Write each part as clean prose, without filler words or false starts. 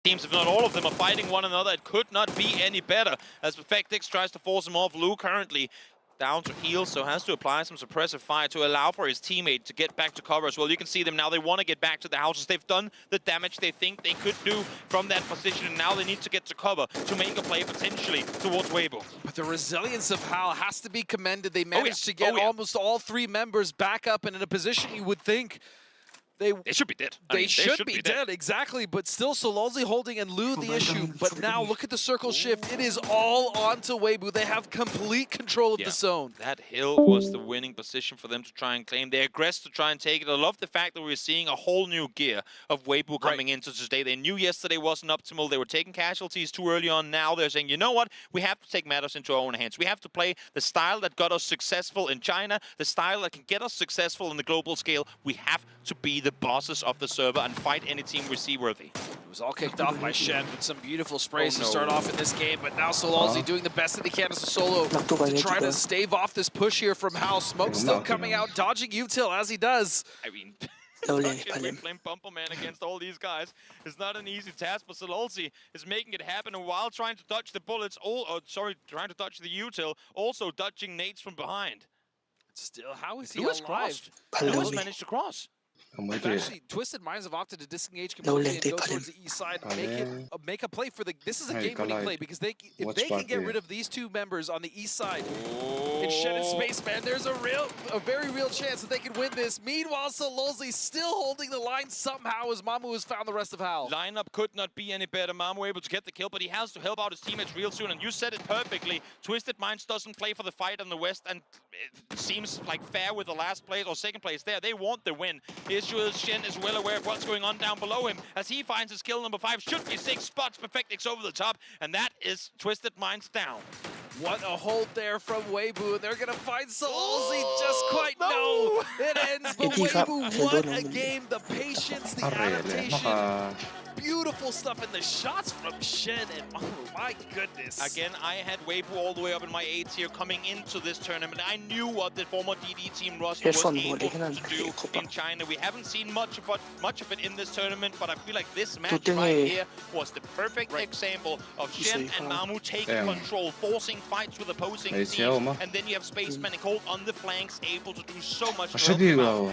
teams, if not all of them, are fighting one another. It could not be any better as Perfectix tries to force him off. Lu currently down to heal, so has to apply some suppressive fire to allow for his teammate to get back to cover as well. You can see them now. They want to get back to the houses. They've done the damage they think they could do from that position, and now they need to get to cover to make a play potentially towards Weibo. But the resilience of HAL has to be commended. They managed to get almost all 3 members back up and in a position you would think they should be dead. They should be dead, exactly. But still, Sololzy holding and Lu the issue. But now look at the circle shift. It is all onto Weibo. They have complete control of the zone. That hill was the winning position for them to try and claim. They aggressed to try and take it. I love the fact that we're seeing a whole new gear of Weibo coming into today. They knew yesterday wasn't optimal. They were taking casualties too early on. Now they're saying, you know what? We have to take matters into our own hands. We have to play the style that got us successful in China, the style that can get us successful on the global scale. We have to be the bosses of the server and fight any team we see worthy. It was all kicked off by Shen with some beautiful sprays to start off in this game, but now Sololzy doing the best that he can as a solo to try to stave off this push here from HAL. Smoke still coming out, dodging util as he does. I mean, Flame Bumper Man against all these guys is not an easy task, but Sololzy is making it happen, and while trying to dodge the bullets, trying to dodge the util, also dodging nades from behind. Still, how is he alive? Lewis managed to cross. Actually, Twisted Minds have opted to disengage completely and go towards the east side, make a play for the. This is a game-winning play because if they can get rid of these 2 members on the east side, in Shen and Spaceman, there's a very real chance that they can win this. Meanwhile, Sololzy still holding the line somehow as Mamu has found the rest of HAL. Lineup could not be any better. Mamu able to get the kill, but he has to help out his teammates real soon. And you said it perfectly. Twisted Minds doesn't play for the fight on the west, and it seems like fair with the last place or second place there. They want the win. Shen is well aware of what's going on down below him as he finds his kill number 5. Should be 6 spots. Perfectix over the top, and that is Twisted Minds down. What a hold there from Weibo, and they're gonna find Sololzy just quite no. It ends, but Weibo won a game. The patience, the adaptation. Beautiful stuff in the shots from Shen, and oh my goodness. Again, I had Weibo all the way up in my A tier coming into this tournament. I knew what the former DD team roster was able to do in China. We haven't seen much of it in this tournament, but I feel like this match right here was the perfect example of Shen and Mamu taking control, forcing fights with opposing teams, and then you have Spaceman and Colt on the flanks able to do so much.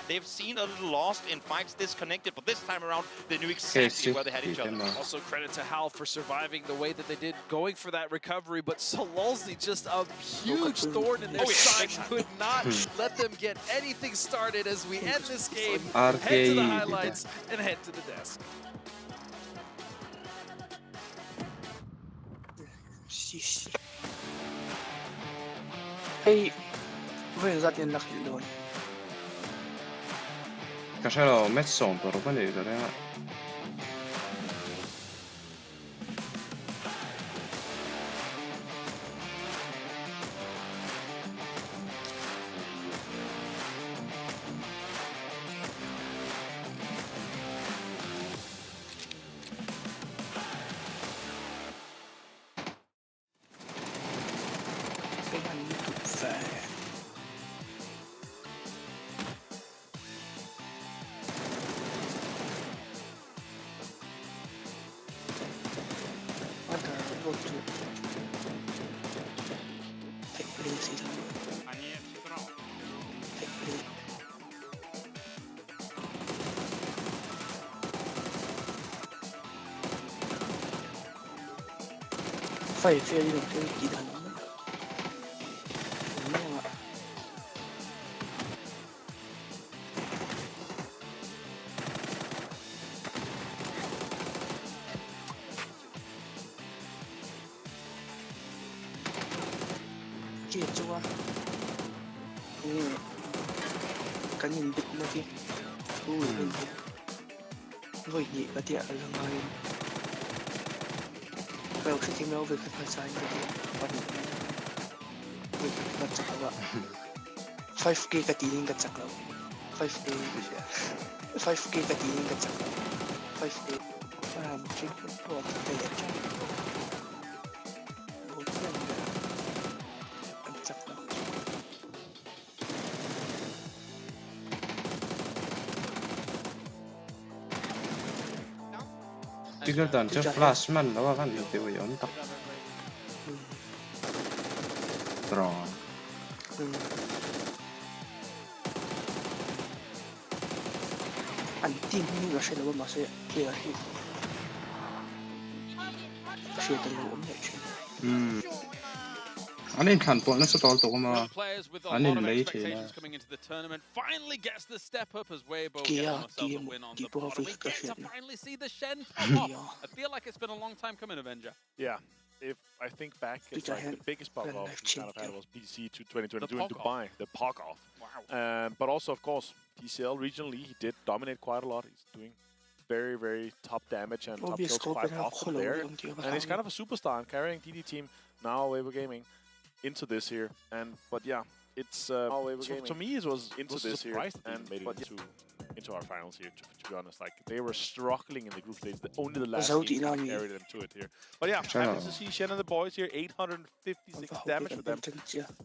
They've seen a little lost in fights, disconnected, but this time around they knew exactly where they had each other. Also credit to HAL for surviving the way that they did, going for that recovery, but Sololzy just a huge thorn in their side, could not let them get anything started as we end this game. Head to the highlights and head to the desk. Hey, voi usate il lacchellone. C'è l'ho messo un po' roba nera. Fai figlio di chi danno. Che giova. Kanin bit na ki. Voi gì cả tiệt là ngay. Well, sitting over the side of the 5K katiling ka tsakaw. 5K siya. 5K katiling ka tsakaw. 5K. Check po ang kaya dyan. Ang tsakaw. Pigerdan just flash manแล้วkan itu ya untuk draw anting ini nggak sih lawan masih clear hit sih terlalu umum sih Anin kan pun nasi tol tu kuma Anin lay sih na finally gets the step up as Weibo Kia gets themselves a win on the Kia bottom. We get to finally see the Shen pop off. I feel like it's been a long time coming, Avenger. Yeah. If I think back, it's like the biggest pop off we kind of had was PC to 2022 in Dubai, the pop off. Wow. But also, of course, PCL regionally, he did dominate quite a lot. He's doing very, very top damage and top kills quite often there. And he's kind of a superstar and carrying DD team now, Weibo Gaming, into this here. But yeah, it's to me it was into this here and made it into our finals here. To be honest, like they were struggling in the group stage. Only the last team carried them to it here. But yeah, happy to see Shen and the boys here. 856 damage for them.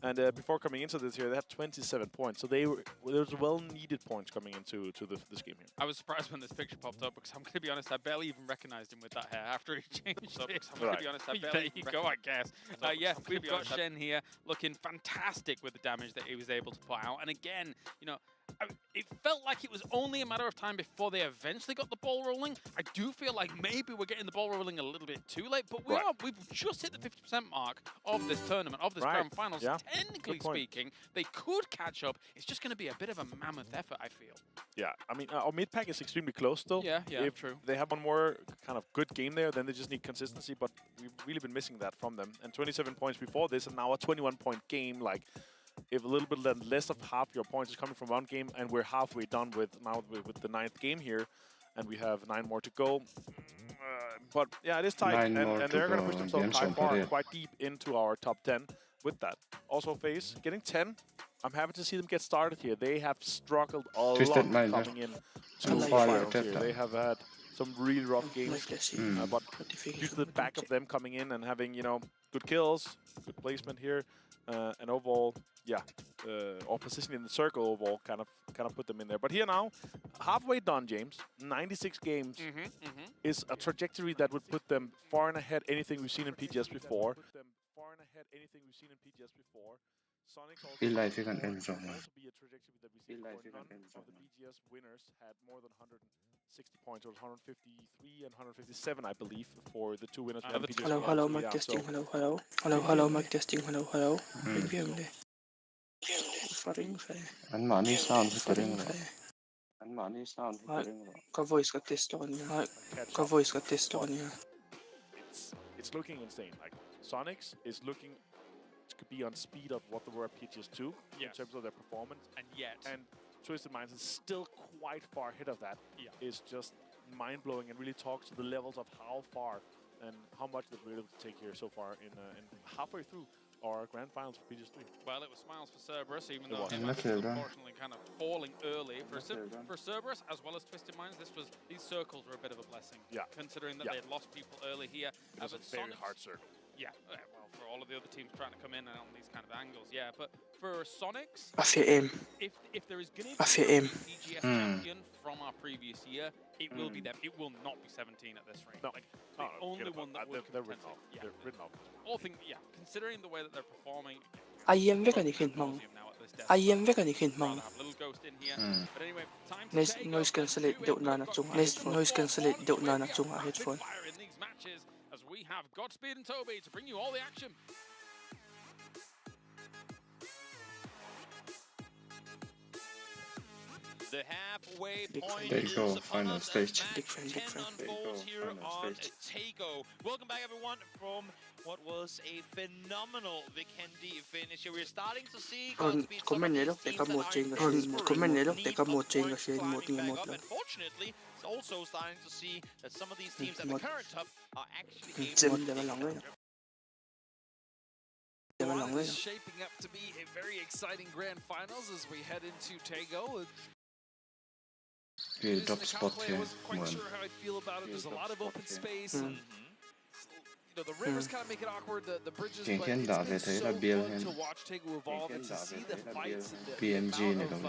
And before coming into this here, they had 27 points. So there was well-needed points coming into this game here. I was surprised when this picture popped up because I'm going to be honest, I barely even recognized him with that hair after he changed it. I'm going to be honest, I barely even go, I guess. Yeah, we've got Shen here looking fantastic with the damage that he was able to put out. And again, you know, it felt like it was only a matter of time before they eventually got the ball rolling. I do feel like maybe we're getting the ball rolling a little bit too late, but we've just hit the 50% mark of this tournament, of this grand finals. Yeah. Technically speaking, they could catch up. It's just going to be a bit of a mammoth effort, I feel. Yeah, I mean, our mid pack is extremely close still. Yeah, if true. They have one more kind of good game there, then they just need consistency, but we've really been missing that from them. And 27 points before this, and now a 21-point game, like, if a little bit less of half your points is coming from one game, and we're halfway done with the 9th game here, and we have 9 more to go. But yeah, it is tight, and they're going to push themselves quite deep into our top 10 with that. Also, FaZe getting 10. I'm happy to see them get started here. They have struggled a lot coming in to the finals here. They have had some really rough games, but due to the back of them coming in and having, you know, good kills, good placement here, and overall, yeah, or positioning in the circle overall kind of put them in there. But here now, halfway done, James. 96 games is a trajectory that would put them far and ahead anything we've seen in PGS before. Sonic also ILA fi kan end zone also be a trajectory that we see none of the BGS winners had more than 160 points, or 153 and 157, I believe, for the 2 winners. Hello, mic testing. Hello, mic testing. Hello. Money sound hitting. Ka voice ka test ko niya. It's looking insane. Like Sonics is looking to be on speed of what they were at PGS2 in terms of their performance, and Twisted Minds is still quite far ahead of that. It's just mind-blowing and really talks to the levels of how far and how much that we're able to take here so far in halfway through our grand finals for PGS3. Well, it was smiles for Cerberus, even though it was unfortunately kind of falling early. For Cerberus, as well as Twisted Minds, these circles were a bit of a blessing. Considering that they had lost people early here. It was a very hard circle. Yeah, well, for all of the other teams trying to come in on these kind of angles, but for Sonics, if there is going to be a PGS champion from our previous year, it will be them. It will not be 17 at this rate. No. Like, the only one that will they're written off. They're written off. All things, considering the way that they're performing. IM veka ni Kintmang. Little ghost in here. But anyway, time to noise cancellate deut na chung headphone. In these matches, as we have Godspeed and Toby to bring you all the action. The halfway point There you go, is upon final us. stage. Match 10 unfolds here on Tago. Welcome back, everyone, from what was a phenomenal Vikendi finish. We're starting to see Godspeed. Unfortunately, it's also starting to see that some of these teams at the current top are actually able to. This is shaping up to be a very exciting grand finals as we head into Tago. Top spot I here. wasn't quite sure how I'd feel about it. There's a lot of open space. And, No, the rivers kind of make it awkward. The bridges, but Can it's đã been về thấy so là build fun hen. to watch Taegu evolve and to see the fights and the PMG amount này of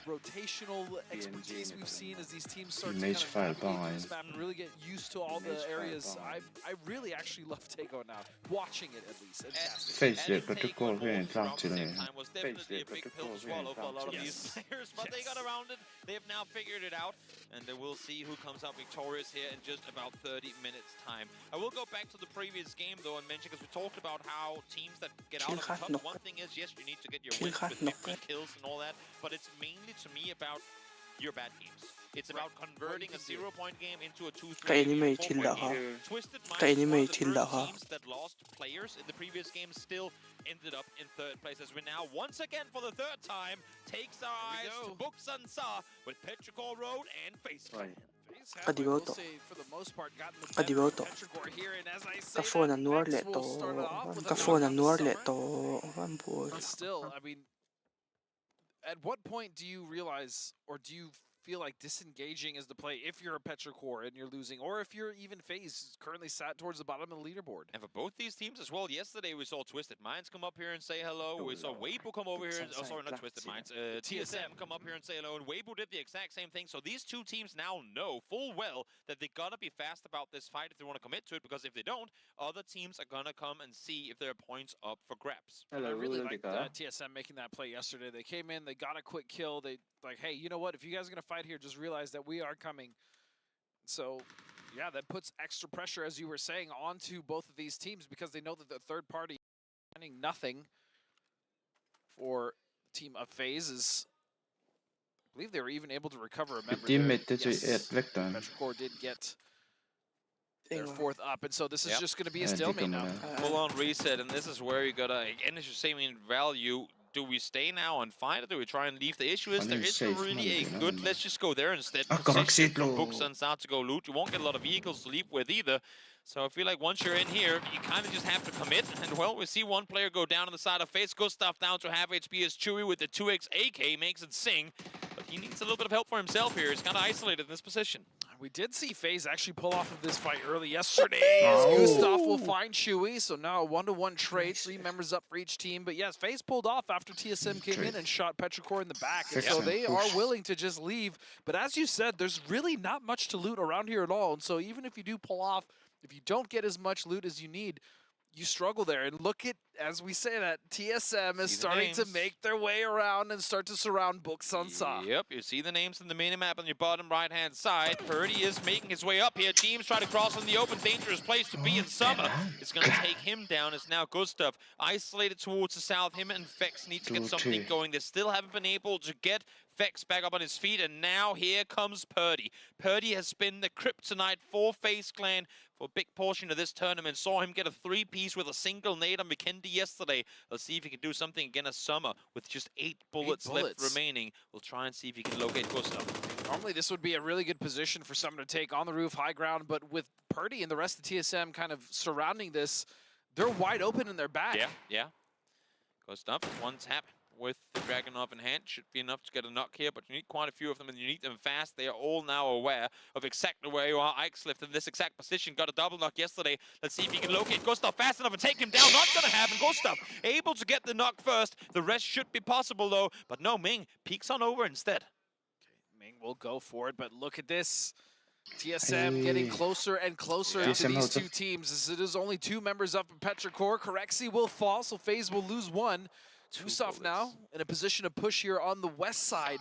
đâu rotational expertise we've seen as these teams start to Image kind of file navigate behind. this map and really get used to all the areas. I really actually love Taegu now, watching it at least. Fantastic. Face det protocol för en fram till det. Was definitely a big pill to swallow for a lot of these players, but they got around it. They've now figured it out, and we'll see who comes out victorious here in just about 30 minutes time. I will go back to the previous game though and mention, because we talked about how teams that get out of the top, one thing is, yes, you need to get your wins with 50 kills and all that, but it's mainly to me about your bad games. It's about converting a 0-point game into a 2-3 game. Twisted Minds, one of the first teams that lost players in the previous game, still ended up in third place, as we now, once again for the third time, takes our eyes to Buksansa with Petrichor Road and Face Clan. Kadiwoto. Kafona Nuorleto. Kafona Nuorleto. But still, I mean, at what point do you realize, or do you feel like disengaging is the play if you're a Petrichor and you're losing, or if you're even FaZe currently sat towards the bottom of the leaderboard? And for both these teams as well, yesterday we saw Twisted Minds come up here and say hello. We saw Weibo come over here, oh sorry, not Twisted Minds, TSM come up here and say hello, and Weibo did the exact same thing. So these two teams now know full well that they gotta be fast about this fight if they want to commit to it, because if they don't, other teams are gonna come and see if there are points up for grabs. I really liked TSM making that play yesterday. They came in, they got a quick kill, they like, hey, you know what, if you guys are gonna fight here, just realize that we are coming. So yeah, that puts extra pressure, as you were saying, onto both of these teams, because they know that the third party is finding nothing for the team of FaZe. Is, I believe they were even able to recover a member there. Yes, Petrichor did get their fourth up, and so this is just going to be a stalemate now. Full-on reset, and this is where you gotta, again, as you say, I mean, value. Do we stay now and fight, or do we try and leave? The issue is there isn't really a good, let's just go there instead, position from Buksansa to go loot. You won't get a lot of vehicles to leave with either. So I feel like once you're in here, you kind of just have to commit. And well, we see one player go down on the side of FaZe. Gustav down to half HP as CHU with the 2x AK makes it sing. But he needs a little bit of help for himself here. He's kind of isolated in this position. We did see FaZe actually pull off of this fight early yesterday, as Gustav will find CHU. So now a 1-to-1 trade, 3 members up for each team. But yes, FaZe pulled off after TSM came in and shot Petrichor in the back. And so they are willing to just leave. But as you said, there's really not much to loot around here at all. And so even if you do pull off, if you don't get as much loot as you need, you struggle there. And look at, as we say that, TSM is starting to make their way around and start to surround Buksansa. Yep, you see the names in the minimap on your bottom right-hand side. Purdy is making his way up here. Teams try to cross on the open, dangerous place to be in summer. It's going to take him down. It's now Gustav isolated towards the south. Him and Vex need to get something going. They still haven't been able to get Vex back up on his feet, and now here comes Purdy. Purdy has been the kryptonite for FaZe Clan for a big portion of this tournament. Saw him get a 3-piece with a single nade on McKindy yesterday. Let's see if he can do something again as Summer with just 8 bullets left remaining. We'll try and see if he can locate Gustav. Normally this would be a really good position for Summer to take on the roof, high ground, but with Purdy and the rest of TSM kind of surrounding this, they're wide open in their back. Yeah. Gustav, one tap with the Dragunov in hand. Should be enough to get a knock here, but you need quite a few of them, and you need them fast. They are all now aware of exactly where you are. Ixlift in this exact position. Got a double knock yesterday. Let's see if he can locate Gustav fast enough and take him down. Not gonna happen. Gustav able to get the knock first. The rest should be possible, though. But no, Ming peeks on over instead. Okay, Ming will go for it, but look at this. TSM getting closer and closer to these two teams. As it is only 2 members up in Petrichor. Corexi will fall, so FaZe will lose 1. Gustav now in a position to push here on the west side.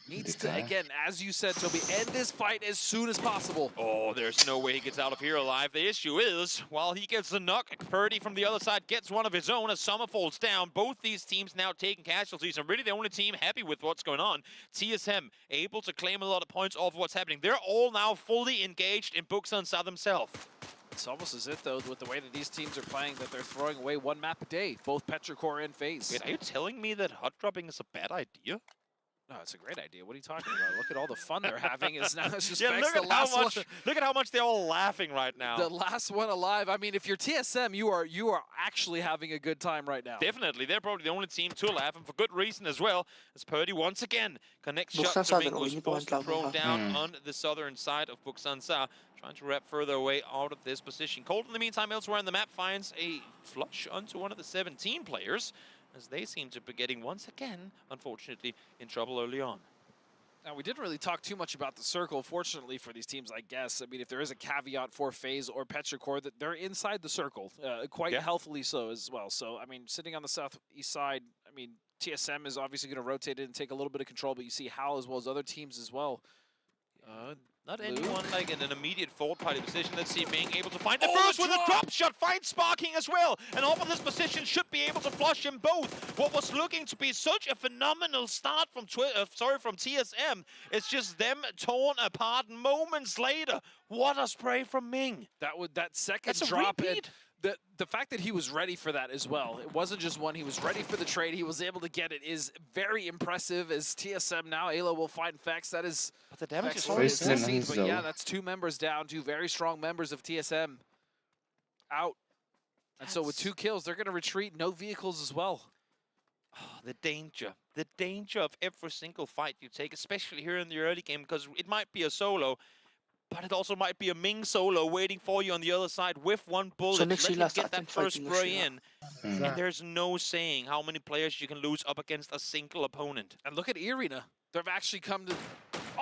Needs to, again, as you said, Toby, end this fight as soon as possible. Oh, there's no way he gets out of here alive. The issue is, while he gets the knock, Purdy from the other side gets one of his own as Summer falls down. Both these teams now taking casualties, and really the only team happy with what's going on. TSM able to claim a lot of points off what's happening. They're all now fully engaged in Buksansa themselves. It's almost as if, though, with the way that these teams are playing, that they're throwing away 1 map a day, both Petrichor and FaZe. Wait, are you telling me that hot dropping is a bad idea? No, it's a great idea. What are you talking about? Look at all the fun they're having. It's now it's just Yeah, look at how much they're all laughing right now. The last one alive. I mean, if you're TSM, you are actually having a good time right now. Definitely. They're probably the only team to laugh, and for good reason as well, as Purdy once again connects shot to Mingo, who's forced to throw down on the southern side of Buksansa, trying to wrap further away out of this position. Cold, in the meantime, elsewhere on the map, finds a flush onto one of the 17 players, as they seem to be getting, once again, unfortunately, in trouble early on. Now, we didn't really talk too much about the circle, fortunately for these teams, I guess. I mean, if there is a caveat for FaZe or Petrichor, that they're inside the circle, quite healthily so as well. So, I mean, sitting on the southeast side, I mean, TSM is obviously going to rotate in and take a little bit of control, but you see HAL as well as other teams as well. Not anyone like in an immediate forward party position. Let's see, being able to find the first with a drop shot, finds Sparking as well. And off of this position should be able to flush them both. What was looking to be such a phenomenal start from TSM, it's just them torn apart moments later. What a spray from Ming. That second drop. The fact that he was ready for that as well, it wasn't just one, he was ready for the trade, he was able to get it, is very impressive. As TSM now, ILA will find Fex. That is, but the damage is already 16, but yeah, that's 2 members down, 2 very strong members of TSM out. And so with 2 kills, they're going to retreat, no vehicles as well. Oh, the danger of every single fight you take, especially here in the early game, because it might be a solo, but it also might be a Ming solo waiting for you on the other side with 1 bullet. So let him get that first spray in. And there's no saying how many players you can lose up against a single opponent. And look at E-Arena. They've actually come to...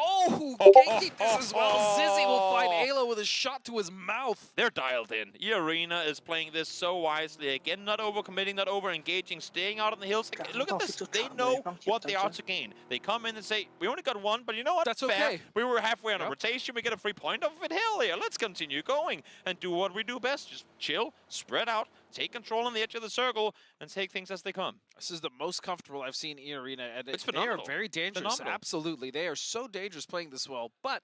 Oh, gatekeep this as well. Zizzy will find Ayla with a shot to his mouth. They're dialed in. E-Arena is playing this so wisely. Again, not overcommitting, not over-engaging, staying out on the hills. Look at this. They know what they are to gain. They come in and say, we only got 1, but you know what? That's okay. We were halfway on a rotation. We get a free point off of it. Hell yeah, let's continue going and do what we do best. Just chill, spread out, take control on the edge of the circle, and take things as they come. This is the most comfortable I've seen E-Arena, and it's they phenomenal. are very dangerous. Absolutely. They are so dangerous playing this well. But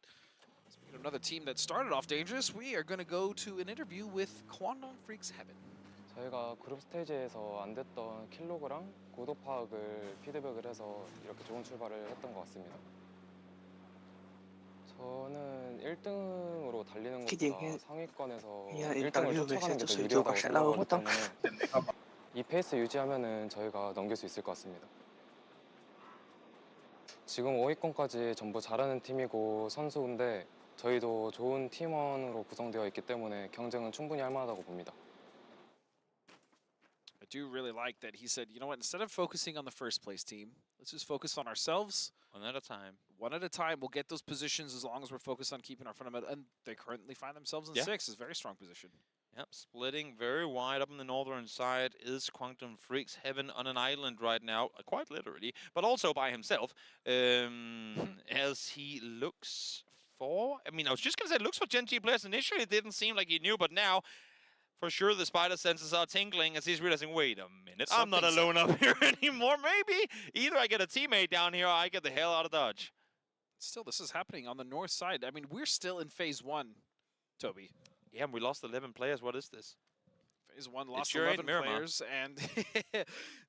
speaking of another team that started off dangerous, we are going to go to an interview with Quantum Freaks Heaven. 저희가 그룹 스테이지에서 안 됐던 킬로그랑 고도 파악을 피드백을 해서 이렇게 좋은 출발을 했던 것 같습니다. 저는 1등으로 달리는 것보다 상위권에서 1등을 쫓아가는 게 더 유리하다고 생각하기 때문에 이 페이스 유지하면은 저희가 넘길 수 있을 것 같습니다. 지금 5위권까지 전부 잘하는 팀이고 선수인데 저희도 좋은 팀원으로 구성되어 있기 때문에 경쟁은 충분히 할 만하다고 봅니다. I do really like that he said, you know what, instead of focusing on the first place team, let's just focus on ourselves. One at a time. One at a time. We'll get those positions as long as we're focused on keeping our fundamental. And they currently find themselves in 6th. It's a very strong position. Yep, splitting very wide up on the northern side is Quantum Freaks Heaven on an island right now, quite literally, but also by himself, as he looks for, I mean, I was just going to say looks for Gen G players. Initially, it didn't seem like he knew, but now, for sure, the spider senses are tingling as he's realizing, wait a minute, I'm not alone up here anymore. Maybe either I get a teammate down here or I get the hell out of Dodge. Still, this is happening on the north side. I mean, we're still in phase 1, Toby. Yeah, and we lost 11 players. What is this? Phase 1 lost 11 players, and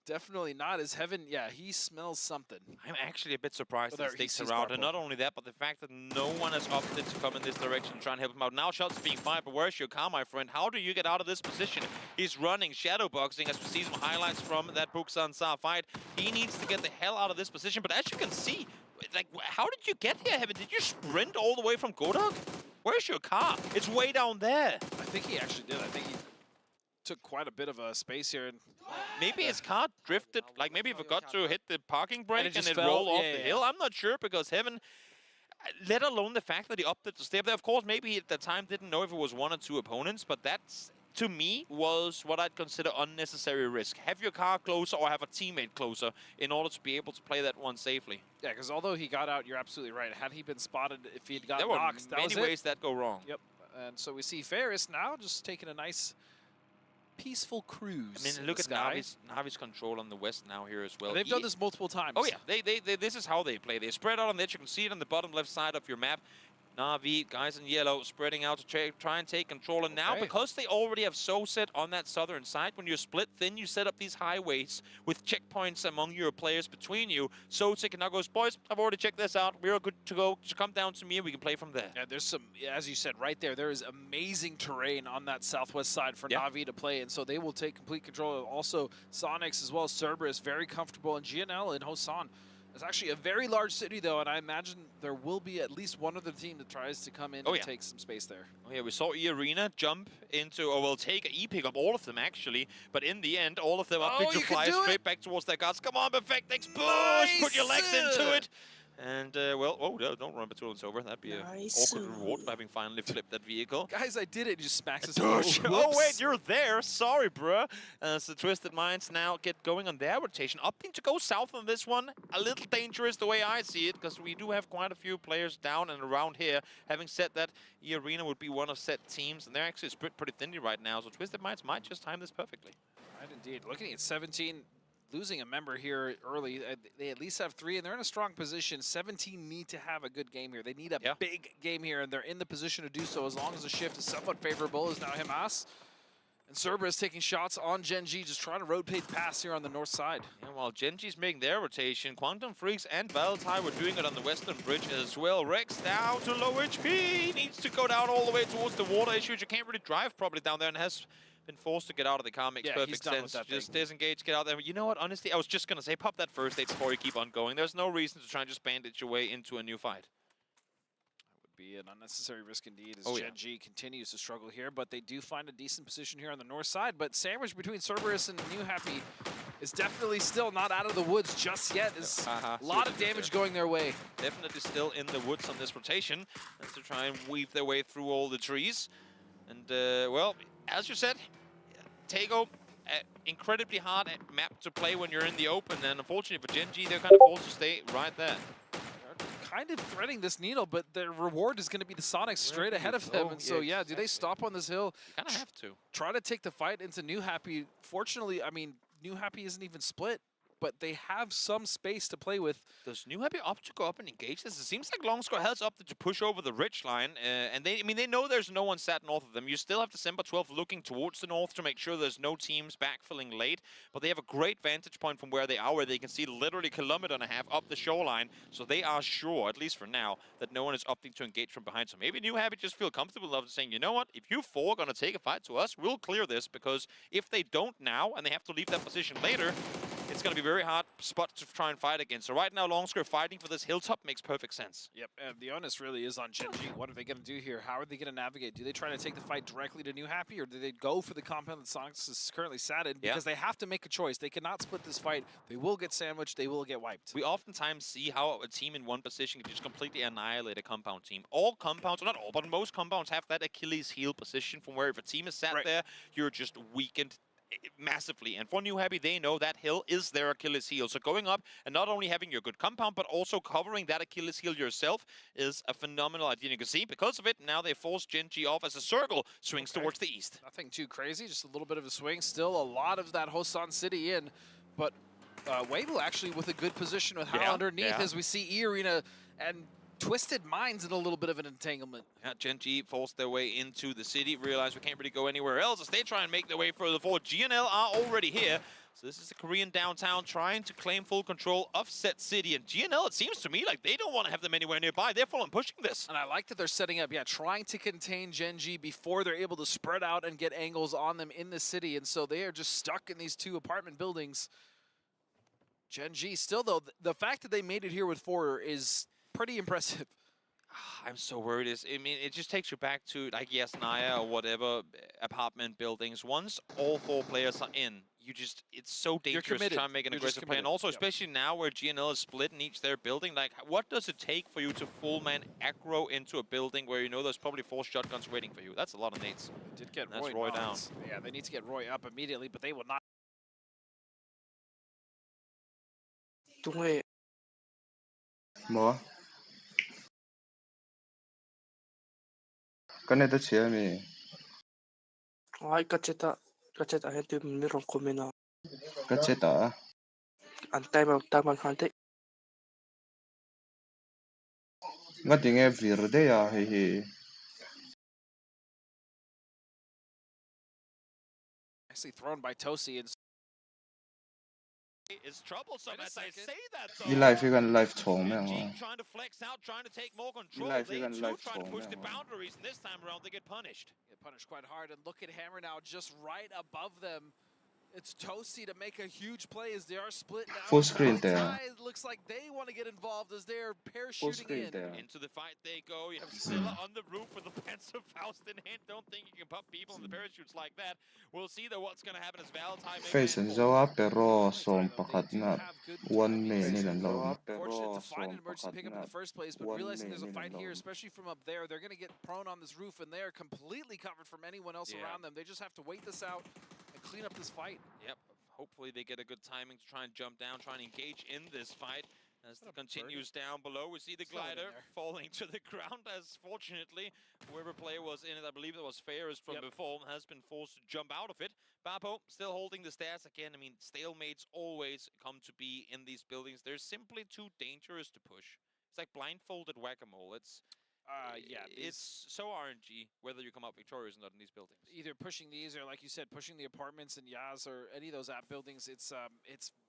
definitely not as Heaven. Yeah, he smells something. I'm actually a bit surprised that he sticks around, and not only that, but the fact that no one has opted to come in this direction and try and help him out. Now shots being fired, but where's your car, my friend? How do you get out of this position? He's running, shadow boxing, as we see some highlights from that Buksansa fight. He needs to get the hell out of this position, but as you can see, like, how did you get here, Heaven? Did you sprint all the way from Godok? Where's your car? It's way down there. I think he actually did. I think he took quite a bit of a space here. And maybe his car drifted, like maybe he forgot to hit the parking brake and it rolled off the hill. I'm not sure, because Heaven, let alone the fact that he opted to stay up there. Of course, maybe he at the time didn't know if it was 1 or 2 opponents, but that's, to me, was what I'd consider unnecessary risk. Have your car closer or have a teammate closer in order to be able to play that one safely. Yeah, because although he got out, you're absolutely right. Had he been spotted, if he'd got knocked, there were many ways that go wrong. Yep. And so we see Ferris now just taking a nice peaceful cruise. I mean, look at Navi's control on the west now here as well. They've done this multiple times. Oh yeah, this is how they play. They spread out on the edge. You can see it on the bottom left side of your map. Na'Vi, guys in yellow, spreading out to try and take control. And now, because they already have so set on that southern side, when you're split thin, you set up these highways with checkpoints among your players between you. So Tick now goes, boys, I've already checked this out. We're good to go. Just come down to me and we can play from there. Yeah, there's some, as you said, right there is amazing terrain on that southwest side for Na'Vi to play, and so they will take complete control. Also, Sonics as well as Cerberus, very comfortable, and GNL and Hosan. It's actually a very large city, though, and I imagine there will be at least one other team that tries to come in and take some space there. Oh yeah, we saw E-Arena jump into, or well, take E pick up all of them actually, but in the end, all of them up into fly straight back towards their guards. Come on, Perfectix, push! Put your legs into it! And, well, oh, no, don't run between it's over. That'd be an awkward reward for having finally flipped that vehicle. Guys, I did it. Just smacks us. Oh, wait, you're there. Sorry, bruh. So Twisted Minds now get going on their rotation. Opting to go south on this one. A little dangerous the way I see it, because we do have quite a few players down and around here. Having said that, E-Arena would be one of set teams, and they're actually split pretty thinly right now, so Twisted Minds might just time this perfectly. Right, indeed. Looking at 17... losing a member here early, they at least have 3, and they're in a strong position. 17 need to have a good game here. They need a big game here, and they're in the position to do so as long as the shift is somewhat favorable. Is now Hamas. And Cerberus taking shots on Gen.G, just trying to rotate past here on the north side. Yeah, while Gen.G's making their rotation, Quantum Freaks and Valentine were doing it on the western bridge as well. Rex down to low HP, needs to go down all the way towards the water issues. You can't really drive probably down there, and has been forced to get out of the car. Makes perfect sense. Just disengage, get out there. You know what, honestly, I was just going to say, pop that first aid before you keep on going. There's no reason to try and just bandage your way into a new fight. That would be an unnecessary risk indeed as Gen.G continues to struggle here, but they do find a decent position here on the north side. But sandwich between Cerberus and New Happy is definitely still not out of the woods just yet. There's a lot of damage going their way. Definitely still in the woods on this rotation, and to try and weave their way through all the trees. And, well, as you said, Tego, incredibly hard map to play when you're in the open, and unfortunately for Gen.G, they're kind of forced to stay right there. They're kind of threading this needle, but their reward is going to be the Sonics straight ahead of them. And so, yeah, do they stop on this hill? You kind of have to. Try to take the fight into New Happy. Fortunately, I mean, New Happy isn't even split, but they have some space to play with. Does New Happy opt to go up and engage this? It seems like Longscore has opted to push over the ridge line, and they know there's no one sat north of them. You still have December 12th looking towards the north to make sure there's no teams backfilling late, but they have a great vantage point from where they are, where they can see literally 1.5 kilometers up the shoreline, so they are sure, at least for now, that no one is opting to engage from behind. So maybe New Happy just feel comfortable enough saying, you know what, if you four are going to take a fight to us, we'll clear this, because if they don't now, and they have to leave that position later, it's going to be a very hard spot to try and fight against. So right now, Longscore fighting for this hilltop makes perfect sense. Yep, and the onus really is on Gen.G. What are they going to do here? How are they going to navigate? Do they try to take the fight directly to New Happy, or do they go for the compound that Sonics is currently sat in? Because they have to make a choice. They cannot split this fight. They will get sandwiched. They will get wiped. We oftentimes see how a team in one position can just completely annihilate a compound team. All compounds, or not all, but most compounds have that Achilles heel position from where if a team is sat there, you're just weakened massively. And for New Happy, they know that hill is their Achilles heel. So going up and not only having your good compound, but also covering that Achilles heel yourself is a phenomenal idea. You can see because of it, now they force Gen.G off as a circle swings towards the east. Nothing too crazy, just a little bit of a swing. Still a lot of that Hosan City in, but Weibo actually with a good position with Hal underneath as we see E-Arena and Twisted Minds in a little bit of an entanglement. Yeah, Gen.G forced their way into the city, realize we can't really go anywhere else as they try and make their way further forward. GNL are already here. So this is the Korean downtown trying to claim full control of said city. And GNL, it seems to me like they don't want to have them anywhere nearby. They're full on pushing this. And I like that they're setting up, trying to contain Gen.G before they're able to spread out and get angles on them in the city. And so they are just stuck in these 2 apartment buildings. Gen.G still, though, the fact that they made it here with 4 is pretty impressive. I'm so worried. I mean, it just takes you back to, like, Naya or whatever apartment buildings. Once all 4 players are in, it's so dangerous to try and make an aggressive play. And also, especially now where GNL is split in each their building, like, what does it take for you to full man aggro into a building where you know there's probably 4 shotguns waiting for you? That's a lot of nades. They did get Roy down. Yeah, they need to get Roy up immediately, but they will not. 뭐? Kaneda Chiami. Ay, kacheta hindi meron kumina. Kacheta. Antay magtamang hantik. Ngadinge verde ya hi. Nicely thrown by Tosi and It's troublesome as I say that though. Live igen live chong me. Trying to flex out, trying to take more control. They too trying to push the boundaries, and this time around they get punished. Get punished quite hard, and look at Hammer now, just right above them. It's Tosi to make a huge play as they are split now. Full screen there. It looks like they want to get involved as they're parachuting in. Into the fight they go. You have Scylla on the roof with the Panzerfaust in hand. Don't think you can pop people in the parachutes like that. We'll see though what's going to happen as Valentine. Face and Zoa pero som pakat na 1 minute and LAWM. Fortunate to find an emergency pickup in the first place, but realizing there's a fight here, especially from up there, they're going to get prone on this roof, and they are completely covered from anyone else around them. They just have to wait this out and clean up this fight. Yep. Hopefully they get a good timing to try and jump down, try and engage in this fight. As it continues down below, we see the glider falling to the ground as fortunately whoever player was in it, I believe it was Ferris from before, has been forced to jump out of it. Bapo still holding the stairs again. I mean, stalemates always come to be in these buildings. They're simply too dangerous to push. It's like blindfolded whack-a-mole. It's so RNG whether you come out victorious or not in these buildings. Either pushing these or, like you said, pushing the apartments and Yaz or any of those app buildings. It's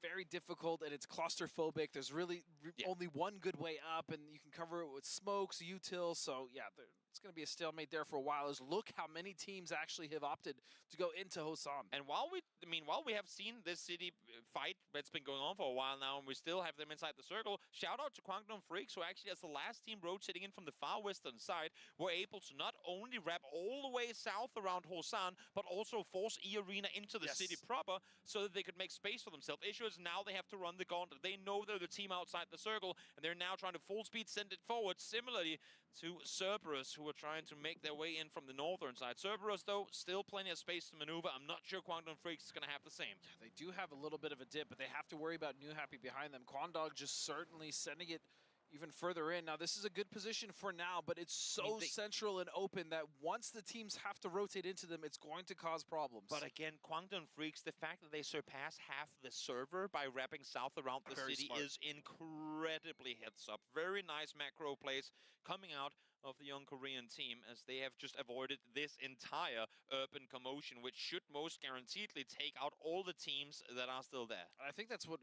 very difficult and it's claustrophobic. There's really only one good way up, and you can cover it with smokes, util. So yeah, it's going to be a stalemate there for a while. As look how many teams actually have opted to go into HAHDAM. And while we have seen this city fight that's been going on for a while now, and we still have them inside the circle, shout out to Kwangdong Freaks, who actually, as the last team rotating in from the far western side, were able to not only wrap all the way south around HAHDAM, but also force E-Arena into the city proper so that they could make space for themselves. Issue is now they have to run the gauntlet. They know they're the team outside the circle, and they're now trying to full speed send it forward, similarly to Cerberus, who are trying to make their way in from the northern side. Cerberus, though, still plenty of space to maneuver. I'm not sure Kwangdong Freaks is going to have the same. Yeah, they do have a little bit of a dip, but they have to worry about New Happy behind them. Kwangdong just certainly sending it even further in. Now, this is a good position for now, but it's so central and open that once the teams have to rotate into them, it's going to cause problems. But again, Kwangdong Freaks, the fact that they surpass half the server by wrapping south around the city is incredibly heads up. Very nice macro plays coming out of the young Korean team, as they have just avoided this entire urban commotion, which should most guaranteedly take out all the teams that are still there. I think that's what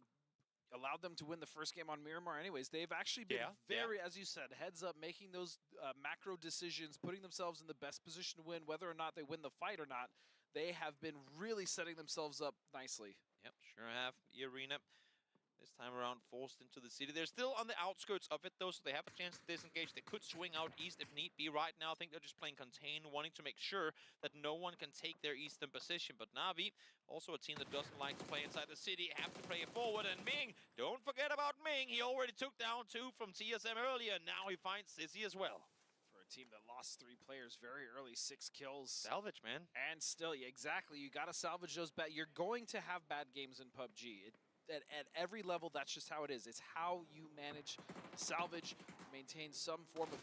allowed them to win the first game on Miramar anyways. They've actually been very, as you said, heads up, making those macro decisions, putting themselves in the best position to win, whether or not they win the fight or not. They have been really setting themselves up nicely. Yep, sure have. E-Arena this time around forced into the city. They're still on the outskirts of it though, so they have a chance to disengage. They could swing out east if need be. Right now I think they're just playing contain, wanting to make sure that no one can take their eastern position. But Na'Vi, also a team that doesn't like to play inside the city, have to play it forward. And Ming, don't forget about Ming. He already took down 2 from TSM earlier. Now he finds Sissy as well. For a team that lost 3 players very early, 6 kills. Salvage, man. And still, exactly, you got to salvage those bad. You're going to have bad games in PUBG. At every level, that's just how it is. It's how you manage, salvage, maintain some form of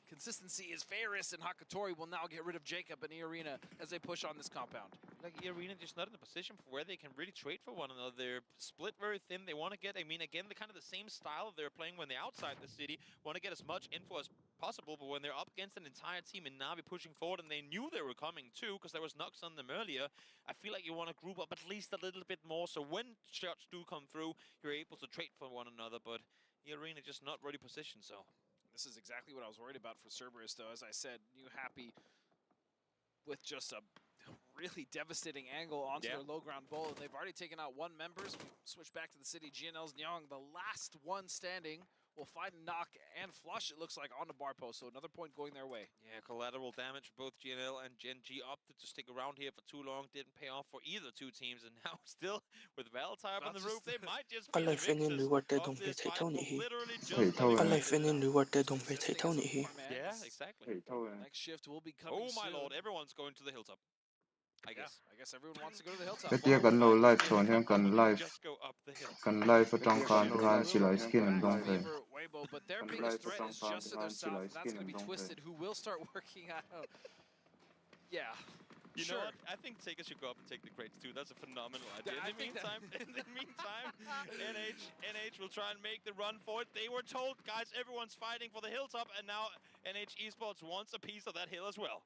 consistency. As Ferris and Hakatori will now get rid of Jacob and E-Arena as they push on this compound. Like E-Arena just not in a position for where they can really trade for one another. They're split very thin. They want to get, again, the kind of the same style they're playing when they're outside the city. Want to get as much info as possible, but when they're up against an entire team and Na'Vi pushing forward, and they knew they were coming too, because there was knocks on them earlier, I feel like you want to group up at least a little bit more, so when shots do come through, you're able to trade for one another, but E-Arena just not really positioned, so. This is exactly what I was worried about for Cerberus, though. As I said, New Happy with just a really devastating angle onto their low ground bowl, and they've already taken out 1 member. We switch back to the city. GNL's Nyong, the last one standing, will find knock and flush, it looks like, on the bar post, so another point going their way. Yeah, collateral damage. Both GNL and Gen G opted to stick around here for too long. Didn't pay off for either 2 teams, and now still with Valentine on the roof, they might just be the victors of this fight. Literally just Yeah, exactly. Next shift will be coming my soon. lord, everyone's going to the hilltop. I guess everyone wants to go to the hilltop. But yeah, KANLO live chon hen live. Just go up the hill. Live trong kan sila skin and don't play. But their biggest threat is just to their south. That's going to be Twisted, who will start working out. Yeah. You know what? I think Taker should go up and take the crates too. That's a phenomenal idea. In the meantime, NH will try and make the run for it. They were told, guys, everyone's fighting for the hilltop, and now NH Esports wants a piece of that hill as well.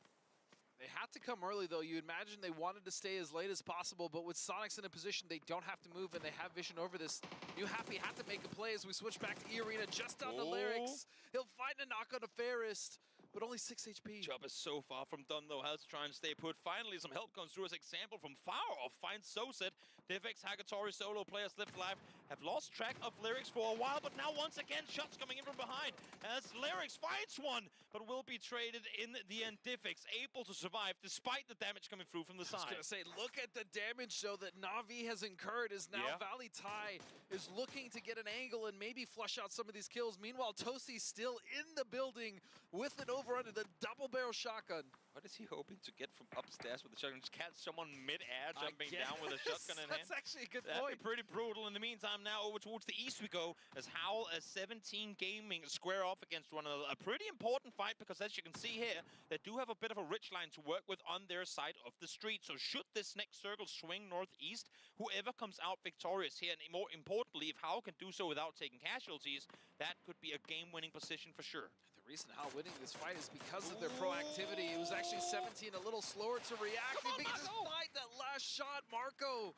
They had to come early, though. You imagine they wanted to stay as late as possible, but with Sonics in a position, they don't have to move, and they have vision over this. New Happy had to make a play as we switch back to E-Arena, just down the Lyrics. He'll find a knock on a Ferrist, but only 6 HP. Job is so far from done, though. Has to try and stay put. Finally, some help comes through as example from far off. Finds Soset. Divx, Hagatori, solo players left alive. Have lost track of Lyrics for a while, but now once again, shots coming in from behind. As Lyrics finds one, but will be traded in the end. Divx able to survive despite the damage coming through from the side. I was going to say, look at the damage, though, that Na'Vi has incurred as now valleyTie is looking to get an angle and maybe flush out some of these kills. Meanwhile, Tosi's still in the building with an over under the double barrel shotgun. What is he hoping to get from upstairs with the shotgun? Just catch someone mid-air jumping down with a shotgun in hand? That's actually a good That'd point. Be pretty brutal. In the meantime, now over towards the east we go as Howl as 17Gaming square off against one another. A pretty important fight because, as you can see here, they do have a bit of a ridge line to work with on their side of the street. So should this next circle swing northeast, whoever comes out victorious here, and more importantly, if Howl can do so without taking casualties, that could be a game-winning position for sure. The reason Howl winning this fight is because of their proactivity. It was actually 17 a little slower to react. If he can just find that last shot, Marco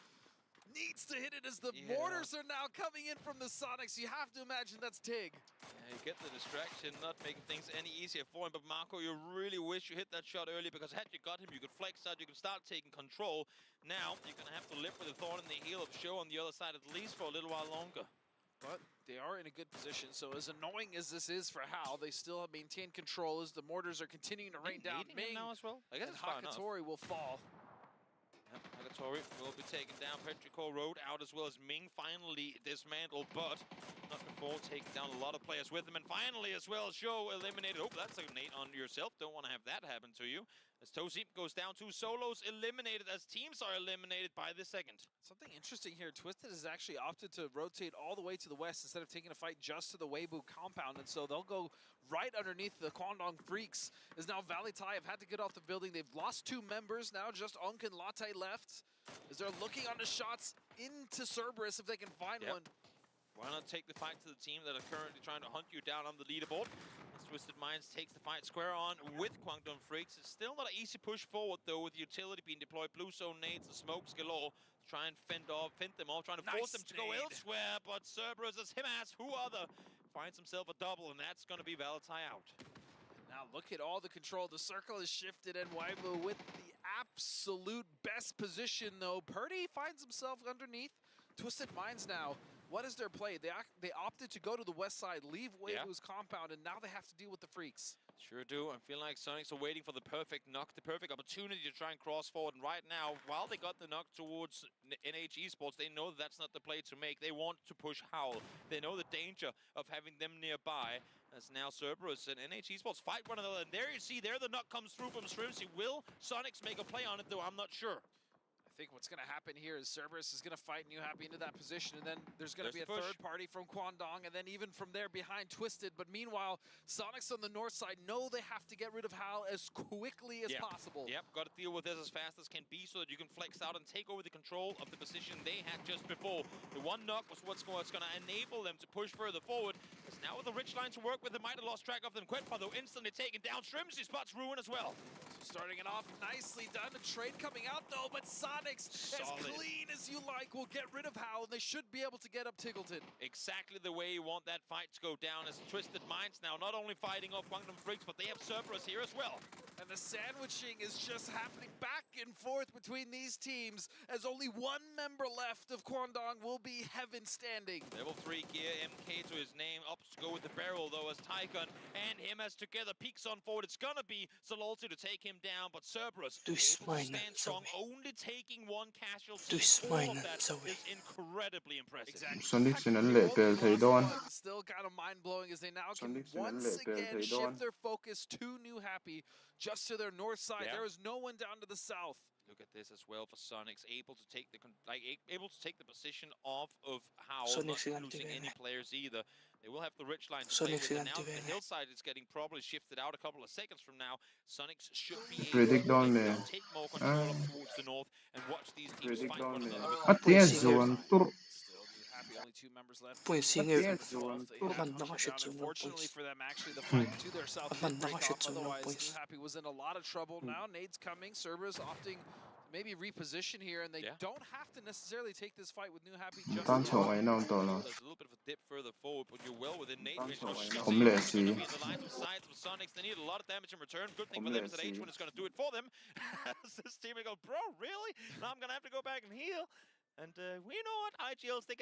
needs to hit it as the mortars are now coming in from the Sonics. You have to imagine that's Tig. Yeah, you get the distraction, not making things any easier for him. But Marco, you really wish you hit that shot early, because had you got him, you could flex out, you could start taking control. Now, you're going to have to live with the thorn in the heel of Show on the other side at least for a little while longer. But they are in a good position, so as annoying as this is for Howl, they still have maintained control as the mortars are continuing to rain down. Ming now as well. I guess and Hakatori will fall. Yep, Hagatori will be taken down. Petrichor Road out as well as Ming finally dismantled, but not before taking down a lot of players with him. And finally as well, Show eliminated. Oh, that's a nade on yourself. Don't want to have that happen to you. As Tosi goes down, 2 solos eliminated as teams are eliminated by the second. Something interesting here, Twisted has actually opted to rotate all the way to the west instead of taking a fight just to the Weibo compound, and so they'll go right underneath the Kwangdong Freaks. As now valleyTie have had to get off the building. They've lost 2 members, now just Unk and Latte left. As they're looking on the shots into Cerberus if they can find one. Why not take the fight to the team that are currently trying to hunt you down on the leaderboard? As Twisted Minds takes the fight square on with Kwangdong Freaks. It's still not an easy push forward, though, with utility being deployed. Blue zone nades and smokes galore to try and fend them off, trying to force them to go elsewhere. But Cerberus, as him as who other, finds himself a double, and that's going to be valleyTie out. Now look at all the control. The circle is shifted, and Weibo with the absolute best position, though. Purdy finds himself underneath. Twisted Minds now. What is their play? They opted to go to the west side, leave Weibo's compound, and now they have to deal with the Freaks. Sure do. I feel like Sonics are waiting for the perfect knock, the perfect opportunity to try and cross forward. And right now, while they got the knock towards NH Esports, they know that that's not the play to make. They want to push Howl. They know the danger of having them nearby. As now Cerberus and NH Esports fight one another. And there you see, there the knock comes through from Scrims. Will Sonics make a play on it, though? I'm not sure. I think what's going to happen here is Cerberus is going to fight New Happy into that position, and then there's going to be a third party from Kwangdong, and then even from there behind Twisted. But meanwhile, Sonics on the north side know they have to get rid of Howl as quickly as possible. Yep, got to deal with this as fast as can be so that you can flex out and take over the control of the position they had just before. The one knock was what's going to enable them to push further forward. Because now with the rich line to work with, they might have lost track of them. Quetpa, though, instantly taken down. Shrimsy spots Ruin as well. So starting it off nicely done. A trade coming out, though, but Sonics, solid. As clean as you like, will get rid of Howl, and they should be able to get up Tiggleton. Exactly the way you want that fight to go down, as Twisted Minds now not only fighting off Kwangdong Freaks, but they have Cerberus here as well. And the sandwiching is just happening back and forth between these teams, as only 1 member left of Kwangdong will be Heaven standing. Level 3 gear, MK to his name, up to go with the barrel, though, as Tycon and him as together peeks on forward. It's gonna be Zalolti to take him down, but Cerberus able to stand strong, only taking 1 casualty. All of that is incredibly impressive. Exactly. Still kind of mind-blowing as they now can once again shift their focus to New Happy, just to their north side. There is no one down to the south. Look at this as well for Sonics, able to take the position off of Howl, not losing any players either. They will have the ridge line to play with, and now the hillside is getting probably shifted out a couple of seconds from now. Sonics should be able to take more control up towards the north and watch these teams fight one another. Happy, only 2 members left. Unfortunately for them, actually, the fight to their south did break off. Otherwise, New Happy was in a lot of trouble. Now, Nade's coming. Cerberus opting maybe reposition here, and they don't have to necessarily take this fight with New Happy just yet. There's a little bit of a dip further forward, but you're well within Nade range. Going to be in the lines of sides of Sonics. They need a lot of damage in return. Good thing for them is that H1 is going to do it for them. This team will go, bro, really? Now I'm going to have to go back and heal. And you know what, IGLs, they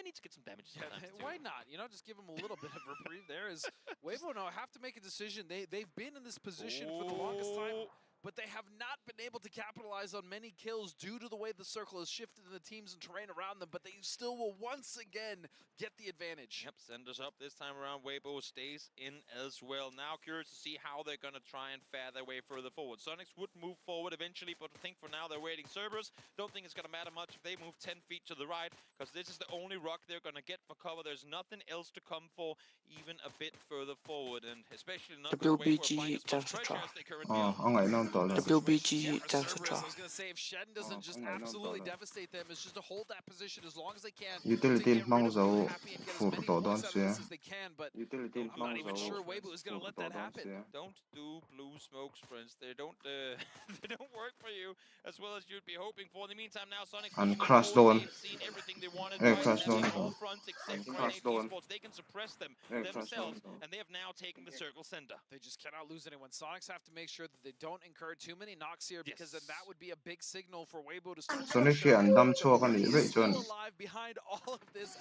need to get some damage. Yeah, why not? You know, just give them a little bit of reprieve there. Is Weibo now have to make a decision. They've been in this position for the longest time, but they have not been able to capitalize on many kills due to the way the circle has shifted in the teams and terrain around them, but they still will once again get the advantage. Yep, Senders up this time around. Weibo stays in as well. Now curious to see how they're going to try and fare their way further forward. Sonics would move forward eventually, but I think for now they're waiting. Cerberus, don't think it's going to matter much if they move 10 feet to the right, because this is the only rock they're going to get for cover. There's nothing else to come for even a bit further forward, and especially not WBG Jansutra. WBG Jansutra. I was going to say, if Shen doesn't just absolutely devastate them, it's just to hold that position as long as they can. Utility Mawia for as they can, but I'm not even sure Weibo is going to let that happen. Don't do blue smokes, friends. They don't they don't work for you as well as you'd be hoping for. In the meantime, now Sonic and crash down. Seen everything they wanted. Crash down. All fronts except Esports. They can suppress them themselves, and they have now taken the circle center. They just cannot lose anyone. Sonics have to make sure that they don't incur too many knocks here, because then that would be a big signal for Weibo to start. Sonic and Dam Chua kan live John. Alive behind all of this.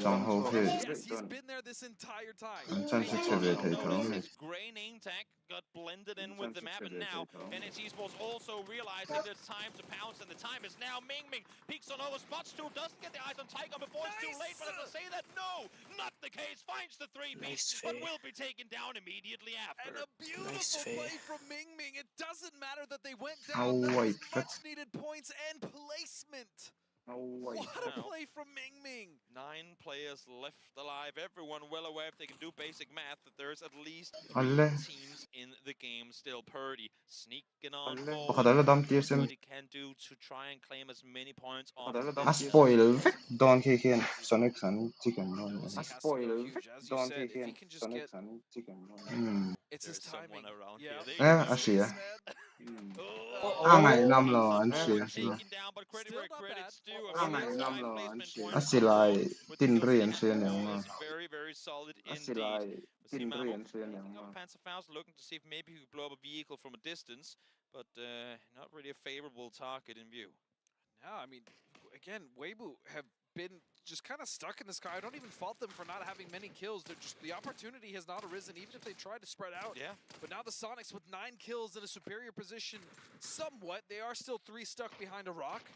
Yes, he's been there this entire time. His gray name tag got blended in with the map, and now NXG Esports also realizing there's time to pounce, and the time is now. Ming peeks on over, spots 2, doesn't get the eyes on Tiger before it's too late, but as I say that, no, not the case, finds the 3-piece, but will be taken down immediately after. And a beautiful play from Ming. It doesn't matter that they went down, much needed points and placement. What a play from Ming. 9 players left alive. Everyone well aware, if they can do basic math, that there's at least 3 teams in the game still. Purdy sneaking on forward. What he can do to try and claim as many points off. Spoil Don Kikin Sonic and Chicken. Spoil Don Kikin Sonic and Chicken. It's his timing around here. I see. Angai namlo an siya. Angai namlo an siya. Asilay tinrian siya niyang. Very solid Asilay tinrian siya niyang. Panzerfaust looking to see if maybe he could blow up a vehicle from a distance, but not really a favorable target in view. No, I mean, again, Weibo have been just kind of stuck in the sky. I don't even fault them for not having many kills. They're just, the opportunity has not arisen, even if they tried to spread out. Yeah. But now the Sonics with 9 kills in a superior position, somewhat. They are still 3 stuck behind a rock.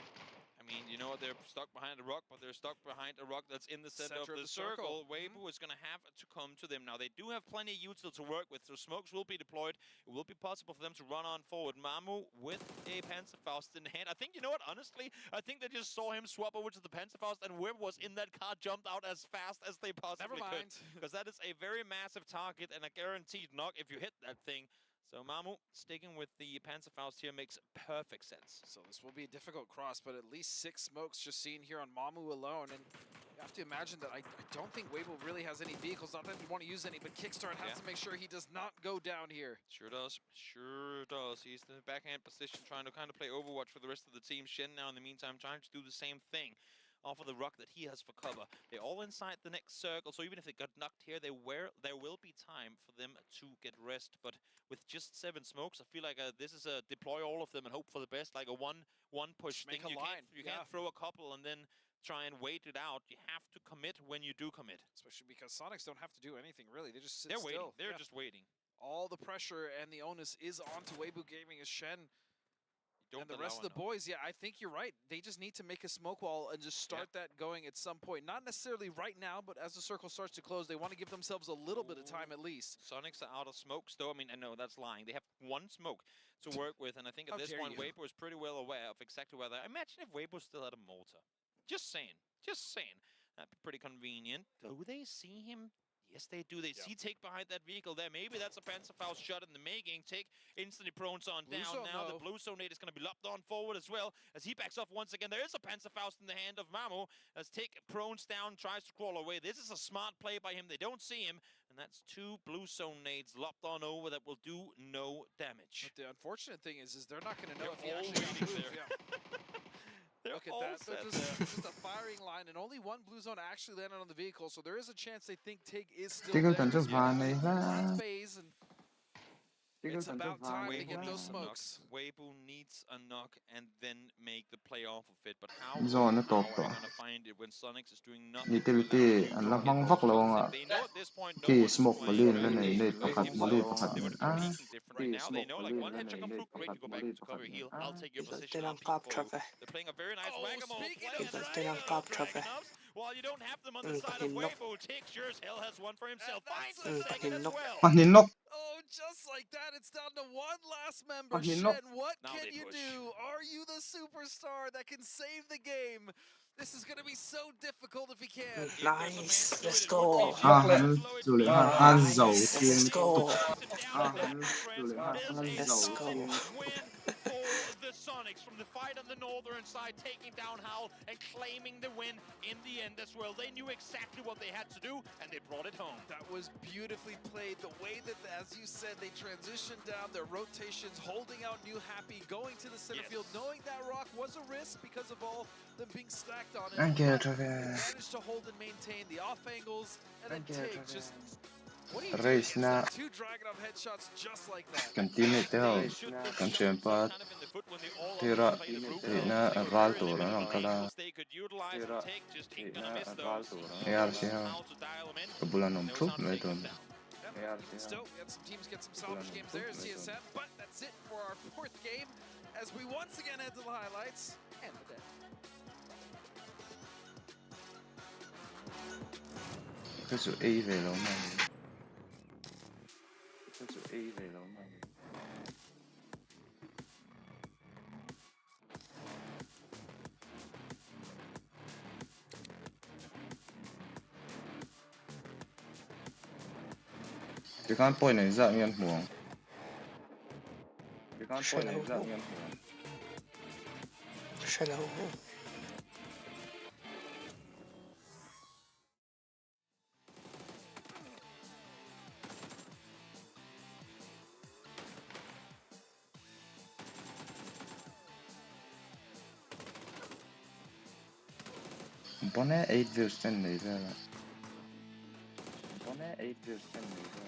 I mean, you know what? They're stuck behind a rock, but they're stuck behind a rock that's in the center of the circle. Weibo is going to have to come to them. Now, they do have plenty of util to work with, so smokes will be deployed. It will be possible for them to run on forward. Mamu with a Panzerfaust in hand. I think, you know what? Honestly, I think they just saw him swap over to the Panzerfaust, and whoever was in that car jumped out as fast as they possibly could. Because that is a very massive target and a guaranteed knock if you hit that thing. So Mamu sticking with the Panzerfaust here makes perfect sense. So this will be a difficult cross, but at least 6 smokes just seen here on Mamu alone. And you have to imagine that I don't think Weibo really has any vehicles. Not that we want to use any, but Kickstart has to make sure he does not go down here. Sure does. Sure does. He's in the backhand position trying to kind of play Overwatch for the rest of the team. Shen now in the meantime trying to do the same thing. Off of the rock that he has for cover. They're all inside the next circle, so even if they got knocked here, there will be time for them to get rest. But with just 7 smokes, I feel like this is a deploy all of them and hope for the best, like a one push thing. You can't throw a couple and then try and wait it out. You have to commit when you do commit. Especially because Sonics don't have to do anything, really. They just sit still. Waiting. They're just waiting. All the pressure and the onus is on to Weibo Gaming as Shen. And the rest of the boys, I think you're right. They just need to make a smoke wall and just start that going at some point. Not necessarily right now, but as the circle starts to close, they want to give themselves a little bit of time at least. Sonics are out of smokes, though. I mean, I know that's lying. They have 1 smoke to work with, and I think at this point, Weibo is pretty well aware of exactly where they're. Imagine if Weibo still had a mortar. Just saying. Just saying. That'd be pretty convenient. Do they see him? Yes, they do. They see Take behind that vehicle there. Maybe that's a Panzerfaust shot in the making. Take instantly prones on down. Now the blue sonate is going to be lopped on forward as well as he backs off once again. There is a Panzerfaust in the hand of Mamo as Take prones down, tries to crawl away. This is a smart play by him. They don't see him, and that's 2 blue sonades lopped on over that will do no damage. But the unfortunate thing is they're not going to know if he actually got moved. Look at that. Just a firing line, and only 1 blue zone actually landed on the vehicle, so there is a chance they think Tig is still there. Phase, and it's about time to get those smokes. Weibo needs a knock and then make the play off of it, but how are they going to find it when Sonics is doing nothing? Utility ang lamang vak lo nga. Ki smoke balin na nay pakat bali pakat na. They know like one headshot come through, great to go back to cover heal. I'll take your position. They're playing a very nice whack-a-mole play. While you don't have them on the side of Weibo, Tig sure as hell has one for himself. Finds the second as well. Oh, just like that, it's down to 1 last member. Shen, what can you do? Are you the superstar that can save the game? This is going to be so difficult if he can. Nice, let's go. Let's go. Let's go. The Sonics from the fight on the northern side, taking down Howl and claiming the win in the end as well. They knew exactly what they had to do, and they brought it home. That was beautifully played. The way that, as you said, they transitioned down their rotations, holding out New Happy, going to the center field, knowing that rock was a risk because of all them being stacked on it. Managed to hold and maintain the off angles, and then Tig just... Race na continue teo kan champa tira na ral to na kala tira na ral to na siya kebulan nomtrup na ito Still, we had some teams get some salvage games there, CSM, but that's it for our 4th game as we once again head to the highlights and the day. Because of A về lâu mà Because of A về lâu mà Cái con point này dạng nhân muộn. Cái con point này dạng nhân muộn. Sailo. Bone 8 views 10 này ra. Bone 8 views 10 này ra.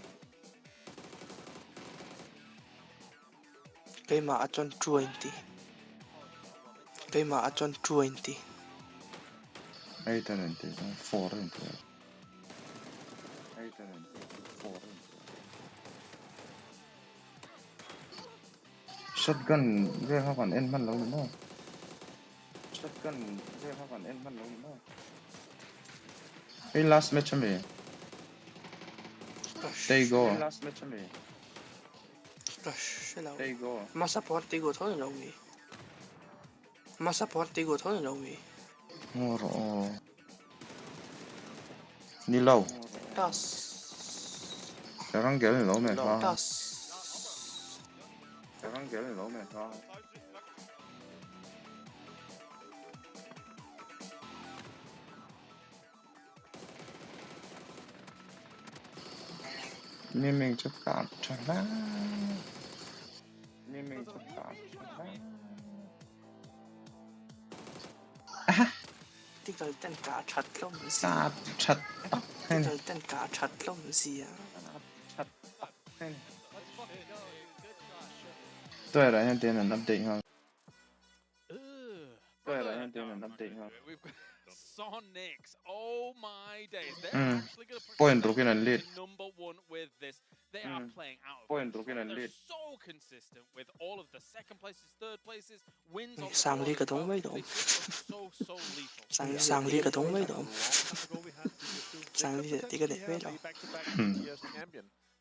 Cái mà chọn 20. Cái mà chọn 20. 8 and 4 and 8 and 4 and Shotgun về họ còn end man lâu nữa. Shotgun về họ còn end man lâu nữa. Hey, last match me. There you go. Last match me. There you go. Masa partigo thôi lâu mi. Masa partigo thôi lâu mi. Moro. Đi lâu. Das. Sekarang gel lâu mẹ ha. Das. Sekarang gel lâu mẹ ha. Nên mình chấp cảm cho nó. Nên mình chấp cảm cho nó. Tí cái tên cá chặt lắm gì. Sạp chặt. Tí cái tên cá chặt lắm gì à. Chặt. Tôi là nhân tiền là 5 tỷ không? Tôi là nhân tiền là 5 tỷ không? Sonics, oh my days! They're actually going to push Point looking and lead. number 1 with this. They are playing out of Point looking and lead. They're so consistent with all of the second places, third places, wins on Sang ly cái đúng mấy đúng. so lethal. Sang ly cái đúng mấy đúng. Sang ly thì cái đẹp mấy đúng.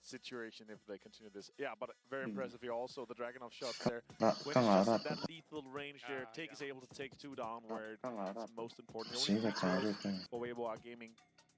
situation if they continue this. Yeah, but very impressive here also. The Dragunov shots there. Ah, When kan it's just arap. in that lethal range there, Tig is able to take 2 down where Kan it's arap. most important. The Sige, only tari ito. for Weibo Gaming,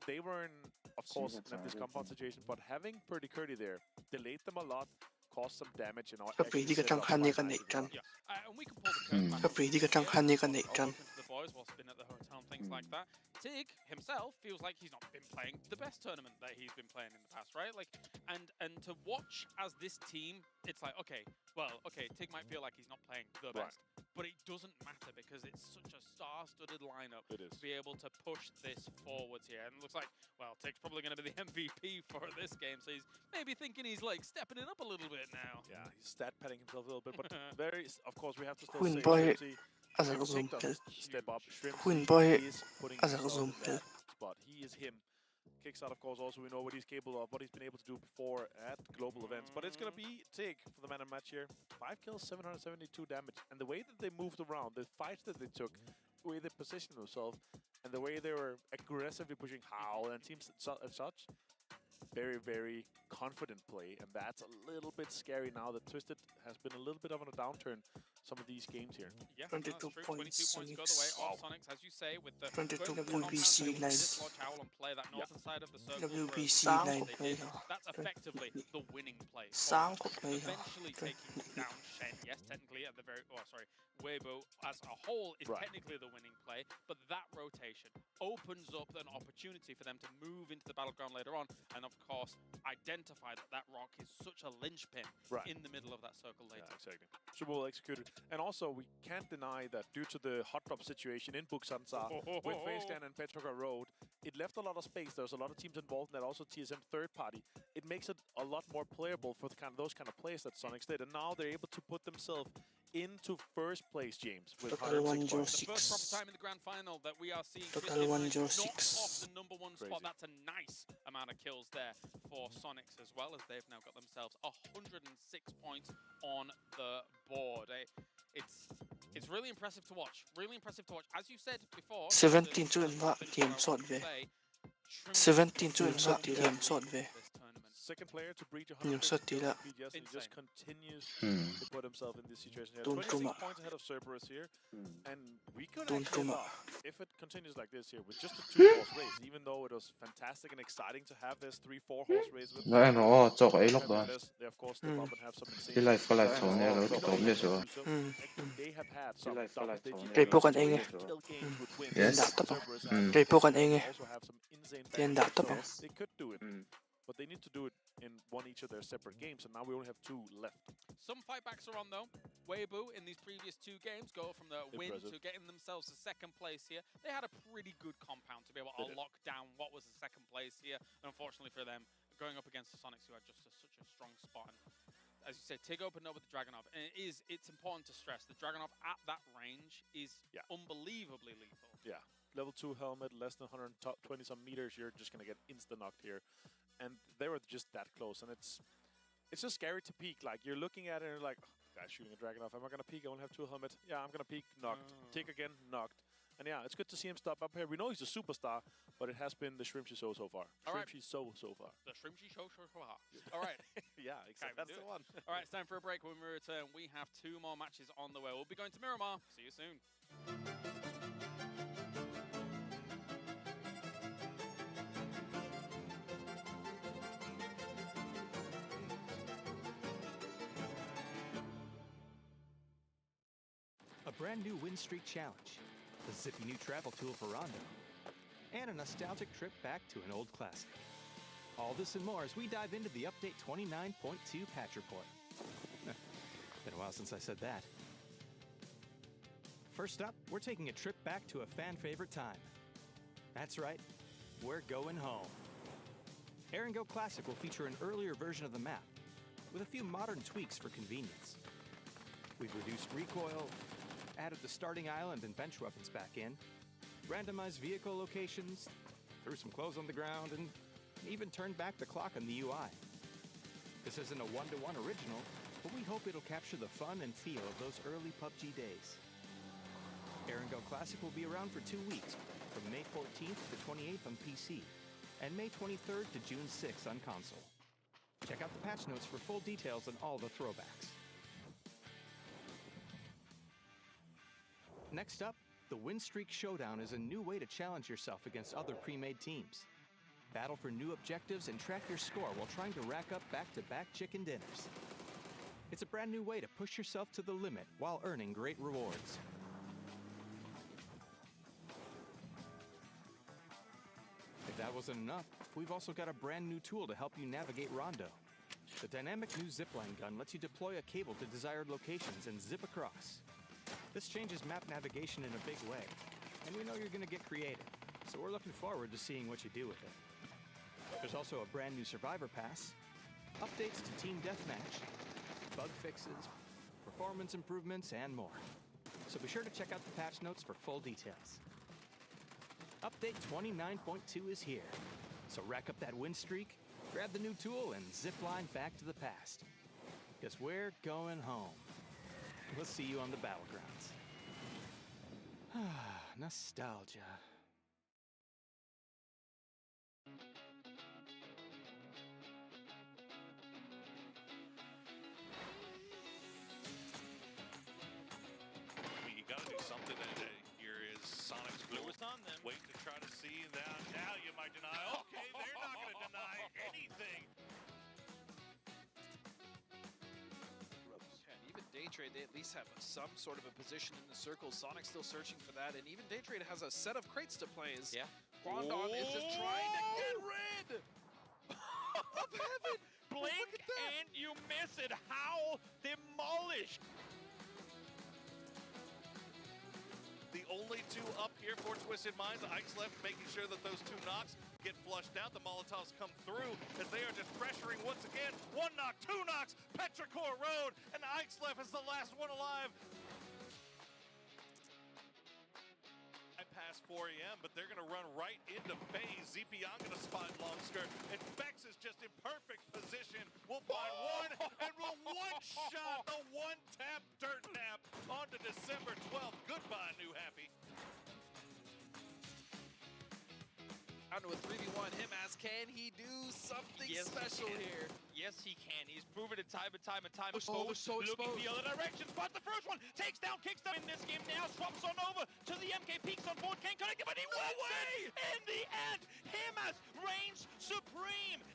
they were in, of course, in this compound situation, but having Purdy Curdy there delayed them a lot, caused some damage, and Ka pwede ka tang hani ka na dyan. Yeah, and we can pull the curtain back. Ka pwede ka tang hani ka na dyan. Open to the boys whilst been at the hotel and things like that. Tig himself feels like he's not been playing the best tournament that he's been playing in the past, right? Like, and to watch as this team, it's like, okay, well, okay, Tig might feel like he's not playing the best, but it doesn't matter because it's such a star-studded lineup to be able to push this forwards here. And it looks like, well, Tig's probably going to be the MVP for this game, so he's maybe thinking he's like stepping it up a little bit now. Yeah, he's stat padding himself a little bit, but very, of course, we have to still Win say boy. Shrimzy, As a zoom kill. step up. Shrimzy Win boy. is putting As a himself zoom in kill. that spot. He is him. Kicks out, of course, also we know what he's capable of, what he's been able to do before at global events. But it's going to be Tig for the man of the match here. 5 kills, 772 damage. And the way that they moved around, the fights that they took, the way they positioned themselves, and the way they were aggressively pushing HAHDAM and teams and such, very, very confident play. And that's a little bit scary now that Twisted has been a little bit of on a downturn some of these games here. Yeah, 22 no, that's true. points, 22 points go the way of Sonics, as you say, with the 22 going point to BC the line. dislodge Owl and play that northern side of the circle. WBC for as long line as they did. play. That's effectively the winning play. Sang ko play. Eventually taking down Shen, yes, technically at the very, Weibo as a whole is technically the winning play, but that rotation opens up an opportunity for them to move into the battleground later on, and of course, identify that that rock is such a linchpin in the middle of that circle later. Yeah, exactly. Super well executed. And also, we can't deny that due to the hot drop situation in Buksansa with FaceScan and Petroga Road, it left a lot of space. There's a lot of teams involved in that, also TSM third party. It makes it a lot more playable for the those kind of plays that Sonics did. And now they're able to put themselves into first place, James, with Total 106 points. The first proper time in the grand final that we are seeing Total Twisted not 106. off the number 1 spot. Crazy. That's a nice amount of kills there for Sonics as well, as they've now got themselves 106 points on the board. It's really impressive to watch. Really impressive to watch. As you said before, 17 to team sort ve. 17 to team sort ve. Second player to breach Yung 100 sa tila. PGS, and he just continues to put himself in this situation here. Don't 26 truma. points ahead of Cerberus here, and we could Don't actually truma. have, if it continues like this here, with just a 2-horse race, even though it was fantastic and exciting to have this 3-4 horse race with Nei, nå tok jeg lukk da. they of course step up and have some insane I live for life tone, jeg lukket om det så. they have had some double-digit Kay po kan enge. kill games with wins. Yes. Data pa. Cerberus has Kay po kan enge. also have some insane Yan backers, data pa. so they could do it, but they need to do it in each of their separate games, and now we only have 2 left. Some fightbacks are on though. Weibo in these previous 2 games go from the win Impressive. to getting themselves a second place here. They had a pretty good compound to be able to lock down what was the second place here. And unfortunately for them, going up against the Sonics, who had just such a strong spot. And as you say, Tig opened up with the Dragunov, and it's important to stress the Dragunov at that range is unbelievably lethal. Yeah, level 2 helmet, less than 120 some meters, you're just gonna get insta-knocked here. And they were just that close, and it's just scary to peek. Like, you're looking at it and you're like, oh, guy's shooting a Dragunov. Am I gonna peek? I only have 2 helmet. Yeah, I'm gonna peek, knocked. Tig again, knocked. And yeah, it's good to see him stop up here. We know he's a superstar, but it has been the Shrimzy show so far. Shrimzy so far. The Shrimzy show so far. All right. Yeah, exactly. That's the one. All right, it's time for a break. When we return, we have 2 more matches on the way. We'll be going to Miramar. See you soon. A brand new win streak challenge, a zippy new travel tool for Rondo, and a nostalgic trip back to an old classic. All this and more as we dive into the Update 29.2 patch report. Been a while since I said that. First up, we're taking a trip back to a fan favorite time. That's right, we're going home. Go Classic will feature an earlier version of the map, with a few modern tweaks for convenience. We've reduced recoil, added the starting island and bench weapons back in, randomized vehicle locations, threw some clothes on the ground, and even turned back the clock on the UI. This isn't a one-to-one original, but we hope it'll capture the fun and feel of those early PUBG days. Go Classic will be around for 2 weeks, from May 14th to 28th on PC, and May 23rd to June 6th on console. Check out the patch notes for full details on all the throwbacks. Next up, the Win Streak Showdown is a new way to challenge yourself against other pre-made teams. Battle for new objectives and track your score while trying to rack up back-to-back chicken dinners. It's a brand new way to push yourself to the limit while earning great rewards. If that wasn't enough, we've also got a brand new tool to help you navigate Rondo. The dynamic new zipline gun lets you deploy a cable to desired locations and zip across. This changes map navigation in a big way, and we know you're going to get creative, so we're looking forward to seeing what you do with it. There's also a brand new Survivor Pass, updates to Team Deathmatch, bug fixes, performance improvements, and more. So be sure to check out the patch notes for full details. Update 29.2 is here, so rack up that win streak, grab the new tool, and zipline back to the past. Because we're going home. We'll see you on the battlegrounds. Nostalgia. I mean, you got to do something. Here is Sonic's blue. It's on them. Wait to try to see that. Now you might deny. Okay, they're not going to deny anything. And even Daytrade, they at least have some sort of a position in the circle. Sonic's still searching for that, and even Daytrade has a set of crates to play. Yeah. Guangdong is just trying to get rid of heaven. Blink and you miss it. How demolished. The only two up here for Twisted Minds. Ike's left making sure that those two knocks get flushed out. The Molotovs come through as they are just pressuring once again. One knock, two knocks, Petrichor Road, and Ike's left is the last one alive. I pass 4 AM, but they're going to run right into FaZe. ZPion going to spot Longskirt, and Bex is just in perfect position. We'll find one, and we'll one-shot the one-tap dirt nap onto December 12th. Goodbye, New Happy. Onto a 3v1. Him as can he do something special here? Yes, he can. He's proven it time and time and time. So exposed. Looking the other direction. Spot the first one. Takes down, kicks down in this game now. Swaps on over to the MK. Peaks on board. Can't connect it, but he wins it in the end. Him as reigns supreme.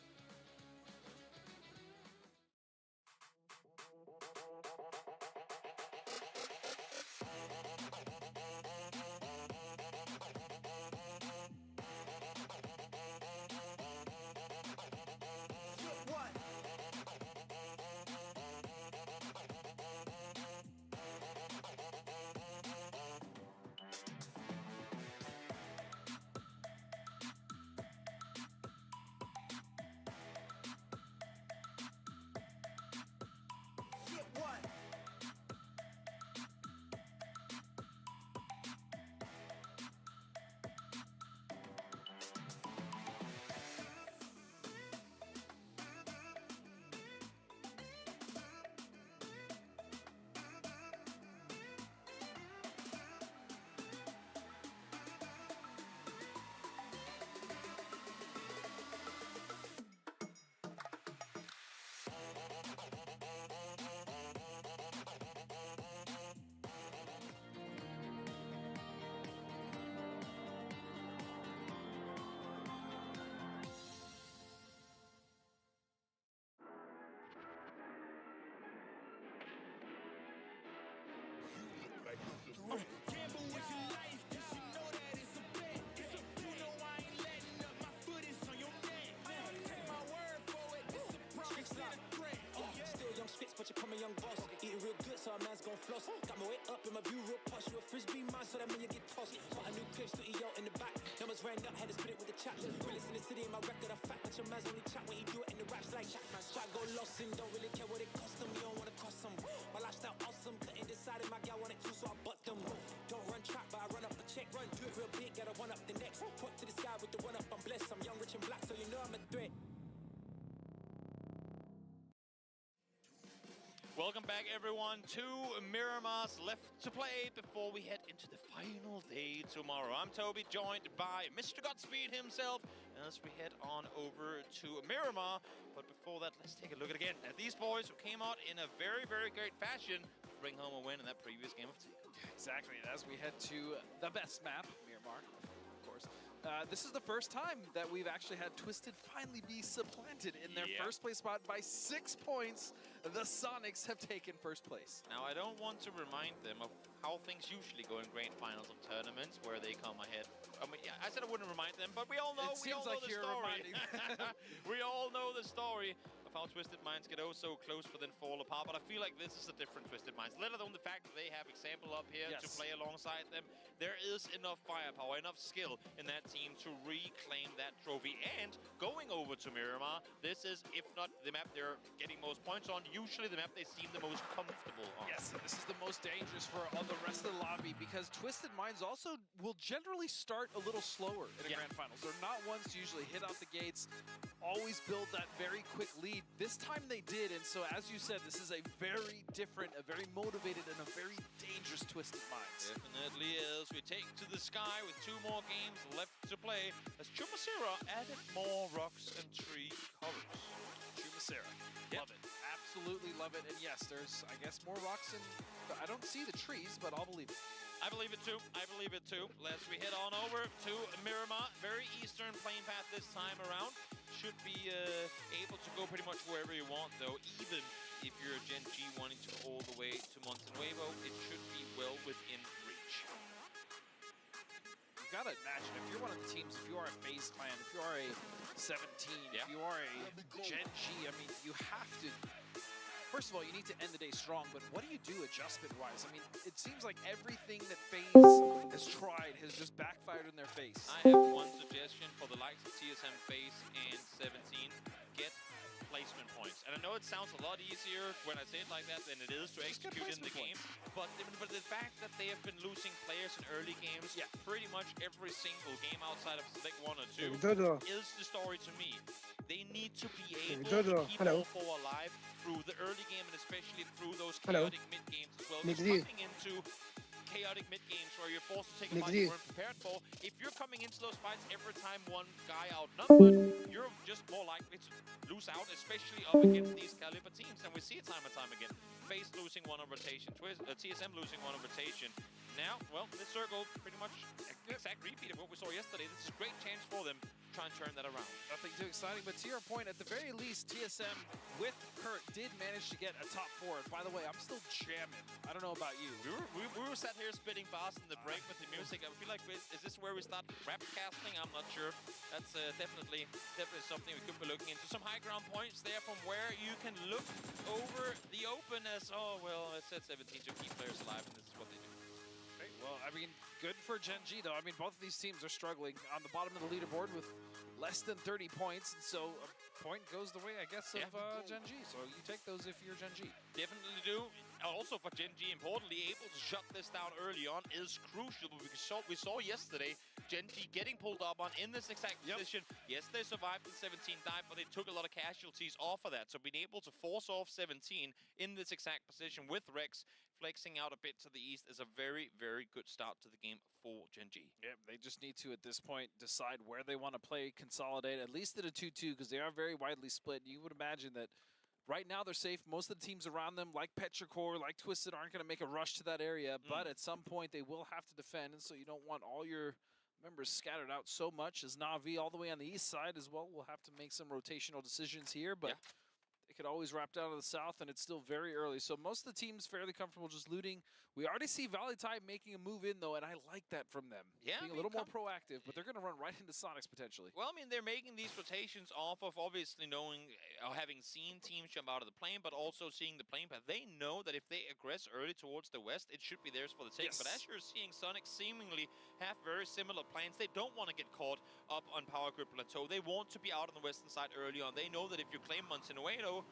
Gamble with your life, cause you know that it's a bet. You know I ain't letting up, my foot is on your neck. Take my word for it, this a promise, not a threat. Still young spits, but you're coming young boss. Eating real good, so a man's gon' floss. Got my weight up in my view real posh. You a frisbee man, so that mean you get tossed. Got a new clip, so yo in the back. Numbers ran up, had to spit it with the chaps. Realest in the city, in my record, a fact. But your man's only chat when he do it in the raps like that. Try go lost and don't really care what it cost them. You don't wanna cost them. My lifestyle awesome, couldn't decide if my gal wanted to, so I bought them. Don't run track, but I run up a check. Run, do it real big, gotta one up the next. Point to the sky with the run up, I'm blessed. I'm young, rich and black, so you know I'm a threat. Welcome back, everyone, to Miramas. Left to play before we head into the final day tomorrow. I'm Toby, joined by Mr. Godspeed himself, as we head on over to Miramar. But before that, let's take a look again at these boys who came out in a very, very great fashion to bring home a win in that previous game of Taken. Exactly, and as we head to the best map, Miramar, of course. This is the first time that we've actually had Twisted finally be supplanted in their first place spot by 6 points. The Sonics have taken first place. Now, I don't want to remind them of how things usually go in grand finals of tournaments where they come ahead. I mean, yeah, I said I wouldn't remind them, but we all know, we all know the story. We all know the story of how Twisted Minds get oh so close but then fall apart. But I feel like this is a different Twisted Minds. Let alone the fact that they have example up here to play alongside them. There is enough firepower, enough skill in that team to reclaim that trophy. And going over to Miramar, this is, if not the map they're getting most points on, usually the map they seem the most comfortable on. Yes, and this is the most dangerous for all the rest of the lobby because Twisted Minds also will generally start a little slower in a grand finals. They're not ones to usually hit out the gates, always build that very quick lead. This time they did, and so as you said, this is a very different, a very motivated, and a very dangerous Twisted Minds. Definitely is. We take to the sky with 2 more games left to play as Chumasira added more rocks and tree colors. Chumasira, love it. Absolutely love it. And yes, there's, I guess, more rocks in, I don't see the trees, but I'll believe it. I believe it too. I believe it too. Let's we head on over to Miramar. Very eastern playing path this time around. Should be able to go pretty much wherever you want, though. Even if you're a Gen G wanting to go all the way to Montenuevo, it should be well within reach. You gotta imagine, if you're one of the teams, if you are a FaZe clan, if you are a 17, if you are a Gen G, I mean, you have to... First of all, you need to end the day strong, but what do you do adjustment-wise? I mean, it seems like everything that FaZe has tried has just backfired in their face. I have one suggestion for the likes of TSM, FaZe, and 17. Get placement points. And I know it sounds a lot easier when I say it like that than it is to execute in the game. But the fact that they have been losing players in early games, pretty much every single game outside of Select 1 or 2, is the story to me. They need to be able to keep all 4 alive through the early game and especially through those chaotic mid-games as well. Coming into chaotic mid-games where you're forced to take a fight you weren't prepared for, if you're coming into those fights every time one guy outnumbered, you're just more likely to lose out, especially up against these caliber teams. And we see it time and time again. FaZe losing 1 on rotation, TSM losing 1 on rotation. Now, well, this circle pretty much exact repeat of what we saw yesterday. This is a great chance for them to try and turn that around. Nothing too exciting, but to your point, at the very least, TSM with Kurt did manage to get a top 4. And by the way, I'm still jamming. I don't know about you. We were sat here spitting bars in the break with the music. I feel like, is this where we start rap casting? I'm not sure. That's definitely something we could be looking into. Some high ground points there from where you can look over the open as, oh, well, it said 17 to keep players alive, and this is what they do. Well, I mean, good for Gen G, though. I mean, both of these teams are struggling on the bottom of the leaderboard with less than 30 points, and so a point goes the way, I guess, of Gen G. So you take those if you're Gen G. Definitely do. Also for Gen G, importantly, able to shut this down early on is crucial. Because we saw yesterday Gen G getting pulled up on in this exact position. Yes, they survived and 17 died, but they took a lot of casualties off of that. So being able to force off 17 in this exact position with Rex flexing out a bit to the east is a very, very good start to the game for Gen G. Yeah, they just need to, at this point, decide where they want to play, consolidate, at least at a 2-2, because they are very widely split. You would imagine that right now they're safe. Most of the teams around them, like Petrichor, like Twisted, aren't going to make a rush to that area, but at some point they will have to defend, and so you don't want all your members scattered out so much, as Na'Vi all the way on the east side as well will have to make some rotational decisions here, but it could always wrap down to the south, and it's still very early. So most of the teams fairly comfortable just looting. We already see Valley Tide making a move in, though, and I like that from them. Yeah, being a little more proactive, but they're going to run right into Sonics potentially. Well, I mean, they're making these rotations off of obviously knowing, having seen teams jump out of the plane, but also seeing the plane path. They know that if they aggress early towards the west, it should be theirs for the taking. But as you're seeing, Sonic seemingly have very similar plans. They don't want to get caught up on Power Grid Plateau. They want to be out on the western side early on. They know that if you claim Montenuevo,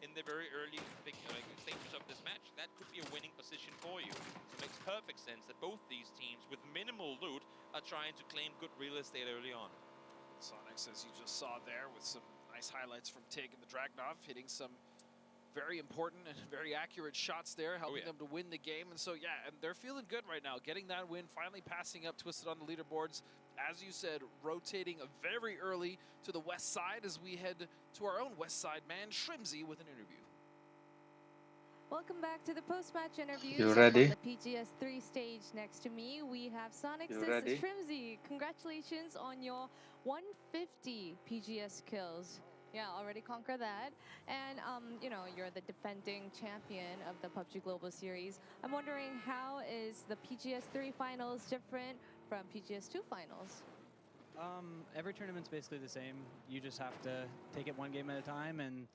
in the very early stages of this match, that could be a winning position for you. So it makes perfect sense that both these teams, with minimal loot, are trying to claim good real estate early on. Sonics, as you just saw there, with some nice highlights from Tig and the Dragunov, hitting some very important and very accurate shots there, helping them to win the game. And so, yeah, and they're feeling good right now, getting that win, finally passing up Twisted on the leaderboards. As you said, rotating very early to the west side as we head to our own west side man, Shrimsy, with an interview. Welcome back to the post-match interviews. You ready? On the PGS3 stage next to me, we have Sonic's Shrimsy. Congratulations on your 150 PGS kills. Yeah, already conquer that. And, you know, you're the defending champion of the PUBG Global Series. I'm wondering, how is the PGS3 finals different from PGS2 finals? Every tournament's basically the same. You just have to take it one game at a time, and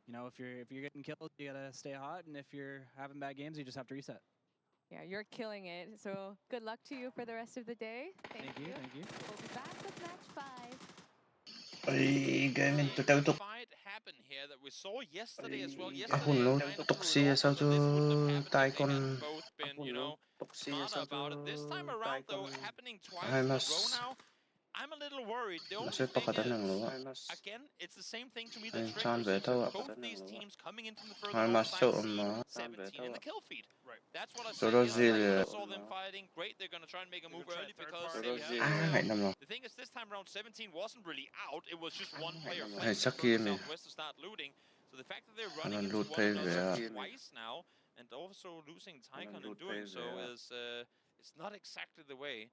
you know, if you're getting killed, you gotta stay hot, and if you're having bad games, you just have to reset. Yeah, you're killing it. So good luck to you for the rest of the day. Thank you. Thank you. We'll be back with match 5. Gaming to tao Fight happened here that we saw yesterday as well. Ahun lo toksi sao cho tai con Both been, you know, smarter about it. This time around, though, happening twice Hai in a mas row now. I'm a little worried. The only Masih thing pakatan ng lo. is, again, it's the same thing to me that Chan triggers beta both these teams coming in from the further Hai north mas so side, ma. 17 in the kill feed. Right. That's what I said Rohluzuala. yesterday. I saw them fighting. Great, they're going to try and make a move early because Ngày năm lo. the thing is, this time around, 17 wasn't really out. It was just one player Hey, flexing Saki from the me. southwest to start looting. So the fact that they're running Anan into loot one pay another there. twice now, and also losing Tycon in loot doing pay so there. is it's not exactly the way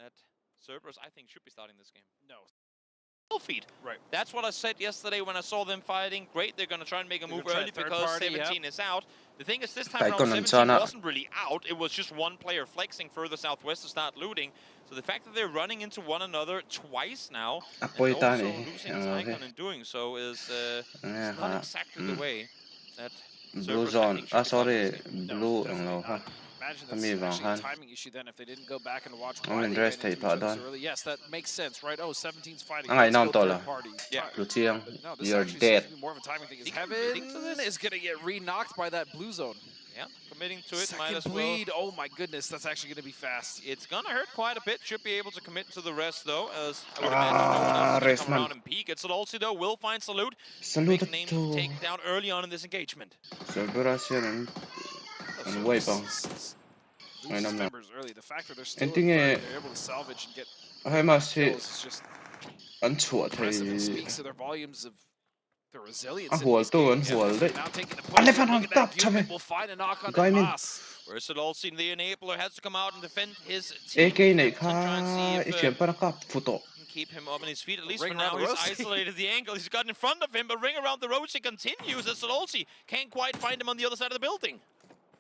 that Cerberus, I think, should be starting this game. No. Kill feed. Right. That's what I said yesterday when I saw them fighting. Great, they're going to try and make a move early because 17 is out. The thing is, this time around, 17 wasn't really out. It was just one player flexing further southwest to start looting. So the fact that they're running into one another twice now, and also losing Tycon in doing so, is it's not exactly the way that Blue zone. Sorry, blue ang lo ha. Imagine that's actually a timing issue then if they didn't go back and watch Ang why they interest ran into pa each other doon. so early. Yes, that makes sense, right? Oh, 17's fighting. Ang ay Let's nam go to third la. party. Yeah. Luciang, No, this you're actually dead. seems to be more of a timing thing. Heaven is going to get re-knocked by that blue zone. Yeah, committing to it, Second might as bleed. Oh my goodness, that's actually going to be fast. It's going to hurt quite a bit. Should be able to commit to the rest, though, as I would imagine no one else is going to come around and peek. It's Salolsi, though, will find Salute. Big name to take down early on in this engagement. Cerberus yan ang way pang. Ay nam na. Early. The fact that they're still they're able to salvage and get Hai mas kills is just an chuat impressive and thei. speaks to their volumes of their resilience. Hual tu an hual dei. Alefan ang tap chame. We'll find a knock on Gaimin. Versalolsi, the enabler, has to come out and defend his team. AK nei To try and see kha ichian pa ka futo. Keep him up on his feet, at least Ring for now. around the He's Rosie. isolated the angle. He's got in front of him, but ring around the Rosie continues as Salolsi can't quite find him on the other side of the building.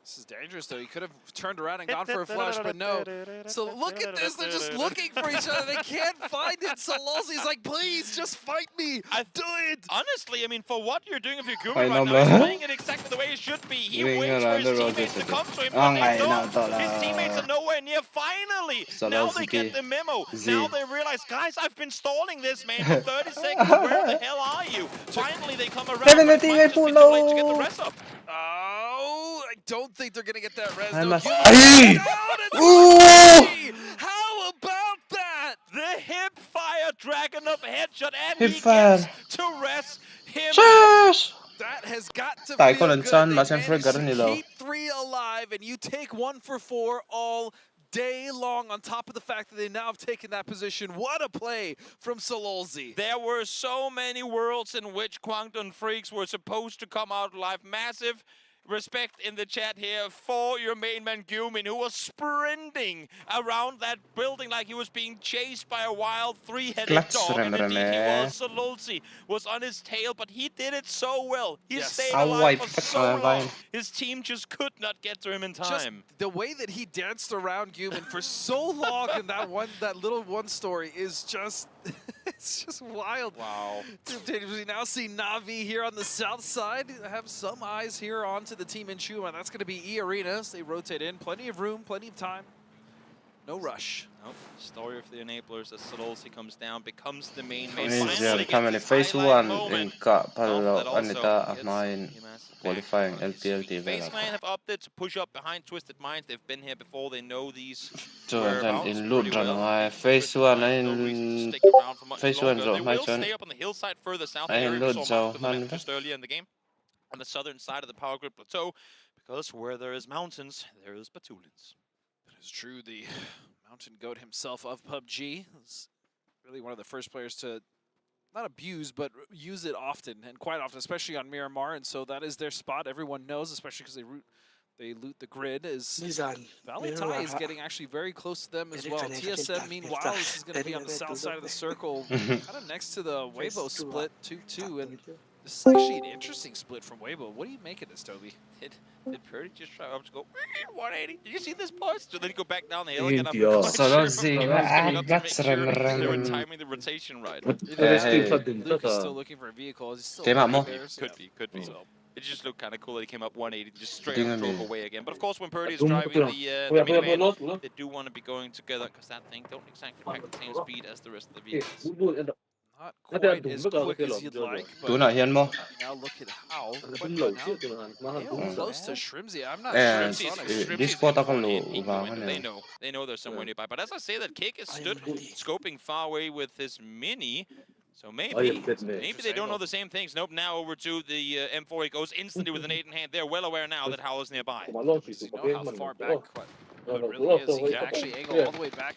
This is dangerous, though. He could have turned around and gone for a flash, but no. So look at this. They're just looking for each other. They can't find it. Salolsi's like, please, just fight me. Do it. Honestly, I mean, for what you're doing with your Guru Ay, right no, now, he's man. playing it exactly the way it should be. He Ring waits for around his the teammates Rosie. to come to him, Ang but ay, they na, don't. tola. His teammates are nowhere near. Finally, now they get the memo. Now they realize, guys, I've been stalling this man for 30 seconds. Where the hell are you? Finally, they come around, but it might just be too late to get the rest up. Oh, I don't think they're going to get that res. Hai No, mas. you- Ay! Ooh! How about that? The hip fire dragon of headshot, and Hip he fire. gets to rest him. Shush! That has got to Tai feel con good. Chan They mà xem managed Frigga to rất nhiều. keep 3 alive, and you take 1 for 4 all day long on top of the fact that they now have taken that position. What a play from Salolsi. There were so many worlds in which Kwangdong Freaks were supposed to come out alive. Massive respect in the chat here for your main man Gumin, who was sprinting around that building like he was being chased by a wild 3-headed dog. And indeed he was. Salolsi was on his tail, but he did it so well. He stayed alive for so long. His team just could not get to him in time. Just the way that he danced around Gumin for so long in that little one story is just it's just wild. Wow. We now see Na'Vi here on the south side. Have some eyes here onto the team in CHU, and that's going to be E Arena. So they rotate in. Plenty of room, plenty of time. No rush. Nope. Story of the enablers as Salolsi comes down, becomes the main Initial coming phase 1 in KANLO Anita of mine qualifying LPL TV. FaZe have opted to push up behind Twisted Minds. They've been here before. They know these. So whereabouts in pretty loot run well. away phase 1 No reason to in stick around for much phase 1 longer. rồi They mai will chọn stay up on the hillside further south. Ay, The area we load saw sao marked on the map man just earlier in the game. on the southern side of the power grid plateau, because where there is mountains, there is Batulians. That is true. The mountain goat himself of PUBG is really one of the first players to not abuse, but use it often, and quite often, especially on Miramar, and so that is their spot. Everyone knows, especially because they loot the grid, is Valentine is getting actually very close to them as well. TSM, meanwhile, this is going to be on the south side of the circle, kind of next to the Weibo split, 2-2, and this is actually an interesting split from Weibo. What do you make of this, Toby? Did Purdy just try up to go 180? Did you see this post? So then you go back down the hill again. They were timing the rotation right. Luke is still looking for a vehicle. He's still could be. So it just looked kind of cool that he came up 180, just straight up drove away again. But of course, when Purdy is driving the minivan, they do want to be going together because that thing don't exactly pack the same speed as the rest of the vehicles. Not quite as quick as you'd like, but now look at how close to Shrimzy. I'm not sure. They know they're somewhere nearby. But as I say, that Kick is stood scoping far away with his mini. So maybe they don't know the same things. Nope, now over to the M4. He goes instantly with an 8 in hand. They're well aware now that Howell is nearby. You know how far back it really is. He can actually angle all the way back.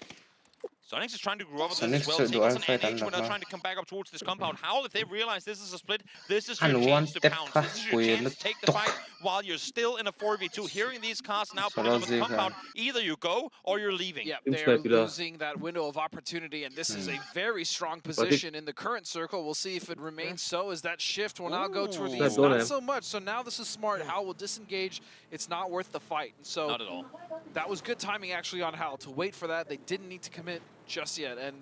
Sonics is trying to grow over this as well. Taking some NH when they're trying to come back up towards this compound. Howl, if they realize this is a split, this is your chance to pounce. This is your chance to take the fight while you're still in a 4v2. Hearing these cars now putting up the compound, either you go or you're leaving. Yeah, they're losing that window of opportunity, and this is a very strong position in the current circle. We'll see if it remains so, as that shift will now go towards the east. Not so much, so now this is smart. Howl will disengage. It's not worth the fight. And so not at all. That was good timing actually on Howl to wait for that. They didn't need to commit just yet, and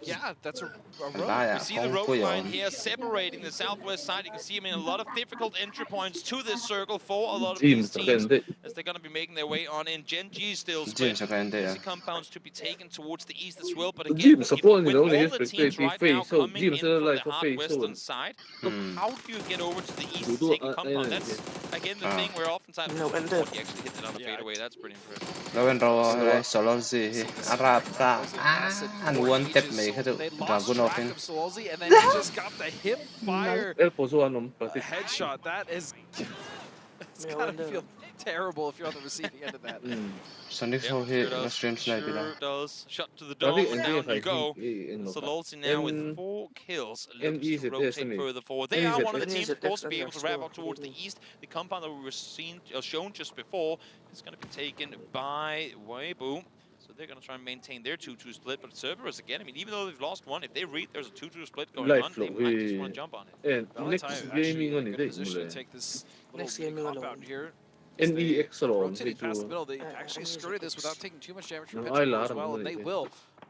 yeah, that's a road. We see the road line here separating the southwest side. You can see, a lot of difficult entry points to this circle for a lot of these teams as they're going to be making their way on in. Gen G still split. Easy compounds to be taken towards the east as well, but again, with all the teams right now coming in from the hard western side, look, how do you get over to the east to take a compound? That's, again, the thing where oftentimes he actually hit it on the fadeaway. That's pretty impressive. They lost track of Solzi, and then he just got the hip fire headshot. That is, it's gotta feel terrible if you're on the receiving end of that. Sonic hit LiveStream sniper. Sure does. Shot to the dome, and down you go. Solzi now with 4 kills. Looks to rotate further forward. They are one of the teams, of course, to be able to wrap up towards the east. The compound that we were shown just before is going to be taken by Weibo. So they're going to try and maintain their 2-2 split, but Cerberus again, even though they've lost one, if they read there's a 2-2 split going on, they might just want to jump on it. NexzGaming in a good position to take this little compound here. Rotating past the middle, they actually skirted this without taking too much damage from Petrol as well, and they will.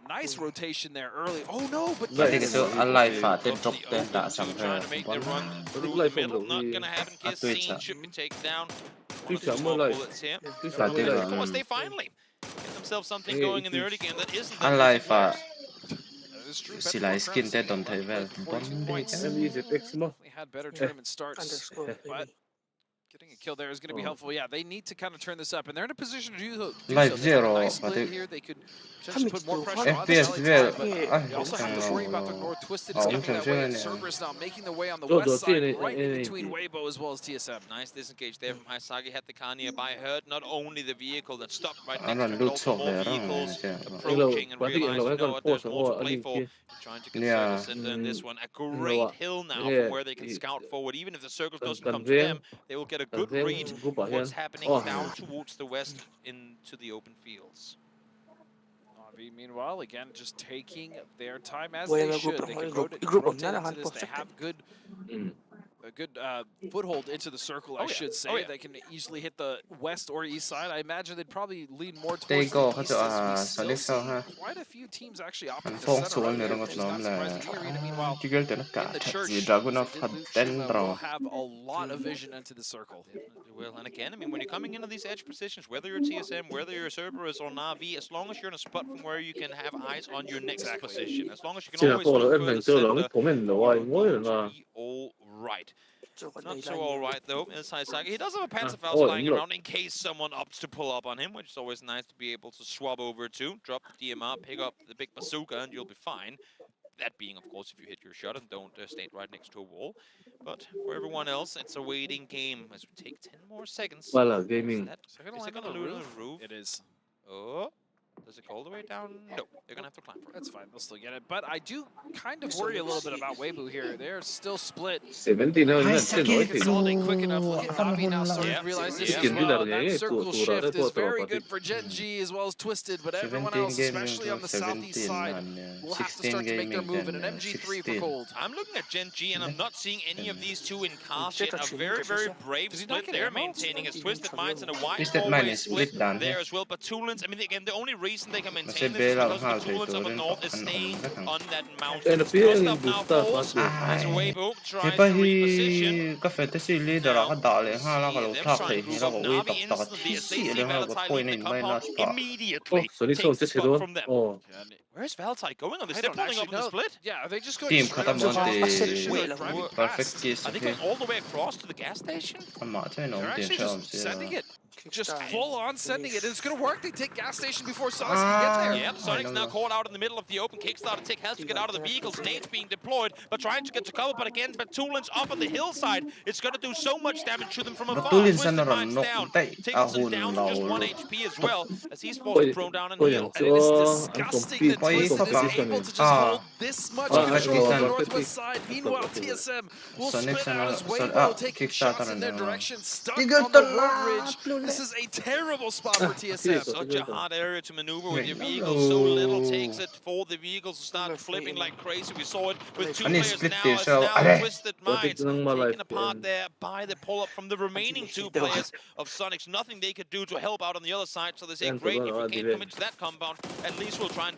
Nice rotation there early. Oh no, but trying to make their run through the middle. Not going to happen. Kiss Scene should be taken down. One of the small bullets here. Of course, they finally get themselves something going in the early game that isn't that skin dead on table. They had better tournament starts, but getting a kill there is going to be helpful. Yeah, they need to kind of turn this up, and they're in a position to do so. Live zero, nice split here. They could potentially put more pressure on this early time, but they also have to worry about the North Twisted escaping that way, and Cerberus now making their way on the west side, right in between Weibo as well as TSM. Nice disengage there from Haisagi. Had the car nearby. Heard not only the vehicle that stopped right next to him, but also more vehicles approaching and realizing what there's more to play for. Trying to conserve the center in this one. A great hill now from where they can scout forward. Even if the circle doesn't come to them, they will get a good read of what's happening down towards the west into the open fields. Meanwhile, again, just taking their time as they should. They can rotate into this. They have a good foothold into the circle, I should say. They can easily hit the west or east side. I imagine they'd probably lean more towards the east, as we still see quite a few teams actually opting to center right there, which is not surprising to me. Meanwhile, in the church, will have a lot of vision into the circle. Well, and again, when you're coming into these edge positions, whether you're TSM, whether you're Cerberus or Na'Vi, as long as you're in a spot from where you can have eyes on your next position, as long as you can always look for the center, be all right. Not so all right, though, is Haisagi. He does have a Panzerfaust lying around in case someone opts to pull up on him, which is always nice to be able to swap over to. Drop the DMR, pick up the big bazooka, and you'll be fine. That being, of course, if you hit your shot and don't stand right next to a wall. But for everyone else, it's a waiting game as we take 10 more seconds. Well, gaming. Is it gonna loot on the roof? It is. Oh. Does it go all the way down? No, they're gonna have to climb for it. That's fine, they'll still get it. But I do kind of worry a little bit about Weibo here. They're still split. 17 Consolidate quick enough. Look at Navi now starting to realize this as well. That circle shift is very good for Gen G as well as Twisted, but everyone else, especially on the southeast side, will have to start to make their move in an MG3 for Cold. I'm looking at Gen G and I'm not seeing any of these two in cast yet. A very, very brave split they're maintaining as Twisted Minds and a wide four-way split there as well. But Tulins, I mean, again, the only reason they can maintain this is because the Tulins up north is staying on that mountain. Crossed up now falls as Weibo tries to reposition. Cái phải tới xử lý đó là cái đạo lệ ha là cái lỗ tháp thì nó có uy tập tập thì xí lên ha có point in bên nó spot. Where's Valtai going on this? They're pulling up on the split. Yeah, are they just going Team straight cut up on the perfect kiss. Are they going all the way across to the gas station? They're actually just sending it. Just full on sending it, and it's gonna work. They take gas station before Sonic's can get there. Yep, Sonic's now caught out in the middle of the open. Kickstarter take has to get out of the vehicles. Nate's being deployed, but trying to get to cover. But again, Batulin's up on the hillside. It's gonna do so much damage to them from afar. Twisted Minds down. Tickleton down to just 1 HP as well, as he's forced thrown down in the hill. And it is disgusting that Twisted is able to just hold this much control on the northwest side. Meanwhile, TSM will split out as Weibo taking shots in their direction, stuck on the road ridge. This is a terrible spot for TSM. Such a hard area to maneuver with your vehicles. So little takes it for the vehicles to start flipping like crazy. We saw it with two players now. It's now Twisted Minds taken apart there by the pull-up from the remaining two players of Sonics. Nothing they could do to help out on the other side. So they say, great, if we can't come into that compound, at least we'll try and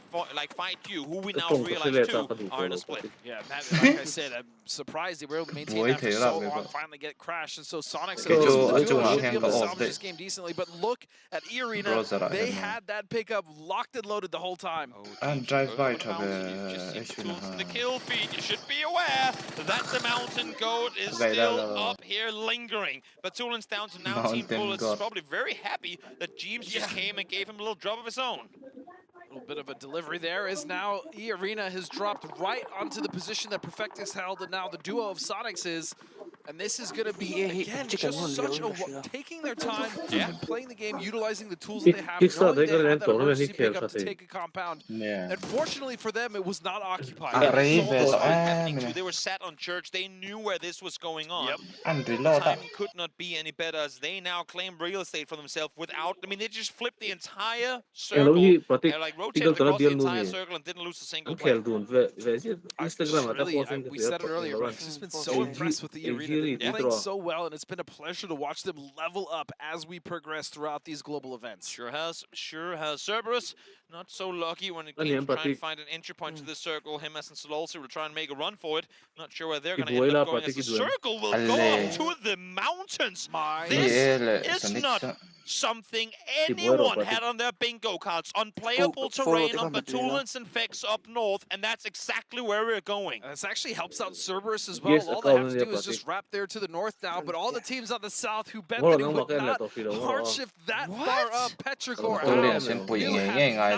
fight you, who we now realize too are in a split. Yeah, like I said, I'm surprised they were able to maintain that for so long, finally get crashed. And so Sonics should be able to salvage this game decently. But look at E-Arena, they had that pickup locked and loaded the whole time. And drive by to the kill feed, you should be aware that the mountain goat is still up here lingering. But Tulin's down to now Team Bullets is probably very happy that Jeems just came and gave him a little drop of his own. A little bit of a delivery there as now E-Arena has dropped right onto the position that Perfectus held, and now the duo of Sonics is. And this is going to be, again, just such a taking their time and playing the game, utilizing the tools that they have, knowing they had that emergency pickup to take a compound. Unfortunately for them, it was not occupied. They were sat on church. They knew where this was going on. And the timing could not be any better as they now claim real estate for themselves without, I mean, they just flipped the entire circle. They're like rotated across the entire circle and didn't lose a single player. We said it earlier, but I've just been so impressed with the arena. They're playing so well, and it's been a pleasure to watch them level up as we progress throughout these global events. Sure has Cerberus. Not so lucky when it came to try and find an entry point to this circle. Him and Sololsi will try and make a run for it. Not sure where they're going to end up going, as the circle will go up to the mountains. This is not something anyone had on their bingo cards. Unplayable terrain on Batulins and Vex up north, and that's exactly where we're going. This actually helps out Cerberus as well. All they have to do is just wrap there to the north now, but all the teams on the south who bet that he would not hard shift that far up, Petrichor,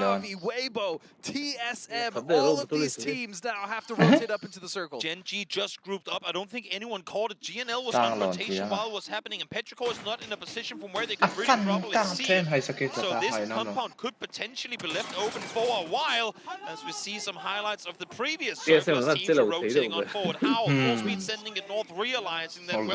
Navi, Weibo, TSM, all of these teams now have to rotate up into the circle. Gen G just grouped up. I don't think anyone called it. GNL was on rotation while it was happening, and Petrichor is not in a position from where they could really probably see it. So this compound could potentially be left open for a while, as we see some highlights of the previous circles. Teams are rotating on forward. How full speed sending it north, realizing that well,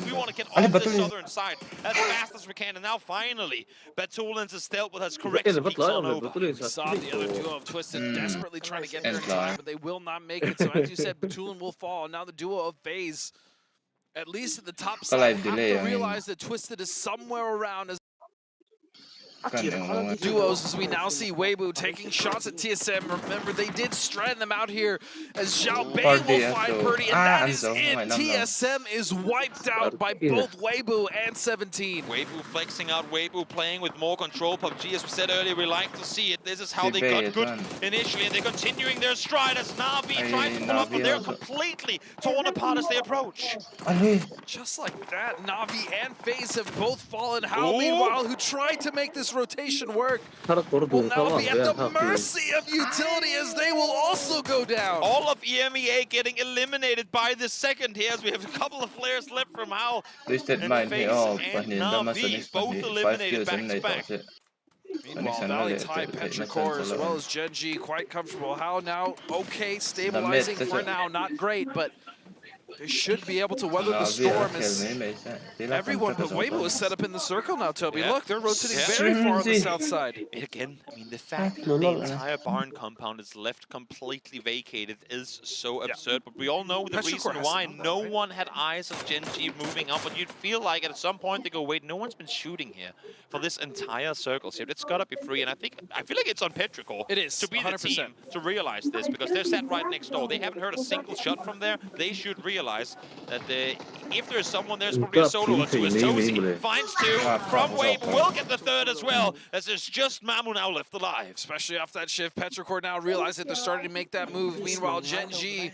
we want to get off the southern side as fast as we can. And now finally, Batulins is dealt with, has corrected peaks on over. We saw the other duo of Twisted desperately trying to get there in time, but they will not make it. So as you said, Batulin will fall. And now the duo of FaZe, at least at the top side, have to realize that Twisted is somewhere around as duos, as we now see Weibo taking shots at TSM. Remember, they did strand them out here as Zhao Bei will find Purdy, and that is it. TSM is wiped out by both Weibo and 17. Weibo flexing out, Weibo playing with more control. PUBG, as we said earlier, we like to see it. This is how they got good initially, and they're continuing their stride as Navi trying to pull up, but they're completely torn apart as they approach. Just like that, Navi and FaZe have both fallen. How, meanwhile, who tried to make this this rotation work will now be at the mercy of Utility as they will also go down. All of EMEA getting eliminated by the second here as we have a couple of players left from HAL and FaZe and Na'Vi, both eliminated back to back. Meanwhile, Valley-Tai, Petrichor, as well as Gen.G, quite comfortable. HAL now okay, stabilizing for now, not great, but they should be able to weather the storm as everyone but WeiBu is set up in the circle now, Toby. Look, they're rotating very far on the south side. Again, I mean, the fact that the entire barn compound is left completely vacated is so absurd, but we all know the reason why. No one had eyes on Gen.G moving up, but you'd feel like at some point they go, wait, no one's been shooting here for this entire circle. So it's gotta be free, and I feel like it's on Petrichor. It is, to be 100%. the team to realize this, because they're sat right next door. They haven't heard a single shot from there. They should realize that if there's someone there's probably a solo or two, as Tozy finds two from WeiBu, will get the third as well, as there's just Mamu now left alive. Especially off that shift, Petrichor now realizing they're starting to make that move. Meanwhile, Gen.G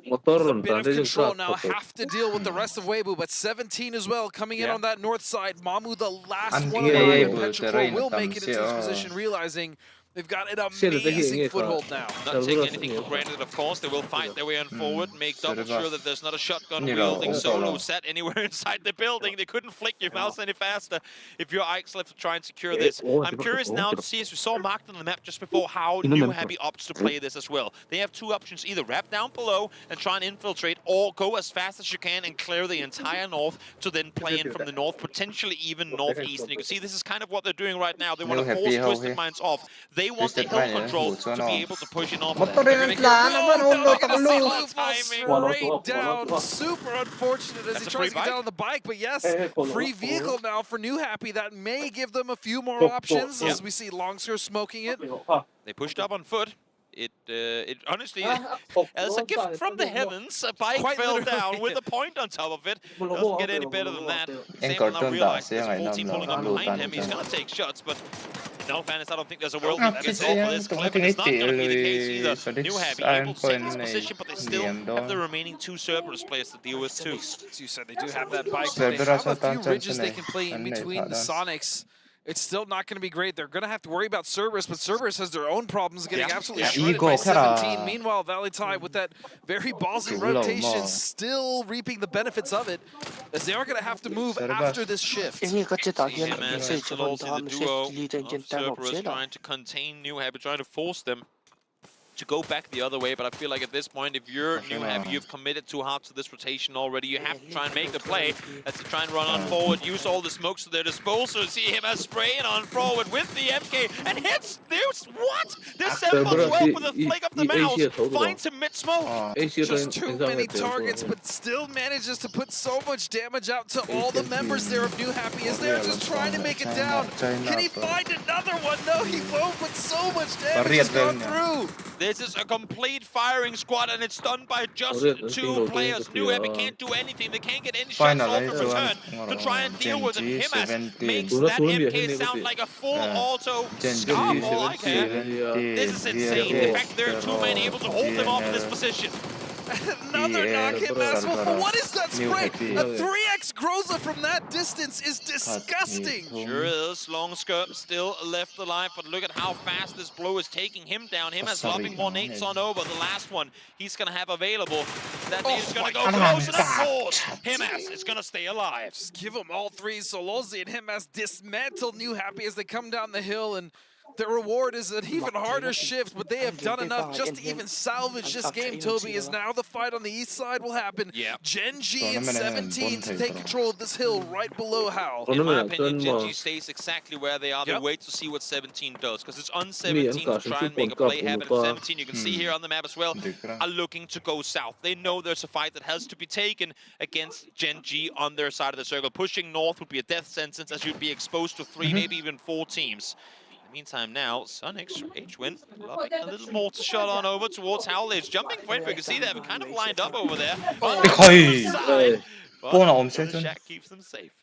with a bit of control now, have to deal with the rest of WeiBu, but 17 as well coming in on that north side. Mamu, the last one alive, and Petrichor will make it into this position, realizing they've got an amazing foothold now. Not taking anything for granted, of course. They will fight their way on forward, make double sure that there's not a shotgun-wielding solo set anywhere inside the building. They couldn't flick your mouse any faster if your Ike's left to try and secure this. I'm curious now to see, as we saw marked on the map just before, how New Happy opts to play this as well. They have two options: either wrap down below and try and infiltrate, or go as fast as you can and clear the entire north to then play in from the north, potentially even northeast. And you can see this is kind of what they're doing right now. They want to force Twisted Minds off. They want the hill control to be able to push it off. Straight down. Super unfortunate as he tries to get down on the bike, but yes, free vehicle now for New Happy. That may give them a few more options as we see Longsker smoking it. They pushed up on foot. It honestly, as a gift from the heavens, a bike fell down with a point on top of it. Doesn't get any better than that. Sam now realizes there's a full team pulling up behind him. He's gonna take shots, but in all fairness, I don't think there's a world that gets off for this clip, and it's not gonna be the case either. New Happy able to take this position, but they still have the remaining two Cerberus players to deal with too. As you said, they do have that bike, but they have a few ridges they can play in between the Sonics. It's still not going to be great. They're going to have to worry about Cerberus, but Cerberus has their own problems getting absolutely shredded by 17. Meanwhile, Valley-Tai with that very ballsy rotation still reaping the benefits of it, as they are going to have to move after this shift. Cerberus trying to contain New Happy, trying to force them to go back the other way, but I feel like at this point, if you're New Happy, you've committed too hard to this rotation already. You have to try and make the play. As to try and run on forward, use all the smokes to their disposal. See him as spraying on forward with the MK and hits. There's what? There's 7-12 with a flick of the mouse. Finds him mid-smoke. Just too many targets, but still manages to put so much damage out to all the members there of New Happy as they're just trying to make it down. Can he find another one? No, he won't, but so much damage has gone through. This is a complete firing squad, and it's done by just two players. New Happy can't do anything. They can't get any shots off in return to try and deal with it. Himas makes that MK sound like a full auto scarf. All I can. This is insane. The fact there are two men able to hold them off in this position. Another knock hit mass. What is that spray? A 3x Groza from that distance is disgusting. Sure is. Longsker still left alive, but look at how fast this blow is taking him down. Him as dropping 1-8s on over. The last one he's going to have available. That is going to go close, and of course, Himas is going to stay alive. Just give him all three. Solozi and Himas dismantle New Happy as they come down the hill, and the reward is an even harder shift, but they have done enough just to even salvage this game, Toby, as now the fight on the east side will happen. Gen.G and 17 to take control of this hill right below HAL. In my opinion, Gen.G stays exactly where they are. They wait to see what 17 does, because it's on 17 to try and make a play happen. And 17, you can see here on the map as well, are looking to go south. They know there's a fight that has to be taken against Gen.G on their side of the circle. Pushing north would be a death sentence, as you'd be exposed to 3, maybe even 4 teams. Meantime now, Sonics, HWin, a little more to shot on over towards HAL. It's jumping for it. We can see they have it kind of lined up over there. On the side, but Shack keeps them safe.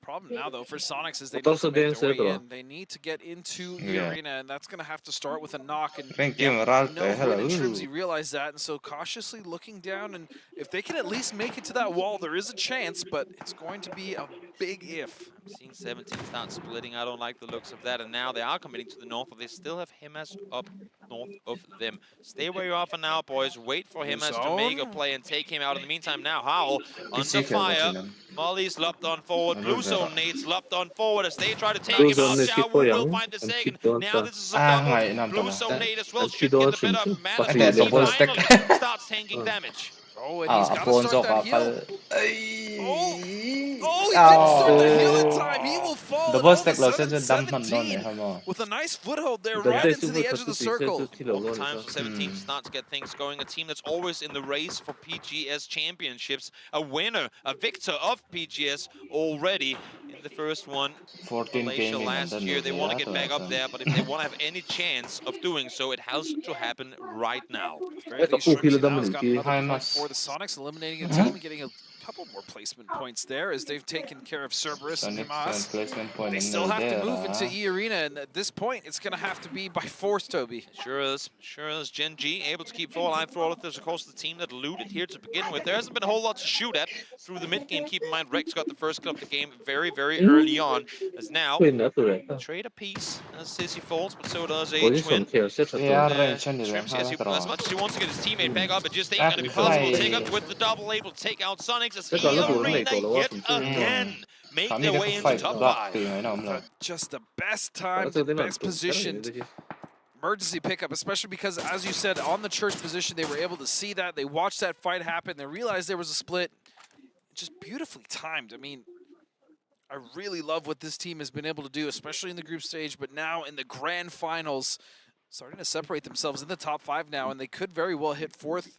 problem now, though, for Sonics is they need to make their way in. They need to get into the arena, and that's going to have to start with a knock. And Trimsy realized that, and so cautiously looking down, and if they can at least make it to that wall, there is a chance, but it's going to be a big if. I'm seeing 17 start splitting. I don't like the looks of that, and now they are committing to the north, but they still have Himas up north of them. Stay where you are for now, boys. Wait for Himas to make a play and take him out. In the meantime, now Howl under fire. Molly's lopped on forward. Blue Zone nades lopped on forward as they try to take him out. CHU will find the second. Now this is a double. Blue Zone nade as well should get the better of Mana. He finally starts tanking damage. Oh, and he's got to start that heal. Oh, he didn't start the heal in time. He will fall. And all of a sudden, 17 with a nice foothold there right into the edge of the circle. Time for 17 to start to get things going. A team that's always in the race for PGS championships. A winner, a victor of PGS already in the first one. 14 Malaysia last year. They want to get back up there, but if they want to have any chance of doing so, it has to happen right now. For the Sonics, eliminating a team and getting a couple more placement points there as they've taken care of Cerberus and Himas. They still have to move into E-Arena, and at this point, it's going to have to be by force, Toby. Sure is. Sure is. Gen G able to keep 4 alive through all of this. Of course, the team that looted here to begin with. There hasn't been a whole lot to shoot at through the mid-game. Keep in mind, Rex got the first kill of the game very, very early on. As now, trade a piece as Sissy falls, but so does a Twin. As much as he wants to get his teammate back up, it just ain't going to be possible. Take up with the double, able to take out Sonics as E-Arena yet again make their way into top 5. Just the best time, the best positioned emergency pickup, especially because, as you said, on the church position, they were able to see that. They watched that fight happen. They realized there was a split. Just beautifully timed. I mean, I really love what this team has been able to do, especially in the group stage, but now in the grand finals, starting to separate themselves in the top 5 now, and they could very well hit 4th.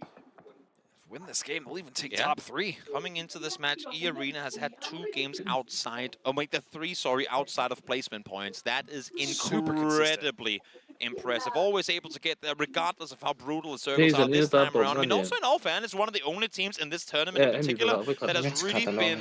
Win this game, they'll even take top 3. Coming into this match, E-Arena has had 2 games outside, the 3, sorry, outside of placement points. That is incredibly impressive. Always able to get there, regardless of how brutal the circles are this time around. I mean, also in all fairness, one of the only teams in this tournament in particular that has really been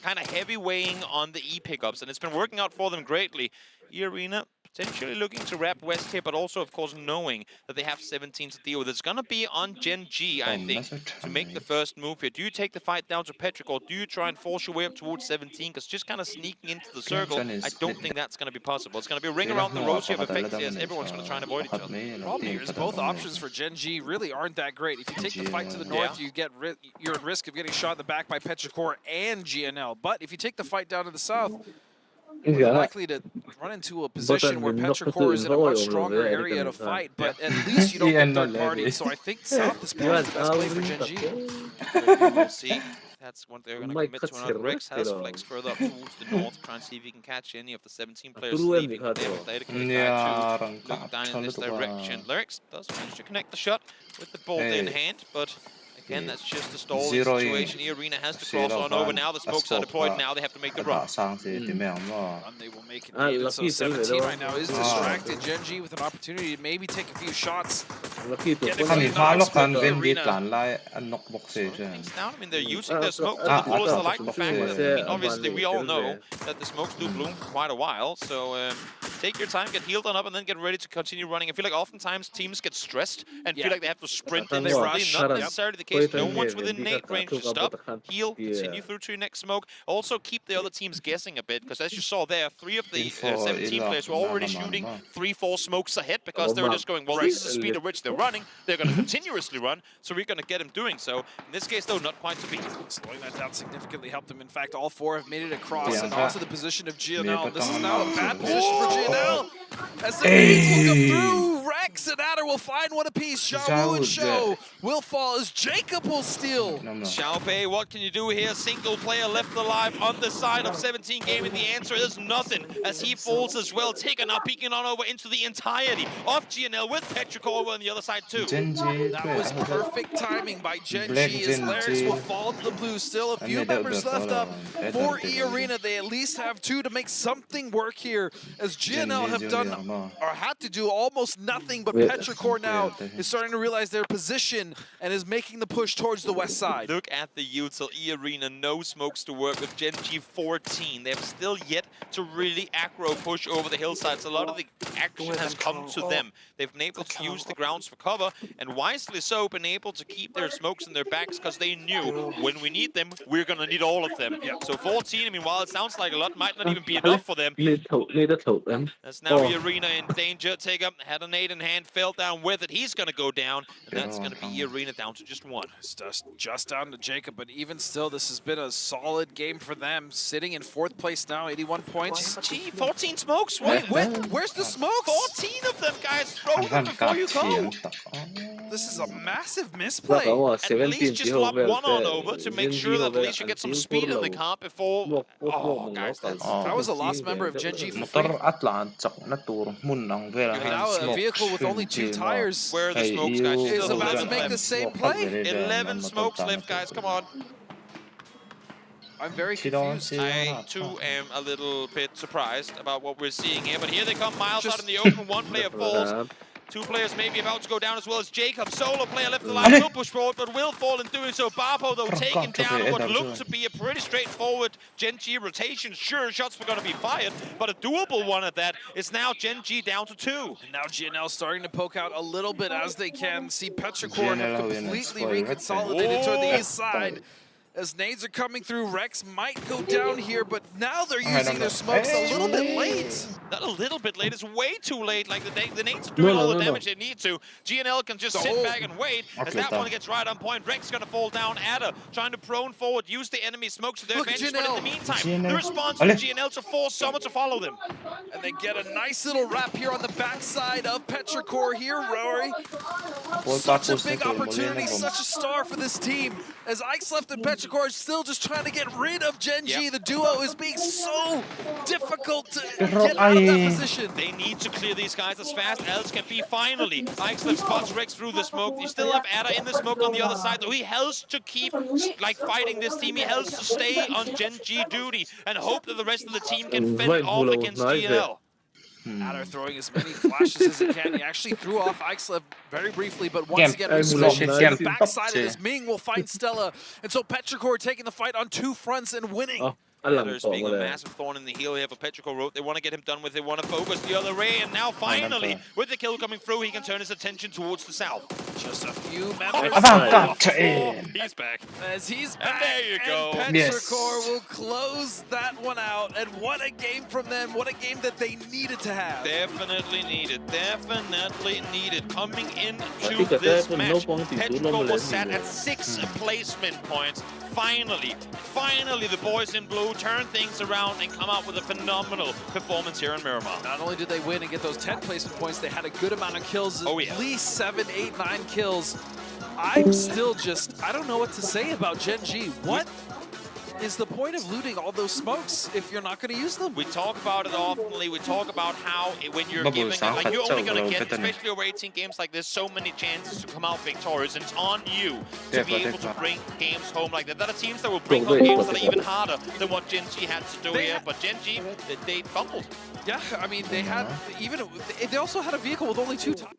kind of heavy weighing on the E-pickups, and it's been working out for them greatly. E-Arena potentially looking to wrap West here, but also, of course, knowing that they have 17 to deal with. It's going to be on Gen G, I think, to make the first move here. Do you take the fight down to Petric, or do you try and force your way up towards 17? Because just kind of sneaking into the circle, I don't think that's going to be possible. It's going to be a ring around the rosy of effects here, as everyone's going to try and avoid each other. The problem here is both options for Gen G really aren't that great. If you take the fight to the north, you're at risk of getting shot in the back by Petrichor and GNL. But if you take the fight down to the south, you're likely to run into a position where Petrichor is in a much stronger area to fight, but at least you don't get third party. So I think south is probably the best play for Gen G. We'll see. That's what they're going to commit to. Another. Rex has flexed further up towards the north, try and see if he can catch any of the 17 players leaving. But they have to look down in this direction. Lyrics does manage to connect the shot with the bolt in hand, but again, that's just a stall situation. E-Arena has to cross on over. Now the smokes are deployed. Now they have to make the run. They will make it even. So 17 right now is distracted. Gen G with an opportunity to maybe take a few shots. Get I mean, they're using their smoke to the fullest. I like the fact that, I mean, obviously, we all know that the smokes do bloom for quite a while. So take your time, get healed on up, and then get ready to continue running. I feel like oftentimes teams get stressed and feel like they have to sprint in. That's really not necessarily the case. No one's within nade range to stop, heal, continue through to your next smoke. Also keep the other teams guessing a bit, because as you saw there, 3 of the 17 players were already shooting 3-4 smokes ahead, because they were just going, well, this is the speed at which they're running. They're going to continuously run, so we're going to get them doing so. In this case, though, not quite to be. Slowing that down significantly helped them. In fact, all 4 have made it across and onto the position of GNL. This is now a bad position for GNL. As the nades will come through, Rex and Adder will find one apiece. Zhao and Show will fall as Jacob will steal. Xiaopei, what can you do here? Single player left alive on the side of 17 Gaming. The answer is nothing, as he falls as well. Taken up, peeking on over into the entirety of GNL with Petrichor over on the other side too. That was perfect timing by Gen G, as Larix will fall to the blue. Still a few members left up for E-Arena. They at least have 2 to make something work here, as GNL have done or had to do almost nothing winning, but Petrichor now is starting to realize their position and is making the push towards the west side. Look at the Util E Arena, no smokes to work with Gen G 14. They have still yet to really aggro push over the hillsides. A lot of the action has come to them. They've been able to use the grounds for cover, and wisely so, been able to keep their smokes in their backs because they knew when we need them, we're going to need all of them. Yeah. So 14, I mean, while it sounds like a lot, might not even be enough for them. That's now the Arena in danger. Take up, had a nade in hand, fell down with it. He's going to go down, and that's going to be Arena down to just one. It's just down to Jacob, but even still, this has been a solid game for them. Sitting in 4th place now, 81 points. Gee, 14 smokes? Wait, where's the smokes? 14 of them, guys. Throw them before you go. This is a massive misplay. At least just lob one on over to make sure that Alicia gets some speed in the car before... Oh, guys, that was a lost member of Gen G for free. Now a vehicle with only 2 tires. Where are the smokes, guys? Is about to make the same play. 11 smokes left, guys. Come on. I'm very confused. I, too, am a little bit surprised about what we're seeing here. But here they come, Miles out in the open. One player falls. 2 players maybe about to go down as well as Jacob. Solo player left the line, will push forward, but will fall in doing so. Barpo, though, taken down on what looked to be a pretty straightforward Gen G rotation. Sure, shots were going to be fired, but a doable one at that. It's now Gen G down to 2. And now GNL starting to poke out a little bit as they can. See Petrichor have completely reconsolidated toward the east side. As nades are coming through, Rex might go down here, but now they're using their smokes a little bit late. Not a little bit late, it's way too late. Like the nades are doing all the damage they need to. GNL can just sit back and wait as that one gets right on point. Rex gonna fall down. Ada trying to prone forward, use the enemy smokes to their advantage, but in the meantime, the response from GNL to force someone to follow them. And they get a nice little wrap here on the backside of Petrichor here, Rory. Such a big opportunity, such a star for this team. As Ikesleft and Petrichor are still just trying to get rid of Gen G. The duo is being so difficult to get out of that position. They need to clear these guys as fast as can be. Finally, Ikesleft spots Rex through the smoke. You still have Ada in the smoke on the other side, though he has to keep like fighting this team. He has to stay on Gen G duty and hope that the rest of the team can fend off against GNL. Adder throwing as many flashes as he can. He actually threw off Ikesleft very briefly, but once again, the backside of this Ming will find Stella. And so Petrichor taking the fight on 2 fronts and winning. Adder's being a massive thorn in the heel here for Petrichor Road. They want to get him done with. They want to focus the other way. And now finally, with the kill coming through, he can turn his attention towards the south. Just a few members. He's back. As he's back. And there you go. And Petrichor will close that one out. And what a game from them. What a game that they needed to have. Definitely needed. Definitely needed. Coming into this match, Petrichor was sat at 6 placement points. Finally, the boys in blue turn things around and come out with a phenomenal performance here in Miramar. Not only did they win and get those 10 placement points, they had a good amount of kills, at least 7, 8, 9 kills. I'm still just, I don't know what to say about Gen G. What is the point of looting all those smokes if you're not going to use them? We talk about it oftenly. We talk about how when you're giving it, like you're only going to get, especially over 18 games like this, so many chances to come out victorious, and it's on you to be able to bring games home like that. There are teams that will bring home games that are even harder than what Gen G had to do here, but Gen G, they fumbled. Yeah, I mean, they had, they also had a vehicle with only 2 tires.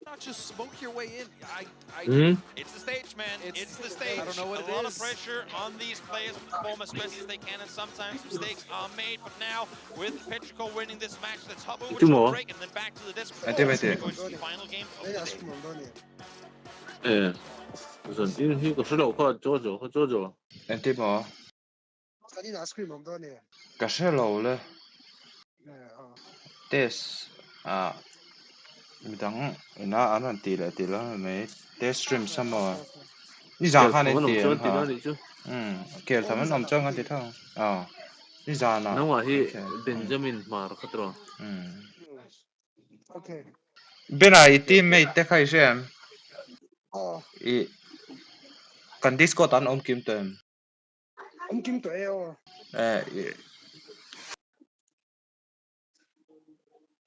Not just smoke your way in. It's the stage, man. It's the stage. I don't know what it is. A lot of pressure on these players to perform as best as they can, and sometimes mistakes are made. But now, with Petrichor winning this match, let's hop over to a break and then back to the desk. We're going to the final game of the day. 우선 16과 조조和조조. 엔티버. 가실로래. This midang ina anan tila me LiveStream sama ni ZAN han ti kel thaman omchang han ti thang ni ZAN na nang wa hi Benjamin mar khatro okay bena I teammate te khai sem I kan disco tan kim tem kim to eo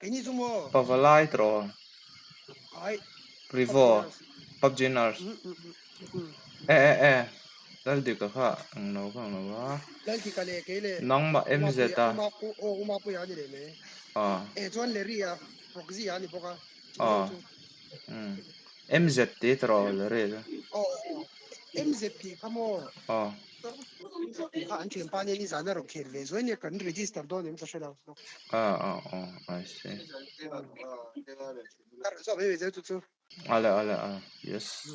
ini semua pavalai tro Privo, PUBG Nars. Dal di ka kha, ang no ba? Dal di ka le kele. Nang ma MZ ta. Uma po yan le me. Chuan le ria, proxy yan ipo ka. MZ ترى ريدا MZP كمو 안치는 반연이 자나로 킬레 저니까 레지스터 돈이 무서셔라 I see 알아서 왜 저쪽 على yes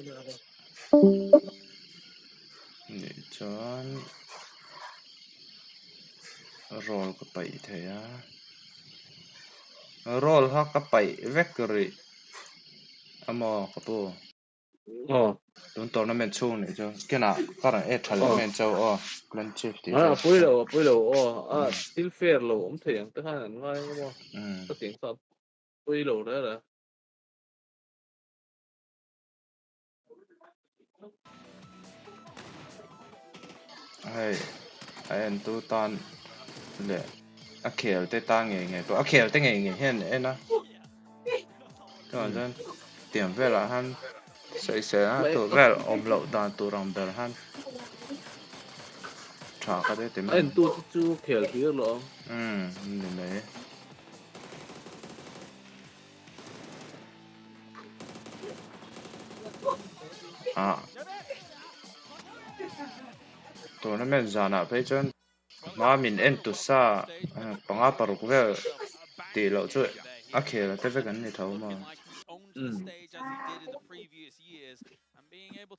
chuan roll ka pai theya roll ha ka pai victory amo ka pu don tournament chu ne cho kena kara e tournament cho plan chip ti bây giờ still fair lo om theyang ta han ngai mo ta tiếng sao bây giờ đó là ai en tu tan le a khel te ta nge to a khel te nge hen en na cho nên tiệm về là han sẽ tụ về om lậu đàn tụ rong bel han trả cái đấy tiệm anh tu chú khel phía lo nên đấy tụi nó men già nào phải chân mà mình em tụt xa bằng áp bảo về tỷ lệ chỗ à kia là tới cái này thấu mà Yeah, for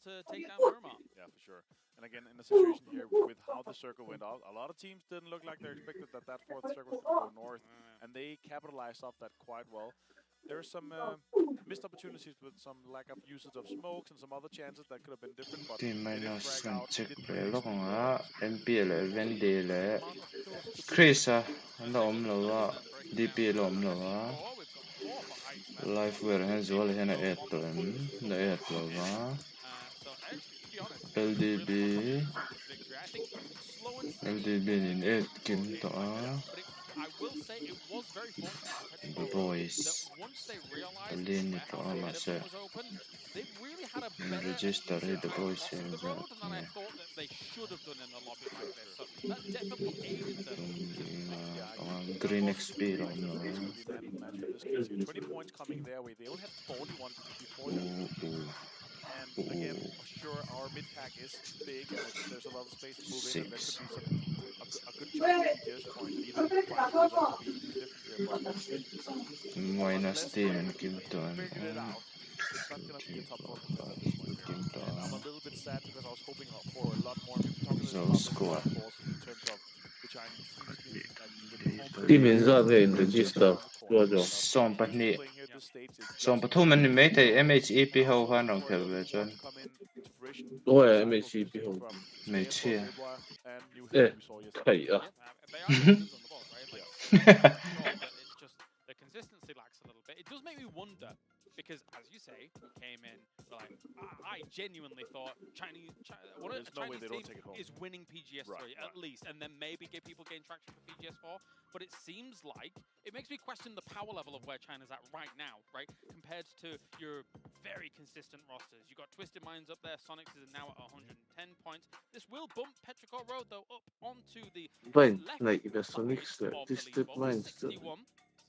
sure. And again, in the situation here with how the circle went out, a lot of teams didn't look like they expected that fourth circle was going to go north, and they capitalized off that quite well. There are some missed opportunities with some lack of usage of smokes and some other chances that could have been different, but team minus check về lúc mà MP là Wendy là Chris nó ôm là DP là ôm là life where hands well hiện là 8 tuần là 8 là LDB in 8 kim to the boys Lin to myself register the boys in that green XP 20 points coming their way. They only had 41 before that. And again, sure, our mid pack is big, and there's a lot of space to move in, and there could be a good chunk of just points, and even five be different here. Minus team and Kim Ton. It's not going to be a top 4 contender at this point here. And I'm a little bit sad because I was hoping for a lot more. So score. In terms of the Chinese team. team in ZAN in register JOJO Som bắt ni som bắt thu mình mấy thầy MHEP hậu han đồng khởi về chân ôi MHEP hậu mấy chia thầy the consistency lacks a little bit. It does make me wonder, because as you say, we came in, like, I genuinely thought Chinese team is winning PGS3 at least, and then maybe people gain traction for PGS4. But it seems like it makes me question the power level of where China's at right now, right? Compared to your very consistent rosters. You got Twisted Minds up there. Sonics is now at 110 points. This will bump Petrichor Road though up onto the like the Sonics Twisted Minds. So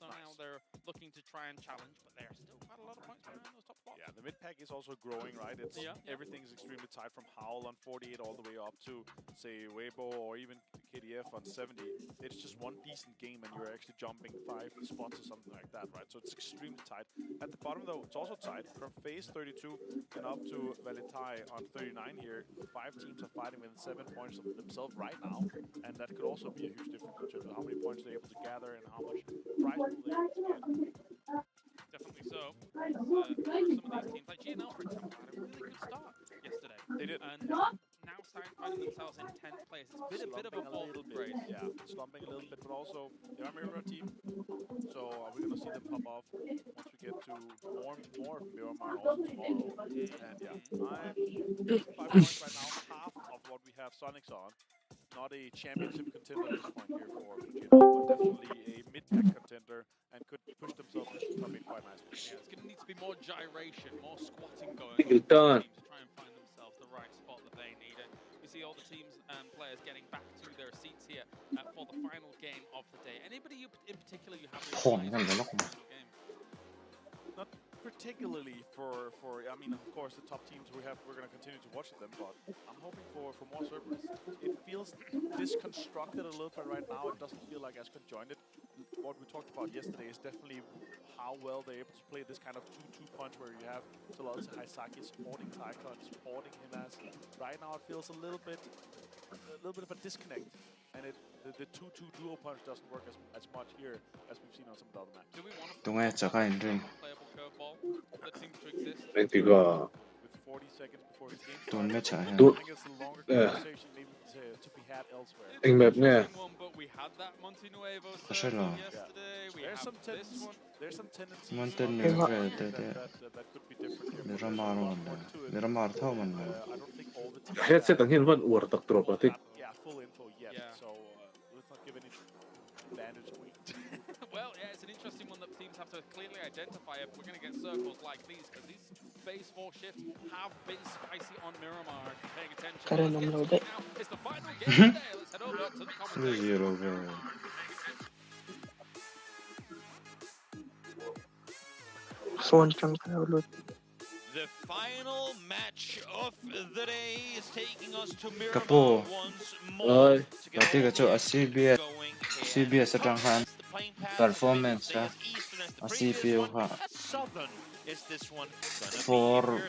now they're looking to try and challenge, but they're still quite a lot of points behind those top spots. Yeah, the mid pack is also growing, right? It's everything is extremely tight from Howl on 48 all the way up to, say, Weibo or even KDF on 70. It's just one decent game and you're actually jumping 5 spots or something like that, right? So it's extremely tight. At the bottom though, it's also tight. From phase 32 and up to Valitai on 39 here, 5 teams are fighting within 7 points of themselves right now, and that could also be a huge difference in terms of how many points they're able to gather and how much prize pool they're able to get. Definitely so. There are some of these teams, like GNL for example, had a really good start yesterday. They did. And now finding themselves in 10th place. It's been a bit of a fall from grace. Yeah, slumping a little bit, but also they are a Mirror team. So we're going to see them pop off once we get to more Mirror Mine also tomorrow. And yeah, 5 points right now, half of what we have Sonics on. Not a championship contender at this point here for GNL, but definitely a mid-pack contender and could push themselves into the top 8 quite nicely. Yeah, it's going to need to be more gyration, more squatting going on to try and find themselves the right spot that they need. And we see all the teams and players getting back to their seats here for the final game of the day. Anybody in particular you have in mind for the final game? particularly for I mean, of course, the top teams we're going to continue to watch them, but I'm hoping for more servers. It feels disconstructed a little bit right now. It doesn't feel like as conjoined. What we talked about yesterday is definitely how well they're able to play this kind of 2-2 punch where you have Sololse Haisaki supporting Taikon, supporting him as. Right now it feels a little bit of a disconnect, and the 2-2 duo punch doesn't work as much here as we've seen on some of the other matches. Do we want to 동해 저가 인증. playable curveball that seems to exist? 멘티가 With 40 seconds before the game 돈 starts, 매차 해. I think it's a longer conversation maybe to be had elsewhere. 앵맵네. But we had that Monte Nuevo Sure. yesterday. We There's have some this one. there's some tendencies Monten that could be different here. Miramar 원래. Miramar 타오면 뭐. I don't think all the teams 헤드셋 당신 한 우르딱 들어봤지. full info yet. Yeah. So let's not give any advantage away. Well, yeah, it's an interesting one that teams have to clearly identify if we're going to get circles like these, because these base 4 shifts have been spicy on Miramar. If you're paying attention. Karen, I'm loaded. It's the final game of the day. Let's head over to the commentators. 3-0. Phone from Carlo. The final match of the day is taking us to Kapo. Miramar once more. Berarti kaco CBS setanghan performance lah. CPU ha. Southern is this one For gonna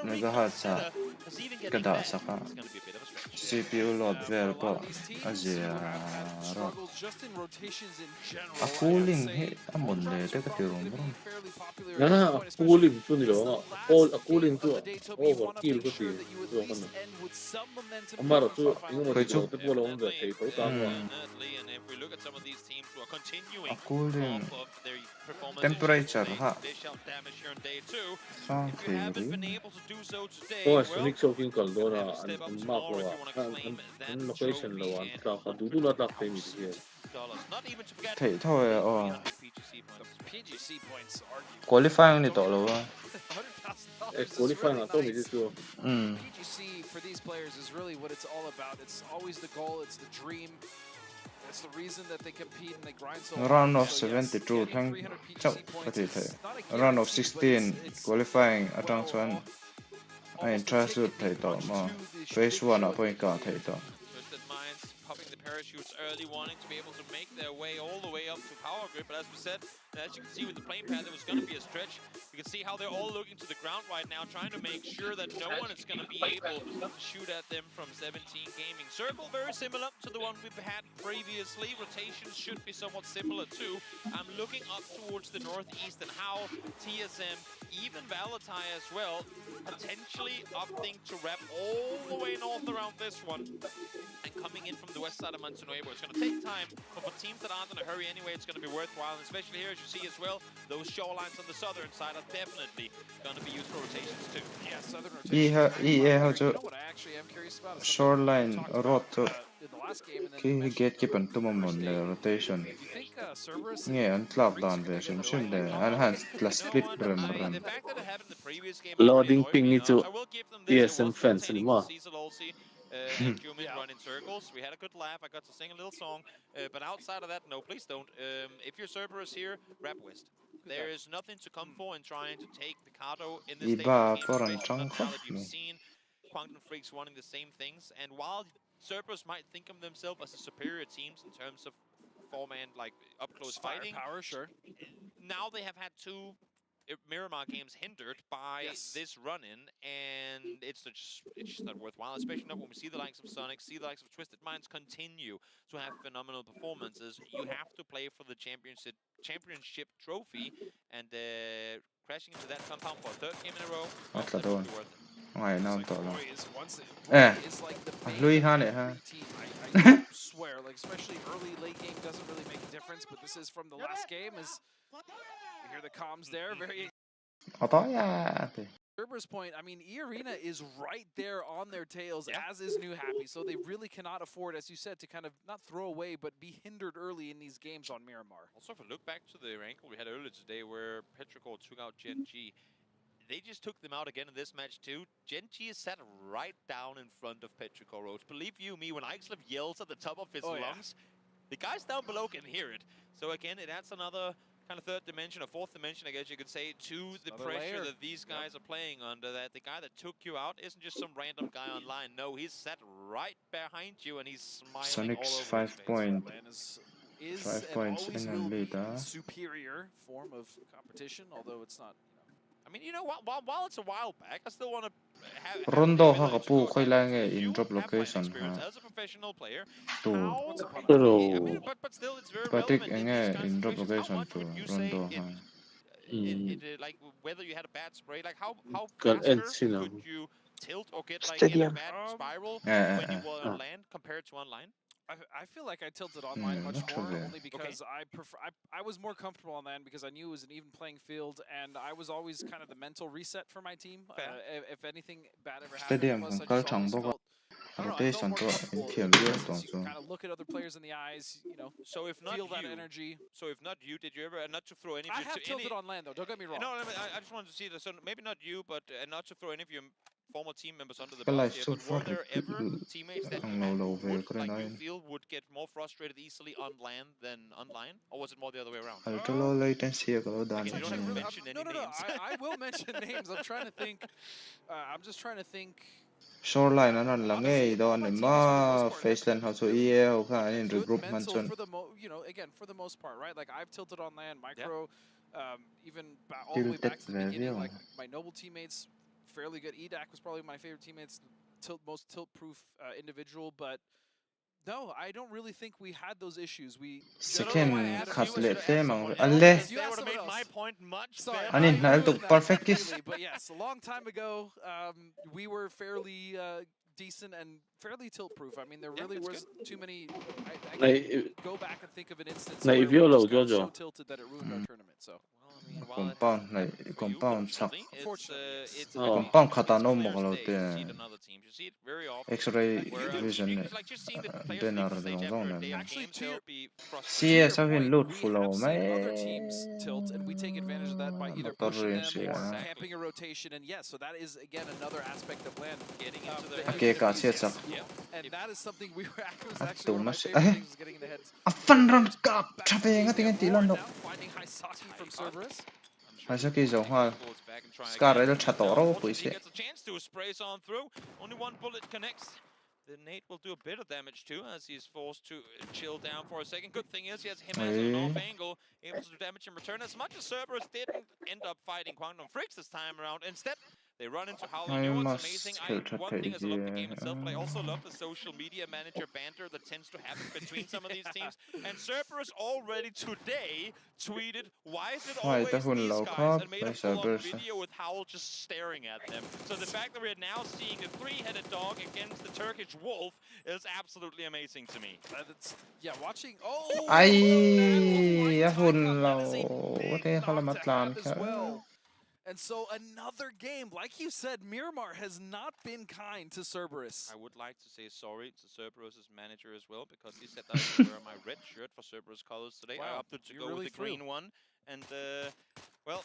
megahertz sa kada saka CPU load vel po Asia ro. A cooling he amon le te ka tirum bro. 나나 cooling tun이로. cooling tu. overkill tu ti. Tu kan. Amara tu ingo mo tu te polo onda te to ta mo. A cooling temperature ha. Sang theory. Oh, Sonic Shocking Caldona and Mark Loa and location Loa and Trump. Do not attack him. Thấy thôi PGC points are qualifying ni to lo. Qualifying at all is too. PGC for these players is really what it's all about. It's always the goal, it's the dream. It's the reason that they compete and they grind so hard. Round of 72 thang chau pati thai. Round of 16 qualifying atang chuan. Ai translut thai to ma. Phase 1 a point ka thai to. Twisted Minds popping the parachutes early, wanting to be able to make their way all the way up to power grid. But as we said, as you can see with the plane path, there was going to be a stretch. You can see how they're all looking to the ground right now, trying to make sure that no one is going to be able to shoot at them from 17-Gaming. Circle very similar to the one we've had previously. Rotations should be somewhat similar too. I'm looking up towards the northeast and how TSM, even Valatai as well, potentially opting to wrap all the way north around this one. And coming in from the west side of Monte Nuevo, it's going to take time, but for teams that aren't in a hurry anyway, it's going to be worthwhile. And especially here, as you see as well, those shorelines on the southern side are definitely going to be used for rotations too. Yeah, southern rotations. How to You know what I actually am curious about? Is shoreline rot to in the last game, and then ki gatekeeper tumamon le rotation. do you think Cerberus Nge an club down there shim shim le an han la split rem. The fact that it happened the previous game Loading ping I into will give them this. ESM fence anymore. And Cumin run in circles. We had a good laugh. I got to sing a little song. But outside of that, no, please don't. If you're Cerberus here, wrap west. There is nothing to come for in trying to take the Kato in this stage of the game. Now that you've seen Quantum Freaks wanting the same things. And while Cerberus might think of themselves as a superior teams in terms of four-man, like, up-close fighting. Power, sure. Now they have had 2 Miramar games hindered by this run-in, and it's just not worthwhile, especially not when we see the likes of Sonic, see the likes of Twisted Minds continue to have phenomenal performances. You have to play for the championship trophy, and crashing into that compound for a 3rd game in a row. What la doon? Ai nam to lo. Like Lui ha ne ha. I swear, like especially early late game doesn't really make a difference, but this is from the last game. Is you hear the comms there? Very. Otoya. Cerberus point, I mean, E-Arena is right there on their tails, as is New Happy, so they really cannot afford, as you said, to kind of not throw away, but be hindered early in these games on Miramar. Also, if we look back to the rankle we had earlier today, where Petrichor took out Gen G, they just took them out again in this match too. Gen G is sat right down in front of Petrichor Roach. Believe you me, when Ixlev yells at the top of his lungs, the guys down below can hear it. So again, it adds another kind of third dimension or fourth dimension, I guess you could say, to the pressure that these guys are playing under. That the guy that took you out isn't just some random guy online. No, he's sat right behind you and he's smiling all over 5 Is points in the lead. Superior form of competition, although it's not. I mean, you know what? While it's a while back, I still want to have Rondo hakapu kailangan in drop location as a professional player. To But still, it's very Patik relevant in drop location to Rondo like whether you had a bad spray, like how faster could you tilt or get like in a bad spiral when you were on land compared to online? I feel like I tilted online much more, only because I was more comfortable on land because I knew it was an even playing field, and I was always kind of the mental reset for my team. If anything bad ever happened, plus I just always felt, rotation to kind of look at other players in the eyes, you know, so if not feel that energy. So if not you, did you ever, not to throw any of I you have tilted on land though, don't get me wrong. No, I just wanted to see this, so maybe not you, but not to throw any of your former team members under the bus here, but were there ever teammates that you feel would get more frustrated easily on land than online, or was it more the other way around? low latency You don't have to mention any names. I will mention names. I'm trying to think. I'm just trying to think. Shoreline lang ma faceland how to in regroupment you know, again, for the most part, right? Like I've tilted on land, micro, even all the way back to the beginning, like my noble teammates, fairly good. EDAC was probably my favorite teammates, most tilt-proof individual, but no, I don't really think we had those issues. We second castle theme unless they would have made my point much better. I need to perfect this. But yes, a long time ago, we were fairly decent and fairly tilt-proof. I mean, there really was too many. I can't go back and think of an instance where we just got so tilted that it ruined our tournament. So. Compound compound katano X-ray vision CS having loot full of tilt, and we take advantage of that by either pushing them or camping a rotation. And yes, so that is again another aspect of land getting into the and that is something we were actually one of my favorite things was getting in the heads. Finding high Saki from Cerberus. Saki is a Scar el Chatoro, he gets a chance to sprays on through. Only one bullet connects. Then Nate will do a bit of damage too, as he's forced to chill down for a second. Good thing is he has him as an off angle, able to do damage in return. As much as Cerberus didn't end up fighting Quantum Freaks this time around, instead they run into HAHDAM. You know what's amazing? One thing is I love the game itself, but I also love the social media manager banter that tends to happen between some of these teams. And Cerberus already today tweeted, why is it always these guys? And made a full-on video with Howl just staring at them. So the fact that we're now seeing a three-headed dog against the Turkish wolf is absolutely amazing to me. Yeah, watching. And so another game, like you said, Miramar has not been kind to Cerberus. I would like to say sorry to Cerberus' manager as well, because he said I should wear my red shirt for Cerberus colors today. I opted to go with the green one. And, well,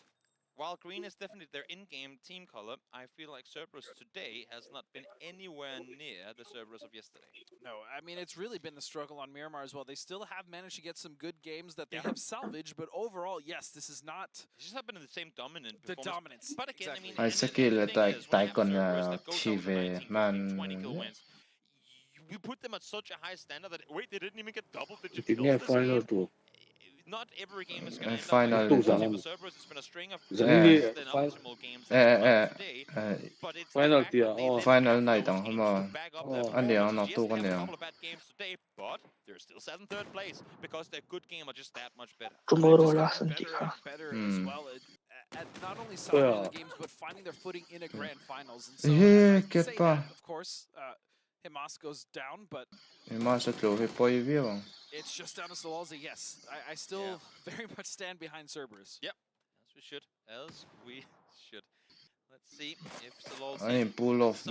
while green is definitely their in-game team color, I feel like Cerberus today has not been anywhere near the Cerberus of yesterday. No, I mean, it's really been the struggle on Miramar as well. They still have managed to get some good games that they have salvaged, but overall, yes, this is not... It's just happened in the same dominant performance. The dominance. But again, exactly. I mean... We put them at such a high standard that, wait, they didn't even get double-digit kills this game. Not every game is going to end up like Cerberus. It's been a string of optimal games today, but it's final night back up their performance. Yes, they have a couple of bad games today, but they're still set in third place because their good game are just that much better. Better as well at not only solving the games, but finding their footing in a grand finals. And so, say that, of course, Himas goes down, but it's just down to Salolzi. Yes, I still very much stand behind Cerberus. Yep, as we should. Let's see if Salolzi pull off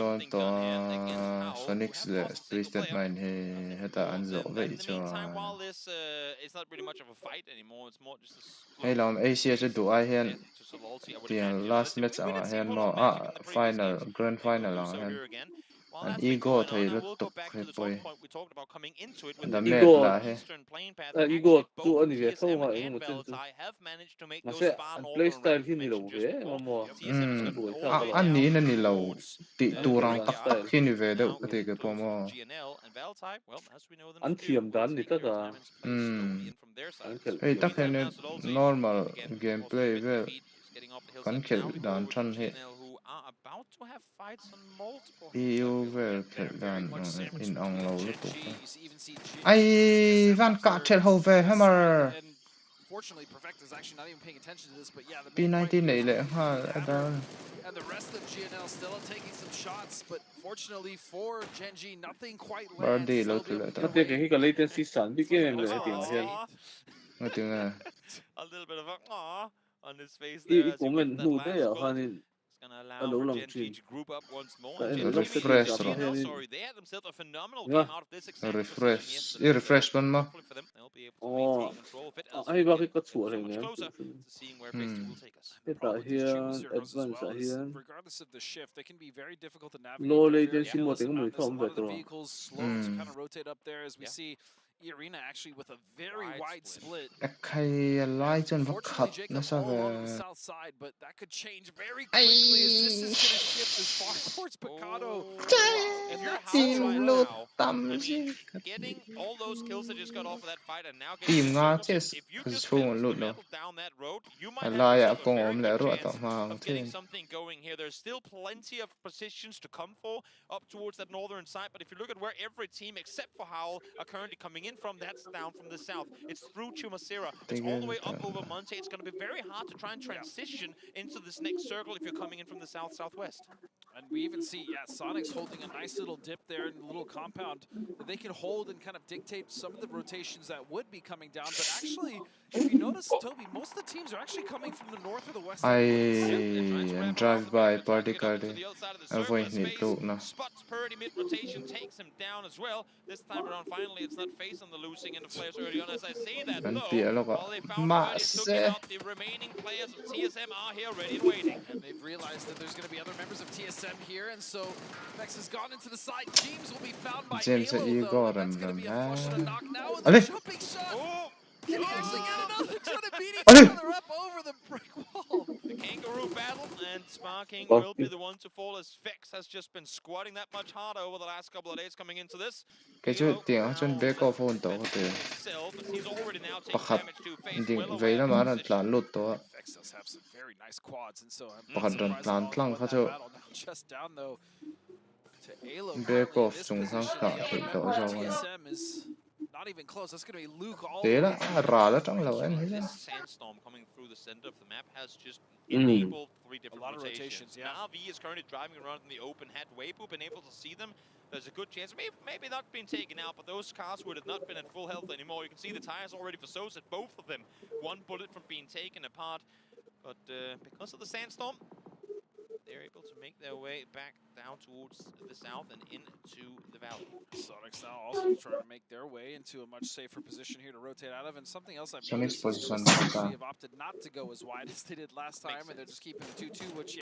Sonic's twisted mind had meantime, while this it's not really much of a fight anymore, it's more just a LAWM AC do I hear the last match final grand final While that's been ego going thấy on, I rất will tục go back hay to the bơi talking point we talked about coming into it with đã the mệt Ego là he eastern playing pattern. Ego Actually, tu both anh về không mà TSM anh một and chân tu Valtai have managed to make mà those sẽ far anh northern playstyle routes khi we ni lâu mentioned just về mà before. mua TSM has got buổi all sao the way mà anh down ní là ní lâu towards tị anh tu kiểu răng là tắc style khi ni về đâu now có thể getting cái closer pomo to GNL and Valtai. Well, as we know them anh to do, thiểm will đàn thì take tất their cả time and play slowly in from their side. anh kiểu ấy In the tắc hay meantime, nên now Zalolzi, normal again, also a gameplay bit về defeat, just getting off the cắn hillside. khel Now we go đàn over to chân hệ GNL, who are about to have fights on multiple yêu hills, I feel. về Yeah, khel they're very đàn much sandwiched in ông between lâu lúc tục Gen G. You even see ai van cạ TSM chết hậu về west hammer side, and fortunately, Perfect is actually not even paying attention to this. But yeah, the main fight P90 here này is lại going to ha be between đã Adder and the rest of GNL still taking some shots, but fortunately for Gen G, nothing quite lands. birdie lâu Still thì be able lại to nó get tiếc away. cái cái latency sẵn biết cái em Let's này go. tiếng hiền nghe tiếng này A little bit of a aw on his face ý there as của he mình whiffed that hụ last thế ở bullet. hai It's going to ở allow đấu for lòng Gen G chim to group up once more. tại And em Gen G, refresh GNL, rồi sorry, they had themselves a phenomenal đúng game không out of this exact position refresh yesterday. So refresh bên mà hopefully for them, they'll be able to ồ maintain control of it as ai we vào get cái cất ever sủa so này much nữa closer to seeing where phase 2 will take us. cái The tại problem with these chamber hiền circles as advance well ở is, hiền regardless of the shift, they can be very difficult to low navigate. They're very latency một endless tiếng and mình madness. A không lot về of the rồi vehicles slow to kind of rotate up there, as we see E-Arena actually with a very wide split. hay lại chân bắt khập Fortunately, nó Jacob sao all along the về south side, but that could change very quickly as this is going to shift as far towards Picado. If you're tìm Howl right lột now, tâm I gì mean, getting all those kills that just got off of that fight and now getting tìm the ngã circles, thế if you cái just số pedal to lột the nó metal down that road, you might have là ya yourself a con very ôm good lại rồi chance tao mà of getting thế something going here. There's still plenty of positions to come for up towards that northern side, but if you look at where every team except for Howl are currently coming in from, that's down from the south. It's through Chumasira. It's all the way up over Monte. It's going to be very hard to try and transition into this next circle if you're coming in from the south-southwest. And we even see, Sonic's holding a nice little dip there in the little compound that they can hold and kind of dictate some of the rotations that would be coming down. But actually, if you notice, Toby, most of the teams are actually coming from the north or the west. I drive by party card avoid need to no Spots Purdy mid-rotation, takes him down as well. This time around, finally, it's not Face on the losing end of players early on. As I say that, though, while they found Purdy and took him out, the remaining players of TSM are here ready and waiting. And they've realized that there's going to be other members of TSM here, and so Vex has gone into the side. James will be found by Halo, though, and that's going to be a fortunate knock now with a jumping shot. Can he actually get another? Trying to beat each other up over the brick wall. The kangaroo battle, and Sparking will be the one to fall as Vex has just been squatting that much harder over the last couple of days coming into this. cái chuyện tiếng chân bé có phone tổ có thể bắt khập vậy là mà nó là lột tổ Vex does have some very nice quads, and so bắt đầu làm lăng phát cho just down though to Alo. bé có súng sang cả thì tổ cho TSM is not even close. That's going to be Luke all thế the là way. rà là trong lầu anh thấy This chưa sandstorm coming through the center of the map has just enabled three different lot of rotations. rotations, Now V is currently driving around in the open. Had Weibo been able to see them, there's a good chance, maybe not being taken out, but those cars would have not been at full health anymore. You can see the tires already for Sosa, both of them. One bullet from being taken apart, but because of the sandstorm, they're able to make their way back down towards the south and into the valley. Sonics now also trying to make their way into a much safer position here to rotate out of. And something else I've Sonic's noticed is position Twisted actually have opted not to go as wide as they did last time, and they're just keeping the 2-2, which,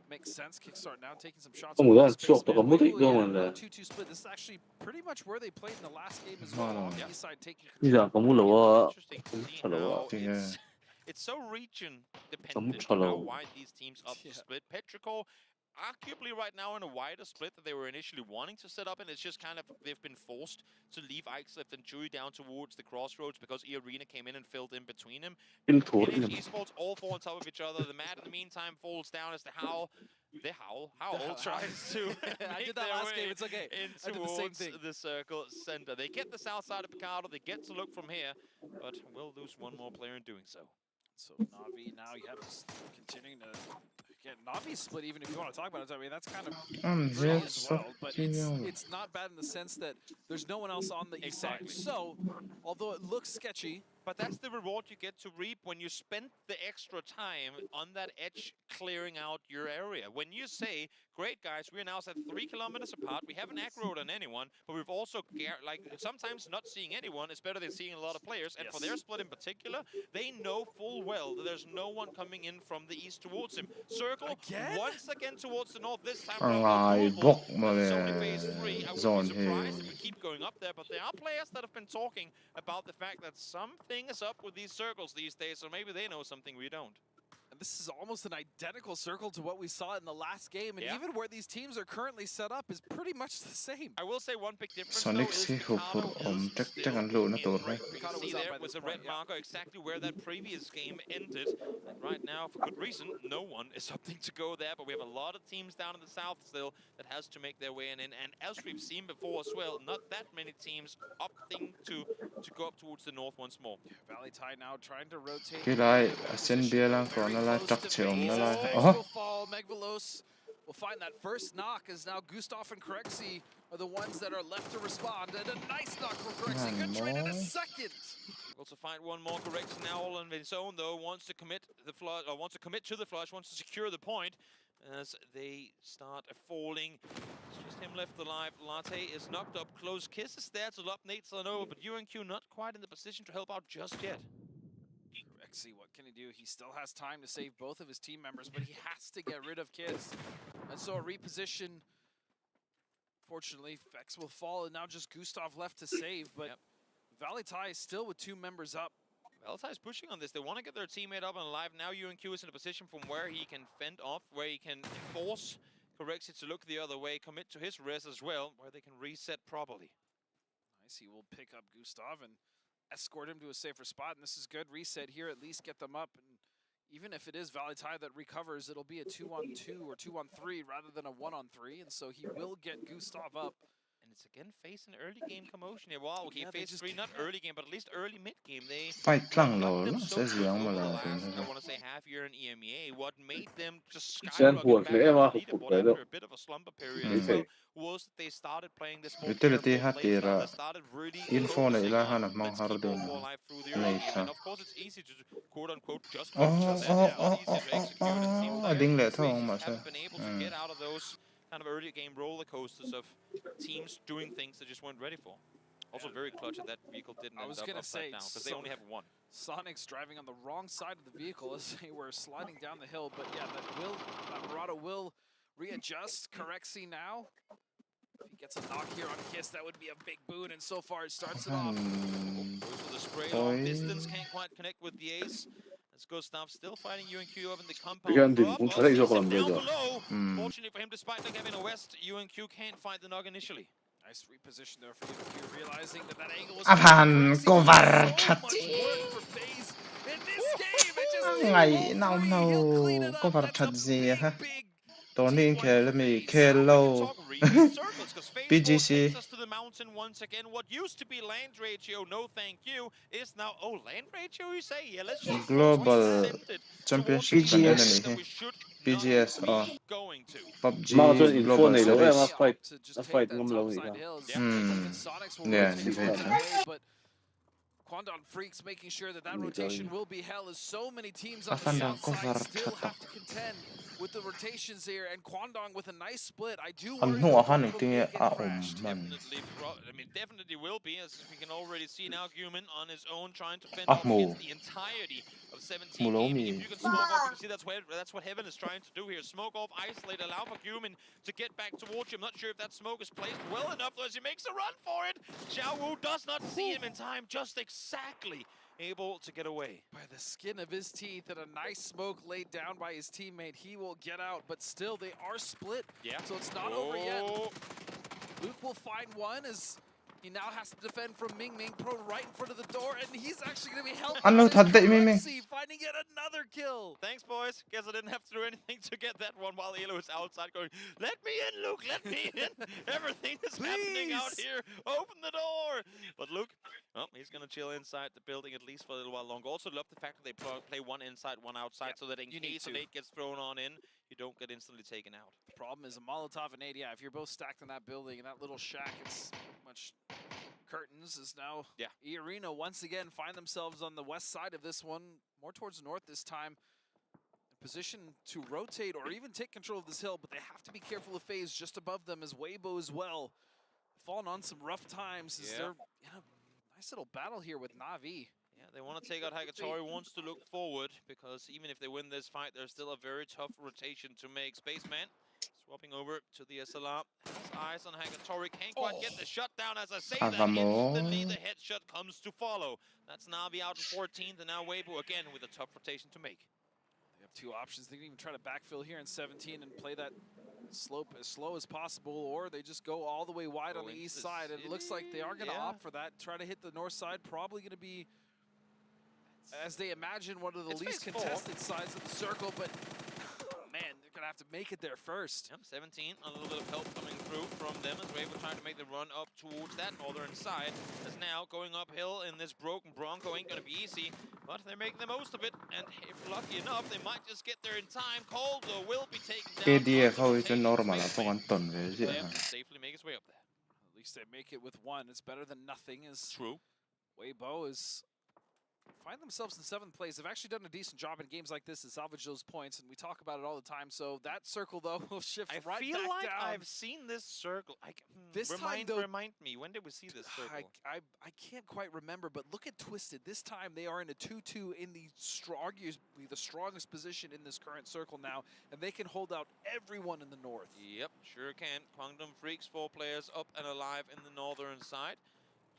makes sense. Kickstart now taking some shots. Không có chọc tao có mất đích đâu mà là 2-2 split. This is actually pretty much where they played in the last game as well. On the east side, taking bây giờ có mua lẩu Interesting to see how it's so region dependent how wide these teams up to split. Petrichor arguably right now in a wider split that they were initially wanting to set up, and it's just kind of they've been forced to leave Ixleft and Chewy down towards the crossroads because E-Arena came in and filled in between them. NH Esports all fall on top of each other. The Mad in the meantime falls down as the Howl tries to I did that last game, it's okay. in towards the circle center. They get the south side of Picado, they get to look from here, but will lose one more player in doing so. So Na'Vi now is continuing to get Na'Vi split, even if you want to talk about it. I mean, that's kind of pretty as well, but it's not bad in the sense that there's no one else on the east side. So, although it looks sketchy, but that's the reward you get to reap when you spend the extra time on that edge clearing out your area. When you say, great guys, we're now set 3 kilometers apart, we haven't aggroed on anyone, but we've also, sometimes not seeing anyone is better than seeing a lot of players, and for their split in particular, they know full full well that there's no one coming in from the east towards him. Circle once again towards the north. This time around, it's only phase 3. I wouldn't be surprised if we keep going up there, but there are players that have been talking about the fact that something is up with these circles these days, so maybe they know something we don't. And this is almost an identical circle to what we saw in the last game, and even where these teams are currently set up is pretty much the same. I will say one big difference though is KANLO is still in red. You can see there with the red marker exactly where that previous game ended. And right now, for good reason, no one is opting to go there, but we have a lot of teams down in the south still that has to make their way in. And as we've seen before as well, not that many teams opting to go up towards the north once more. Valley Tide now trying to rotate. Megvalos will find that first knock as now Gustav and Corexi are the ones that are left to respond. And a nice knock from Corexi. Good trade in a second. Also find one more Corexi now all on his own though. Wants to commit the flush, or wants to commit to the flush. Wants to secure the point as they start falling. It's just him left alive. Latte is knocked up. Close kisses there to LAWM Nate, but UNQ not quite in the position to help out just yet. See what can he do. He still has time to save both of his team members, but he has to get rid of Kiss. And so a reposition. Fortunately, Vex will fall, and now just Gustav left to save. But Valley Tide is still with 2 members up. Valley Tide is pushing on this. They want to get their teammate up and alive. Now UNQ is in a position from where he can fend off, where he can force Corexi to look the other way, commit to his res as well, where they can reset properly. Nice. He will pick up Gustav and escort him to a safer spot, and this is good. Reset here, at least get them up, and even if it is Valley Tide that recovers, it'll be a 2-on-2 or 2-on-3 rather than a 1-on-3, and so he will get Gustav up. And it's again facing early game commotion here. Wow, okay, phase 3, not early game, but at least early mid game. They fight KANLO, I want to say half year in EMEA. What made them just skyrocket back to the leaderboard after a bit of a slumber period as well was that they started playing this more careful play style. They started really focusing on people for life through the early game. And of course, it's easy to quote unquote just focus on that. It's not easy to execute. It seems like they haven't been able to get out of those kind of early game roller coasters of teams doing things they just weren't ready for. Also very clutch that vehicle didn't end up upside down because they only have one. Sonic's driving on the wrong side of the vehicle as they were sliding down the hill, but yeah, that Murata will readjust. Corexi now. If he gets a knock here on Kiss, that would be a big boon, and so far it starts it off. Goes for the spray long distance, can't quite connect with the ace. Let's go Gustav still fighting UNQ up in the compound. Down below. Fortunately for him, despite not having a west, UNQ can't find the knock initially. Nice reposition there for UNQ, realizing that angle was BGC. To the mountain once again. What used to be land ratio, no thank you, is now land ratio. You say, yeah, let's just global championship BGS going to PUBG global series. Quandon Freaks making sure that rotation will be hell, as so many teams on the south side still have to contend with the rotations here, and Quandon with a nice split. I do worry definitely will be, as we can already see now. Guman on his own trying to fend off against the entirety of 17 gaming. If you can smoke off, you can see that's what Heaven is trying to do here. Smoke off, isolate, allow for Guman to get back towards you. I'm not sure if that smoke is placed well enough as he makes a run for it. CHU does not see him in time, just exactly able to get away. By the skin of his teeth, and a nice smoke laid down by his teammate, he will get out, but still they are split. Yeah. So it's not over yet. Luke will find one as he now has to defend from Ming Ming, pro right in front of the door, and he's actually going to be helped. Finding yet another kill. Thanks, boys. Guess I didn't have to do anything to get that one while Elo is outside going, let me in, Luke, let me in. Everything is happening out here. Open the door. But Luke, well, he's going to chill inside the building at least for a little while longer. Also love the fact that they play one inside, one outside, so that in case a nade gets thrown on in, you don't get instantly taken out. The problem is a Molotov and nade. Yeah, if you're both stacked in that building, in that little shack, it's much curtains. Is now E-Arena once again find themselves on the west side of this one, more towards north this time, in position to rotate or even take control of this hill, but they have to be careful of FaZe just above them, as Weibo as well fallen on some rough times as they're in a nice little battle here with Na'Vi. Yeah, They want to take out HAHDAM, wants to look forward, because even if they win this fight, there's still a very tough rotation to make. Spaceman swapping over to the SLR. Has eyes on HAHDAM, can't quite get the shutdown. As I say that, instantly the headshot comes to follow. That's Na'Vi out in 14th, and now Weibo again with a tough rotation to make. They have two options. They can even try to backfill here in 17 and play that slope as slow as possible, or they just go all the way wide on the east side. And it looks like they are going to opt for that. Try to hit the north side. Probably going to be, as they imagine, one of the least contested sides of the circle, but man, they're going to have to make it there first. Yep, 17, a little bit of help coming through from them as Weibo trying to make the run up towards that northern side. As now going uphill in this broken Bronco ain't going to be easy, but they're making the most of it. And if lucky enough, they might just get there in time. KANLO will be taken down. Safely make his way up there. At least they make it with one. It's better than nothing. True. Weibo is find themselves in 7th place. They've actually done a decent job in games like this to salvage those points, and we talk about it all the time. So that circle, though, will shift right back down. I feel like I've seen this circle. This time, though, remind me, when did we see this circle? I can't quite remember, but look at Twisted. This time they are in a 2-2 in the arguably the strongest position in this current circle now, and they can hold out everyone in the north. Yep, sure can. Quantum Freaks, 4 players up and alive in the northern side.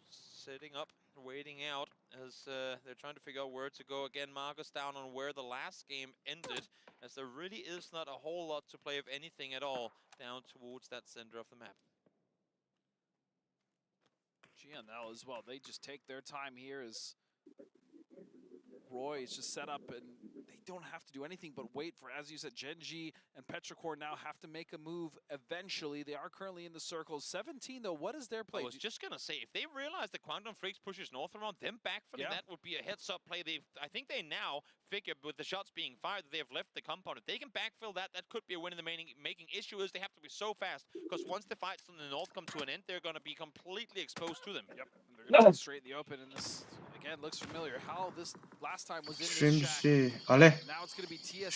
Sitting up, waiting out as they're trying to figure out where to go. Again, Marcus down on where the last game ended, as there really is not a whole lot to play, if anything at all, down towards that center of the map. GNL as well. They just take their time here as Roy is just set up, and they don't have to do anything but wait for, as you said, Genji and Petrichor now have to make a move eventually. They are currently in the circle. 17, though, what is their play? I was just going to say, if they realize that Quantum Freaks pushes north around, them backfilling, that would be a heads-up play. I think they now figure, with the shots being fired, that they have left the compound. If they can backfill that, that could be a win in the making. Issue is they have to be so fast, because once the fights in the north come to an end, they're going to be completely exposed to them. Yep, and they're going to get straight in the open, and this, again, looks familiar. How this last time was in this shack. Now it's going to be TSM.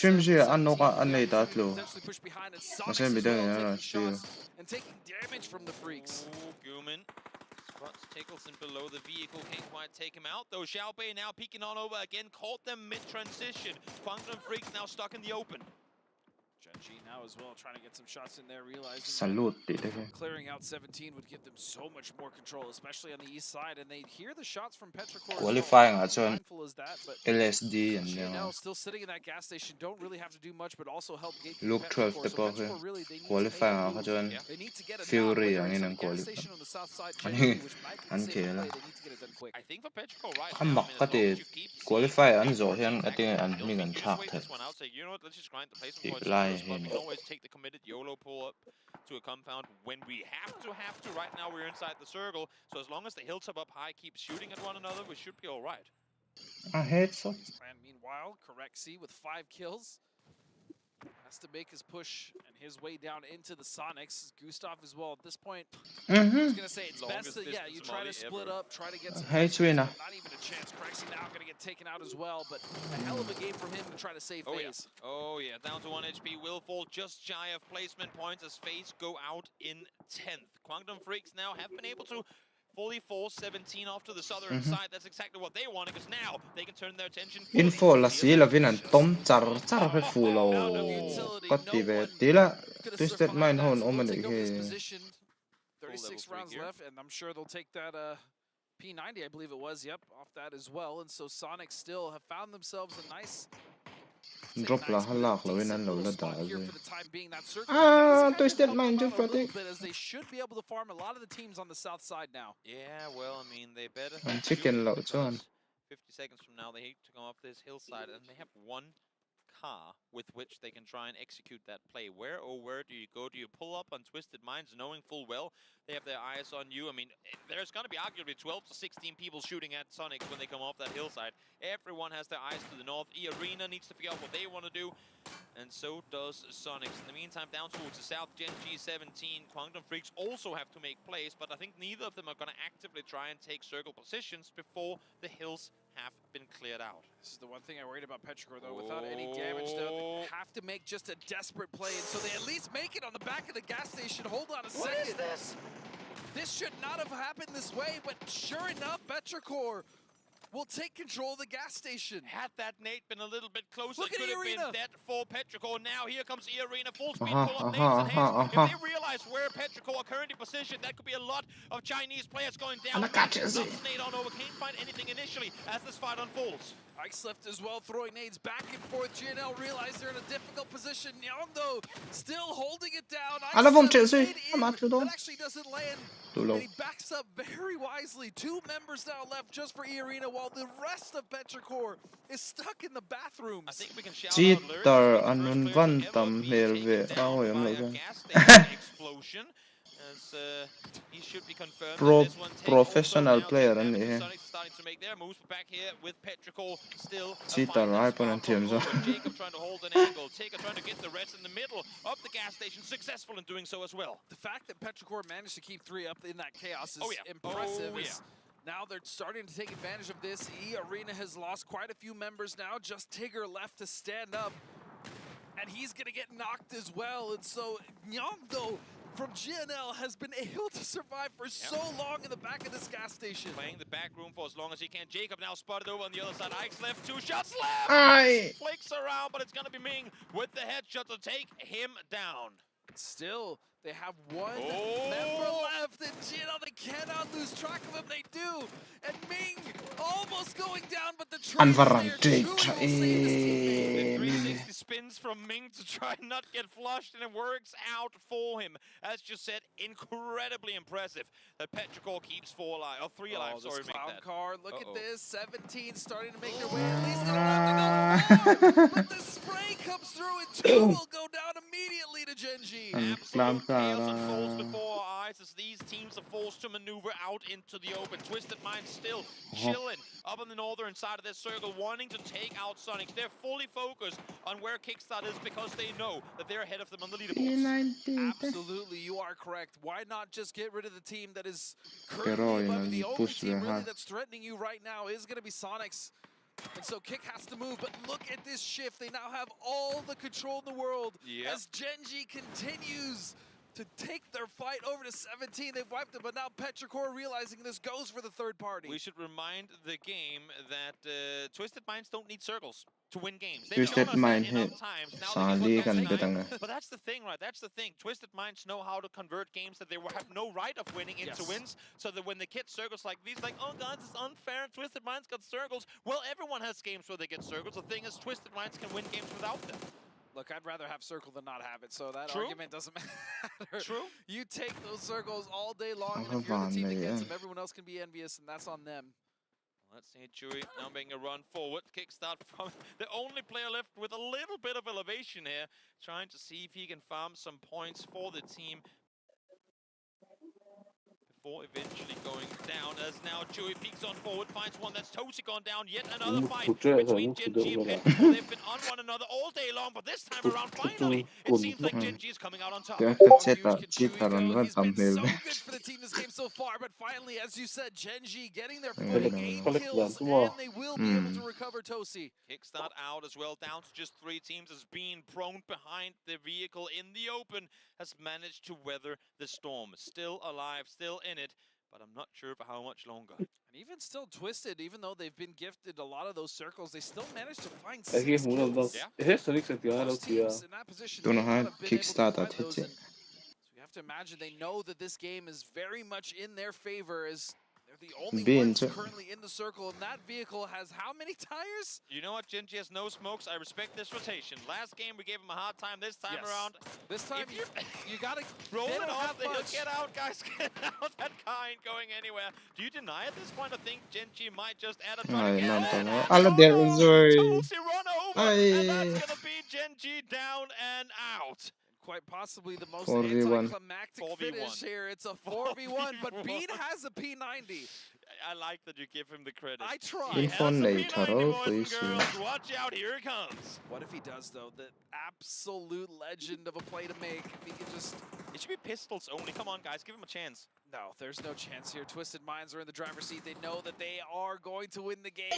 Potentially push behind, and Sonic as well, taking shots and taking damage from the Freaks. Oh, Guman spots Tickleson below the vehicle, can't quite take him out though. Xiaobei now peeking on over again, caught them mid-transition. Quantum Freaks now stuck in the open. Genji now as well, trying to get some shots in there, realizing clearing out 17 would give them so much more control, especially on the east side, and they hear the shots from Petrichor. Qualifying mindful as that, but LSD and GNL still sitting in that gas station, don't really have to do much, but also help gate Look 12 Petrichor, really, qualifying they need to get it Fury now, ang gas station on the south side, Genji, which might be the safe play, they need to get it done quick. I think for Petrichor right now, qualify an zo hian I think an mi gan thak the. You know what, let's just grind the placement points. But we can always take the committed YOLO pull up to a compound when we have to. Right now we're inside the circle, so as long as the hilltop up high keeps shooting at one another, we should be all right. I hate so. Meanwhile, Correxy with 5 kills has to make his push and his way down into the Sonics. Gustav as well at this point. I was gonna say it's best that you try to split up, try to get some. Hey, Twina. Not even a chance. Corexy now gonna get taken out as well, but a hell of a game from him to try to save FaZe. Oh yeah, down to 1 HP. Will fall just shy of placement points as FaZe go out in 10th. Quantum Freaks now have been able to fully force 17 off to the southern side. That's exactly what they wanted, because now they can turn their attention. Info la si la vinan tom char he fulo kotti ve tila twisted mine hon omen he 36 rounds left, and I'm sure they'll take that P90, I believe it was, off that as well. And so Sonic still have found themselves a nice drop la halak la vinan lo la da twisted mine just for the as they should be able to farm a lot of the teams on the south side now. Yeah, well, I mean, they better and chicken lo chuan 50 seconds from now they hate to come off this hillside, and they have one car with which they can try and execute that play. Where do you go? Do you pull up on Twisted Minds, knowing full well they have their eyes on you? I mean, there's going to be arguably 12 to 16 people shooting at Sonic when they come off that hillside. Everyone has their eyes to the north. E-Arena needs to figure out what they want to do, and so does Sonics. In the meantime, down towards the south, Genji 17, Quantum Freaks also have to make plays, but I think neither of them are going to actively try and take circle positions before the hills have been cleared out. This is the one thing I worried about Petrichor, though. Without any damage, though, they have to make just a desperate play, and so they at least make it on the back of the gas station. Hold on a second. What is this? This should not have happened this way, but sure enough, Petrichor will take control of the gas station. Had that nade been a little bit closer, Look it at could have been Arena. dead for Petrichor. Now here comes Arena, full speed, pull up nades and heads. If they realize where Petrichor are currently positioned, that could be a lot of Chinese players going down. Nade on over, can't find anything initially as this fight unfolds. Ice left as well, throwing nades back and forth. GNL realize they're in a difficult position. Nyong, though, still holding it down. Alla vom That actually doesn't land. And he backs up very wisely. 2 members now left just for E-Arena, while the rest of Petrichor is stuck in the bathrooms. I think we can shout Cheater annun vantam helve. Explosion. As he should be confirmed. Professional player and starting to make their moves back here with Petrichor still. Cheater opponent team. Jacob trying to hold an angle. Taker trying to get the rest in the middle of the gas station, successful in doing so as well. The fact that Petrichor managed to keep 3 up in that chaos is impressive. Now they're starting to take advantage of this. E-Arena has lost quite a few members now. Just Tigger left to stand up. And he's going to get knocked as well. And so Nyong, though, from GNL has been able to survive for so long in the back of this gas station. Playing the back room for as long as he can. Jacob now spotted over on the other side. Ike's left, 2 shots left! Flakes around, but it's going to be Ming with the headshot to take him down. Still, they have 1 member left, and GNL, they cannot lose track of him. They do, and Ming almost going down, but the trade The 360 spins from Ming to try and not get flushed, and it works out for him. As just said, incredibly impressive that Petrichor keeps 4 alive, or 3 alive. Sorry, this clown that. car. Look at this, 17 starting to make their way. At least they don't have to go far, but the spray comes through, and 2 will go down immediately to Genji. Absolute chaos unfolds before our eyes as these teams are forced to maneuver out into the open. Twisted Minds still chilling up on the northern side of this circle, wanting to take out Sonics. They're fully focused on where Kickstart is because they know that they're ahead of them on the leaderboards. Absolutely, you are correct. Why not just get rid of the team that is currently the only team really that's threatening you right now is going to be Sonics. And so Kick has to move, but look at this shift. They now have all the control in the world as Genji continues to take their fight over to 17. They've wiped it, but now Petrichor realizing this goes for the 3rd party. We should remind the game that Twisted Minds don't need circles to win games. Twisted Minds But that's the thing, right? That's the thing. Twisted Minds know how to convert games that they will have no right of winning into wins, so that when they get circles like these, like, oh god, this is unfair, Twisted Minds got circles. Well, everyone has games where they get circles. The thing is, Twisted Minds can win games without them. Look, I'd rather have circle than not have it, so that argument doesn't matter. True. You take those circles all day long, and if you're the team that gets them, everyone else can be envious, and that's on them. Let's see Chewy now making a run forward. Kickstart from the only player left with a little bit of elevation here, trying to see if he can farm some points for the team before eventually going down. As now Chewy peeks on forward, finds one. That's Tosi gone down. Yet another fight between Genji and Petrichor. They've been on one another all day long, but this time around, finally, it seems like Genji is coming out on top. He's been so good for the team this game so far, but finally, as you said, Genji getting their footing, 8 kills, and they will be able to recover Tosi. Kickstart out as well, down to just 3 teams, as being prone behind the vehicle in the open, has managed to weather the storm. Still alive, still in it, but I'm not sure for how much longer. And even still Twisted, even though they've been gifted a lot of those circles, they still managed to find 6 kills. Those teams in that position, Don't know how Kickstart at so you have to imagine they know that this game is very much in their favor, as they're the only ones currently in the circle, and that vehicle has how many tires? You know what, Genji has no smokes. I respect this rotation. Last game we gave him a hard time. This time around, this time you gotta roll it off. Get out, guys. Get out. That car ain't going anywhere. Do you deny at this point? I think Genji might just add a try to get Tosi run over, and that's gonna be Genji down and out. Quite possibly the most anticlimactic finish here. It's a 4v1, but Bean has a P90. I like that you give him the credit. I try. Watch out, here it comes. What if he does, though? The absolute legend of a play to make. If he could just... It should be pistols only. Come on, guys. Give him a chance. No, there's no chance here. Twisted Minds are in the driver's seat. They know that they are going to win the game.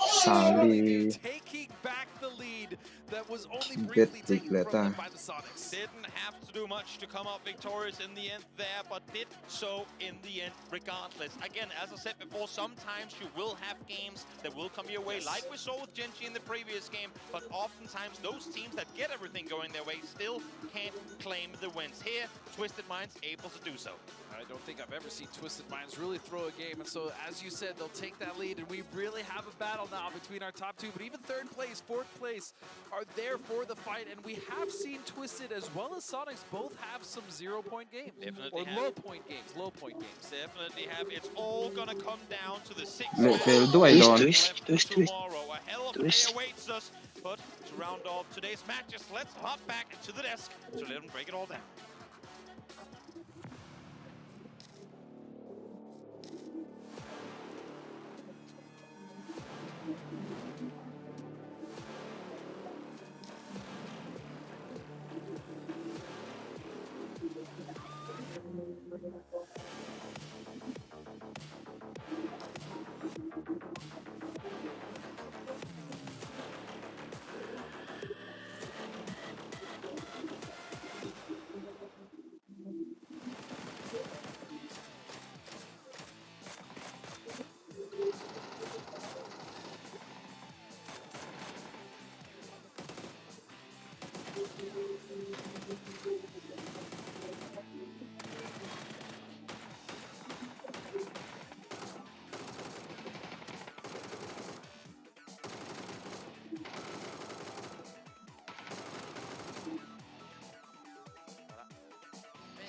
Taking back the lead. that was only briefly taken from them by the Sonics. Didn't have to do much to come out victorious in the end there, but did so in the end regardless. Again, as I said before, sometimes you will have games that will come your way, like we saw with Genji in the previous game, but oftentimes those teams that get everything going their way still can't claim the wins. Here, Twisted Minds able to do so. I don't think I've ever seen Twisted Minds really throw a game, and so as you said, they'll take that lead, and we really have a battle now between our top two, but even third place, fourth place are there for the fight, and we have seen Twisted as well as Sonics both have some 0-point games. Definitely or low-point games, low-point games. Definitely have. It's all gonna come down to the 6 twist. tomorrow. A hell of a day awaits us, but to round off today's matches, let's hop back to the desk to let them break it all down.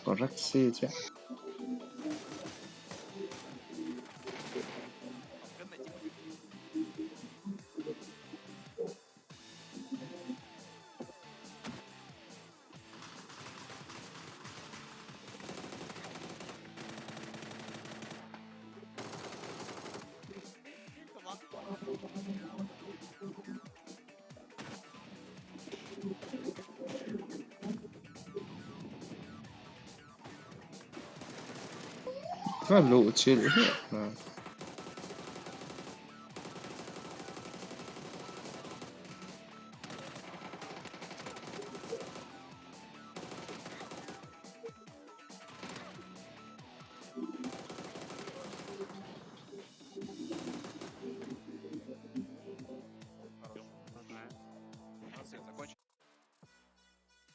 Koreksi aja. KANLO chill here.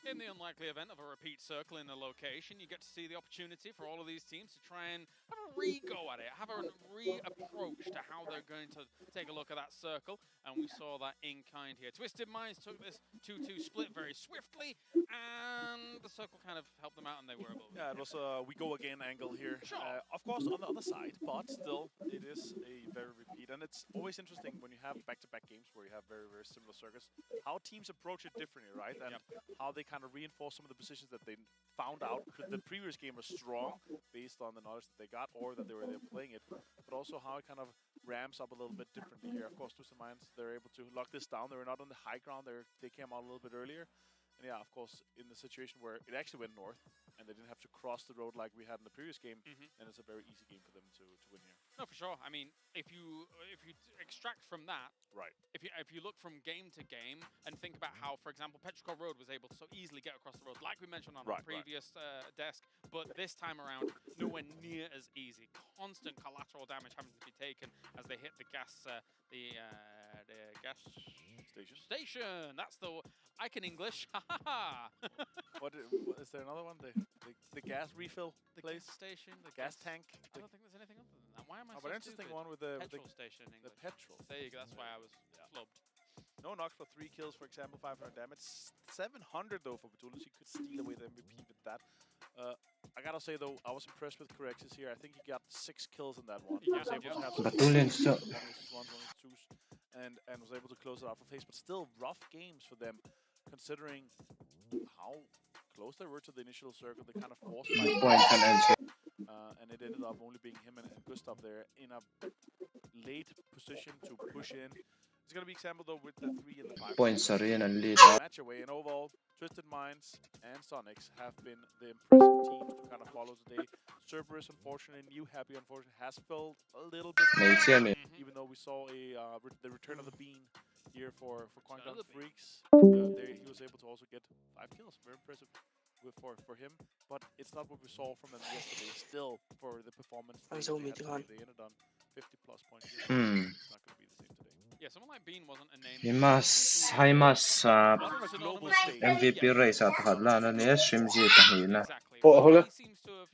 In the unlikely event of a repeat circle in a location, you get to see the opportunity for all of these teams to try and have a re-go at it, have a re-approach to how they're going to take a look at that circle, and we saw that in kind here. Twisted Minds took this 2-2 split very swiftly, and the circle kind of helped them out, and they were able to... Yeah, it was a we go again angle here. Sure. Of course, on the other side, but still, it is a very repeat, and it's always interesting when you have back-to-back games where you have very, very similar circuits, how teams approach it differently, right? And how they kind of reinforce some of the positions that they found out the previous game was strong based on the knowledge that they got or that they were there playing it, but also how it kind of ramps up a little bit differently here. Of course, Twisted Minds, they're able to lock this down. They were not on the high ground. They came out a little bit earlier. And yeah, of course, in the situation where it actually went north and they didn't have to cross the road like we had in the previous game, then it's a very easy game for them to win here. No, for sure. I mean, if you extract from that, right? If you look from game to game and think about how, for example, Petrichor Road was able to so easily get across the road, like we mentioned on our previous desk, but this time around, nowhere near as easy. Constant collateral damage having to be taken as they hit the gas station. That's the I can English. What is there another one? The gas refill place? Gas station. The gas tank. I don't think there's anything other than that. Why am I so but interesting one with the petrol station in English. The petrol. There you go. That's why I was flubbed. No knocks for 3 kills, for example, 500 damage. 700 though for Batulis. He could steal away the MVP with that. I gotta say though, I was impressed with Correxis here. I think he got 6 kills in that one. He was able to have Batulis and was able to close it out for FaZe, but still rough games for them, considering how close they were to the initial circle. They kind of forced and it ended up only being him and Gustav there in a late position to push in. It's going to be example though with the 3 and the 5 points are in and lead match away, and overall Twisted Minds and Sonics have been the impressive teams to kind of follow today. Cerberus, unfortunately, New Happy, unfortunately, has felt a little bit even though we saw the return of the Bean here for Quantum Freaks. He was able to also get 5 kills. Very impressive for him. But it's not what we saw from them yesterday. Still, for the performance they ended on 50 plus points. It's not going to be the same today. Yeah, someone like Bean wasn't a name. Himas MVP race at Hadlan and Scrims tahina. Exactly. Well, he seems to have,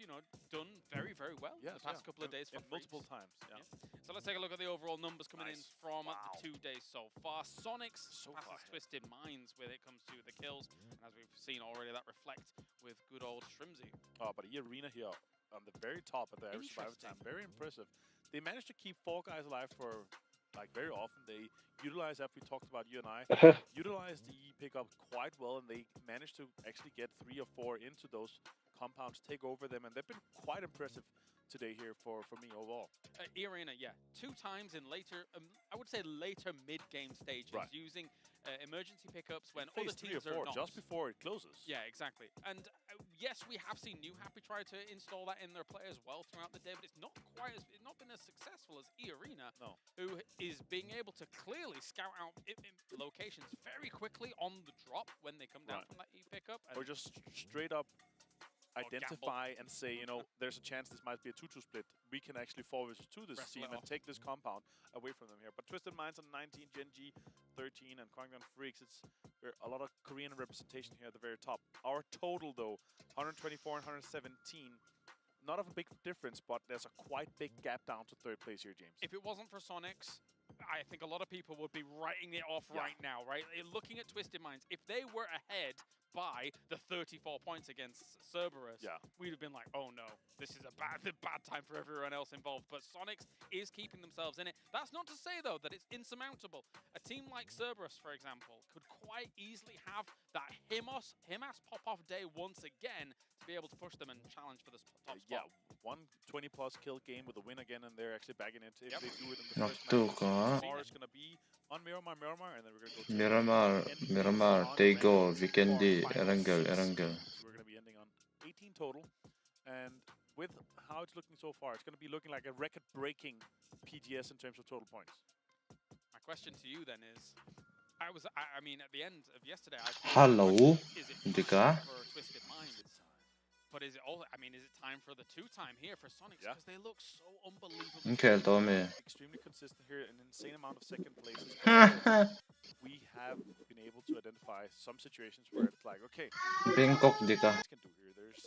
done very, very well the past couple of days for multiple times. Yeah. So let's take a look at the overall numbers coming in from the 2 days so far. Sonics passes Twisted Minds when it comes to the kills, and as we've seen already, that reflects with good old Shrimzy. Oh, but Arena here on the very top at the average survival time, very impressive. They managed to keep 4 guys alive for very often. They utilize, as we talked about, you and I, utilize the pickup quite well, and they managed to actually get 3 or 4 into those compounds, take over them, and they've been quite impressive today here for me overall. Arena, yeah, 2 times in later, I would say later mid-game stages, using emergency pickups when other teams are not. Just before it closes. Yeah, exactly. And yes, we have seen New Happy try to install that in their play as well throughout the day, but it's not been as successful as Arena, who is being able to clearly scout out locations very quickly on the drop when they come down from that pickup. Or just straight up identify and say, there's a chance this might be a 2-2 split. We can actually forward to this team and take this compound away from them here. But Twisted Minds on 19, Gen G 13, and Quantum Freaks, it's a lot of Korean representation here at the very top. Our total, though, 124 and 117. Not of a big difference, but there's a quite big gap down to 3rd place here, James. If it wasn't for Sonics, I think a lot of people would be writing it off right now, right? Looking at Twisted Minds, if they were ahead by the 34 points against Cerberus, we'd have been like, oh no, this is a bad time for everyone else involved. But Sonics is keeping themselves in it. That's not to say, though, that it's insurmountable. A team like Cerberus, for example, could quite easily have that HMAS pop-off day once again to be able to push them and challenge for the top spot. Yeah, 120+ kill game with a win again, and they're actually bagging it. If they do it in the first match, it's going to be on Miramar, and then we're going to go to Miramar, they go, Vikendi, Erangel. We're going to be ending on 18 total, and with how it's looking so far, it's going to be looking like a record-breaking PGS in terms of total points. My question to you then is, I mean, at the end of yesterday, Hello, Dika. For Twisted Minds, but is it time for the 2-time here for Sonics? Because they look so unbelievable. Okay, Tommy. Extremely consistent here, an insane amount of second places. We have been able to identify some situations where it's like, okay, Bangkok Dika. Can do here. There's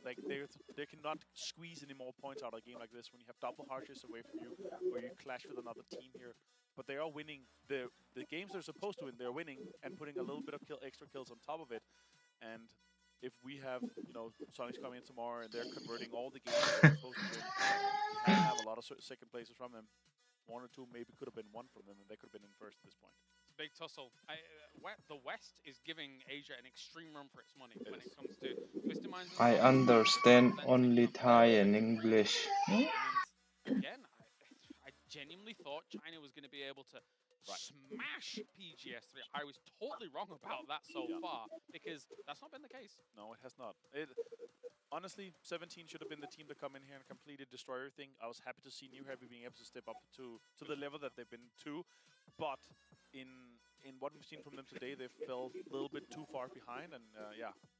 they cannot squeeze any more points out of a game like this when you have double harshes away from you, or you clash with another team here. But they are winning the games they're supposed to win. They're winning and putting a little bit of extra kills on top of it, and if we have, Sonics coming in tomorrow and they're converting all the games they're supposed to win, we have a lot of second places from them. 1 or 2 maybe could have been 1 from them, and they could have been in first at this point. It's a big tussle. The West is giving Asia an extreme run for its money when it comes to Twisted Minds. I understand only Thai and English. And again, I genuinely thought China was going to be able to smash PGS3. I was totally wrong about that so far, because that's not been the case. No, it has not. Honestly, 17 should have been the team to come in here and complete a destroyer thing. I was happy to see New Heavy being able to step up to the level that they've been to, but in what we've seen from them today, they fell a little bit too far behind, and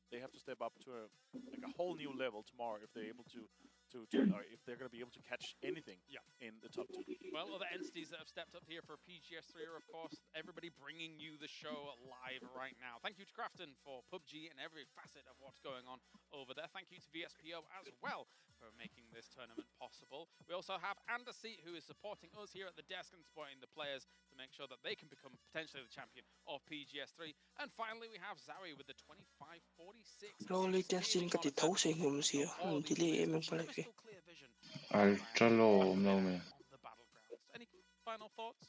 they have to step up to a whole new level tomorrow if they're able to if they're going to be able to catch anything in the top 2. Well, other entities that have stepped up here for PGS3 are, of course, everybody bringing you the show live right now. Thank you to Crafton for PUBG and every facet of what's going on over there. Thank you to VSPO as well for making this tournament possible. We also have Andersey, who is supporting us here at the desk and supporting the players to make sure that they can become potentially the champion of PGS3. And finally, we have Zowie with the 25-46. Ultra low, no. Any final thoughts?